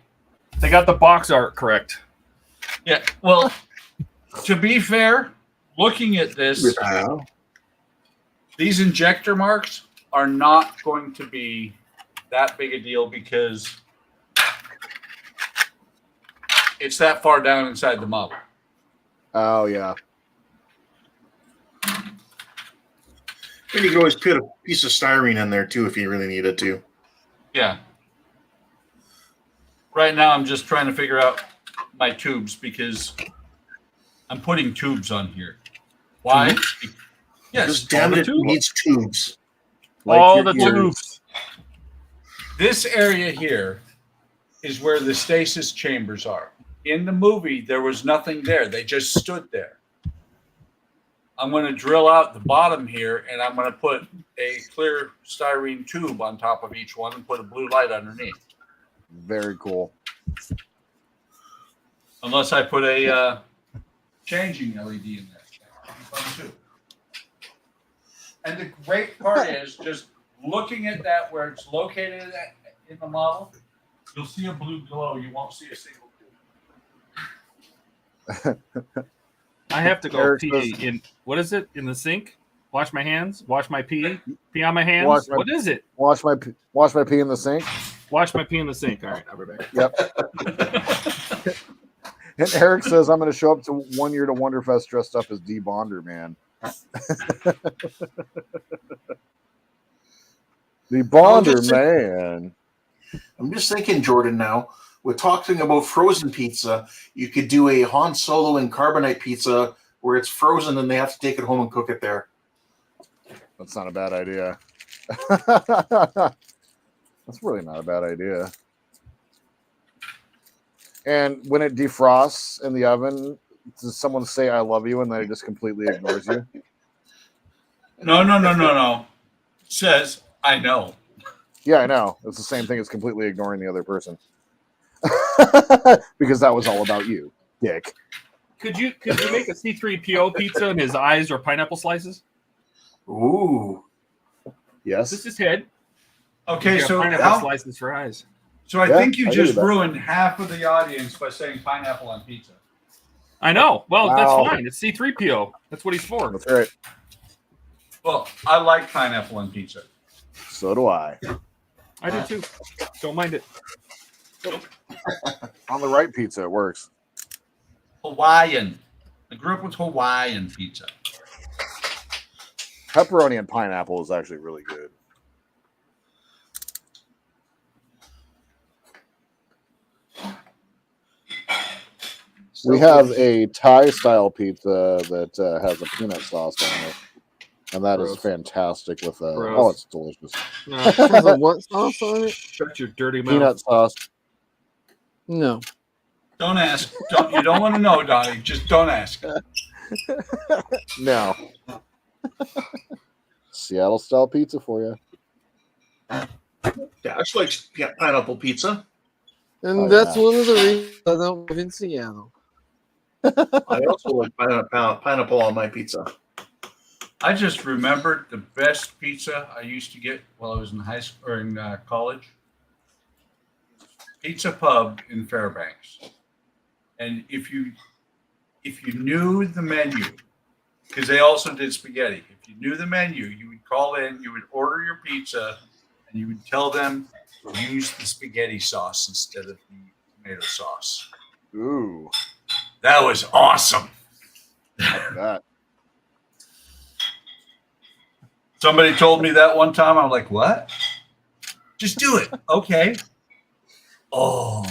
They got the box art correct. Yeah. Well, to be fair, looking at this, These injector marks are not going to be that big a deal because it's that far down inside the model. Oh yeah. And you can always put a piece of styrene in there too if you really needed to. Yeah. Right now, I'm just trying to figure out my tubes because I'm putting tubes on here. Why? Yes. Because damn it, it needs tubes. All your the ears. tubes. This area here is where the stasis chambers are. In the movie, there was nothing there. They just stood there. I'm going to drill out the bottom here, and I'm going to put a clear styrene tube on top of each one and put a blue light underneath. Very cool. Unless I put a changing LED in there. That'd be fun too. And the great part is just looking at that where it's located in the model, you'll see a blue glow. You won't see a single tube. I have to go Eric pee says- in, what is it? In the sink? Wash my hands? Wash my pee? Pee on my hands? Wash my- What is it? Wash my pee in the sink. Wash my pee in the sink. All right, I'll be back. Yep. And Eric says I'm going to show up to 1 year to Wonderfest dressed up as D Bonder, man. The Bonder, man. I'm just thinking, Jordan, now, we're talking about frozen pizza. You could do a Han Solo and carbonite pizza where it's frozen and they have to take it home and cook it there. That's not a bad idea. That's really not a bad idea. And when it defrosts in the oven, does someone say "I love you" and then it just completely ignores you? No. Says, I know. Yeah, I know. It's the same thing as completely ignoring the other person. Because that was all about you, dick. Could you make a C3PO pizza and his eyes are pineapple slices? Ooh. Yes. This is head. Okay, You got so pineapple slices for eyes. So I Yeah, think you I agree just with that. ruined half of the audience by saying pineapple on pizza. I know. Well, Wow. that's fine. It's C3PO. That's what he's for. That's right. Well, I like pineapple on pizza. So do I. I do too. Don't mind it. On the right pizza, it works. Hawaiian. I grew up with Hawaiian pizza. Pepperoni and pineapple is actually really good. We have a Thai style pizza that has a peanut sauce on it, and that is Gross. fantastic with Gross. oh, it's delicious. No, Has a what sauce on it? shut your dirty mouth. Peanut sauce. No. Don't ask. You don't want to know, Donnie. Just don't ask. No. Seattle style pizza for you. Dash likes pineapple pizza. And Oh, that's yeah. one of the reasons I don't live in Seattle. I also like pineapple on my pizza. I just remembered the best pizza I used to get while I was in high school or in college. Pizza Pub in Fairbanks. And if you knew the menu, because they also did spaghetti, if you knew the menu, you would call in, you would order your pizza, and you would tell them to use the spaghetti sauce instead of the tomato sauce. Ooh, That was awesome. that. Somebody told me that one time. I'm like, what? Just do it. Okay. Oh.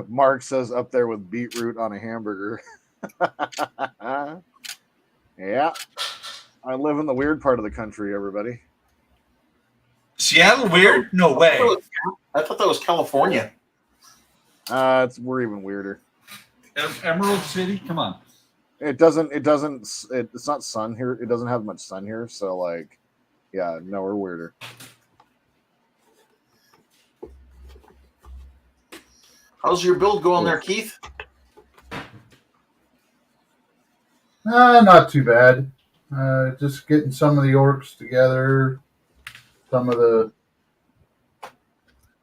Mark says up there with beetroot on a hamburger. Yeah. I live in the weird part of the country, everybody. Seattle weird? No way. I thought that was California. We're even weirder. Emerald City? Come on. It's not sun here. It doesn't have much sun here. So like, yeah, no, we're weirder. How's your build going there, Keith? Not too bad. Just getting some of the orcs together,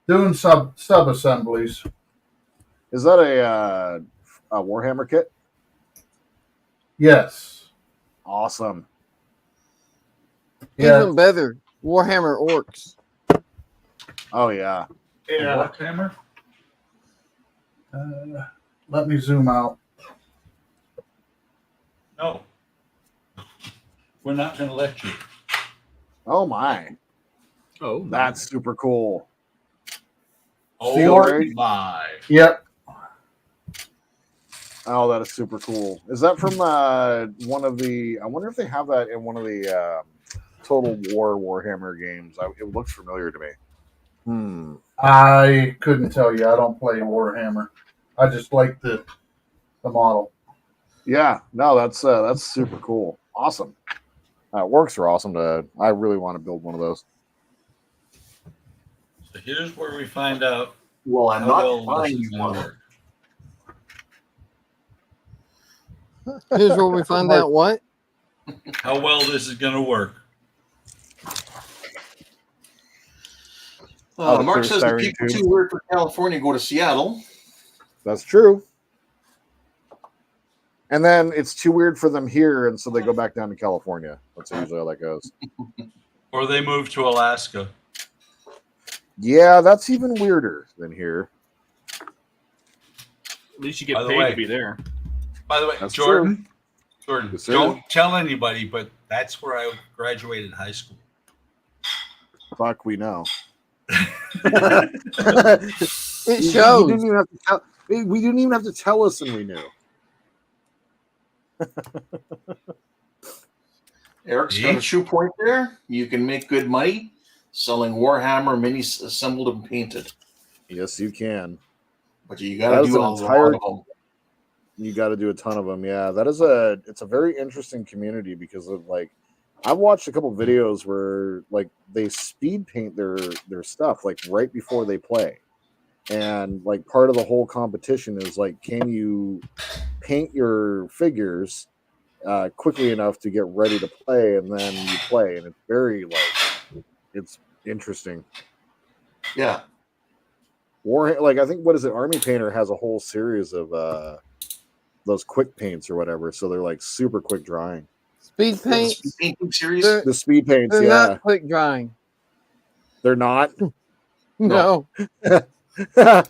doing sub assemblies. Is that a Warhammer kit? Yes. Awesome. Yeah. Even better, Warhammer Orcs. Oh yeah. Yeah. Warhammer? Let me zoom out. No. We're not going to let you. Oh my. Oh, That's super cool. Oh Right? my. Yep. Oh, that is super cool. Is that from one of the? I wonder if they have that in one of the Total War Warhammer games. It looks familiar to me. I couldn't tell you. I don't play Warhammer. I just like the model. Yeah. No, that's super cool. Awesome. Works are awesome. I really want to build one of those. So here's where we find out Well, I'm how not well buying this is you going to one. work. Here's where we find out what. How well this is going to work. The Mark clear says the styrene people tubes. too weird for California go to Seattle. That's true. And then it's too weird for them here, and so they go back down to California. That's usually how that goes. Or they move to Alaska. Yeah, that's even weirder than here. At least you By get the paid way- to be there. By the way, That's Jordan, Yes, sir. don't tell anybody, but that's where I graduated high school. Fuck, we know. It You shows. didn't even have to tell. We didn't even have to tell us, and we knew. Eric's got a shoe point there. You can make good money selling Warhammer minis assembled and painted, Yes, you can. but you got That to is do an a lot entire- of them. You got to do a ton of them. Yeah, it's a very interesting community because of like, I've watched a couple videos where like they speed paint their stuff like right before they play, and like part of the whole competition is like, can you paint your figures quickly enough to get ready to play, and then you play, and it's very like, it's interesting. Yeah, Like I think, what is it? Army Painter has a whole series of those quick paints or whatever, so they're like super quick drying. Speed the paint. speed painting series. They're, The speed paints, they're yeah, not quick drying. they're not. No, That's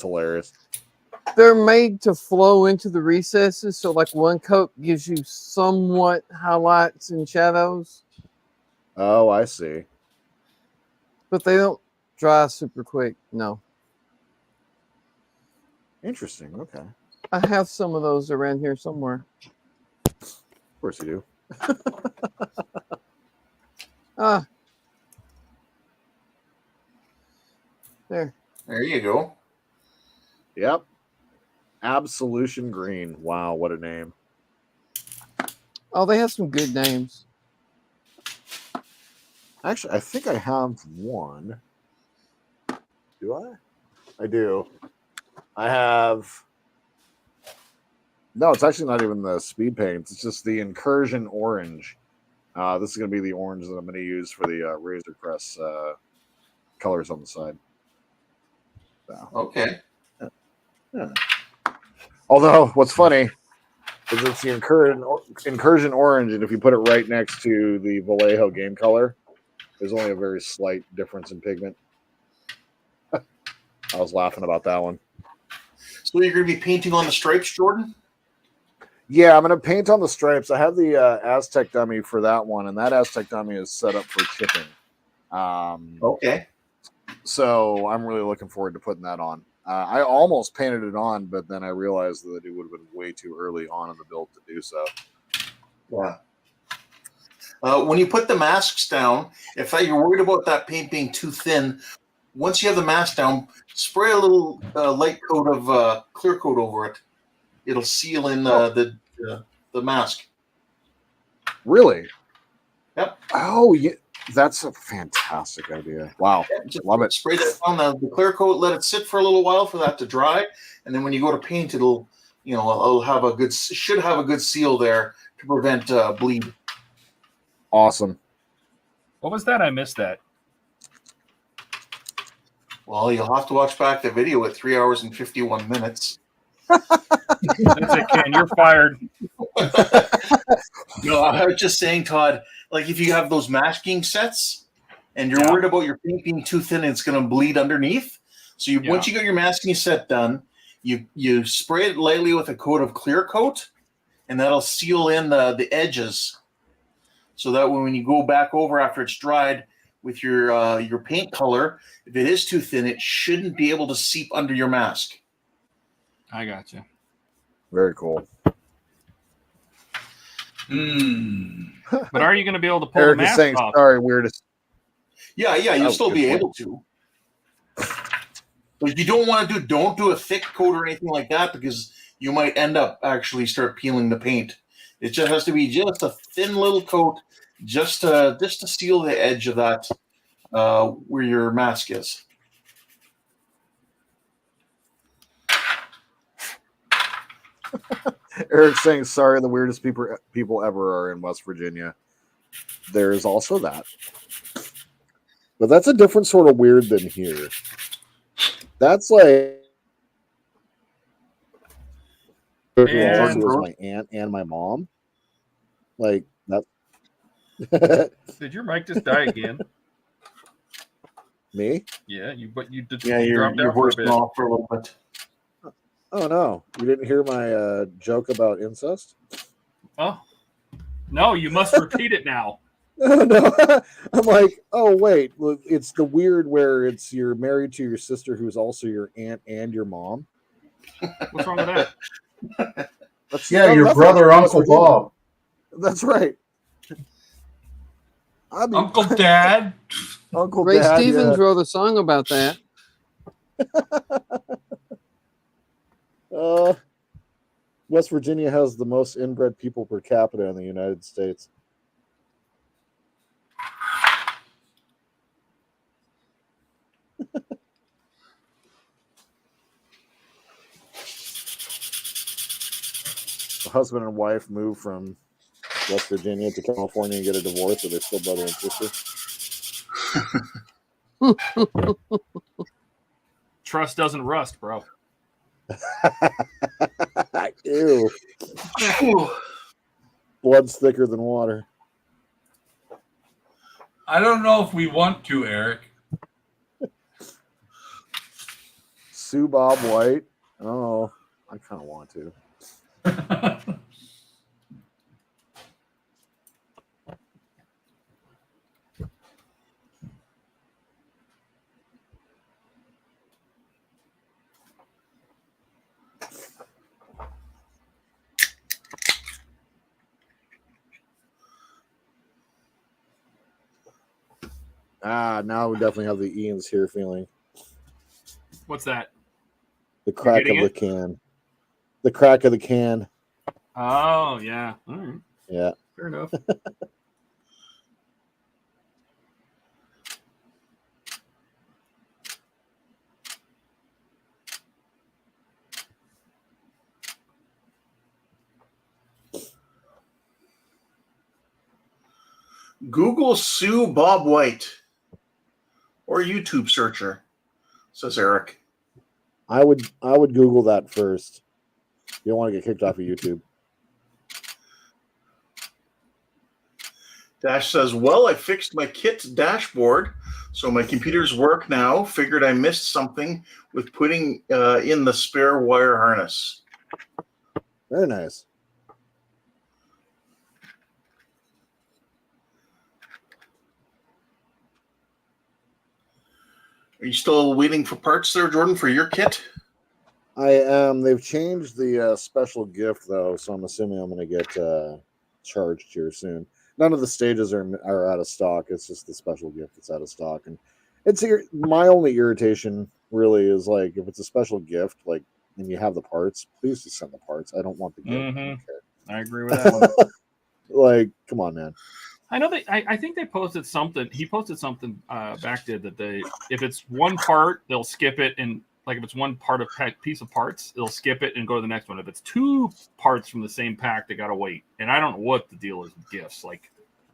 hilarious. they're made to flow into the recesses. So, like one coat gives you somewhat highlights and shadows, Oh, I see. but they don't dry super quick. No, Interesting. Okay, of I have some of those around here somewhere. course you do. Ah, there. There you go. Yep. Absolution Green. Wow, what a name. Oh, they have some good names. Actually, I think I have one. Do I? I do. I have. No, it's actually not even the speed paints. It's just the Incursion Orange. This is going to be the orange that I'm going to use for the Razor Crest colors on the side. So. Okay. Yeah. Although, what's funny is it's the Incursion Orange, and if you put it right next to the Vallejo game color, there's only a very slight difference in pigment. I was laughing about that one. So you're going to be painting on the stripes, Jordan? Yeah, I'm going to paint on the stripes. I have the Aztec dummy for that one, and that Aztec dummy is set up for chipping. Okay. So I'm really looking forward to putting that on. I almost painted it on, but then I realized that it would have been way too early on in the build to do so. Yeah. When you put the masks down, if you're worried about that paint being too thin, once you have the mask down, spray a little light coat of clear coat over it. It'll seal in the mask. Really? Yep. Oh, yeah. That's a fantastic idea. Wow. Just Love it. Spray that on the clear coat, let it sit for a little while for that to dry, and then when you go to paint, it'll have should have a good seal there to prevent bleed. Awesome. What was that? I missed that. Well, you'll have to watch back the video at 3 hours and 51 minutes. That's it, Ken. You're fired. No, I was just saying, Todd, like if you have those masking sets and you're Yeah. worried about your paint being too thin and it's going to bleed underneath, so you, once you get your masking set done, you spray it lightly with a coat of clear coat, and that'll seal in the edges, so that when you go back over after it's dried with your paint color, if it is too thin, it shouldn't be able to seep under your mask. I got you. Very cool. But are you going to be able to pull Eric the is mask saying, off? sorry, weirdest. Yeah, you'll Oh, still good be point. able to. But if you don't want to don't do a thick coat or anything like that, because you might end up actually start peeling the paint. It just has to be just a thin little coat, just to seal the edge of that where your mask is. Eric's saying, sorry, the weirdest people ever are in West Virginia. There is also that. But that's a different sort of weird than here. That's like who also was my aunt and my mom. Like that. Did your mic just die again? Me? Yeah, you dropped You're out for a voicing bit. off for a little bit. Oh no, you didn't hear my joke about incest? Oh, no, you must repeat it now. No, I'm like, oh wait, look, it's the weird where it's you're married to your sister who's also your aunt and your mom. What's wrong with that? Your nothing. brother, Uncle Bob. That's right. I mean, Uncle Dad. Uncle Ray Dad, Stevens wrote a song about that. West Virginia has the most inbred people per capita in the United States. The husband and wife moved from West Virginia to California and get a divorce, or they're still brother and sister. Trust doesn't rust, bro. Ew. Blood's thicker than water. I don't know if we want to, Eric. Sue Bob White. Oh, I kind of want to. Now we definitely have the Ian's here feeling. What's that? The crack of the can. The crack of the can. Oh, yeah. All right. Yeah. Fair enough. Google Sue Bob White or YouTube searcher, says Eric. I would Google that first. You don't want to get kicked off of YouTube. Dash says, well, I fixed my kit's dashboard, so my computers work now. Figured I missed something with putting in the spare wire harness. Very nice. Are you still waiting for parts there, Jordan, for your kit? I am. They've changed the special gift, though, so I'm assuming I'm going to get charged here soon. None of the stages are out of stock. It's just the special gift that's out of stock. And it's my only irritation, really, is like if it's a special gift, like, and you have the parts, please just send the parts. I don't want the gift. I don't care. I agree with that one. Like, come on, man. I know I think they posted something. He posted something back there that if it's one part, they'll skip it, and like if it's one part of piece of parts, they'll skip it and go to the next one. If it's two parts from the same pack, they gotta wait. And I don't know what the deal is with gifts. Like,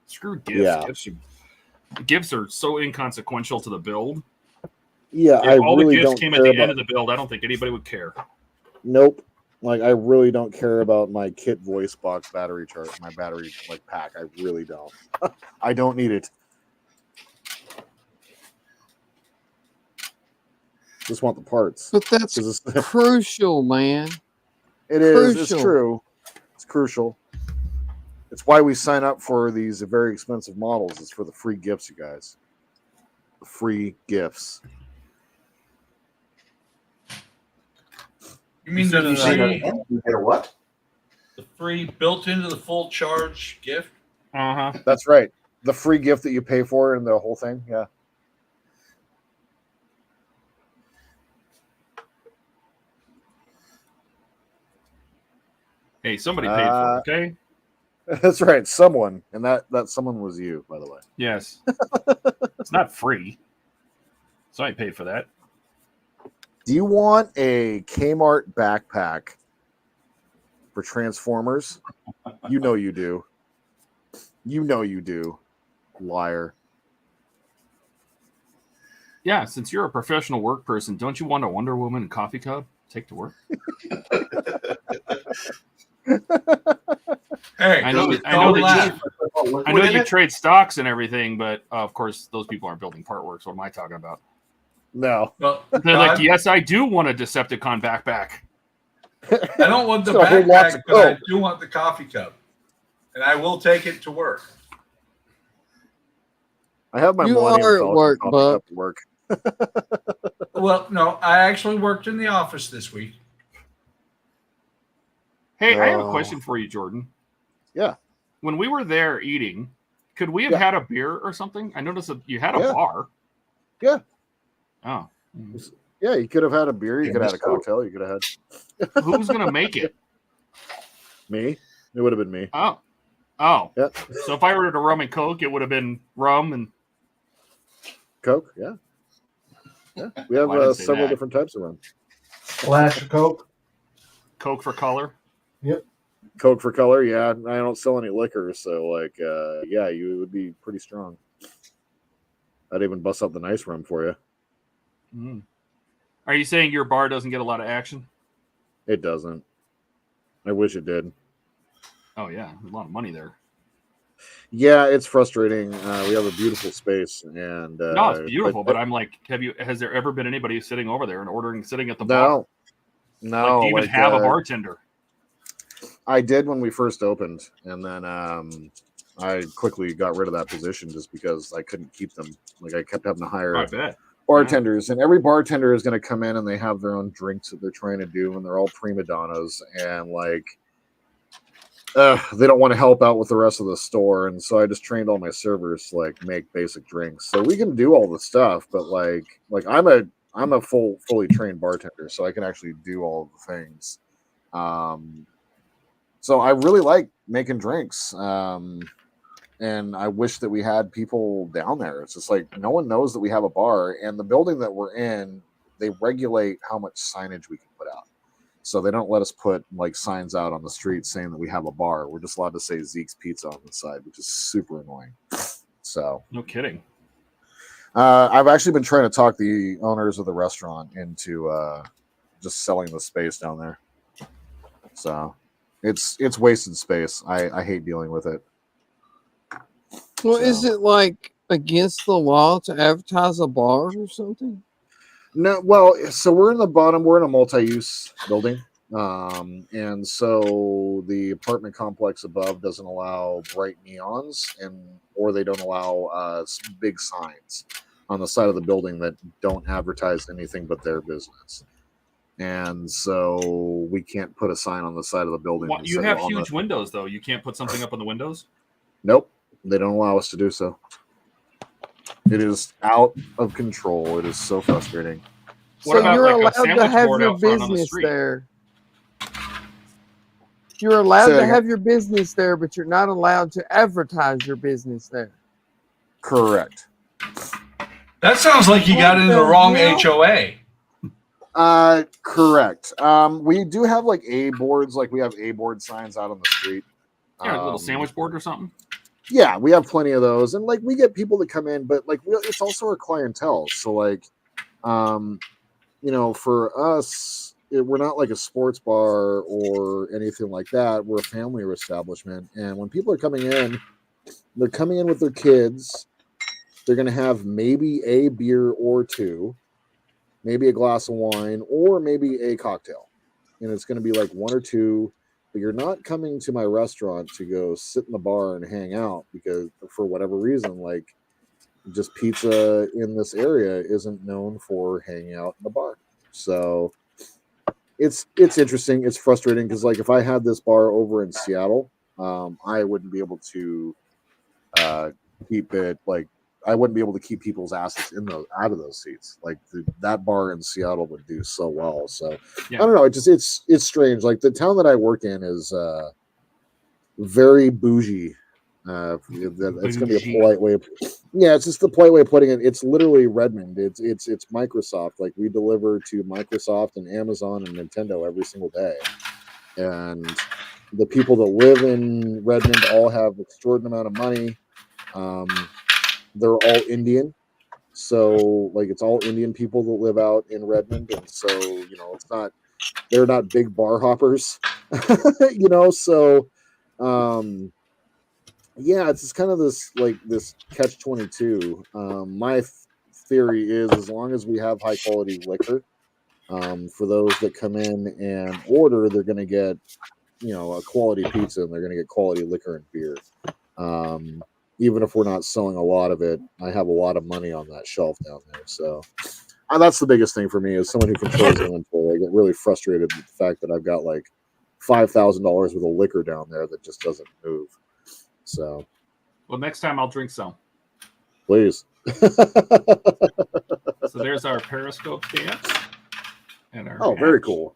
screw gifts. Yeah. Gifts are so inconsequential to the build. Yeah, If I all really the gifts don't came care at the about... end of the build, I don't think anybody would care. Nope. Like, I really don't care about my kit voice box battery chart, my battery like pack. I really don't. I don't need it. Just want the parts. But that's 'Cause it's- crucial, man. It is. It's Crucial. true. It's crucial. It's why we sign up for these very expensive models. It's for the free gifts, you guys. The free gifts. You mean You say that the again? You get a what? free built into the full charge gift? Uh huh. That's right. The free gift that you pay for and the whole thing. Yeah. Hey, somebody paid for it. Okay. That's right. Someone. And that someone was you, by the way. Yes. It's not free. So I paid for that. Do you want a Kmart backpack for Transformers? You know you do. You know you do. Liar. Yeah, since you're a professional work person, don't you want a Wonder Woman and coffee cup take to work? Hey, I know don't that laugh. I know you trade stocks and everything, but of course those people aren't building part works. What am I talking about? No. Well, They're like, Todd, yes, I do want a Decepticon backpack. I don't want the It's got a whole lot backpack, of but I coke. do want the coffee cup, and I will take it to work. I have my You Millennium are at Falcon work, coffee Buck. cup at work. Well, no, I actually worked in the office this week. Hey, I have a Oh. question for you, Jordan. Yeah. When we were there eating, could we have Yeah. had a beer or something? I noticed that you had a Yeah. bar. Yeah. Oh. Yeah, you could have had a beer. You Yeah, could have had a Mr. cocktail. You could have had Who's gonna make it? me. It would have been me. Oh. Oh. Yeah. So if I ordered a rum and coke, it would have been rum and Coke. Yeah. Yeah. We have Well, I didn't say several that. different types of rum. Splash of Coke. coke for color. Coke for color. Yeah. I don't sell any liquor. So, like, yeah, you would be pretty strong. I'd even bust out the nice rum for you. Mm. Are you saying your bar doesn't get a lot of action? It doesn't. I wish it did. Oh yeah, a lot of money there. Yeah, it's frustrating. We have a beautiful space, and No, it's beautiful, but I'm like, has there ever been anybody sitting over there and sitting at the bar? No, Like, do you even have a bartender? I did when we first opened, and then I quickly got rid of that position just because I couldn't keep them. Like, I kept having to hire I bet. bartenders, and every bartender is going to come in and they have their own drinks that they're trying to do, and they're all prima donnas, and like they don't want to help out with the rest of the store. And so I just trained all my servers to like make basic drinks, so we can do all the stuff, but like I'm a fully trained bartender, so I can actually do all of the things. So I really like making drinks. And I wish that we had people down there. It's just like no one knows that we have a bar, and the building that we're in, they regulate how much signage we can put out. So they don't let us put like signs out on the street saying that we have a bar. We're just allowed to say Zeke's Pizza on the side, which is super annoying. So No kidding. I've actually been trying to talk the owners of the restaurant into just selling the space down there. So it's wasted space. I hate dealing with it. Well, So- is it like against the law to advertise a bar or something? No, well, so we're in the bottom. We're in a multi-use building, and so the apartment complex above doesn't allow bright neons, or they don't allow big signs on the side of the building that don't advertise anything but their business. And so we can't put a sign on the side of the building. What, that you says have on the- huge windows, though. You can't put something up on the windows? Nope, they don't allow us to do so. It is out of control. It is so frustrating. What So about, you're like, a allowed to sandwich have board your out front on the business street? there. You're allowed Say that to again. have your business there, but you're not allowed to advertise your business there. Correct. That sounds like you got in the wrong hell? HOA. Correct. We do have like A boards, like we have A board signs out on the street. Yeah, like a little Um, sandwich board or something? Yeah, we have plenty of those, and like we get people that come in, but like it's also our clientele. So like, you know, for us, we're not like a sports bar or anything like that. We're a family establishment, and when people are coming in, they're coming in with their kids. They're going to have maybe a beer or two, maybe a glass of wine, or maybe a cocktail, and it's going to be like one or two. But you're not coming to my restaurant to go sit in the bar and hang out because for whatever reason, like just pizza in this area isn't known for hanging out in the bar. So it's interesting. It's frustrating because like if I had this bar over in Seattle, I wouldn't be able to keep it like I wouldn't be able to keep people's asses in those out of those seats. Like that bar in Seattle would do so well. So Yeah. I don't know. It's strange. Like the town that I work in is very bougie. It's going to be a polite way. Yeah, it's just the polite way of putting it. It's literally Redmond. It's Microsoft. Like we deliver to Microsoft and Amazon and Nintendo every single day, and the people that live in Redmond all have extraordinary amount of money. They're all Indian, so like it's all Indian people that live out in Redmond, and so they're not big bar hoppers, So, yeah, it's just kind of this catch-22. My theory is as long as we have high quality liquor, for those that come in and order, they're going to get a quality pizza and they're going to get quality liquor and beer. Even if we're not selling a lot of it, I have a lot of money on that shelf down there. So that's the biggest thing for me as someone who controls inventory. I get really frustrated with the fact that I've got like $5,000 worth of liquor down there that just doesn't move. So, Well, next time I'll drink some. Please. So there's our Periscope dance. And our very cool.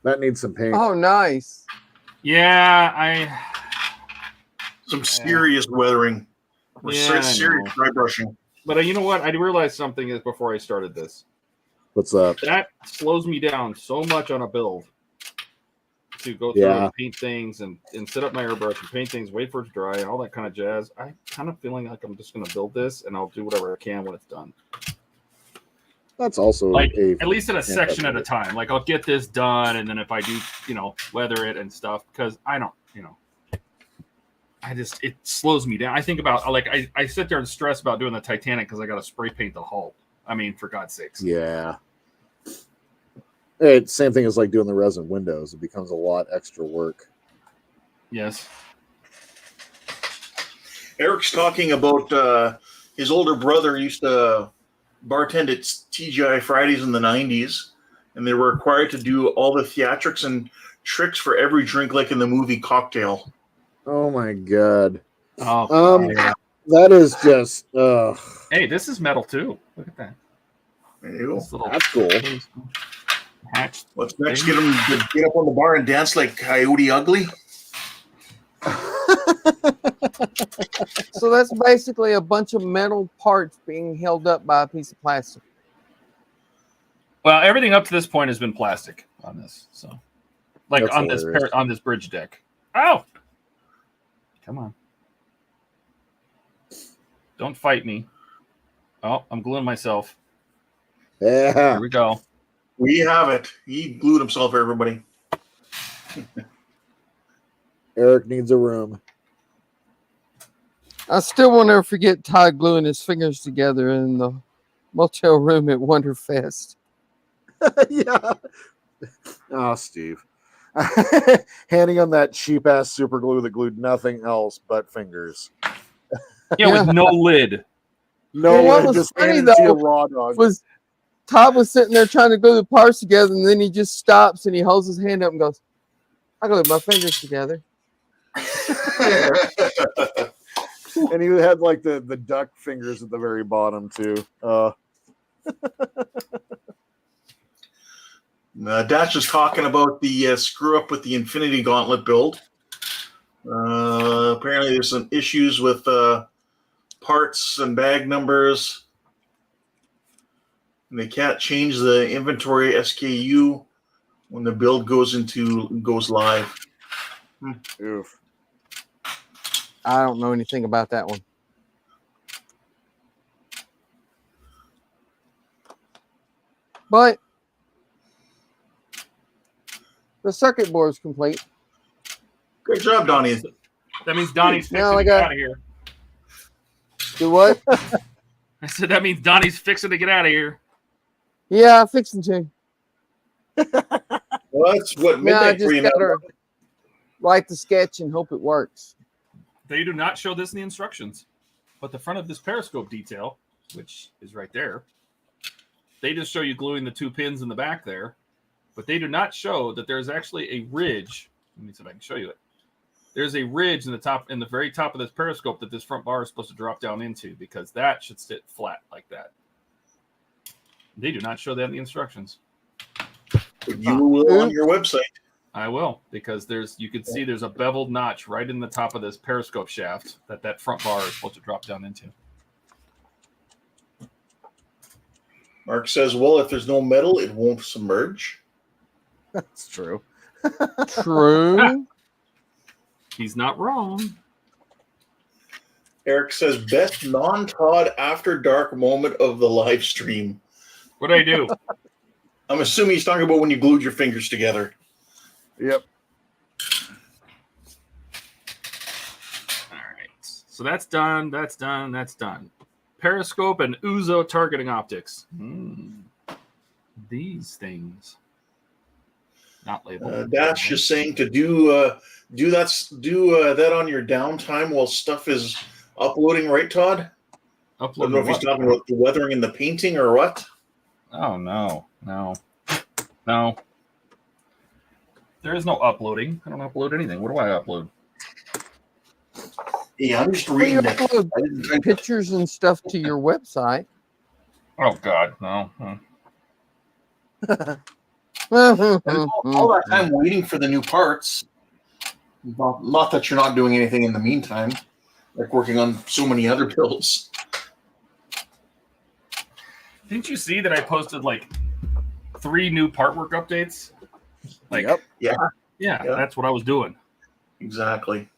That needs some paint. Oh, nice. Yeah, Some serious weathering. Or serious dry brushing. But you know what? I realized something is before I started this. What's up? That slows me down so much on a build to go through and paint things and set up my airbrush and paint things, wait for it to dry and all that kind of jazz. I kind of feeling like I'm just going to build this and I'll do whatever I can when it's done. That's also like at least in a section at a time. Like I'll get this done, and then if I do, weather it and stuff, because I don't, it slows me down. I think about I sit there and stress about doing the Titanic because I got to spray paint the hull. I mean, for God's sakes. Yeah. It's same thing as like doing the resin windows. It becomes a lot extra work. Yes. Eric's talking about his older brother used to bartend at TGI Fridays in the 90s, and they were required to do all the theatrics and tricks for every drink, like in the movie Cocktail. Oh my God. Oh, that is just. Hey, this is metal too. Look at that. There you go. That's cool. Hatch. What's next? Get him to get up on the bar and dance like Coyote Ugly. So that's basically a bunch of metal parts being held up by a piece of plastic. Well, everything up to this point has been plastic on this. So, like That's on hilarious. this bridge deck. Oh, come on! Don't fight me. Oh, I'm gluing myself. Yeah. Here we go. We have it. He glued himself, everybody. Eric needs a room. I still won't ever forget Todd gluing his fingers together in the motel room at Wonderfest. Yeah. Oh, Steve. Handing him that cheap ass super glue that glued nothing else but fingers. Yeah, with no lid. No, Well, what was just funny, handed to you though, raw dog. was Todd was sitting there trying to glue the parts together, and then he just stops and he holds his hand up and goes, I glued my fingers together. And he had like the duck fingers at the very bottom too. Dash is talking about the screw up with the Infinity Gauntlet build. Apparently there's some issues with parts and bag numbers. And they can't change the inventory SKU when the build goes live. Oof. I don't know anything about that one. But The circuit board's complete. Good job, Donnie. That means Donnie's fixing Now I to get got- out of here. Do what? I said that means Donnie's fixing to get out of here. Yeah, fixing to. Well, that's what Now I midnight for just you now. gotta write the sketch and hope it works. They do not show this in the instructions, but the front of this periscope detail, which is right there, they just show you gluing the 2 pins in the back there, but they do not show that there's actually a ridge. Let me see if I can show you it. There's a ridge in the very top of this periscope that this front bar is supposed to drop down into, because that should sit flat like that. They do not show that in the instructions. You will on your website. I will, because you can see there's a beveled notch right in the top of this periscope shaft that front bar is supposed to drop down into. Mark says, well, if there's no metal, it won't submerge. That's true. True. He's not wrong. Eric says, best non-Todd after dark moment of the live stream. What do I do? I'm assuming he's talking about when you glued your fingers together. Yep. All right. So that's done. That's done. That's done. Periscope and Uzo targeting optics. These things. Not labeled. Dash is saying to do that on your downtime while stuff is uploading, right, Todd? I don't know if he's talking about the weathering and the painting or what. Oh, no. There is no uploading. I don't upload anything. What do I upload? Yeah, I'm just Well, reading you it. upload pictures and stuff to your website. Oh, God, no. And all that time waiting for the new parts. Not that you're not doing anything in the meantime, like working on so many other builds. Didn't you see that I posted like 3 new part work updates? Like, Yep. yeah, that's what I was doing. Exactly.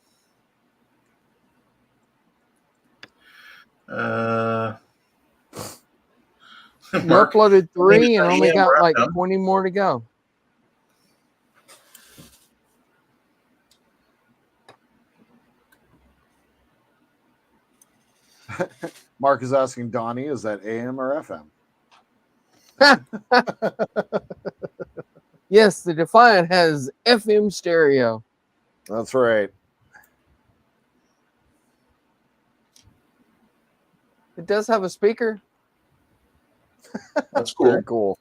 You Mark, uploaded 3 and only Yeah, got we're like done. 20 more to go. Mark is asking Donnie, is that AM or FM? Yes, the Defiant has FM stereo. That's right. It does have a speaker. That's cool. Very cool.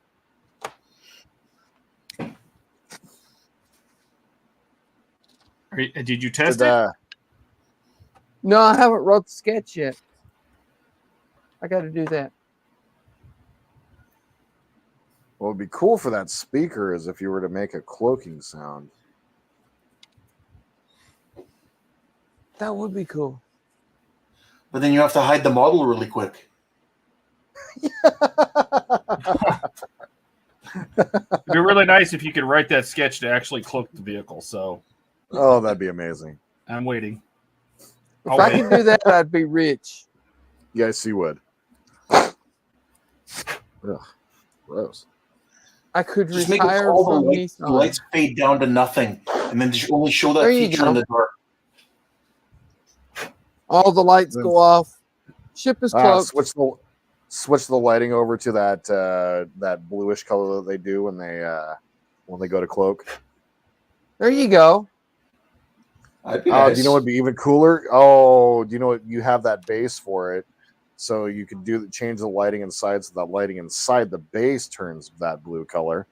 Did you test Did, it? No, I haven't wrote the sketch yet. I got to do that. What would be cool for that speaker is if you were to make a cloaking sound. That would be cool. But then you have to hide the model really quick. It'd be really nice if you could write that sketch to actually cloak the vehicle. So Oh, that'd be amazing. I'm waiting. If I'll I wait. could do that, I'd be rich. Yes, you would. Ugh, gross. I could Just make it retire all from the Nissan. lights fade down to nothing, and then just only show that There you feature go. in the dark. All the lights go off. Ship is closed. Switch the lighting over to that bluish color that they do when they go to cloak. There you go. I'd be Oh, nice. do you know what'd be even cooler? Oh, do you know what? You have that base for it, so you could change the lighting inside, so that lighting inside the base turns that blue color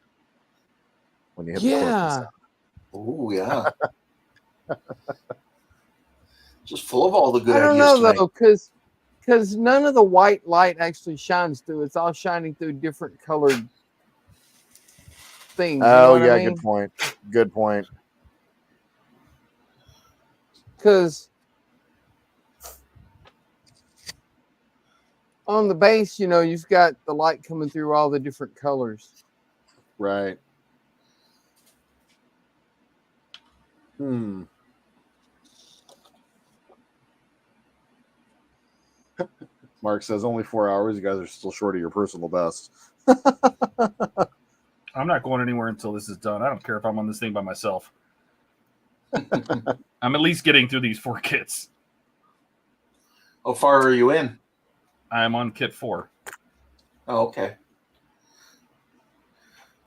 when you hit the Yeah. Oh yeah. Just full of all the good I don't ideas know tonight. though, because none of the white light actually shines through. It's all shining through different colored things. Oh you know yeah, what I mean? good point. Good point. Because on the base, you've got the light coming through all the different colors. Right. Mark says only 4 hours. You guys are still short of your personal best. I'm not going anywhere until this is done. I don't care if I'm on this thing by myself. I'm at least getting through these 4 kits. How far are you in? I'm on kit 4. Oh, okay.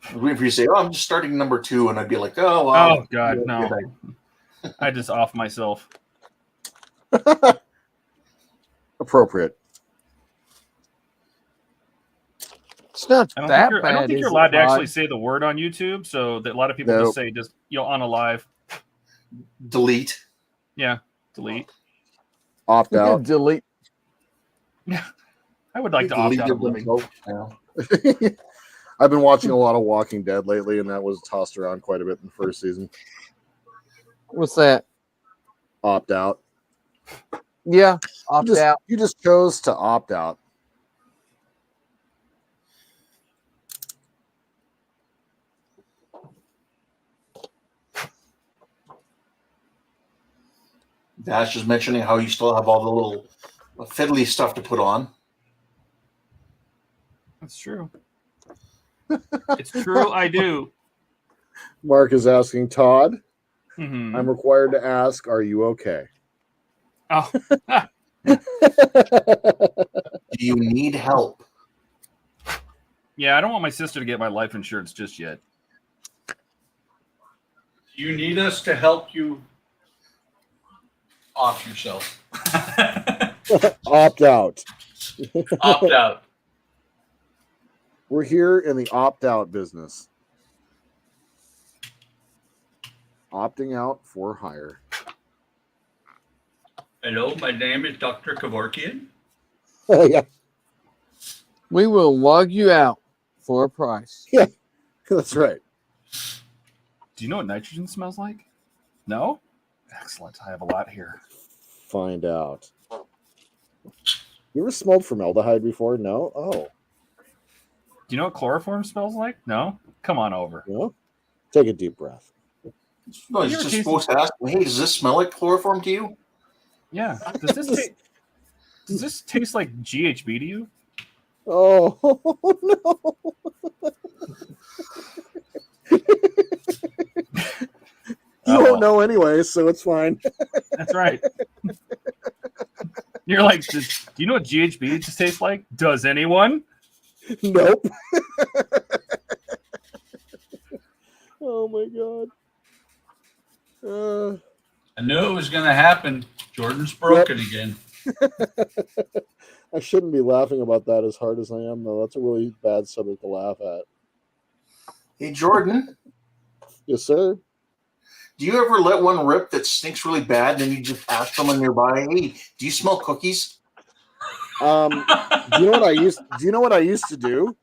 I was waiting for you to say, "Oh, I'm just starting number 2," and I'd be like, "Oh, well." Oh God, no! I just off myself. Appropriate. It's not I don't that think you're, bad. I don't think you're is allowed it, to actually Todd? say the word on YouTube, so that a lot of people Nope. just say on a live. Delete. Yeah, delete. Opt You out. can delete. Yeah, I would like to opt out of living. Yeah. I've been watching a lot of Walking Dead lately, and that was tossed around quite a bit in the first season. What's that? Opt out. Yeah, opt out. You just chose to opt out. Dash is mentioning how you still have all the little fiddly stuff to put on. That's true. It's true. I do. Mark is asking Todd. Mhm. I'm required to ask, are you okay? Oh, Do you need help? yeah. I don't want my sister to get my life insurance just yet. You need us to help you off yourself. Opt out. Opt out. We're here in the opt-out business. Opting out for hire. Hello, my name is Dr. Kevorkian. Yeah, We will log you out for a price. that's right. Do you know what nitrogen smells like? No? Excellent. I have a lot here. Find out. You ever smelled formaldehyde before? No? Oh, Do you know what chloroform smells like? No? Come on over. no? Take a deep breath. No, he's You ever just tasted- supposed to ask, "Hey, does this smell like chloroform to you?" Yeah. Does this taste like GHB to you? Oh, no. You won't know anyway, so it's fine. That's right. You're like, do you know what GHB just tastes like? Does anyone? Nope. Oh my god. I knew it was going to happen. Jordan's broken again. I shouldn't be laughing about that as hard as I am, though. That's a really bad subject to laugh at. Hey, Jordan, Yes, sir. do you ever let one rip that stinks really bad, and then you just ask someone nearby, "Hey, do you smell cookies?" Do you know what I used? Do you know what I used to do?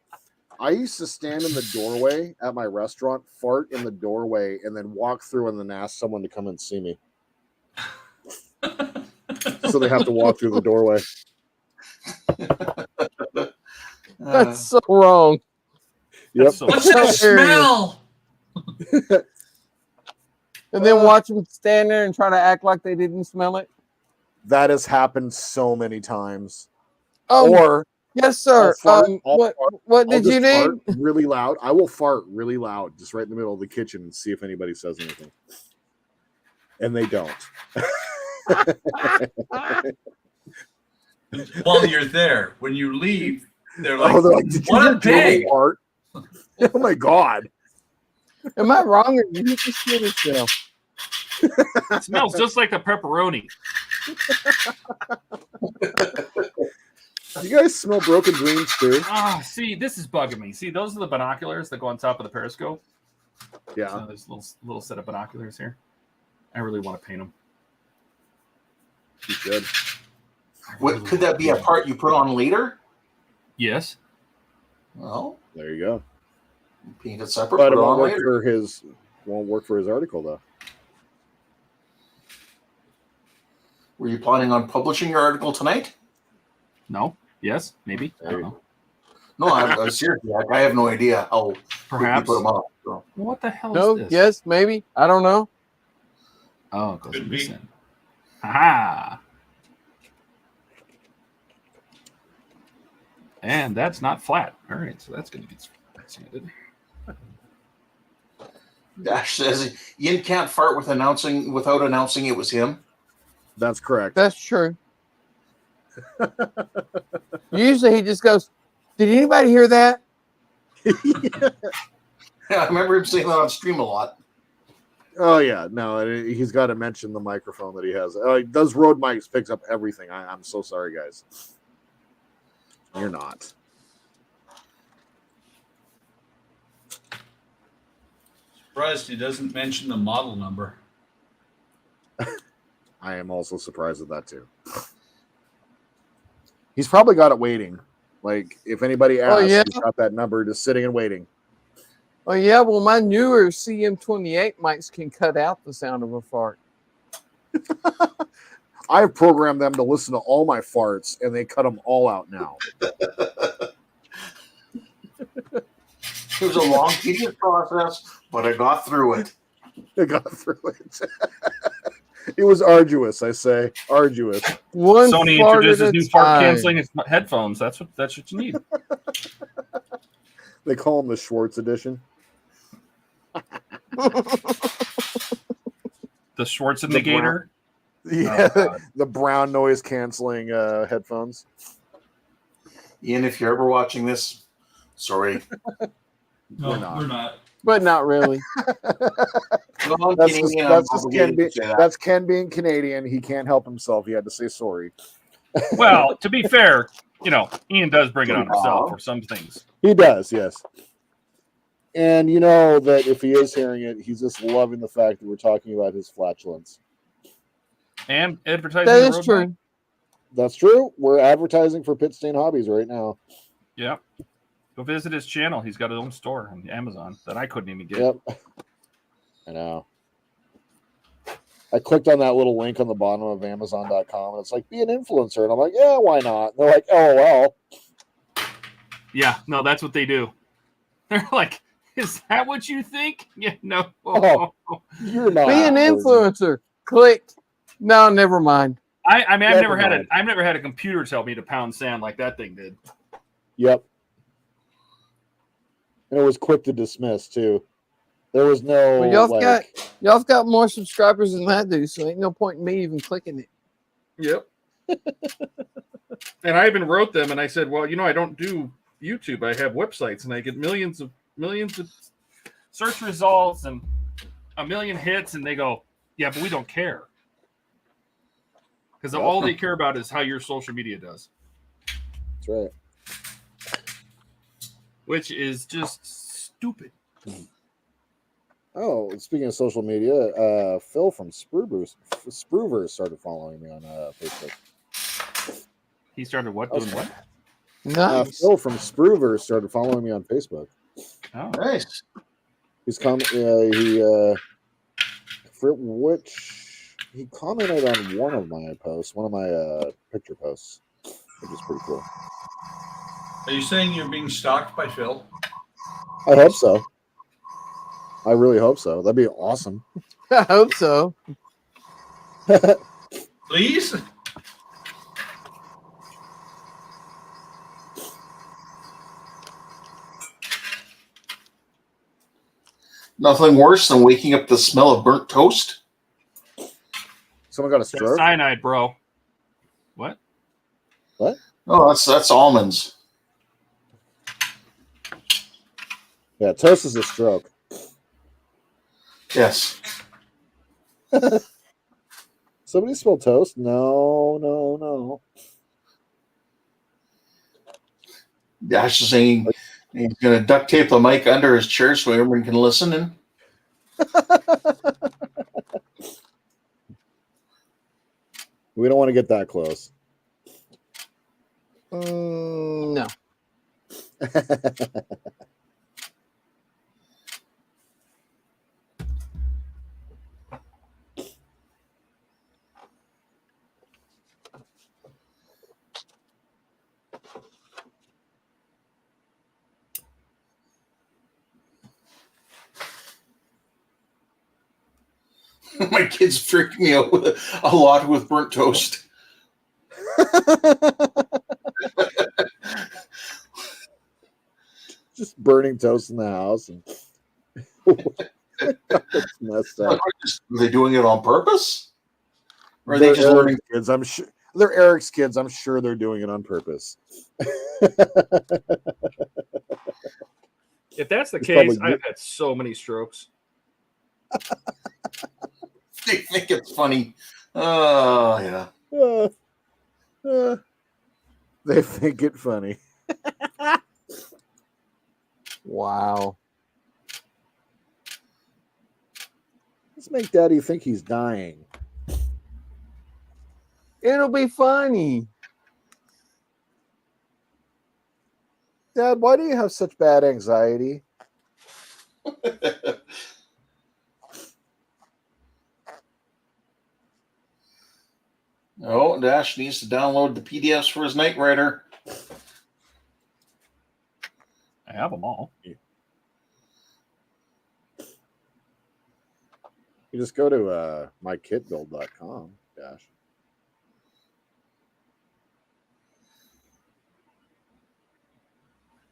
I used to stand in the doorway at my restaurant, fart in the doorway, and then walk through and then ask someone to come and see me. So they have to walk through the doorway. That's so wrong. Yep. That's so- What's that smell? And then watch them stand there and try to act like they didn't smell it. That has happened so many times. Or yes, sir. What did you need? Fart really loud. I will fart really loud, just right in the middle of the kitchen, and see if anybody says anything. And they don't. While you're there, when you leave, they're like, They're like, "Did you what hear a pig." Jordan fart?" Oh my god. Am I wrong or did you just shit yourself? It smells just like the pepperoni. You guys smell broken dreams too? Ah, see, this is bugging me. See, those are the binoculars that go on top of the periscope. Yeah. So there's a little set of binoculars here. I really want to paint them. You should. What could that be a part you put on later? Yes. Well, There you go. paint it separate, But put it it on won't work later. for his article though. Were you planning on publishing your article tonight? No. Yes. Maybe. I don't know. No, I'm seriously. I have no idea how quick you Perhaps. put them up. So. What the hell No, is this? yes, maybe. I don't know. Oh, it goes Could in this be. end. Aha. And that's not flat. All right, so that's going to get expanded. Dash says Ian can't fart without announcing it was him. That's correct. That's true. Usually he just goes, "Did anybody hear that?" I remember him saying that on stream a lot. Oh yeah, no, he's got to mention the microphone that he has. Those Rode mics picks up everything. I'm so sorry, guys. You're not. Surprised he doesn't mention the model number. I am also surprised at that too. He's probably got it waiting. Like if anybody asks, yeah. he's got that number just sitting and waiting. Oh yeah, well my newer CM28 mics can cut out the sound of a fart. I've programmed them to listen to all my farts, and they cut them all out now. It was a long, tedious process, but I got through it. I got through it. It was arduous, I say. Arduous. One Sony fart introduces at a new fart time. canceling headphones. That's what you need. They call them the Schwartz edition. The Schwarzenegger. Yeah, God. the brown noise canceling headphones. Ian, if you're ever watching this, sorry. No, We're not. we're not. But not really. Well, That's Canadian, just I'm Ken, obligated to say that. that's Ken being Canadian. He can't help himself. He had to say sorry. Well, to be fair, Ian does bring it on himself for some things. He does, yes. And you know that if he is hearing it, he's just loving the fact that we're talking about his flatulence. And advertising. That the is road true. bike. That's true. We're advertising for PITSTAIN Hobbies right now. Yeah. Go visit his channel. He's got his own store on Amazon that I couldn't even get. Yep. I know. I clicked on that little link on the bottom of Amazon.com, and it's like, be an influencer. And I'm like, yeah, why not? And they're like, LOL. Yeah, no, that's what they do. They're like, is that what you think? Yeah, no. Oh. You're not. Be an influencer. Click. No, never mind. I mean, Never I've never had a computer tell me to pound sand like that thing did. Yep. And it was quick to dismiss, too. There was no, Well, like... y'all got more subscribers than I do, so ain't no point in me even clicking it. Yep. And I even wrote them and I said, well, I don't do YouTube. I have websites and I get millions of search results and a million hits. And they go, yeah, but we don't care. Because all they care about is how your social media does. That's right. Which is just stupid. Oh, speaking of social media, Phil from Spruverse started following me on Facebook. He started what? Doing what? Nice. Phil from Spruverse started following me on Facebook. Oh. Nice. He commented on one of my posts, one of my picture posts, which is pretty cool. Are you saying you're being stalked by Phil? I hope so. I really hope so. That'd be awesome. I hope so. Please? Nothing worse than waking up to the smell of burnt toast. Someone got a That's stroke? cyanide, bro. What? What? Oh, that's almonds. Yeah, toast is a stroke. Yes. Somebody spelled toast? No. Dash is saying he's going to duct tape the mic under his chair so everyone can listen. And We don't want to get that close. No. my kids freak me out a lot with burnt toast. Just burning toast in the house. And It's messed up. Are they doing it on purpose? Or are They're they just learning? Eric's kids. I'm sure they're Eric's kids. I'm sure they're doing it on purpose. If that's the It's case, probably- I've had so many strokes. They think it's funny. Oh, yeah. They think it funny. Wow. Let's make Daddy think he's dying. It'll be funny. Dad, why do you have such bad anxiety? Oh, Dash needs to download the PDFs for his Knight Rider. I have them all. You just go to mykitbuild.com, Dash.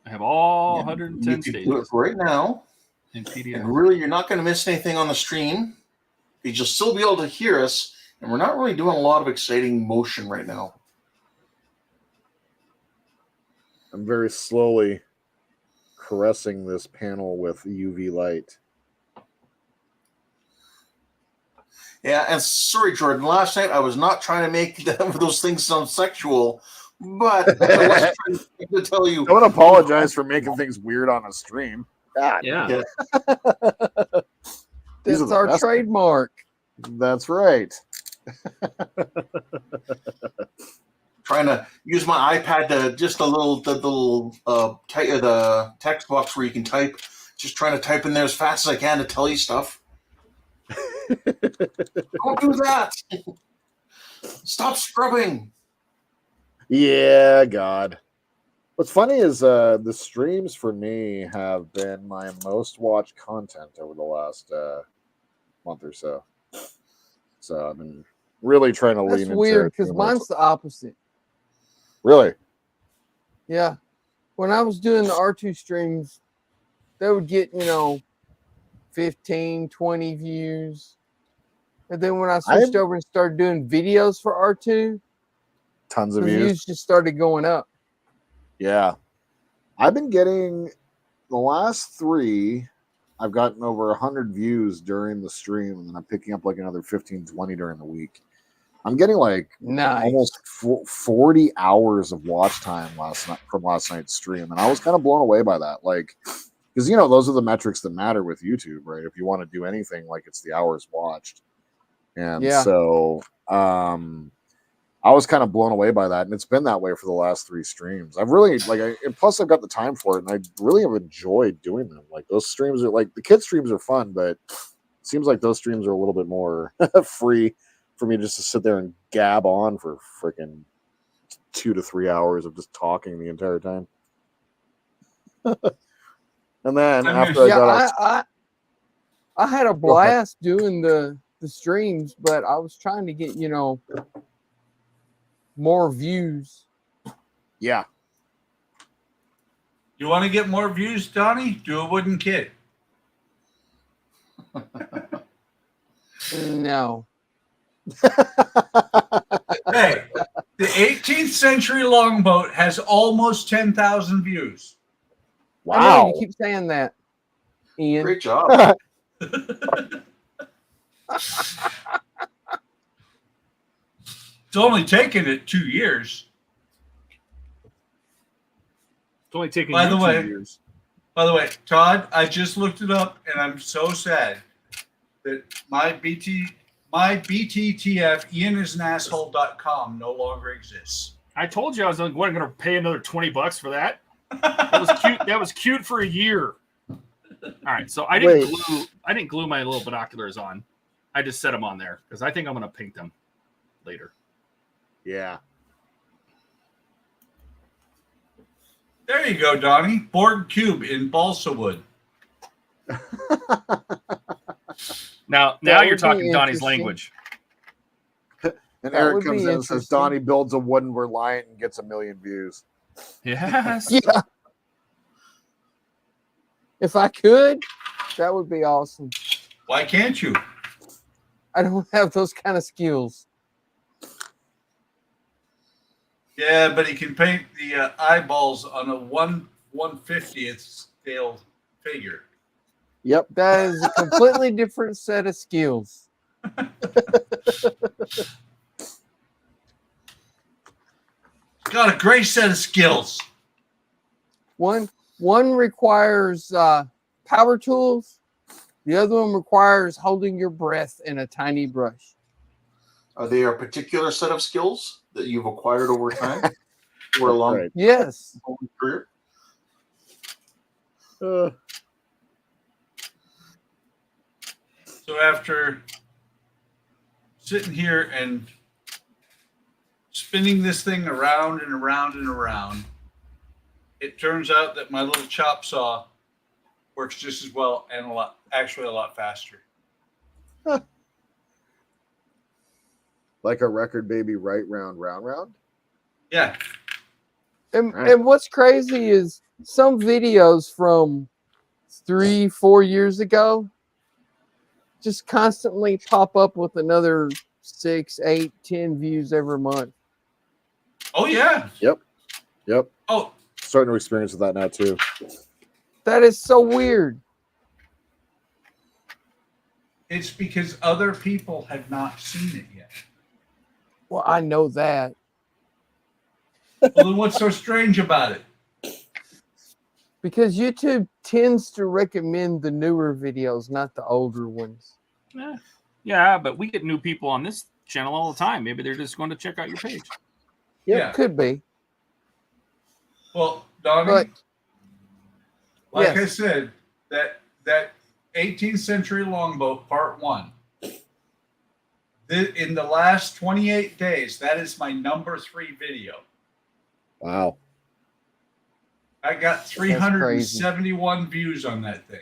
I have all Yeah, 110 you can do it stages right now. in And PDF. really, you're not going to miss anything on the stream. You'll still be able to hear us. And we're not really doing a lot of exciting motion right now. I'm very slowly caressing this panel with UV light. Yeah, and sorry, Jordan. Last night I was not trying to make those things sound sexual, but I was trying to tell you. I want to apologize for making things weird on a stream. God, Yeah. Yeah. These are That's the our best. trademark. That's right. Trying to use my iPad to just the little text box where you can type. Just trying to type in there as fast as I can to tell you stuff. Don't do that. Stop scrubbing. Yeah, God. What's funny is the streams for me have been my most watched content over the last month or so. So I've been really trying to That's lean weird into because doing more. mine's the opposite. Really. Yeah. When I was doing the R2 streams, they would get, 15, 20 views. And then when I switched over and started doing videos for R2, Tons the of views. views just started going up. Yeah. I've been getting the last 3. I've gotten over 100 views during the stream, and then I'm picking up like another 15, 20 during the week. I'm getting like Nice. almost 40 hours of watch time from last night's stream, and I was kind of blown away by that. Like, because those are the metrics that matter with YouTube, right? If you want to do anything, like it's the hours watched, and Yeah. so I was kind of blown away by that, and it's been that way for the last 3 streams. I've really and plus I've got the time for it, and I really have enjoyed doing them. Like those streams are like the kid streams are fun, but it seems like those streams are a little bit more free for me just to sit there and gab on for freaking 2 to 3 hours of just talking the entire time. And then after I got off, I had a blast doing the streams, but I was trying to get, more views. yeah, You want to get more views, Donnie? Do a wooden kid. No. Hey, the 18th century longboat has almost 10,000 views. I know wow. you keep saying that, Ian. Great job. It's only taken it 2 years. It's only taken By you the 2 way- years. By the way, Todd, I just looked it up, and I'm so sad that my BTTF IanIsAnAsshole.com no longer exists. I told you I was going to pay another $20 for that. That was cute. That was cute for a year. All right, so I didn't glue my little binoculars on. I just set them on there because I think I'm going to paint them later. Yeah. There you go, Donnie. Borg Cube in balsa wood. Now That you're would talking be Donnie's interesting. language. And That Eric would comes be in and says interesting. Donnie builds a wooden Reliant and gets 1 million views. Yes. Yeah. If I could, that would be awesome. Why can't you? I don't have those kind of skills. Yeah, but he can paint the eyeballs on a 1/150th scale figure. Yep. That is a completely different set of skills. Got a great set of skills. One requires power tools. The other one requires holding your breath in a tiny brush. Are they a particular set of skills that you've acquired over time or a long Right. Yes. career? So after sitting here and spinning this thing around and around and around, it turns out that my little chop saw works just as well and a lot faster. Like a record baby, right round, round, round. Yeah. And what's crazy is some videos from 3-4 years ago just constantly pop up with another 6, 8, 10 views every month. Oh yeah. Yep. Oh, Starting to experience with that now too. That is so weird. it's because other people have not seen it yet. Well, I know that. Well, then what's so strange about it? Because YouTube tends to recommend the newer videos, not the older ones. Yeah, but we get new people on this channel all the time. Maybe they're just going to check out your page. Yeah. Could be. Well, Donnie, But- like yes. I said, that 18th century longboat part 1. In the last 28 days, that is my number 3 video. Wow. I got 371 views on that thing.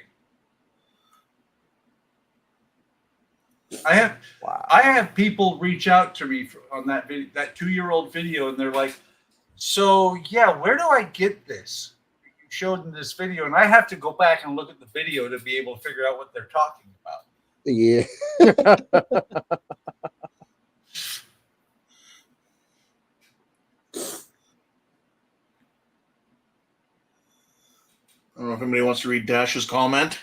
I have people reach out to me on that video, that 2-year-old video, and they're like, "So yeah, where do I get this? You showed in this video," and I have to go back and look at the video to be able to figure out what they're talking about. Yeah. I don't know if anybody wants to read Dash's comment.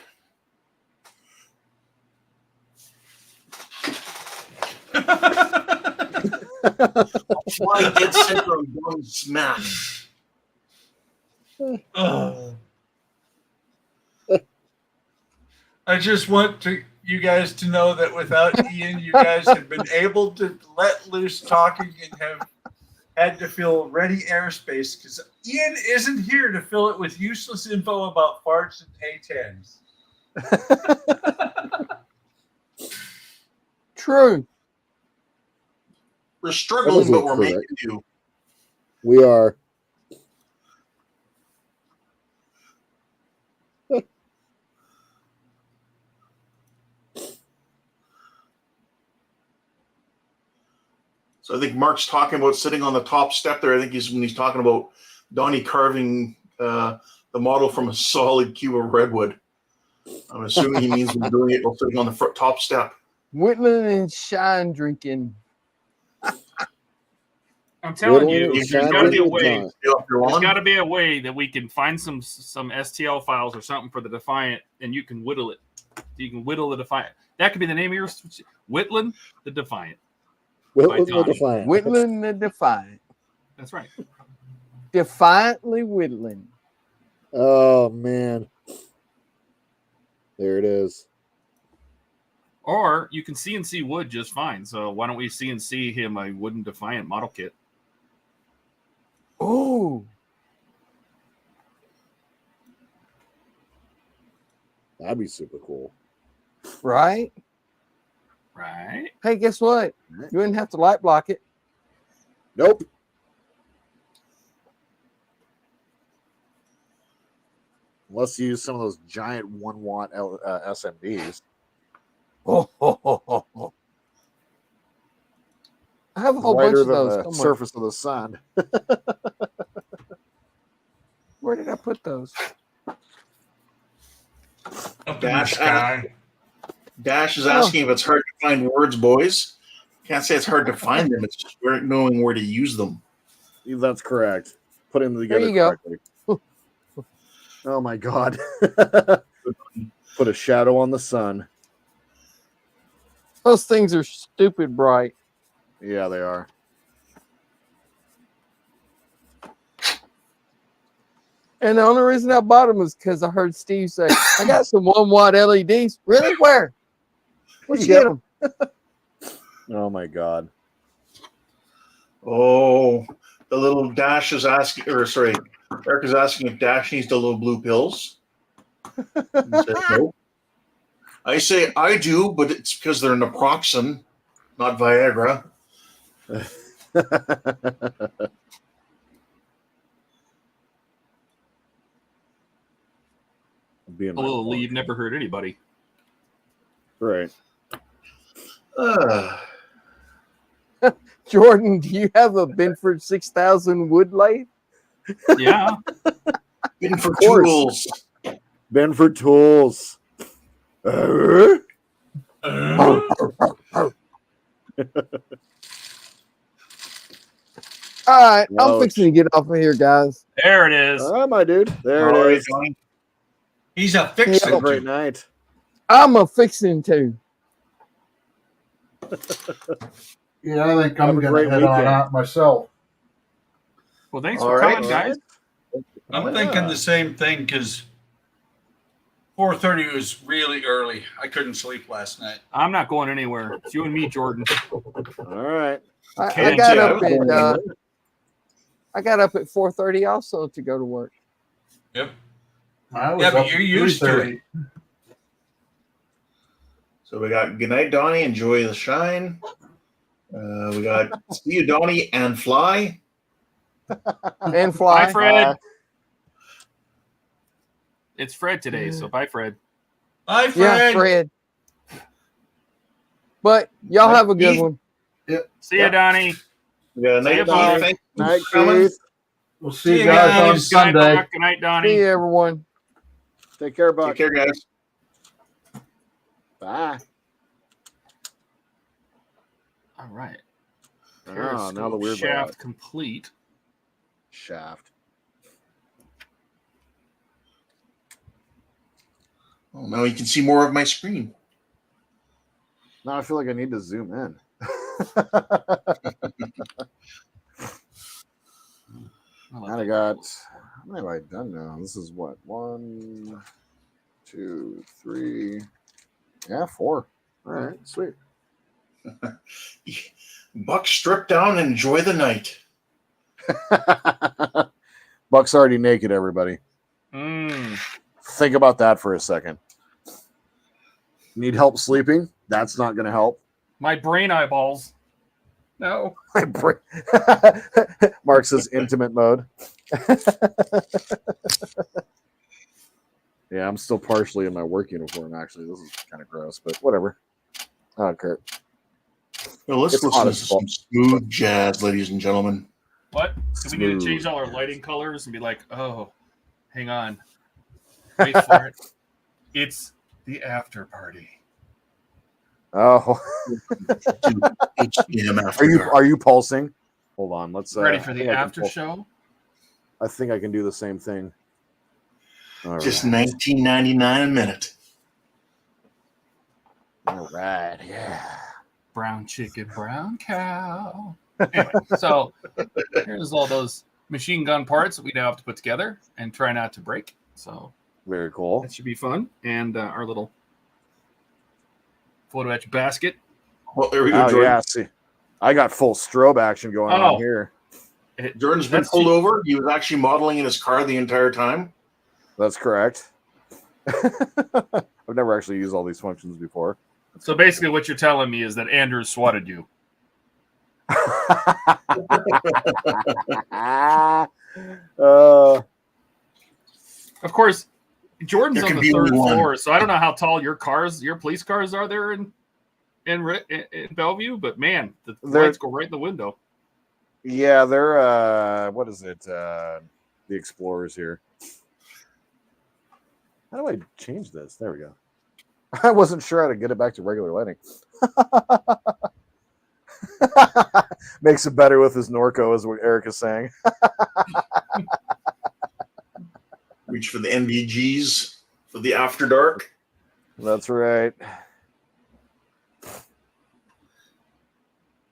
Why get syndrome don't smash? I just want you guys to know that without Ian, you guys have been able to let loose talking and have had to fill ready airspace because Ian isn't here to fill it with useless info about farts and A10s. True. We're struggling, but we're correct. making do. We are. So I think Mark's talking about sitting on the top step there. I think when he's talking about Donnie carving the model from a solid cube of redwood. I'm assuming he means we're doing it while sitting on the top step. Whittling and shine drinking. I'm telling you, Whittling there's and got to be a shining way. with There's got to be a way that we can find some STL files or something for the Defiant, and you can whittle it. You can whittle the Defiant. That could be the name of your Whittling the Defiant. Whittling the Donnie. Defiant. Whittling the Defiant. That's right. Defiantly whittling. Oh man. There it is. Or you can CNC wood just fine. So why don't we CNC him a wooden Defiant model kit? Oh, That'd be super cool. right? Right? Hey, guess what? You wouldn't have to light block it. Nope. Unless you use some of those giant 1 watt SMDs. Oh, I have a whole Brighter bunch of than those. the Come on. surface of the sun. Where did I put those? Up in the sky. Dash is asking if it's hard to find words, boys. Can't say it's hard to find them. It's just knowing where to use them. That's correct. Putting them together There you go. correctly. Oh my god. Put a shadow on the sun. Those things are stupid bright. Yeah, they are. And the only reason I bought them was because I heard Steve say, I got some 1 watt LEDs. Really? Where? Where'd you get them? Oh my god. Oh, the little Dash is asking, or sorry, Eric is asking if Dash needs the little blue pills. He said, no. I say I do, but it's because they're naproxen, not Viagra. A little leave never hurt anybody. Right. Jordan, do you have a Benford 6000 wood lathe? Yeah. Benford course. tools. Benford tools. All right, I'm Whoa. fixing to get off of here, guys. There it is. Oh, my dude. There All it right, is. Donnie. He's a Have a fixer. great night. I'm a fixing to. Yeah, I think Have I'm a going great to head on weekend. out myself. Well, thanks All for right. coming, guys. I'm thinking the same thing because 4:30 was really early. I couldn't sleep last night. I'm not going anywhere. It's you and me, Jordan. All right. I Can't got say I up was at going anywhere. I got up at 4:30 also to go to work. Yep. I was Yeah, but up you're at used to 3:30. it. So we got good night, Donnie. Enjoy the shine. We got see you, Donnie, and fly. And fly. Bye, Fred. It's Fred today, so bye, Fred. Hi, Fred. Yeah, Fred. But y'all have a good one. See ya, Donnie. We got a See night, ya, Donnie. Buck. Thank you Night, for coming. Keith. We'll see See you you guys on guys. Good night, Sunday. Buck. Good night, Donnie. See you, everyone. Take care, Buck. Take care, guys. Bye. All right. Oh, now the Periscope weird shaft complete. shaft. Oh, now you can see more of my screen. Now I feel like I need to zoom in. And I got, how many have I done now? This is what? 1, 2, 3. Yeah, 4. All right, sweet. Buck, strip down and enjoy the night. Buck's already naked, everybody. Think about that for a second. Need help sleeping? That's not going to help. My brain eyeballs. No. Mark says intimate mode. Yeah, I'm still partially in my work uniform, actually. This is kind of gross, but whatever. I don't care. Well, let's It's listen hot to as some fuck. smooth jazz, ladies and gentlemen. What? Do we need to Smooth. change all our lighting colors and be like, oh, hang on. Wait for it. It's the after party. Oh, HTM after are you pulsing? Hold on, let's Ready for I the think I can after pulse. show? I think I can do the same thing. All Just right. $19.99 a minute. All right, yeah. Brown chicken, brown cow. Anyway, so here's all those machine gun parts that we now have to put together and try not to break. So Very cool. that should be fun. And our little photo etch basket. Well, there we go, Oh Jordan. yeah, see, I got full strobe action going Oh. on here. Jordan's been That's pulled cheap. over. He was actually modeling in his car the entire time. That's correct. I've never actually used all these functions before. So basically what you're telling me is that Andrews swatted you. uh, Of course, Jordan's There on could the be third only one. floor, so I don't know how tall your police cars are there in Bellevue, but man, the They're- lights go right in the window. yeah, they're what is it? The Explorers here. How do I change this? There we go. I wasn't sure how to get it back to regular lighting. Makes it better with his Norco, is what Eric is saying. Reach for the NVGs for the after dark. That's right.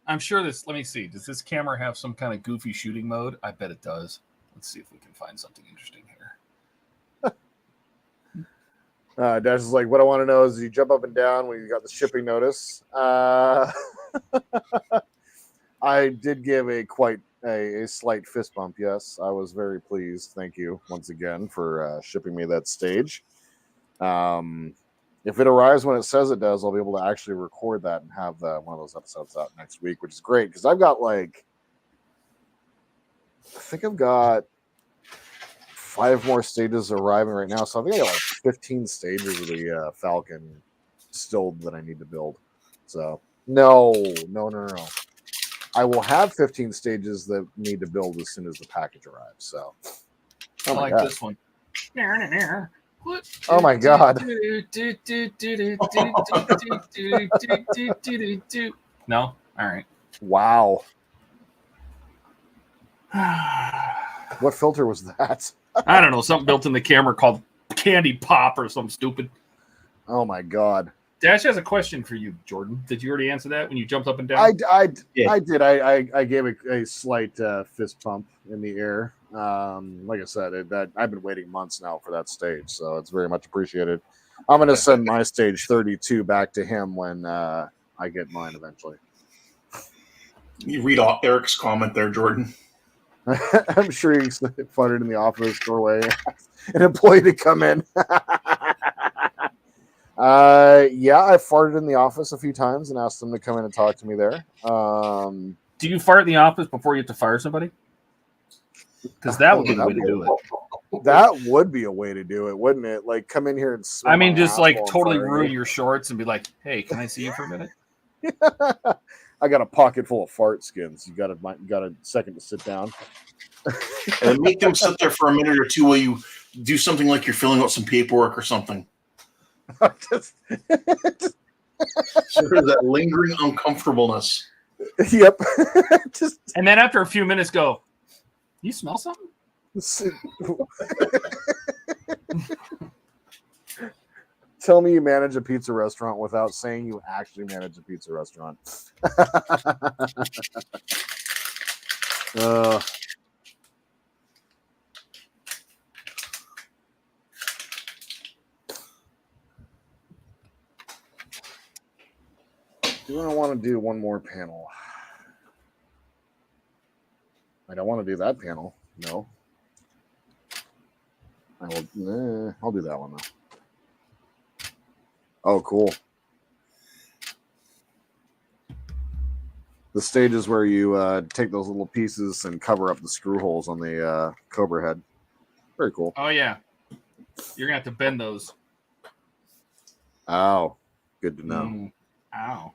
I'm sure this. Let me see. Does this camera have some kind of goofy shooting mode? I bet it does. Let's see if we can find something interesting here. Dash is like, what I want to know is you jump up and down when you got the shipping notice. I did give a slight fist bump. Yes, I was very pleased. Thank you once again for shipping me that stage. If it arrives when it says it does, I'll be able to actually record that and have one of those episodes out next week, which is great because I've got I think I've got 5 more stages arriving right now. So I think I got like 15 stages of the Falcon still that I need to build. So no. I will have 15 stages that need to build as soon as the package arrives. So I like this one. Oh my god. No? All right. Wow. What filter was that? I don't know. Something built in the camera called Candy Pop or something stupid. Oh my god. Dash has a question for you, Jordan. Did you already answer that when you jumped up and down? I did. I gave a slight fist pump in the air. Like I said, I've been waiting months now for that stage, so it's very much appreciated. I'm going to send my stage 32 back to him when I get mine eventually. You read Eric's comment there, Jordan. I'm sure he farted in the office doorway. An employee to come in. Yeah, I farted in the office a few times and asked them to come in and talk to me there. Do you fart in the office before you have to fire somebody? Because that would be the way to do it. That would be a way to do it, wouldn't it? Like, come in here and smell I mean, my just like asshole and totally fire ruin you. your shorts and be like, "Hey, can I see you for a minute?" I got a pocket full of fart skins. You got a second to sit down. And make them sit there for a minute or two while you do something like you're filling out some paperwork or something. Just- So there's that lingering uncomfortableness. Yep. Just And then after a few minutes, go, "You smell something?" Tell me you manage a pizza restaurant without saying you actually manage a pizza restaurant. Do I want to do one more panel? I don't want to do that panel. No. I'll do that one though. Oh, cool. The stage is where you take those little pieces and cover up the screw holes on the Cobra head. Very cool. Oh yeah, you're gonna have to bend those. Oh, good to know. Ow.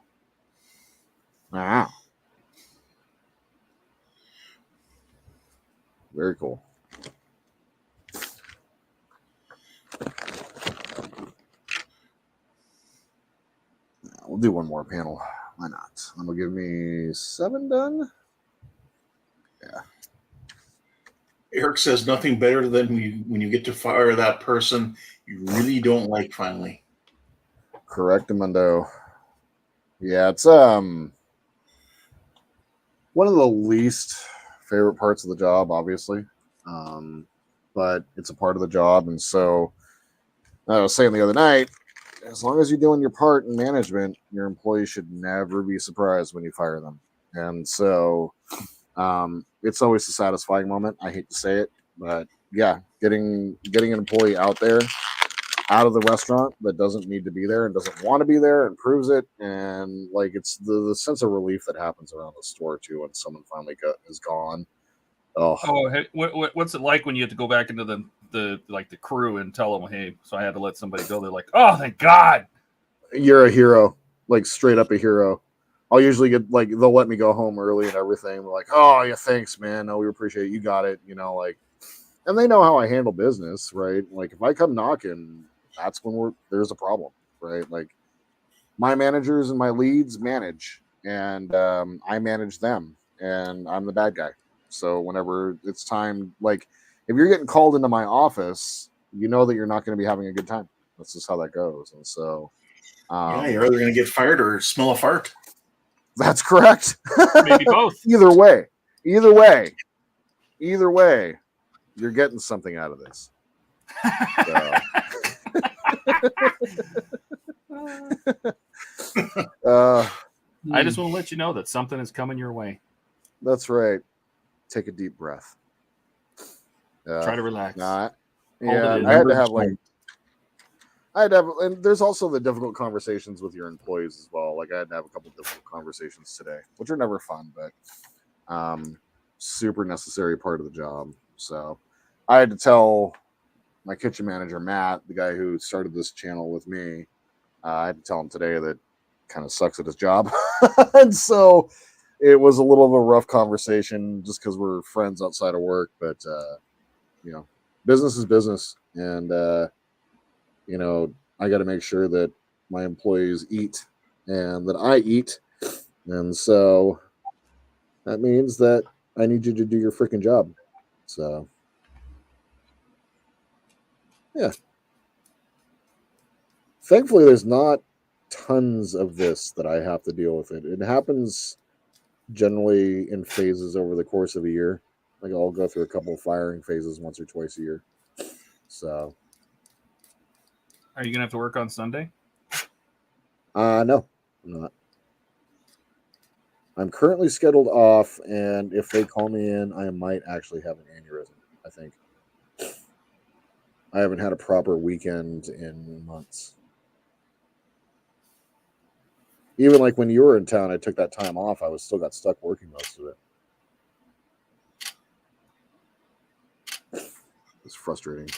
Wow. Very cool. We'll do one more panel. Why not? That'll give me 7 done. Yeah. Eric says nothing better than when you get to fire that person you really don't like finally. Correct, Amundo. Yeah, it's one of the least favorite parts of the job, obviously. But it's a part of the job, and so I was saying the other night, as long as you're doing your part in management, your employees should never be surprised when you fire them. And so it's always a satisfying moment. I hate to say it, but yeah, getting an employee out of the restaurant that doesn't need to be there and doesn't want to be there and proves it, and like it's the sense of relief that happens around the store too when someone finally is gone. Oh, what's it like when you have to go back into the crew and tell them, "Hey, so I had to let somebody go." They're like, "Oh, thank God." You're a hero, like straight up a hero. I'll usually get like they'll let me go home early and everything. They're like, "Oh yeah, thanks, man. No, we appreciate it. You got it." You know, like, and they know how I handle business, right? Like if I come knocking, that's when there's a problem. right? Like my managers and my leads manage, and I manage them, and I'm the bad guy. So whenever it's time, like if you're getting called into my office, you know that you're not going to be having a good time. That's just how that goes. And so, Yeah, you're either going to get fired or smell a fart. that's correct. Maybe both. Either way, you're getting something out of this. So. I just want to let you know that something is coming your way. That's right. Take a deep breath. Try to relax. Yeah, it in. I had to have and there's also the difficult conversations with your employees as well. Like I had to have a couple difficult conversations today, which are never fun, but super necessary part of the job. So I had to tell my kitchen manager, Matt, the guy who started this channel with me, I had to tell him today that kind of sucks at his job. And so it was a little of a rough conversation just because we're friends outside of work, but you know, business is business, and you know, I got to make sure that my employees eat and that I eat, and so that means that I need you to do your freaking job. So yeah, thankfully there's not tons of this that I have to deal with. It happens generally in phases over the course of a year. Like I'll go through a couple of firing phases once or twice a year. So Are you gonna have to work on Sunday? no, I'm not. I'm currently scheduled off, and if they call me in, I might actually have an aneurysm. I think I haven't had a proper weekend in months. Even like when you were in town, I took that time off. I was still got stuck working most of it. It's frustrating.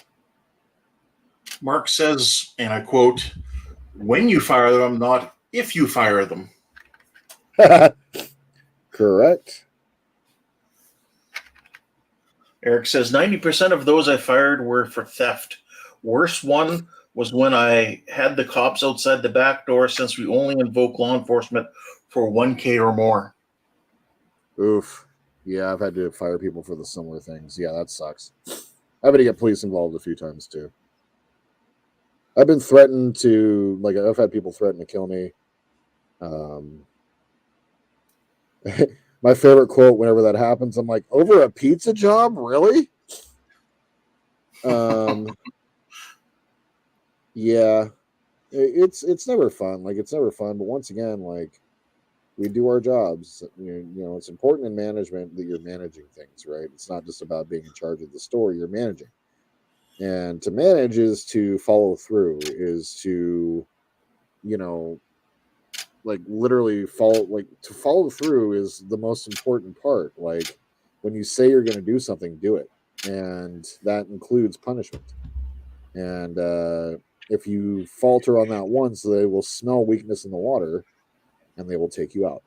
Mark says, and I quote, "When you fire them, not if you fire them." Correct. Eric says 90% of those I fired were for theft. Worst one was when I had the cops outside the back door, since we only invoke law enforcement for 1K or more. Oof. Yeah, I've had to fire people for the similar things. Yeah, that sucks. I've had to get police involved a few times too. I've been threatened to, like, I've had people threaten to kill me. My favorite quote whenever that happens, I'm like, over a pizza job? Really? Yeah, it's never fun. Like, it's never fun. But once again, like, we do our jobs. You know, it's important in management that you're managing things, right? It's not just about being in charge of the store. You're managing. And to manage is to follow through, is to, you know, like literally to follow through is the most important part. Like when you say you're going to do something, do it. And that includes punishment. And if you falter on that once, they will smell weakness in the water and they will take you out.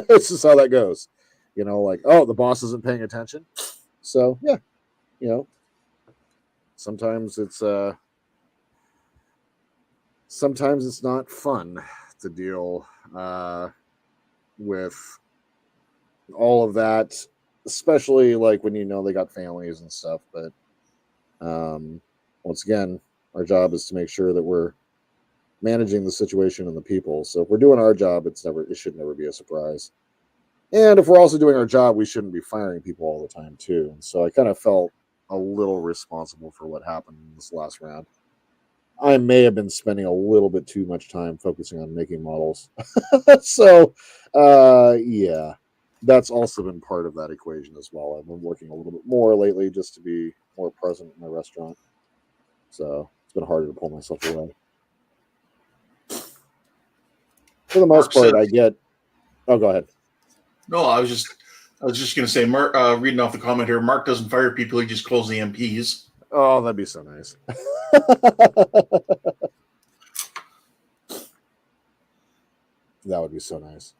This is how that goes. You know, like, oh, the boss isn't paying attention. So yeah, you know, sometimes it's not fun to deal with all of that, especially like when you know they got families and stuff. But once again, our job is to make sure that we're managing the situation and the people. So if we're doing our job, it should never be a surprise. And if we're also doing our job, we shouldn't be firing people all the time too. And so I kind of felt a little responsible for what happened in this last round. I may have been spending a little bit too much time focusing on making models. So, yeah, that's also been part of that equation as well. I've been working a little bit more lately just to be more present in my restaurant. So it's been harder to pull myself away. For the most part, I get... Oh, go ahead. No, I was just going to say, Mark, reading off the comment here, Mark doesn't fire people, he just calls the MPs. Oh, that'd be so nice. That would be so nice.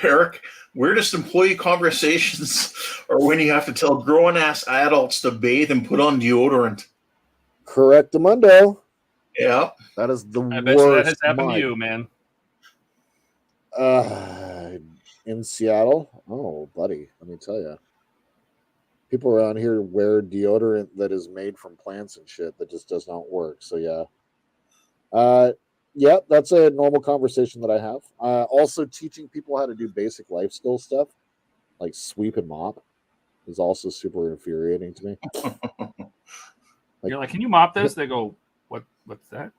Eric, Weirdest employee conversations are when you have to tell grown-ass adults to bathe and put on deodorant. Correctamundo. Yeah. That is the I worst. bet you that has happened to mud. you, man. In Seattle? Oh, buddy, let me tell you. People around here wear deodorant that is made from plants and shit that just does not work. So, yeah. Yeah, that's a normal conversation that I have. Also, teaching people how to do basic life skill stuff, like sweep and mop, is also super infuriating to me. You're like, can you mop this? They go, what's that?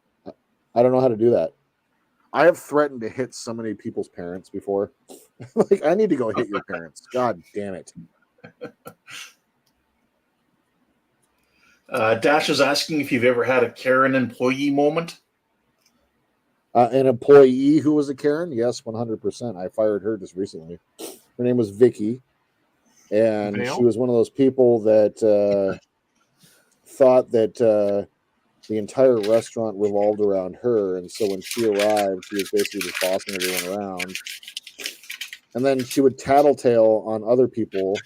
I don't know how to do that. I have threatened to hit so many people's parents before. Like, I need to go hit your parents. God damn it. Dash is asking if you've ever had a Karen employee moment. An employee who was a Karen? Yes, 100%. I fired her just recently. Her name was Vicky. And Vale? she was one of those people that thought that the entire restaurant revolved around her. And so when she arrived, she was basically just bossing everyone around. And then she would tattletale on other people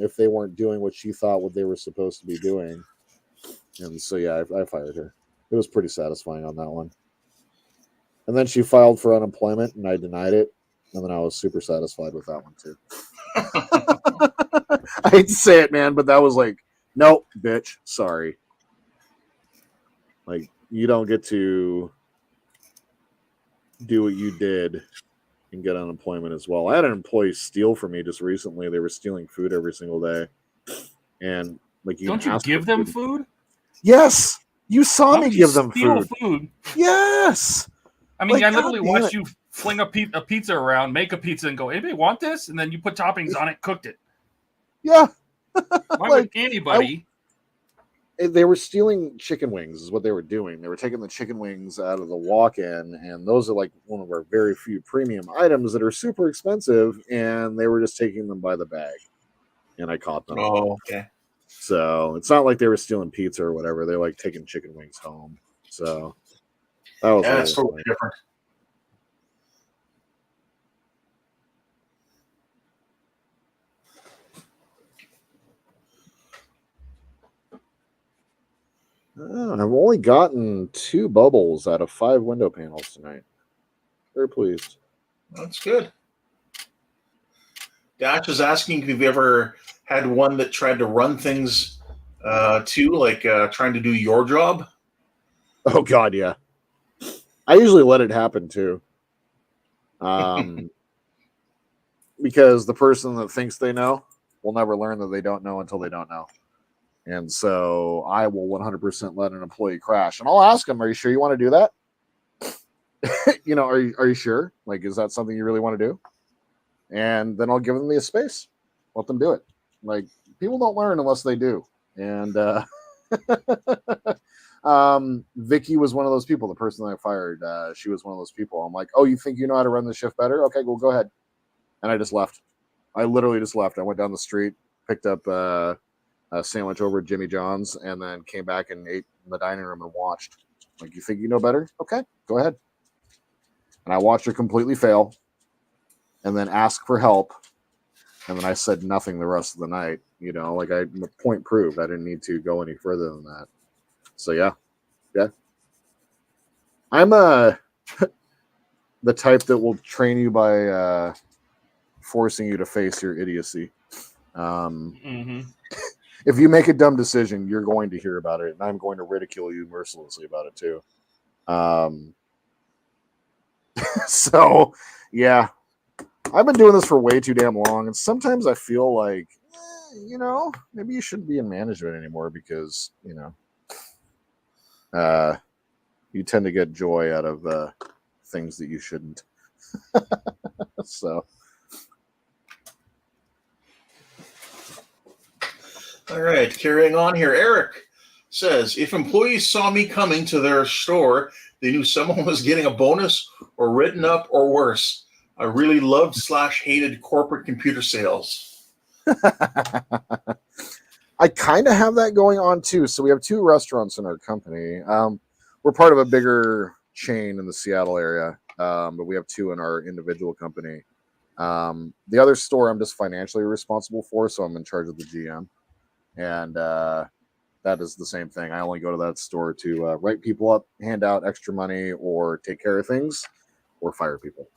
if they weren't doing what she thought what they were supposed to be doing. And so, yeah, I fired her. It was pretty satisfying on that one. And then she filed for unemployment, and I denied it. And then I was super satisfied with that one, too. I hate to say it, man, but that was like, nope, bitch, sorry. Like, you don't get to do what you did and get unemployment as well. I had an employee steal from me just recently. They were stealing food every single day. And, like, you Don't you give them food? Yes! You saw Why me would you give them steal food. Yes! I mean, Like, I literally God damn watched it. you fling a pizza around, make a pizza, and go, anybody want this? And then you put toppings on it, cooked it. Yeah. Why Like, would anybody? They were stealing chicken wings is what they were doing. They were taking the chicken wings out of the walk-in, and those are like one of our very few premium items that are super expensive, and they were just taking them by the bag. And I caught them. Oh, okay. So it's not like they were stealing pizza or whatever. They're like taking chicken wings home. So that was Yeah, really it's totally funny. different. I've only gotten 2 bubbles out of 5 window panels tonight. Very pleased. That's good. Dash is asking if you've ever had one that tried to run things too, like trying to do your job. Oh God, yeah. I usually let it happen too. Because the person that thinks they know will never learn that they don't know until they don't know. And so I will 100% let an employee crash. And I'll ask them, are you sure you want to do that? You know, are you sure? Like, is that something you really want to do? And then I'll give them the space. Let them do it. Like, people don't learn unless they do. And Vicky was one of those people, the person that I fired. She was one of those people. I'm like, oh, you think you know how to run the shift better? Okay, well, go ahead. And I just left. I literally just left. I went down the street, picked up a sandwich over at Jimmy John's, and then came back and ate in the dining room and watched. Like, you think you know better? Okay, go ahead. And I watched her completely fail and then ask for help. And then I said nothing the rest of the night. You know, like, point proved. I didn't need to go any further than that. So, yeah. I'm the type that will train you by forcing you to face your idiocy. If you make a dumb decision, you're going to hear about it, and I'm going to ridicule you mercilessly about it too. So, yeah, I've been doing this for way too damn long, and sometimes I feel like, you know, maybe you shouldn't be in management anymore because, you know, you tend to get joy out of things that you shouldn't. So. All right, carrying on here. Eric says, if employees saw me coming to their store, they knew someone was getting a bonus or written up or worse. I really loved / hated corporate computer sales. I kind of have that going on too. So we have 2 restaurants in our company. We're part of a bigger chain in the Seattle area, but we have 2 in our individual company. The other store I'm just financially responsible for, so I'm in charge of the GM, and that is the same thing. I only go to that store to write people up, hand out extra money, or take care of things, or fire people.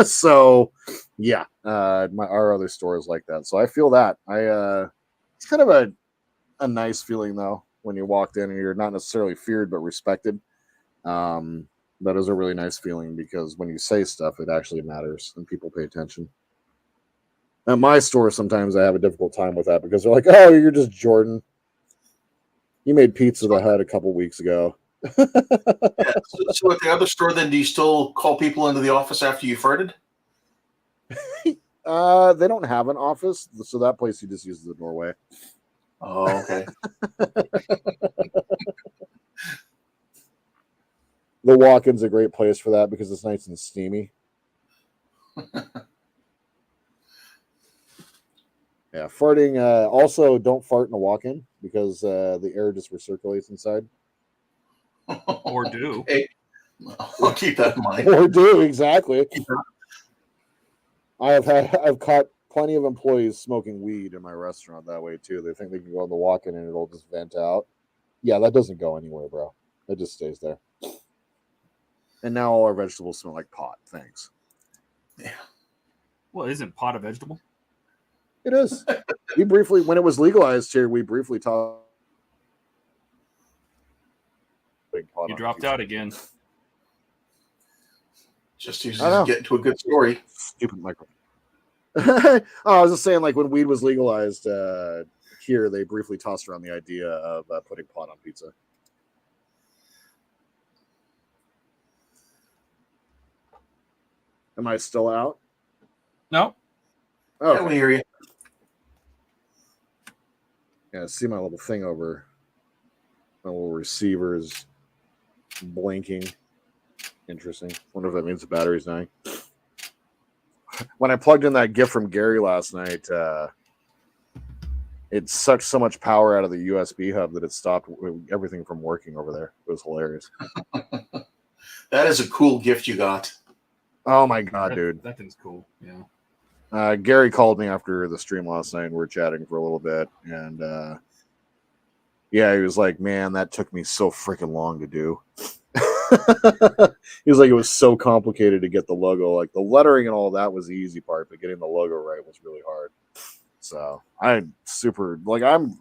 So yeah, our other store is like that. So I feel that it's kind of a nice feeling though when you walked in and you're not necessarily feared but respected. That is a really nice feeling because when you say stuff, it actually matters and people pay attention. At my store, sometimes I have a difficult time with that because they're like, "Oh, you're just Jordan. You made Pizza the Hut a couple weeks ago." Yeah. So at the other store, then, do you still call people into the office after you farted? They don't have an office, so that place you just use the doorway. Oh, okay. The walk-in's a great place for that because it's nice and steamy. Yeah, farting. Also, don't fart in a walk-in because the air just recirculates inside. Or do. Hey, I'll keep that in mind. Or do, exactly. I've caught plenty of employees smoking weed in my restaurant that way too. They think they can go in the walk-in and it'll just vent out. Yeah, that doesn't go anywhere, bro. It just stays there. And now all our vegetables smell like pot. Thanks. Yeah. Well, isn't pot a vegetable? It is. We briefly, when it was legalized here, we briefly talked. You dropped out again. Just to get into a good story. Stupid microphone. Oh, I was just saying, like when weed was legalized here, they briefly tossed around the idea of putting pot on pizza. Am I still out? No. Oh, Yeah, we hear you. Yeah, see my little thing over. My little receiver is blinking. Interesting. Wonder if that means the battery's dying. When I plugged in that gift from Gary last night, it sucked so much power out of the USB hub that it stopped everything from working over there. It was hilarious. That is a cool gift you got. Oh my god, dude. That thing's cool. Yeah. Gary called me after the stream last night and we were chatting for a little bit, and yeah, he was like, "Man, that took me so freaking long to do." He was like, "It was so complicated to get the logo, like the lettering and all that was the easy part, but getting the logo right was really hard." So I'm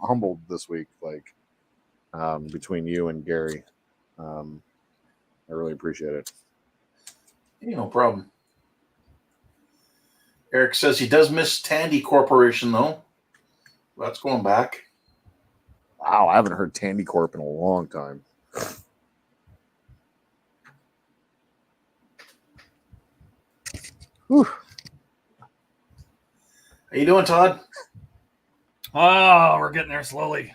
humbled this week, like between you and Gary. I really appreciate it. Hey, no problem. Eric says he does miss Tandy Corporation, though. That's going back. Wow, I haven't heard Tandy Corp in a long time. Whew. How you doing, Todd? Oh, we're getting there slowly.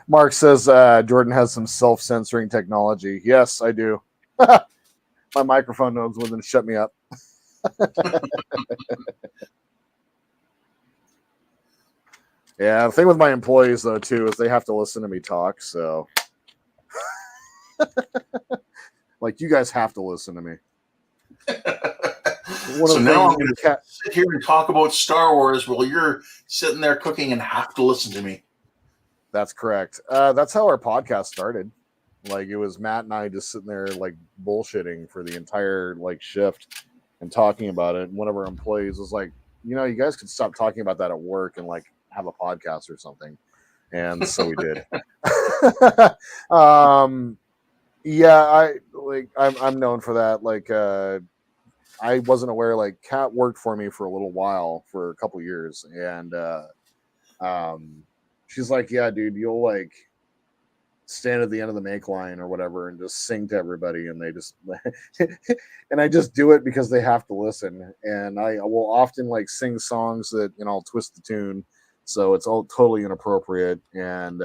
Mark says Jordan has some self-censoring technology. Yes, I do. My microphone knows when to shut me up. Yeah, the thing with my employees though too is they have to listen to me talk. So, like, you guys have to listen to me. So now I'm going to sit here and talk about Star Wars while you're sitting there cooking and have to listen to me. That's correct. That's how our podcast started. Like, it was Matt and I just sitting there like bullshitting for the entire like shift and talking about it. And one of our employees was like, "You know, you guys could stop talking about that at work and like have a podcast or something." And so we did. Yeah, I'm known for that. Like, I wasn't aware. Like, Kat worked for me for a little while, for a couple years, and she's like, "Yeah, dude, you'll like stand at the end of the make line or whatever and just sing to everybody," and they just and I just do it because they have to listen. And I will often like sing songs that, you know, I'll twist the tune, so it's all totally inappropriate. And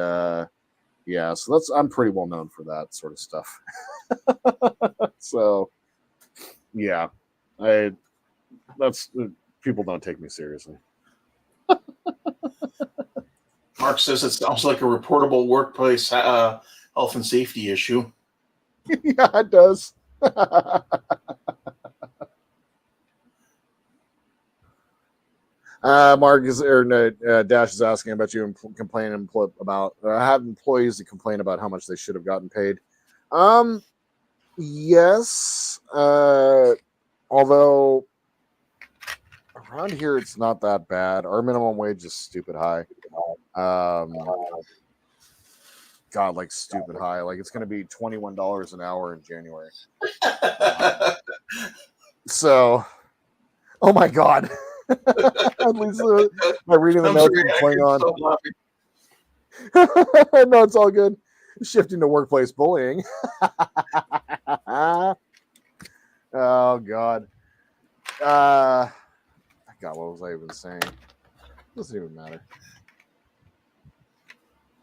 yeah, so I'm pretty well known for that sort of stuff. So yeah, people don't take me seriously. Mark says it sounds like a reportable workplace health and safety issue. Yeah, it does. Mark is or no, Dash is asking about you and complaining about have employees that complain about how much they should have gotten paid. Yes. Although around here it's not that bad. Our minimum wage is stupid high. God, like stupid high. Like it's going to be $21 an hour in January. So, oh my God. At least by reading the notes going on. No, it's all good. Shifting to workplace bullying. Oh God. God, what was I even saying? Doesn't even matter.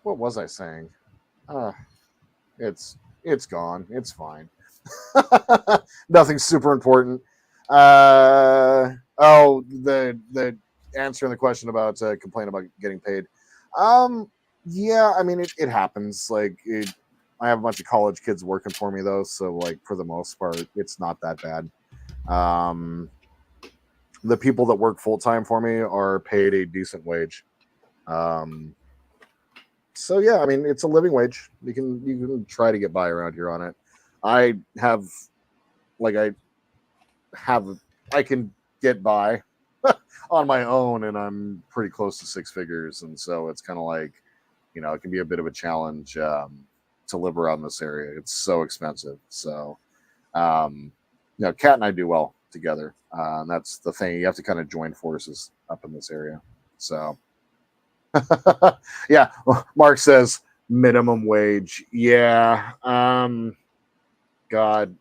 What was I saying? It's gone. It's fine. Nothing super important. The answering the question about complain about getting paid. Yeah, I mean it happens. Like I have a bunch of college kids working for me though, so like for the most part, it's not that bad. The people that work full time for me are paid a decent wage. So yeah, I mean it's a living wage. You can try to get by around here on it. I can get by on my own, and I'm pretty close to six figures, and so it's kind of like, you know, it can be a bit of a challenge to live around this area. It's so expensive. So, you know, Kat and I do well together. And that's the thing. You have to kind of join forces up in this area. So, yeah. Mark says minimum wage. Yeah. God,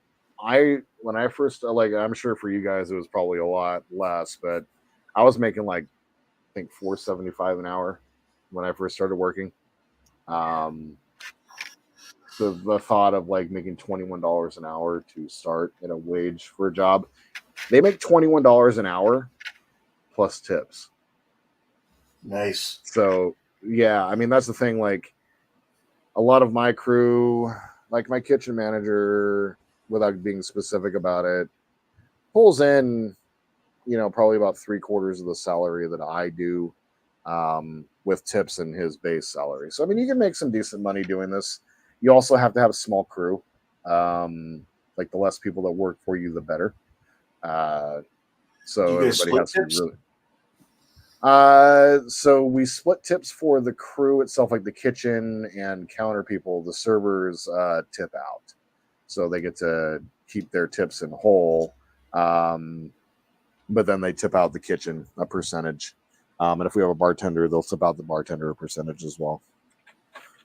when I first, like, I'm sure for you guys it was probably a lot less, but I was making like I think $4.75 an hour when I first started working. The thought of like making $21 an hour to start at a wage for a job, they make $21 an hour plus tips. Nice. So yeah, I mean that's the thing. Like a lot of my crew, like my kitchen manager, without being specific about it, pulls in, you know, probably about 3/4 of the salary that I do, with tips in his base salary. So I mean, you can make some decent money doing this. You also have to have a small crew. Like the less people that work for you, the better. So everybody has to really. So we split tips for the crew itself, like the kitchen and counter people. The servers tip out, so they get to keep their tips in whole. But then they tip out the kitchen a percentage. And if we have a bartender, they'll tip out the bartender a percentage as well.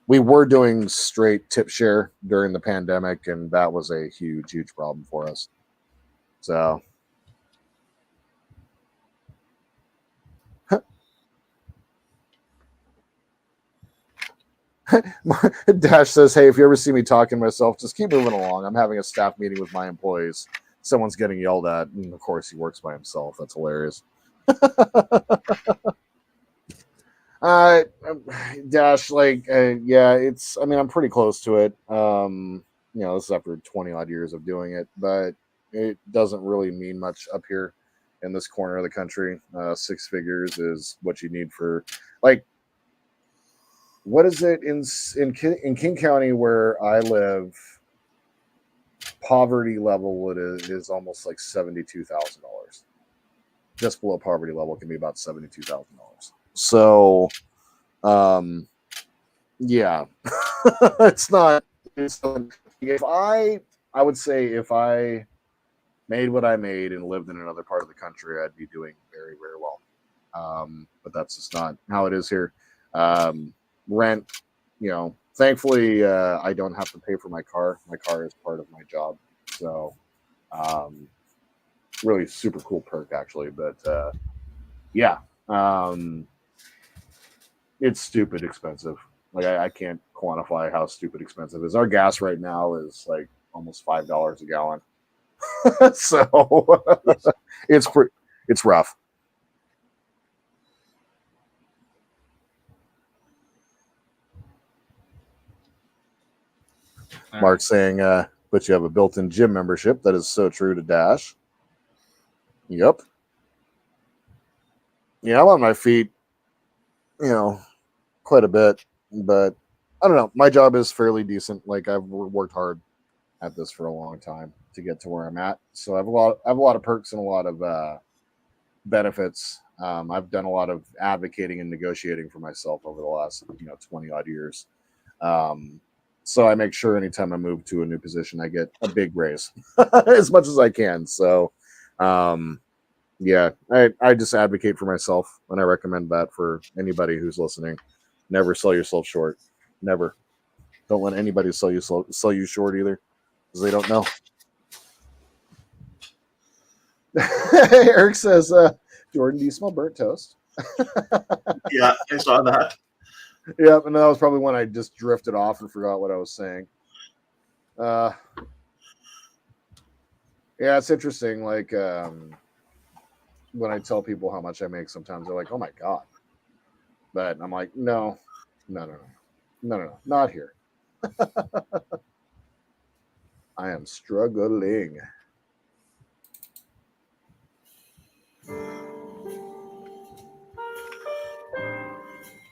We were doing straight tip share during the pandemic, and that was a huge, huge problem for us. So. Dash says, hey, if you ever see me talking to myself, just keep moving along. I'm having a staff meeting with my employees. Someone's getting yelled at, and of course he works by himself. That's hilarious. Dash, like, yeah, it's, I mean, I'm pretty close to it. You know, this is after 20 odd years of doing it, but it doesn't really mean much up here in this corner of the country. 6 figures is what you need for, like, what is it in King County where I live? Poverty level is almost like $72,000. Just below poverty level can be about $72,000. So, yeah, it's not. If I would say if I made what I made and lived in another part of the country, I'd be doing very, very well. But that's just not how it is here. Rent, you know, thankfully I don't have to pay for my car. My car is part of my job, so really super cool perk actually. But yeah, it's stupid expensive. Like I can't quantify how stupid expensive it is. Our gas right now is like almost $5 a gallon, so it's rough. Mark saying, but you have a built-in gym membership. That is so true to Dash. Yep. Yeah, I'm on my feet, quite a bit, but I don't know. My job is fairly decent. Like, I've worked hard at this for a long time to get to where I'm at. So I have a lot of perks and a lot of benefits. I've done a lot of advocating and negotiating for myself over the last 20 odd years. So I make sure anytime I move to a new position, I get a big raise as much as I can. So yeah, I just advocate for myself, and I recommend that for anybody who's listening. Never sell yourself short. Never. Don't let anybody sell you short either, because they don't know. Eric says, Jordan, do you smell burnt toast? Yeah, I saw that. Yep, and that was probably when I just drifted off and forgot what I was saying. Yeah, it's interesting. Like, when I tell people how much I make, sometimes they're like, "Oh my god," but I'm like, "No, not here." I am struggling.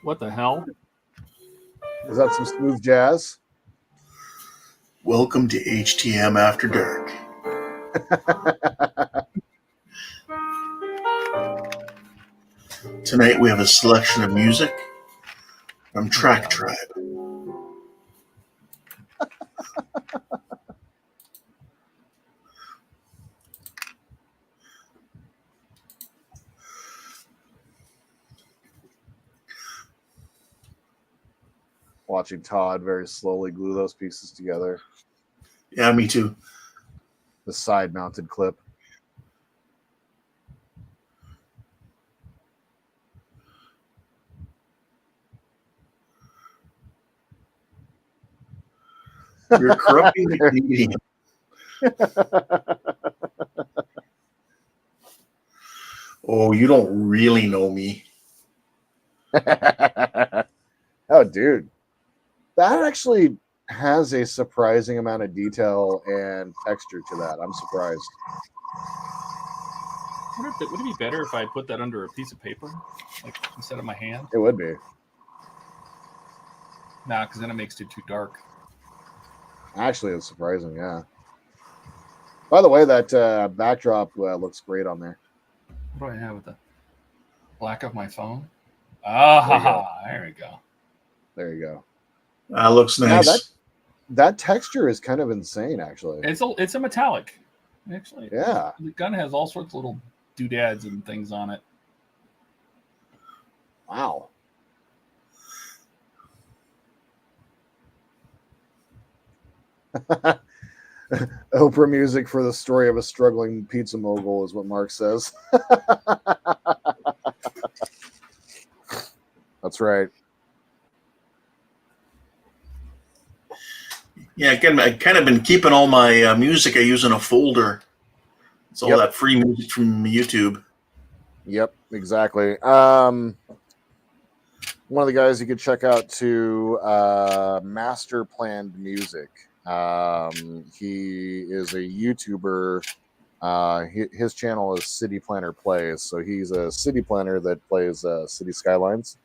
What the hell? Is that some smooth jazz? Welcome to HTM After Dark. Tonight we have a selection of music from Track Tribe. Watching Todd very slowly glue those pieces together. Yeah, me too. The side-mounted clip. You're corrupting the Canadian. Oh, you don't really know me. Oh, dude. That actually has a surprising amount of detail and texture to that. I'm surprised. Would it be better if I put that under a piece of paper, like instead of my hand? It would be. Nah, because then it makes it too dark. Actually, it's surprising, yeah. By the way, that backdrop looks great on there. What do I have with the black of my phone? Ah, there we go. There you go. That looks nice. Now that texture is kind of insane, actually. It's a metallic, actually. Yeah. The gun has all sorts of little doodads and things on it. Wow. Oprah music for the story of a struggling pizza mogul is what Mark says. That's right. Yeah, again, I kind of been keeping all my music I use in a folder. It's all that free music from YouTube. Yep, exactly. One of the guys you could check out to Master Planned Music. He is a YouTuber. His channel is City Planner Plays. So he's a city planner that plays city skylines.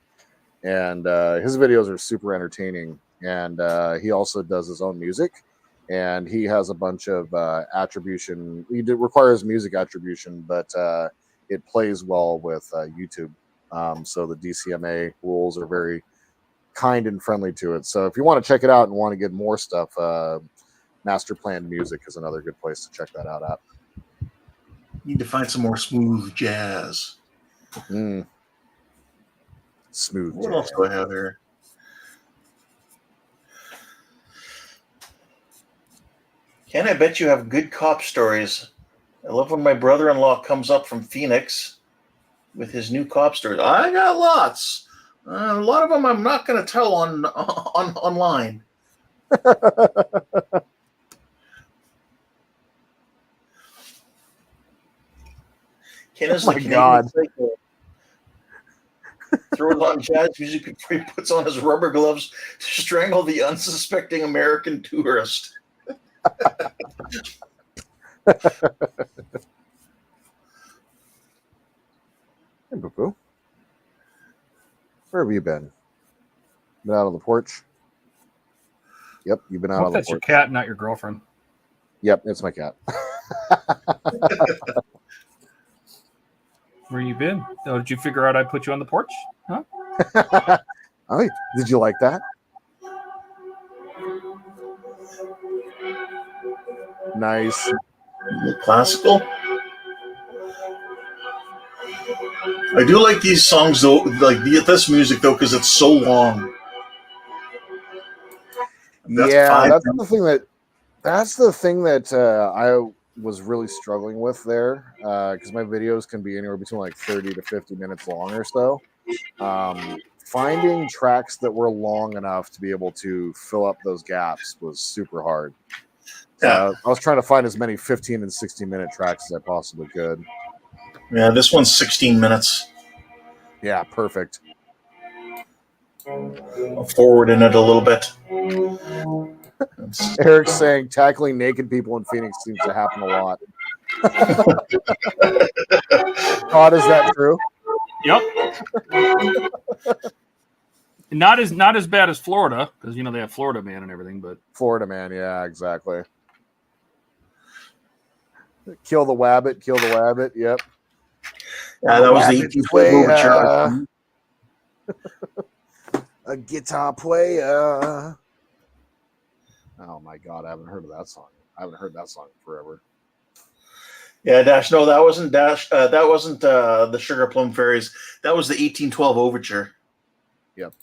And his videos are super entertaining. And he also does his own music. And he has a bunch of attribution. He requires music attribution, but it plays well with YouTube. So the DCMA rules are very kind and friendly to it. So if you want to check it out and want to get more stuff, Master Planned Music is another good place to check that out at. Need to find some more smooth jazz. Smooth What jazz. else do I have here? Ken, I bet you have good cop stories. I love when my brother-in-law comes up from Phoenix with his new cop stories. I got lots. A lot of them I'm not going to tell on online. Ken is Oh my God. Throws on jazz music before he puts on his rubber gloves to strangle the unsuspecting American tourist. Hey, Boo-Boo. Where have you been? Been out on the porch? Yep, you've been I out hope on the that's your porch. cat, not your girlfriend. Yep, it's my cat. Where you been? Oh, did you figure out I put you on the porch? Huh? Oh, did you like that? Nice. Classical. I do like these songs though, like this music though, because it's so long. That's Yeah, 5 that's minutes. the thing that I was really struggling with there, because my videos can be anywhere between like 30 to 50 minutes long or so. Finding tracks that were long enough to be able to fill up those gaps was super hard. So Yeah. I was trying to find as many 15 and 16-minute tracks as I possibly could. Yeah, this one's 16 minutes. Yeah, perfect. I'll forward in it a little bit. Eric's saying tackling naked people in Phoenix seems to happen a lot. Todd, is that true? Yep. Not as bad as Florida, because they have Florida Man and everything, but Florida Man, yeah, exactly. Kill the wabbit, kill the wabbit. Yep. Yeah, that was the 1812 overture. A guitar player. Oh my god, I haven't heard of that song. I haven't heard that song forever. Yeah, Dash. No, that wasn't Dash. That wasn't the Sugar Plum Fairies. That was the 1812 overture. Yep.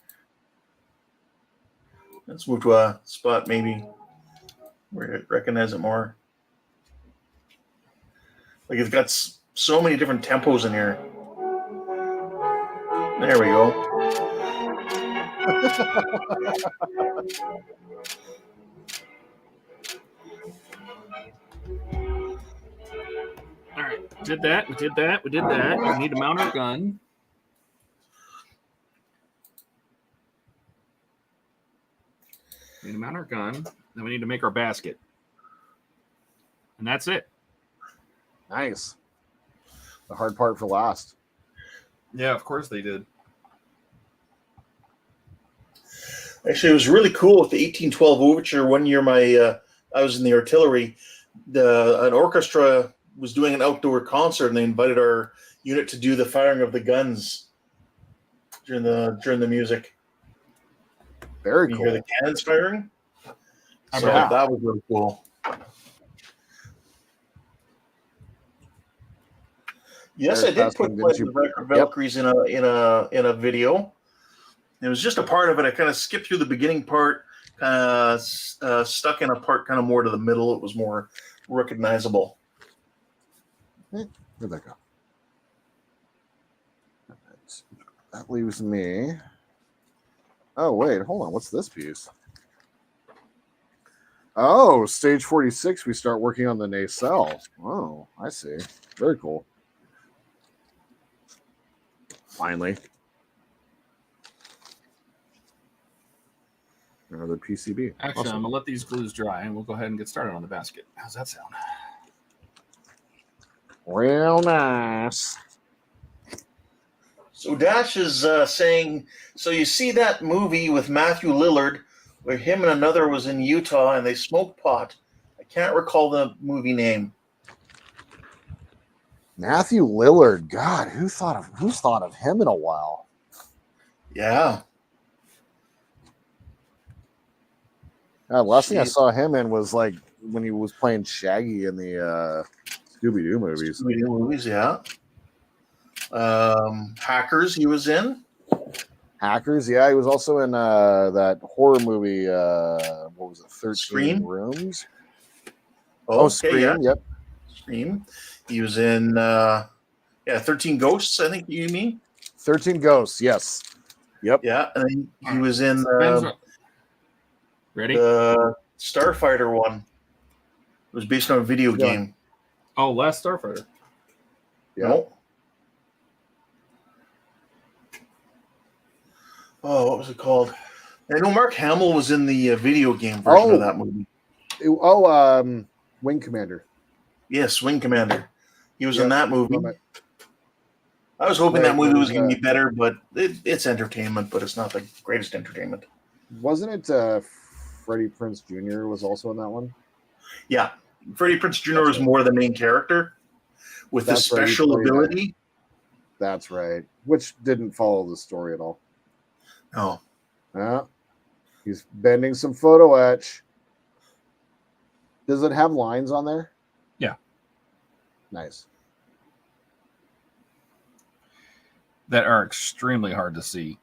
Let's move to a spot maybe where I recognize it more. Like it's got so many different tempos in here. There we go. all right. We did that. We need to mount our gun. We need to mount our gun. Then we need to make our basket. And that's it. Nice. The hard part for last. Yeah, of course they did. Actually, it was really cool with the 1812 overture. One year, I was in the artillery. An orchestra was doing an outdoor concert, and they invited our unit to do the firing of the guns during the music. Very You cool. hear the cannons firing. So Yeah. that was really cool. Yes, I did put the Valkyries in a video. It was just a part of it. I kind of skipped through the beginning part, stuck in a part kind of more to the middle. It was more recognizable. Where'd that go? That leaves me. Oh, wait, hold on. What's this piece? Oh, stage 46, we start working on the nacelle. Oh, I see. Very cool. Finally. Another PCB. Actually, Awesome. I'm going to let these glues dry, and we'll go ahead and get started on the basket. How's that sound? Real nice. So Dash is saying, so you see that movie with Matthew Lillard where him and another was in Utah and they smoked pot. I can't recall the movie name. Matthew Lillard. God, who's thought of him in a while? Yeah. Last thing I saw him in was like when he was playing Shaggy in the Scooby-Doo movies. Scooby-Doo movies, yeah. Hackers he was in. Hackers, yeah. He was also in that horror movie, what was it, 13 Scream? Rooms? Oh, Scream, yeah. yep. Scream. He was in 13 Ghosts, I think you mean? 13 Ghosts, yes. Yep. Yeah, and then he was in Ready? the Starfighter one. It was based on a video game. Oh, Last Starfighter. Yeah. No. Oh, what was it called? I know Mark Hamill was in the video game version of that movie. Wing Commander. Yes, Wing Commander. He was in Yep. that movie. From it. I was hoping Right, that movie was there's, going to be better, but it's entertainment, but it's not the greatest entertainment. Wasn't it Freddie Prinze Jr. was also in that one? Yeah, Freddie Prinze Jr. That's was right. more the main character with the That's right, he special played it. ability. That's right. Which didn't follow the story at all. Oh, He's bending some photo etch. Does it have lines on there? Yeah. Nice. That are extremely hard to see.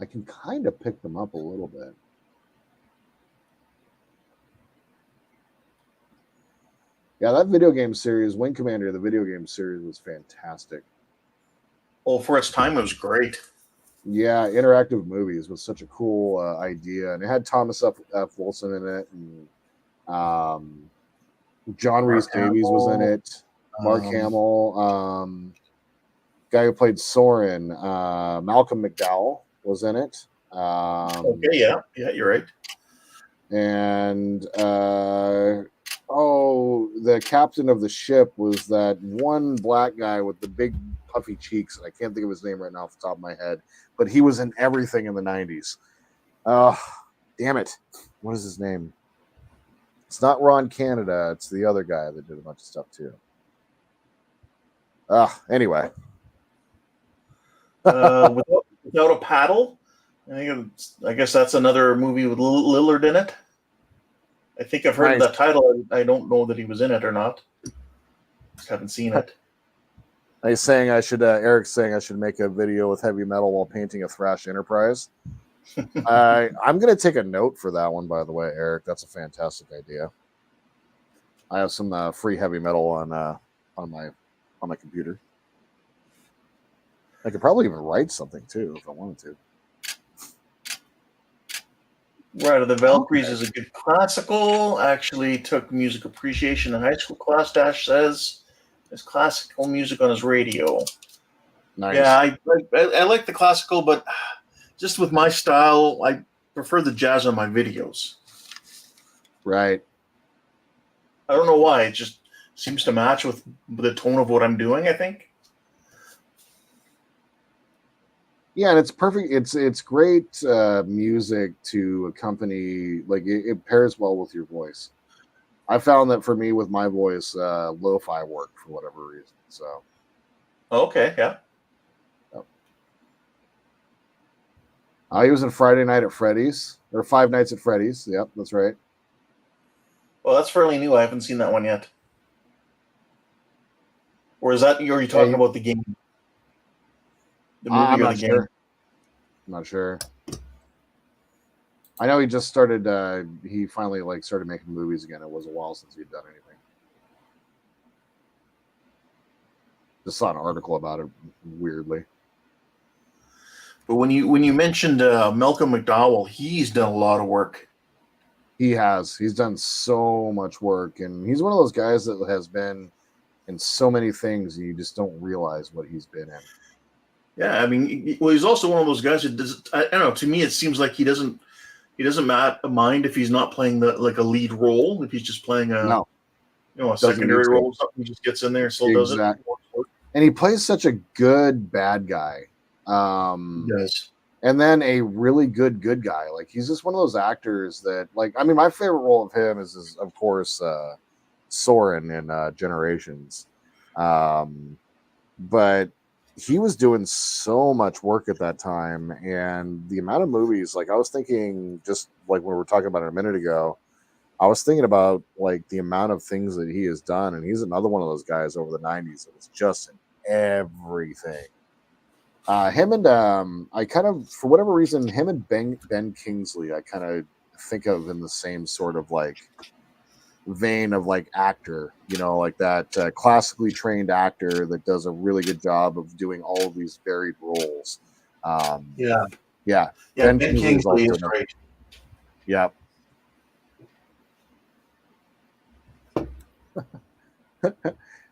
I can kind of pick them up a little bit. Yeah, that video game series, Wing Commander, the video game series was fantastic. well, for its time, it was great. Yeah, interactive movies was such a cool idea, and it had Thomas F. Wilson in it, and John Rhys Davies was in it. Mark Hamill, guy who played Soren, Malcolm McDowell was in it. Okay, yeah, you're right. And the captain of the ship was that one black guy with the big puffy cheeks. I can't think of his name right now off the top of my head, but he was in everything in the 90s. Damn it. What is his name? It's not Ron Canada. It's the other guy that did a bunch of stuff too. Anyway. Without a Paddle. I guess that's another movie with Lillard in it. I think I've heard Nice. that title. I don't know that he was in it or not. Just haven't seen it. Eric's saying I should make a video with heavy metal while painting a Thrash Enterprise. I'm going to take a note for that one, by the way, Eric. That's a fantastic idea. I have some free heavy metal on my computer. I could probably even write something too if I wanted to. Ride of the Valkyries is a good classical. Actually took music appreciation in high school class. Dash says there's classical music on his radio. Nice. Yeah, I like the classical, but just with my style, I prefer the jazz on my videos. Right. I don't know why. It just seems to match with the tone of what I'm doing, I think. Yeah, and it's perfect. It's great music to accompany. Like it pairs well with your voice. I found that for me with my voice, lo-fi worked for whatever reason. So. Okay. Yeah. He was in Friday Night at Freddy's or Five Nights at Freddy's. Yep, that's right. Well, that's fairly new. I haven't seen that one yet. Or is that? Are you talking about the game? The movie I'm or not the game? sure. I'm not sure. I know he just started. He finally started making movies again. It was a while since he'd done anything. Just saw an article about it. Weirdly. But when you mentioned Malcolm McDowell, he's done a lot of work. He has. He's done so much work, and he's one of those guys that has been in so many things, and you just don't realize what he's been in. Yeah, I mean, well, he's also one of those guys that does. I don't know. To me, it seems like he doesn't mind if he's not playing a lead role. If he's just playing a secondary role or something, he just gets in there and still does it. And he plays such a good bad guy. He does. And then a really good guy. Like he's just one of those actors that, my favorite role of him is of course Soren in Generations. But he was doing so much work at that time, and the amount of movies, I was thinking, just like we were talking about it a minute ago, I was thinking about the amount of things that he has done, and he's another one of those guys over the 90s that was just in everything. Him and I kind of, for whatever reason, him and Ben Kingsley, I kind of think of in the same sort of vein of actor, that classically trained actor that does a really good job of doing all of these varied roles. Yeah. Ben Kingsley is great. Yeah.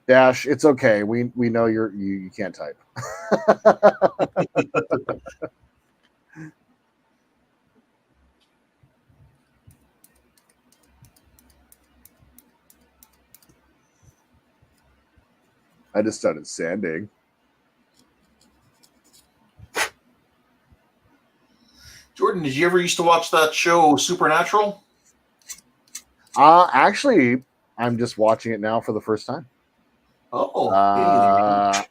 Dash, it's okay. We know you can't type. I just started sanding. Jordan, did you ever used to watch that show Supernatural? Actually, I'm just watching it now for the first time. Oh, okay.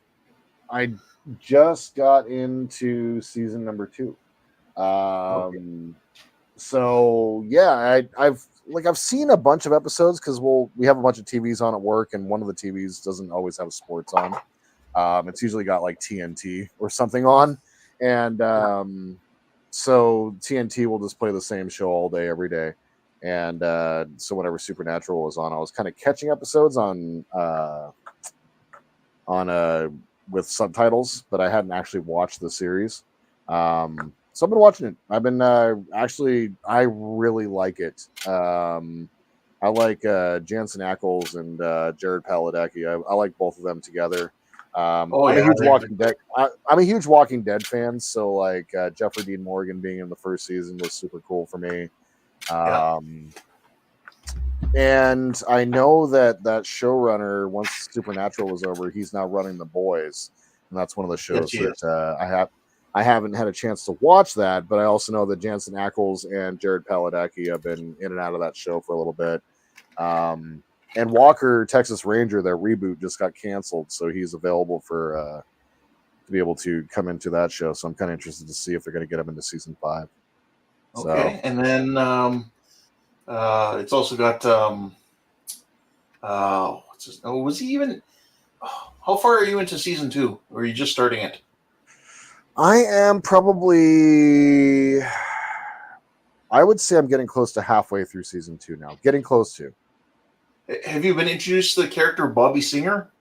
I just got into season number 2. So yeah, I've seen a bunch of episodes because we have a bunch of TVs on at work, and one of the TVs doesn't always have sports on. It's usually got like TNT or something on, and so TNT will just play the same show all day, every day. And so whenever Supernatural was on, I was kind of catching episodes on with subtitles, but I hadn't actually watched the series. So I've been watching it. I've been I really like it. I like Jensen Ackles and Jared Padalecki. I like both of them together. I'm a huge Walking Dead. I'm a huge Walking Dead fan, so like Jeffrey Dean Morgan being in the first season was super cool for me. And I know that showrunner, once Supernatural was over, he's now running The Boys, and that's one of the shows that I haven't had a chance to watch that, but I also know that Jensen Ackles and Jared Padalecki have been in and out of that show for a little bit. And Walker, Texas Ranger, their reboot just got canceled, so he's available for to be able to come into that show. So I'm kind of interested to see if they're going to get him into season 5. Okay, so. And then it's also got what's his? Oh, was he even? How far are you into season 2? Or are you just starting it? I am probably, I would say I'm getting close to halfway through season 2 now. Getting close to. Have you been introduced to the character Bobby Singer?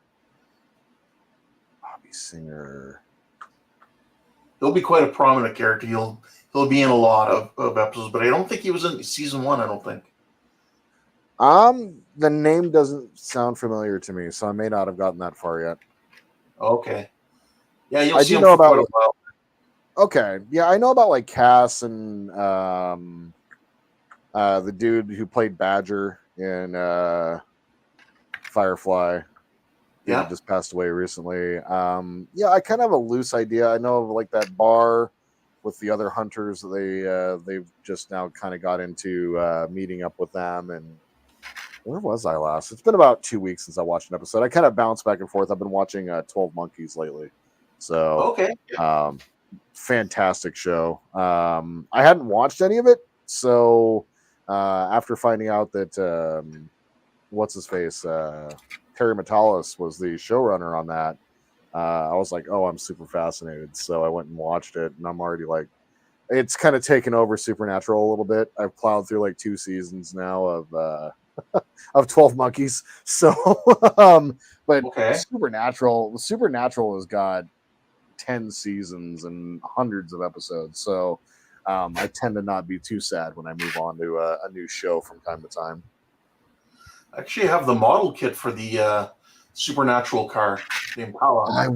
Bobby Singer. He'll be quite a prominent character. He'll be in a lot of episodes, but I don't think he was in season 1, I don't think. The name doesn't sound familiar to me, so I may not have gotten that far yet. Okay. Yeah, you'll I see do him know for about quite a while. Okay. Yeah, I know about like Cass and the dude who played Badger in Firefly. Yeah. He just passed away recently. Yeah, I kind of have a loose idea. I know of like that bar with the other hunters. They've just now kind of got into meeting up with them. And where was I last? It's been about 2 weeks since I watched an episode. I kind of bounce back and forth. I've been watching 12 Monkeys lately. So okay. Fantastic show. I hadn't watched any of it, so after finding out that what's his face, Terry Matalas was the showrunner on that, I was like, oh, I'm super fascinated. So I went and watched it, and I'm already like, it's kind of taken over Supernatural a little bit. I've plowed through like 2 seasons now of 12 Monkeys. So, but okay. Supernatural has got 10 seasons and hundreds of episodes, so I tend to not be too sad when I move on to a new show from time to time. I actually have the model kit for the Supernatural car, the Impala.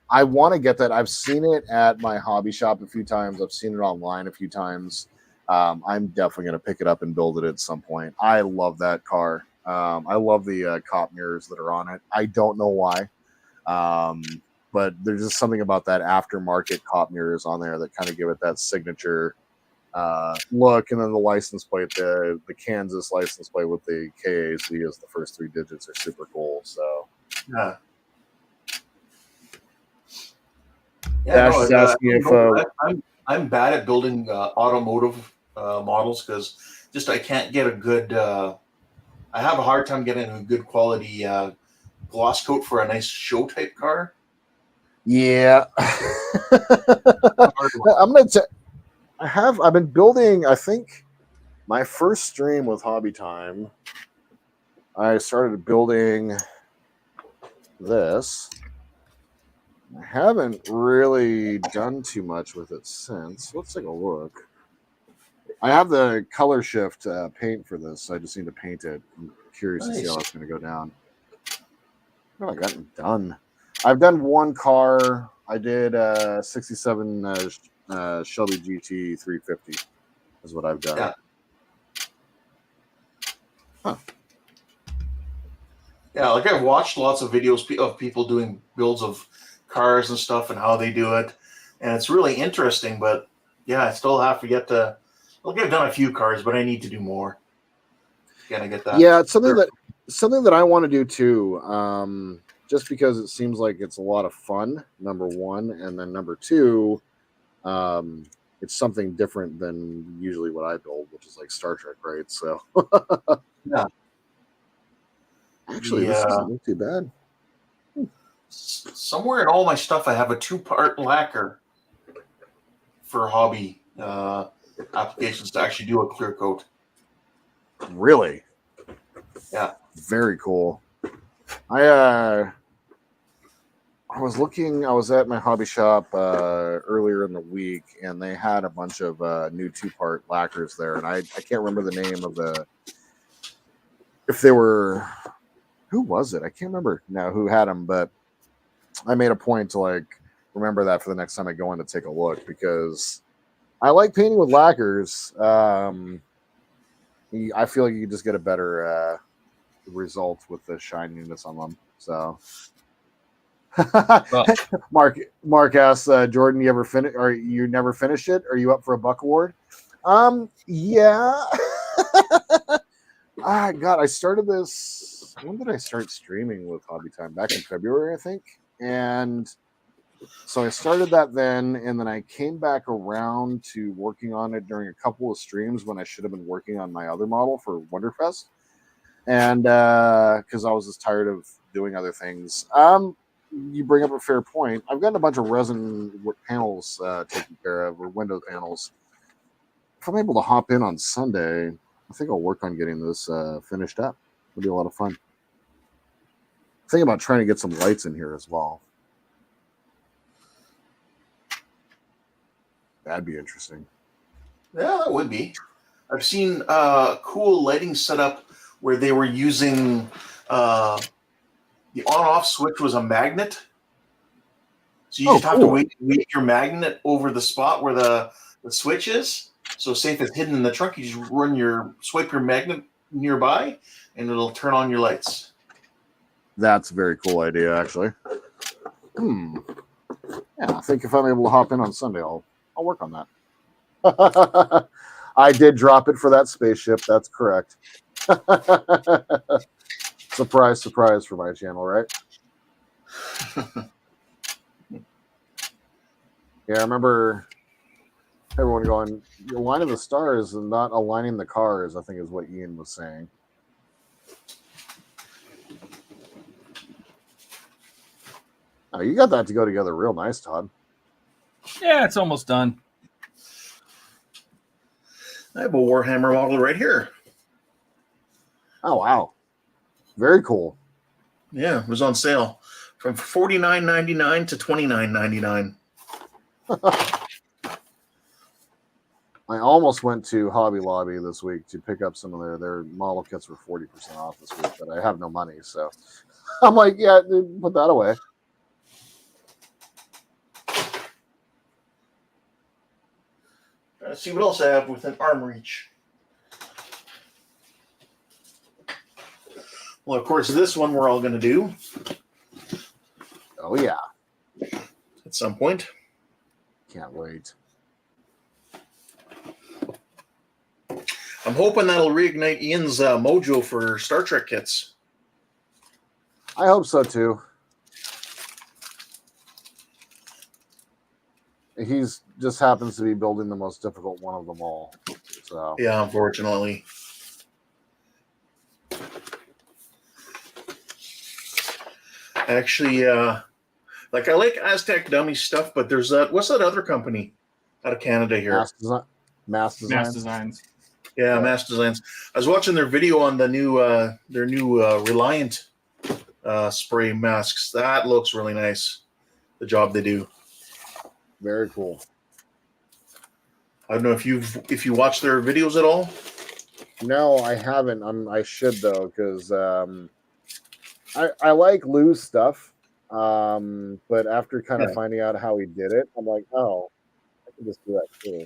I want to get that. I've seen it at my hobby shop a few times. I've seen it online a few times. I'm definitely going to pick it up and build it at some point. I love that car. I love the cop mirrors that are on it. I don't know why. But there's just something about that aftermarket cop mirrors on there that kind of give it that signature look. And then the license plate, the Kansas license plate with the KAZ as the first 3 digits are super cool. So yeah. Dash is asking if I'm bad at building automotive models because just I can't get a good. I have a hard time getting a good quality gloss coat for a nice show type car. Yeah. I've been building, I think my first stream with Hobby Time, I started building this. I haven't really done too much with it since. Let's take a look. I have the color shift paint for this, so I just need to paint it. I'm curious to see how it's going to go down. What have I gotten done? I've done one car. I did 67 Shelby GT 350 is what I've done. Yeah. Huh. Yeah, like I've watched lots of videos of people doing builds of cars and stuff and how they do it, and it's really interesting. But yeah, I still have to get to. Like I've done a few cars, but I need to do more. Gotta get that. Yeah, it's something that I want to do too. Just because it seems like it's a lot of fun. Number one, and then number two, it's something different than usually what I build, which is like Star Trek, right? So Yeah. Actually, this doesn't look too bad. Somewhere in all my stuff, I have a 2-part lacquer for hobby applications to actually do a clear coat. Really? Yeah. Very cool. I was at my hobby shop earlier in the week, and they had a bunch of new 2-part lacquers there, and I can't remember the name of if they were, who was it? I can't remember now who had them, but I made a point to like remember that for the next time I go in to take a look, because I like painting with lacquers. I feel like you can just get a better result with the shininess on them. So, Mark asks, Jordan, you ever finish? Or you never finished it? Are you up for a Buck Award? Yeah. God, I started this. When did I start streaming with Hobby Time? Back in February, I think. And so I started that then, and then I came back around to working on it during a couple of streams when I should have been working on my other model for Wonderfest. And because I was just tired of doing other things. You bring up a fair point. I've gotten a bunch of resin panels taken care of, or window panels. If I'm able to hop in on Sunday, I think I'll work on getting this finished up. It'll be a lot of fun. Think about trying to get some lights in here as well. That'd be interesting. Yeah, that would be. I've seen cool lighting setup where they were using the on-off switch was a magnet. So you just have to wait your magnet over the spot where the switch is. So say if it's hidden in the trunk, you just swipe your magnet nearby, and it'll turn on your lights. That's a very cool idea, actually. Yeah, I think if I'm able to hop in on Sunday, I'll work on that. I did drop it for that spaceship. That's correct. Surprise, surprise for my channel, right? Yeah, I remember everyone going, aligning the stars and not aligning the cars, I think is what Ian was saying. Oh, you got that to go together real nice, Todd. Yeah, it's almost done. I have a Warhammer model right here. Oh, wow. Very cool. Yeah, it was on sale from $49.99 to $29.99. I almost went to Hobby Lobby this week to pick up some of their model kits for 40% off this week, but I have no money, so I'm like, yeah, dude, put that away. Let's see what else I have within arm reach. Well, of course, this one we're all going to do. Oh, yeah. At some point. Can't wait. I'm hoping that'll reignite Ian's mojo for Star Trek kits. I hope so, too. He's just happens to be building the most difficult one of them all. So yeah, unfortunately. Actually, like I like Aztec Dummy stuff, but there's what's that other company out of Canada here? Mass Designs. Yeah, Mass Designs. I was watching their video on the new their new Reliant spray masks. That looks really nice. The job they do. Very cool. I don't know if you watch their videos at all. No, I haven't. I should though, because I like Lou's stuff, but after kind of finding out how he did it, I'm like, oh, I can just do that too.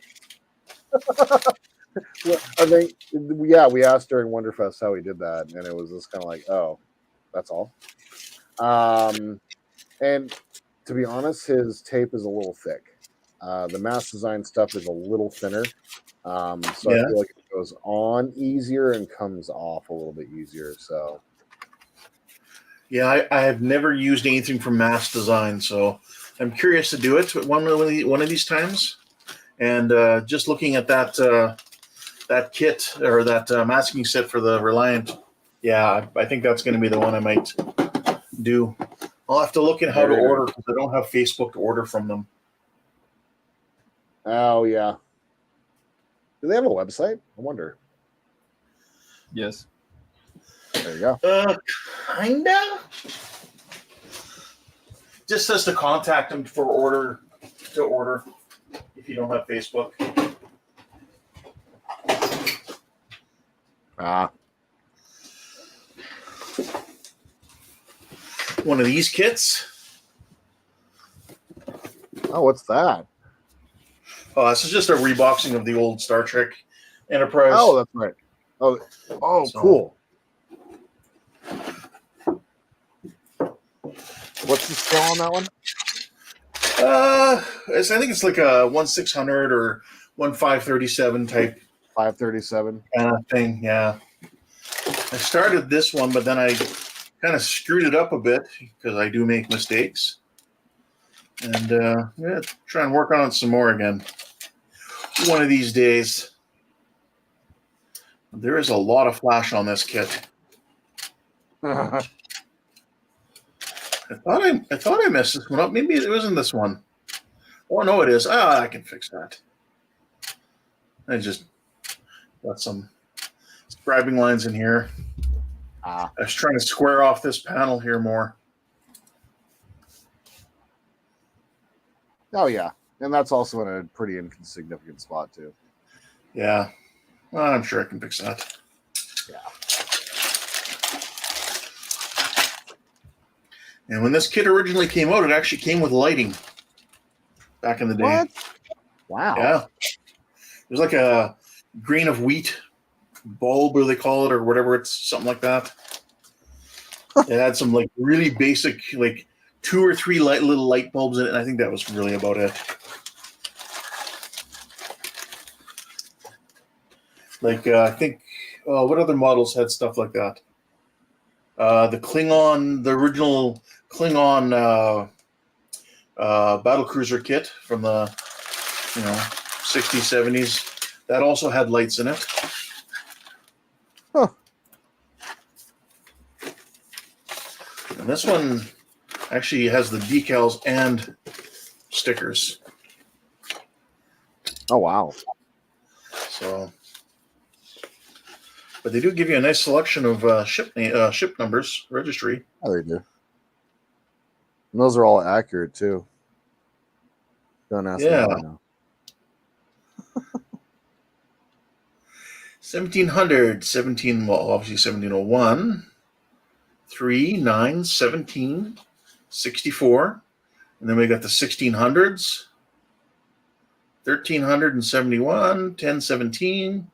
Well, I think, yeah, we asked during Wonderfest how he did that, and it was just kind of like, oh, That's all. And to be honest, his tape is a little thick. The mass design stuff is a little thinner. So I feel like it goes on easier and comes off a little bit easier. So Yeah, I have never used anything from Mass Design, so I'm curious to do it one of these times. And just looking at that kit or that masking set for the Reliant, yeah, I think that's going to be the one I might do. I'll have to look at how to order because I don't have Facebook to order from them. Oh yeah. Do they have a website? I wonder. Yes. There you go. Kinda. Just says to contact them for order if you don't have Facebook. One of these kits. Oh, what's that? Oh, this is just a reboxing of the old Star Trek Enterprise. Oh, that's right. Oh, So- cool. What's the scale on that one? I think it's like a 1/600 or 1/537 type 537. kind of thing. Yeah. I started this one, but then I kind of screwed it up a bit because I do make mistakes. And yeah, try and work on it some more again. One of these days. There is a lot of flash on this kit. I thought I messed this one up. Maybe it wasn't this one. Oh no, it is. I can fix that. I just got some scribing lines in here. I was trying to square off this panel here more. Oh yeah, and that's also in a pretty insignificant spot too. Yeah, well, I'm sure I can fix that. Yeah. And when this kit originally came out, it actually came with lighting back in the day. What? Wow. Yeah. It was like a grain of wheat bulb, or they call it, or whatever. It's something like that. It had some like really basic, like 2 or 3 little light bulbs in it, and I think that was really about it. Like I think, what other models had stuff like that? The Klingon, the original Klingon battlecruiser kit from the 60s, 70s. That also had lights in it. Huh. And this one actually has the decals and stickers. Oh wow. So, but they do give you a nice selection of ship numbers, registry. Oh, they do. And those are all accurate too. Don't ask me Yeah. how I know. 1700, 17, well, obviously 1701, 3, 9, 17, 64. And then we got the 1600s, 1371, 1017.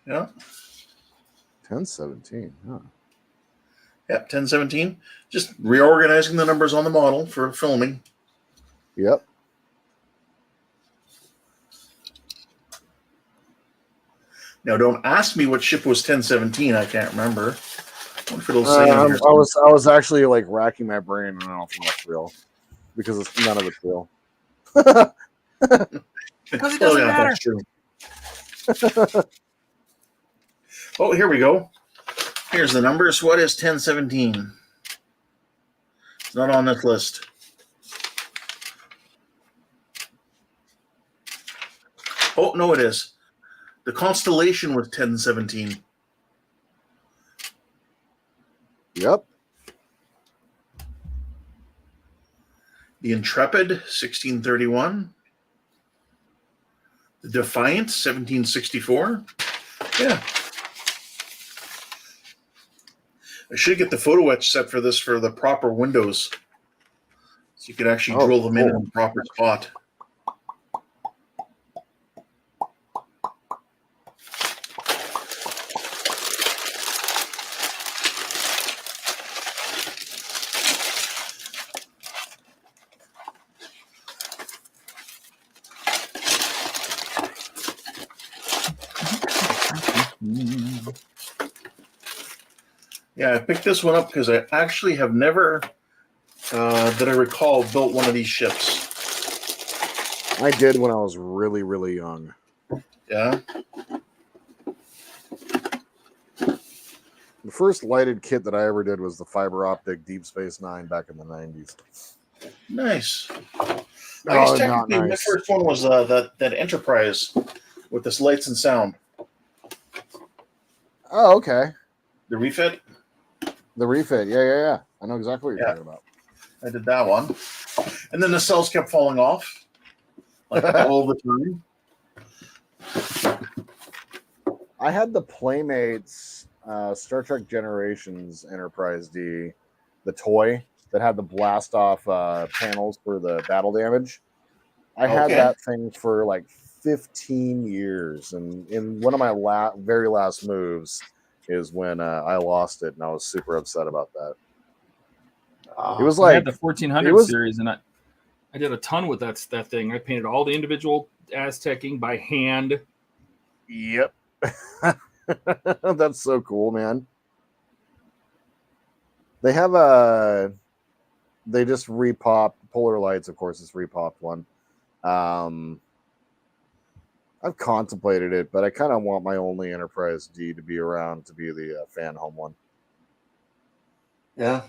Yeah. 1017. Huh. Yep, 1017. Just reorganizing the numbers on the model for filming. Yep. Now, don't ask me what ship was 1017. I can't remember. I wonder if it'll say in I here. was actually like racking my brain, and I don't think that's real because none of it's real. Because it doesn't matter. That's true. Oh, here we go. Here's the numbers. What is 1017? It's not on this list. Oh, no, it is. The constellation was 1017. Yep. The Intrepid, 1631. The Defiant, 1764. Yeah. I should get the photo etch set for this for the proper windows. So you could actually drill them in the proper spot. Yeah, I picked this one up because I actually have never, that I recall, built one of these ships. I did when I was really, really young. Yeah. The first lighted kit that I ever did was the fiber optic Deep Space Nine back in the 90s. Nice. I Oh, guess not technically my nice. first one was that Enterprise with this lights and sound. Oh, okay. The refit. The refit. Yeah. I know exactly what you're talking about. I did that one. And then the cells kept falling off. Like all the time. I had the Playmates Star Trek Generations Enterprise D, the toy that had the blast off panels for the battle damage. I had that thing for like 15 years, and in one of my very last moves is when I lost it, and I was super upset about that. It was I like had the 1400 series, and I did a ton with that thing. I painted all the individual Aztecing by hand. Yep. That's so cool, man. They have they just repopped Polar Lights, of course, it's repopped one. I've contemplated it, but I kind of want my only Enterprise D to be around to be the fan home one. Yeah.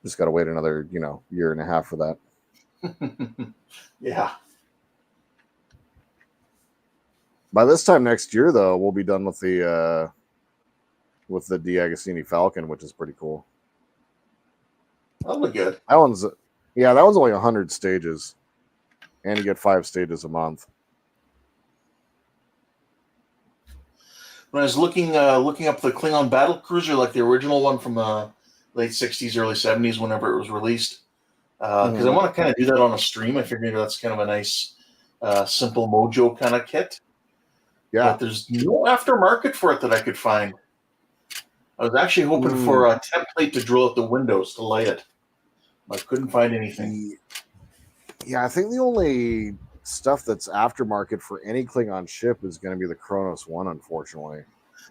Just got to wait another, year and a half for that. Yeah. By this time next year, though, we'll be done with the D'Agostini Falcon, which is pretty cool. That'll be good. That one's only 100 stages, and you get 5 stages a month. When I was looking up the Klingon battle cruiser, like the original one from the late 60s, early 70s, whenever it was released, because I want to kind of do that on a stream. I figured that's kind of a nice, simple Mojo kind of kit. Yeah. But there's no aftermarket for it that I could find. I was actually hoping for a template to drill out the windows to light it. I couldn't find anything. Yeah, I think the only stuff that's aftermarket for any Klingon ship is going to be the Kronos 1, unfortunately.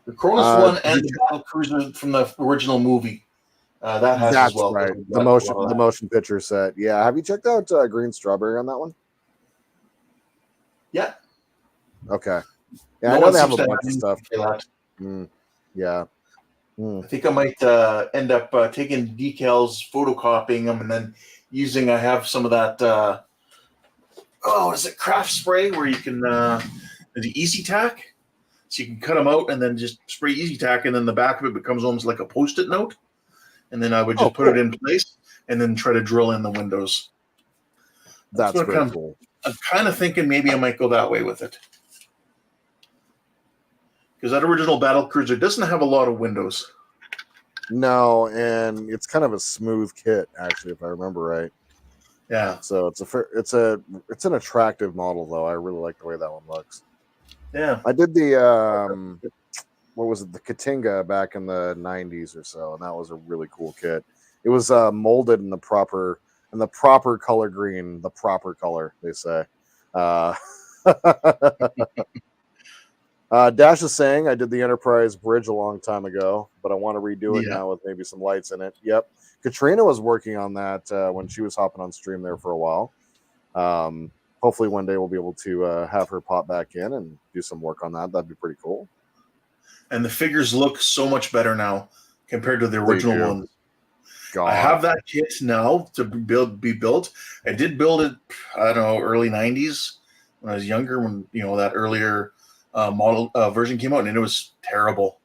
The Kronos 1 and the battle cruiser from the original movie. That has that's as well. Right. The motion picture set. Yeah. Have you checked out Green Strawberry on that one? Yeah. Okay. Yeah, I know they have a bunch of stuff. Yeah. I think I might end up taking decals, photocopying them, and then using. I have some of that. Is it craft spray where you can the Easy Tack, so you can cut them out and then just spray Easy Tack, and then the back of it becomes almost like a Post-it note, and then I would just put it in place and then try to drill in the windows. That's very cool. I'm kind of thinking maybe I might go that way with it. Because that original battle cruiser doesn't have a lot of windows. No, and it's kind of a smooth kit, actually, if I remember right. Yeah. So it's an attractive model, though. I really like the way that one looks. Yeah. I did the what was it, the Katinga back in the 90s or so, and that was a really cool kit. It was molded in the proper color green, the proper color, they say. Dash is saying I did the Enterprise bridge a long time ago, but I want to redo it now with maybe some lights in it. Yep. Katrina was working on that when she was hopping on stream there for a while. Hopefully one day we'll be able to have her pop back in and do some work on that. That'd be pretty cool. And the figures look so much better now compared to the original ones. God. I have that kit now to be built. I did build it, I don't know, early 90s when I was younger, when that earlier model version came out, and it was terrible.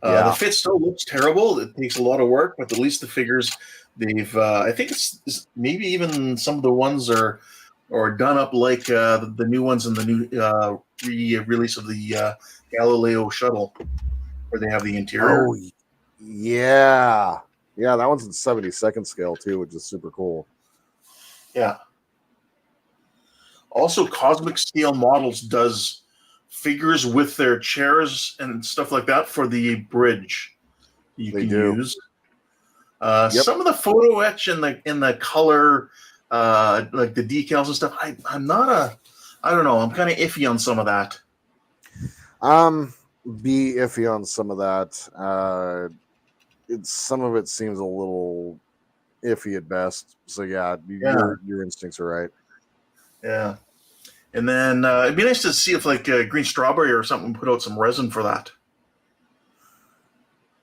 The fit still looks terrible. It takes a lot of work, but at least the figures they've I think it's maybe even some of the ones are done up like the new ones in the new re-release of the Galileo shuttle, where they have the interior. Oh yeah, that one's in 72nd scale too, which is super cool. Yeah. Also, Cosmic Scale Models does figures with their chairs and stuff like that for the bridge you can use. Some of the photo etch in the color, like the decals and stuff, I'm not I don't know. I'm kind of iffy on some of that. Be iffy on some of that. Some of it seems a little iffy at best. So yeah, your instincts are right. Yeah. And then it'd be nice to see if like green strawberry or something put out some resin for that.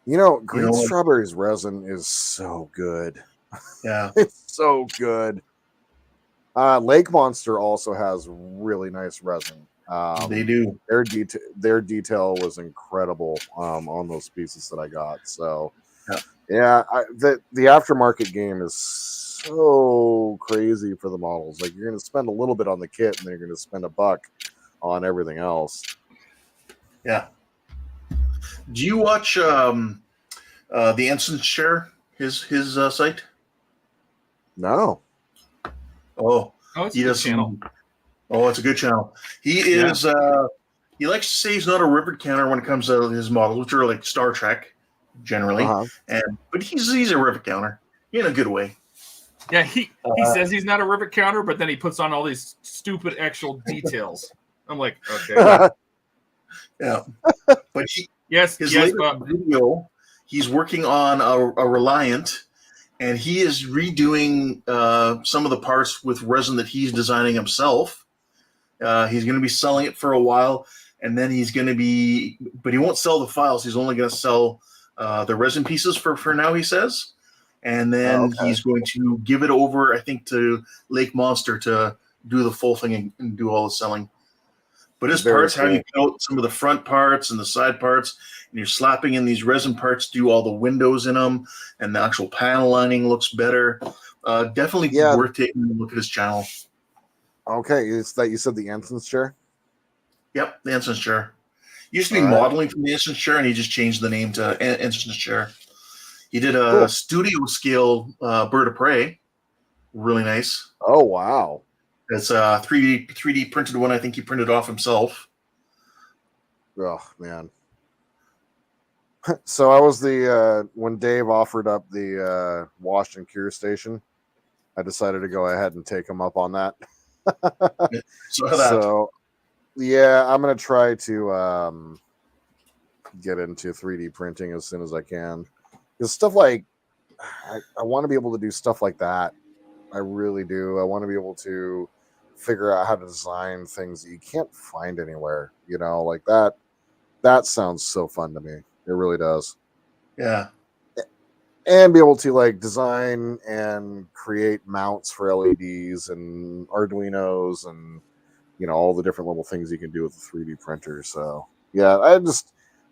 Green strawberry's resin is so good. Yeah. It's so good. Lake Monster also has really nice resin. They do. Their detail was incredible on those pieces that I got. So Yeah. the aftermarket game is so crazy for the models. Like, you're going to spend a little bit on the kit, and then you're going to spend $1 on everything else. Yeah. Do you watch the Ensign Share, his site? No. Oh, it's he a good does channel. Oh, it's a good channel. He is. He likes to say he's not a rivet counter when it comes to his models, which are like Star Trek, generally. But he's a rivet counter in a good way. Yeah, he says he's not a rivet counter, but then he puts on all these stupid actual details. I'm like, okay. Yeah, but his latest video, he's working on a Reliant, and he is redoing some of the parts with resin that he's designing himself. He's going to be selling it for a while, and then he's going to be, but he won't sell the files. He's only going to sell the resin pieces for now, he says. And then he's going to give it over, I think, to Lake Monster to do the full thing and do all the selling. But his parts, how you build some of the front parts and the side parts, and you're slapping in these resin parts, do all the windows in them, and the actual panel lining looks better. Definitely worth taking a look at his channel. Okay, it's that you said the Ensign's chair? Yep, the Ensign's chair. Used to be modeling from the Ensign's chair, and he just changed the name to Ensign's chair. He did a studio scale Bird of Prey. Really nice. Oh, wow. It's a 3D printed one. I think he printed off himself. Oh, man. So I was when Dave offered up the wash and cure station, I decided to go ahead and take him up on that. So yeah, I'm going to try to get into 3D printing as soon as I can. Because stuff like, I want to be able to do stuff like that. I really do. I want to be able to figure out how to design things that you can't find anywhere. Like that. That sounds so fun to me. It really does. Yeah. And be able to like design and create mounts for LEDs and Arduinos and all the different little things you can do with a 3D printer. So yeah,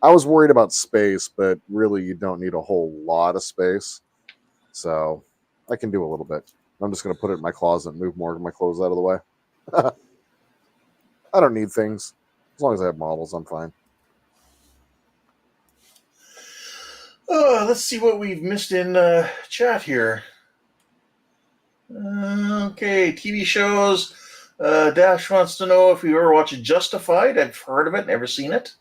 I was worried about space, but really you don't need a whole lot of space. So I can do a little bit. I'm just going to put it in my closet and move more of my clothes out of the way. I don't need things. As long as I have models, I'm fine. Let's see what we've missed in chat here. Okay, TV shows. Dash wants to know if you ever watched Justified. I've heard of it, never seen it.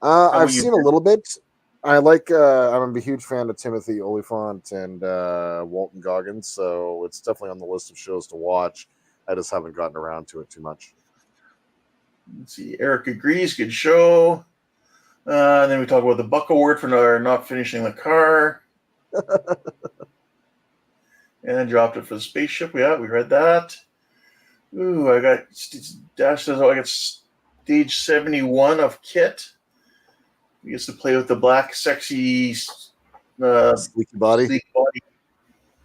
I've seen a little bit. I'm a huge fan of Timothy Olyphant and Walton Goggins, so it's definitely on the list of shows to watch. I just haven't gotten around to it too much. Let's see. Eric agrees. Good show. Then we talk about the Buck Award for not finishing the car. And dropped it for the spaceship. Yeah, we read that. Ooh, I got Dash says, I got stage 71 of Kit. He gets to play with the black, sexy, sleek body.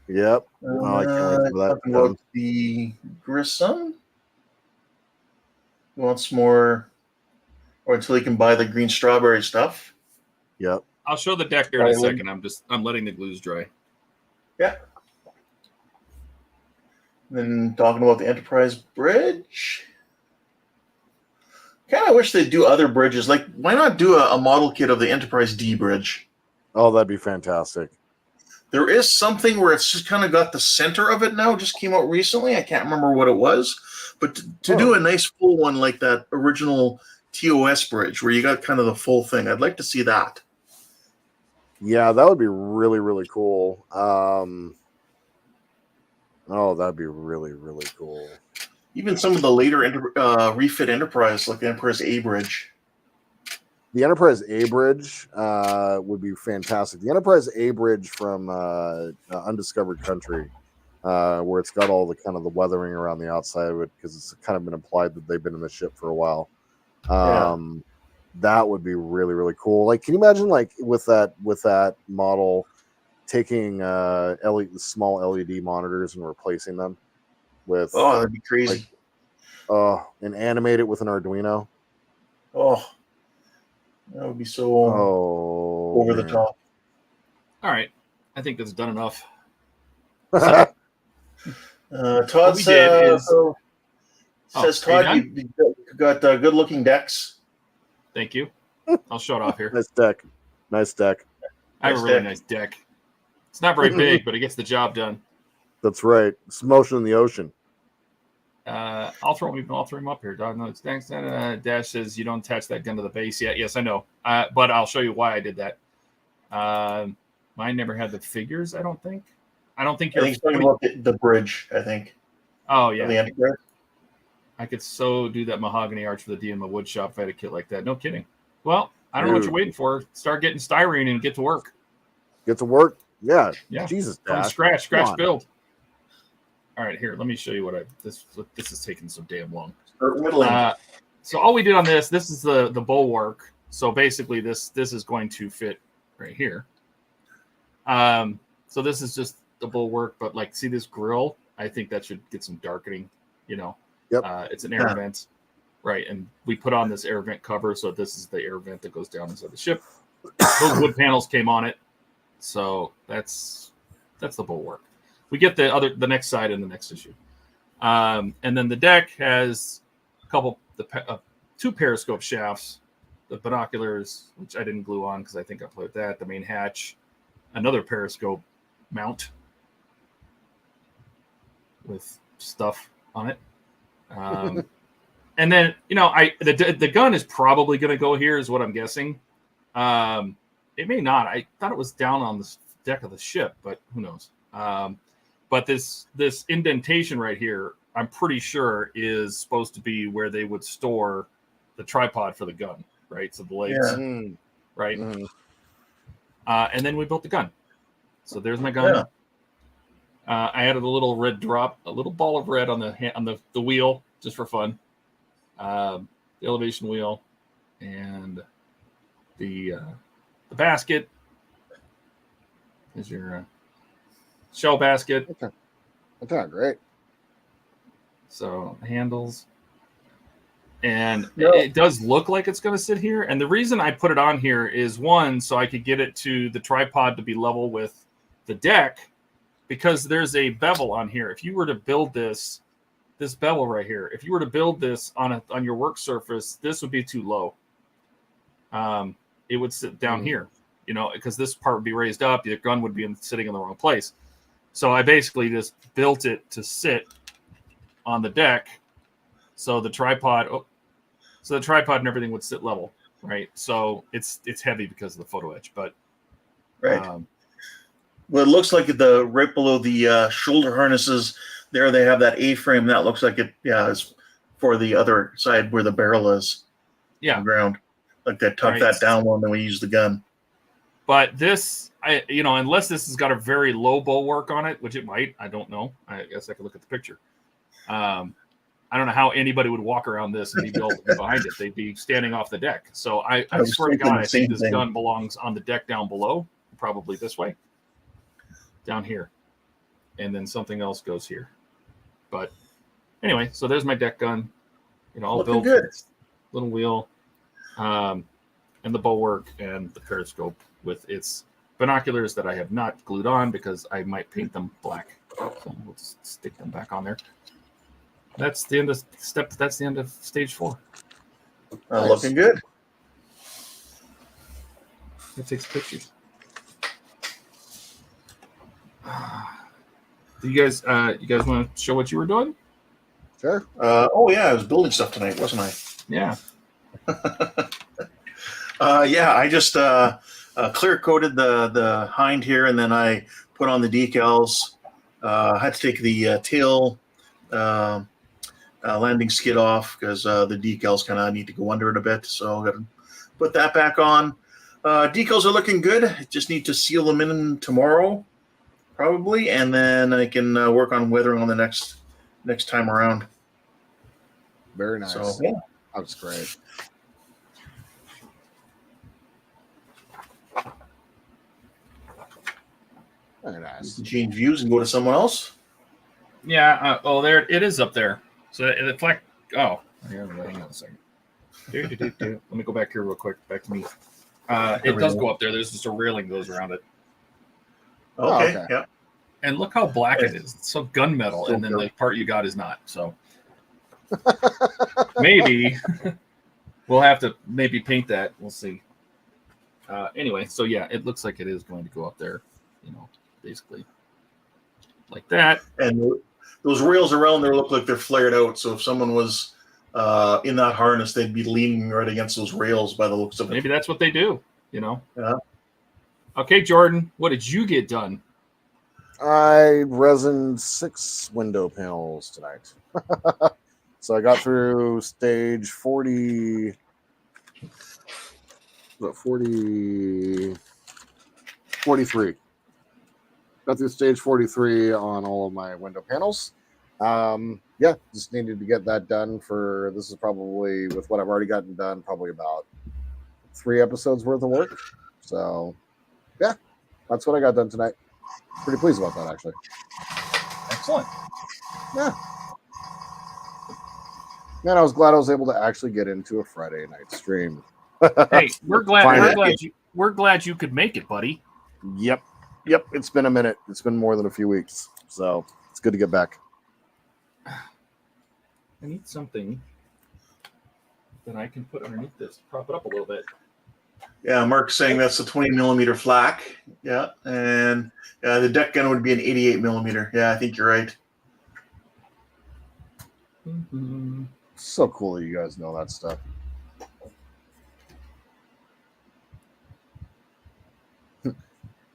Yep. I can't wait for that. Talking about the Grissom. He wants more, or until he can buy the green strawberry stuff. Yep. I'll show the deck here in a second. I'm letting the glues dry. Yeah. Then talking about the Enterprise bridge. Kind of wish they'd do other bridges. Like, why not do a model kit of the Enterprise D bridge? Oh, that'd be fantastic. There is something where it's just kind of got the center of it now. Just came out recently. I can't remember what it was. But to do a nice full one like that original TOS bridge where you got kind of the full thing, I'd like to see that. Yeah, that would be really, really cool. That'd be really, really cool. Even some of the later refit Enterprise, like the Emperor's A Bridge. The Enterprise A Bridge would be fantastic. The Enterprise A Bridge from Undiscovered Country, where it's got all the kind of the weathering around the outside of it, because it's kind of been implied that they've been in the ship for a while. That would be really, really cool. Like, can you imagine, like, with that model, taking small LED monitors and replacing them with that'd be crazy. And animate it with an Arduino. Oh, that would be so over the top. All right, I think that's done enough. Todd says, Todd, you got good-looking decks. Thank you. I'll show it off here. Nice deck. I have a really nice deck. It's not very big, but it gets the job done. That's right. It's motion in the ocean. I'll throw him up here, dog. No, it's thanks. Dash says you don't attach that gun to the base yet. Yes, I know. But I'll show you why I did that. Mine never had the figures. I don't think you're talking about the bridge. I think. Oh yeah. The Enterprise. I could so do that mahogany arch for the D in my wood shop if I had a kit like that. No kidding. Well, I don't know what you're waiting for. Start getting styrene and get to work. Get to work. Yeah. Jesus. From scratch build. All right, here. Let me show you what this is taking so damn long. So all we did on this is the bulwark. So basically, this is going to fit right here. So this is just the bulwark, but like, see this grill? I think that should get some darkening. You know, it's an air vent, right? And we put on this air vent cover, so this is the air vent that goes down inside the ship. Those wood panels came on it, so that's the bulwark. We get the next side in the next issue, and then the deck has two periscope shafts, the binoculars, which I didn't glue on because I think I played with that. The main hatch, another periscope mount with stuff on it, and then the gun is probably going to go here, is what I'm guessing. It may not. I thought it was down on the deck of the ship, but who knows? But this indentation right here, I'm pretty sure is supposed to be where they would store the tripod for the gun, right? So the legs, right? And then we built the gun. So there's my gun. I added a little red drop, a little ball of red on the wheel, just for fun. The elevation wheel and the basket. Is your shell basket. Okay, great. So handles. And it does look like it's going to sit here. And the reason I put it on here is, one, so I could get it to the tripod to be level with the deck, because there's a bevel on here. If you were to build this bevel right here, if you were to build this on your work surface, this would be too low. It would sit down here, because this part would be raised up. Your gun would be sitting in the wrong place. So I basically just built it to sit on the deck, so the tripod and everything would sit level, right? So it's heavy because of the photo etch, but right. Well, it looks like right below the shoulder harnesses there, they have that A-frame that looks like it is for the other side where the barrel is. Yeah, on the ground, like that. Tuck that down one, then we use the gun. But this, unless this has got a very low bulwark on it, which it might, I don't know. I guess I could look at the picture. I don't know how anybody would walk around this and be able to be behind it. They'd be standing off the deck. So I swear to God, I think this gun belongs on the deck down below, probably this way, down here. And then something else goes here. But anyway, so there's my deck gun. I'll build this little wheel, and the bulwark and the periscope with its binoculars that I have not glued on because I might paint them black. So we'll just stick them back on there. That's the end of That's the end of stage 4. Looking good. It takes pictures. Do you guys want to show what you were doing? Sure. I was building stuff tonight, wasn't I? Yeah. I just clear coated the hind here, and then I put on the decals. I had to take the tail landing skid off because the decals kind of need to go under it a bit. So I've got to put that back on. Decals are looking good. Just need to seal them in tomorrow, probably, and then I can work on weathering on the next time around. Very nice. So yeah, That's great. Very nice. change views and go to someone else. Yeah. Oh, there it is up there. So the flag. Oh, hang on a second. Let me go back here real quick. Back to me. It does go up there. There's just a railing goes around it. Okay, okay. yeah. And look how black it is. It's so gunmetal, So and then good. the part you got is not. So maybe we'll have to maybe paint that. We'll see. Anyway, so yeah, it looks like it is going to go up there. You know, basically like that. And those rails around there look like they're flared out. So if someone was in that harness, they'd be leaning right against those rails by the looks of it. Maybe that's what they do. You know. Yeah. Okay, Jordan, what did you get done? I resined 6 window panels tonight. So I got through stage 40. What, 40? 43. Got through stage 43 on all of my window panels. Yeah, just needed to get that done for, this is probably, with what I've already gotten done, probably about 3 episodes worth of work. So, yeah, that's what I got done tonight. Pretty pleased about that, actually. Excellent. Yeah. Man, I was glad I was able to actually get into a Friday night stream. Hey, we're glad. Finally. We're glad you could make it, buddy. Yep. It's been a minute. It's been more than a few weeks. So it's good to get back. I need something that I can put underneath this, prop it up a little bit. Yeah, Mark's saying that's a 20 millimeter flak. Yeah, and the deck gun would be an 88 millimeter. Yeah, I think you're right. Mm-hmm. So cool that you guys know that stuff.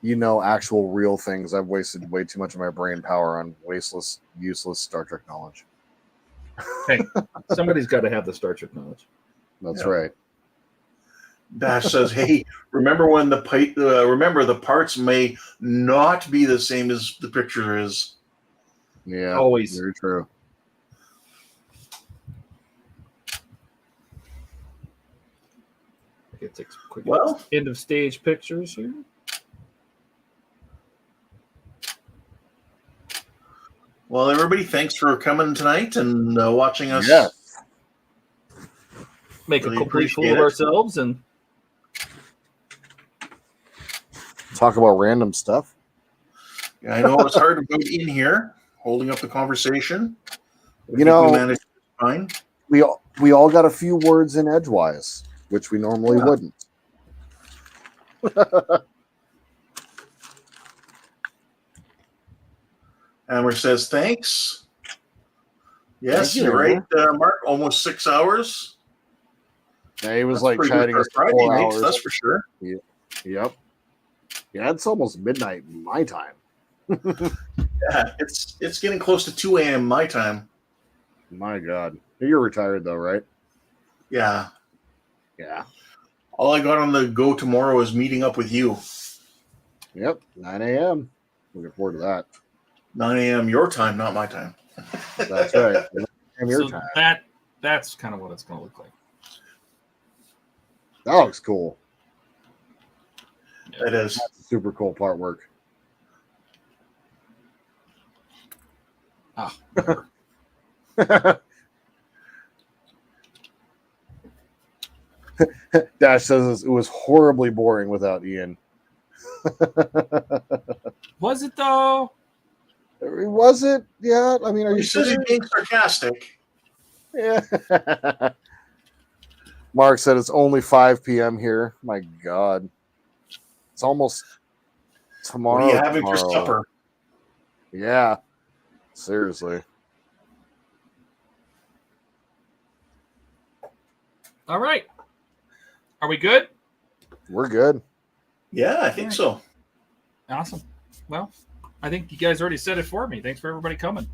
You know, actual real things. I've wasted way too much of my brain power on wasteless, useless Star Trek knowledge. Hey, somebody's got to have the Star Trek knowledge. That's Yeah. right. Dash says, "Hey, remember when the parts may not be the same as the picture is." Yeah. Always. Very true. I can take some quick Well, end of stage pictures here. well, everybody, thanks for coming tonight and watching us. Yeah. Make Really a complete fool appreciate of it. ourselves, and Talk about random stuff. Yeah, I know it was hard to be in here, holding up the conversation. I You think know, we managed fine. we all got a few words in edgewise, which we normally Yeah. wouldn't. Amber says, "Thanks." Yes, Thank you, you're right, Amber. Mark. Almost 6 hours. Yeah, he was That's like pretty good chatting for us Friday 4 nights, hours. that's for sure. Yep. Yeah, it's almost midnight my time. Yeah, it's getting close to 2 a.m. my time. My God. You're retired though, right? Yeah. Yeah. All I got on the go tomorrow is meeting up with you. Yep. 9 a.m. Looking forward to that. 9 a.m. your time, not my time. That's right. 9 a.m. your so time. that's kind of what it's going to look like. That looks cool. It is. That's super cool part work. Ah, Dash says it was horribly boring without Ian. was it though? Was it? Yeah. I mean, are you He says sure? he's being sarcastic. Yeah. Mark said it's only 5 p.m. here. My God. It's almost tomorrow. What are you having for tomorrow. supper? Yeah. Seriously. All right. Are we good? We're good. Yeah, I think so. Awesome. Well, I think you guys already said it for me. Thanks for everybody coming.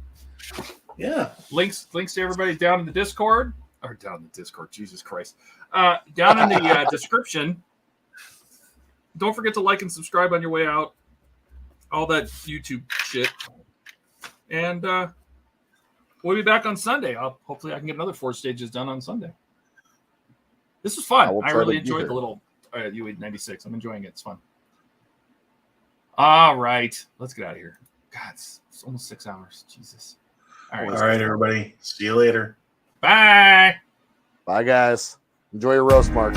Yeah. Links to everybody down in the Discord. Or down in the Discord, Jesus Christ. Down in the description. Don't forget to like and subscribe on your way out. All that YouTube shit. And we'll be back on Sunday. Hopefully I can get another 4 stages done on Sunday. This was fun. I really enjoyed the little U896. I'm enjoying it. It's fun. All right. Let's get out of here. God, it's almost 6 hours. Jesus. All right, everybody. See you later. Bye. Bye, guys. Enjoy your roast, Mark.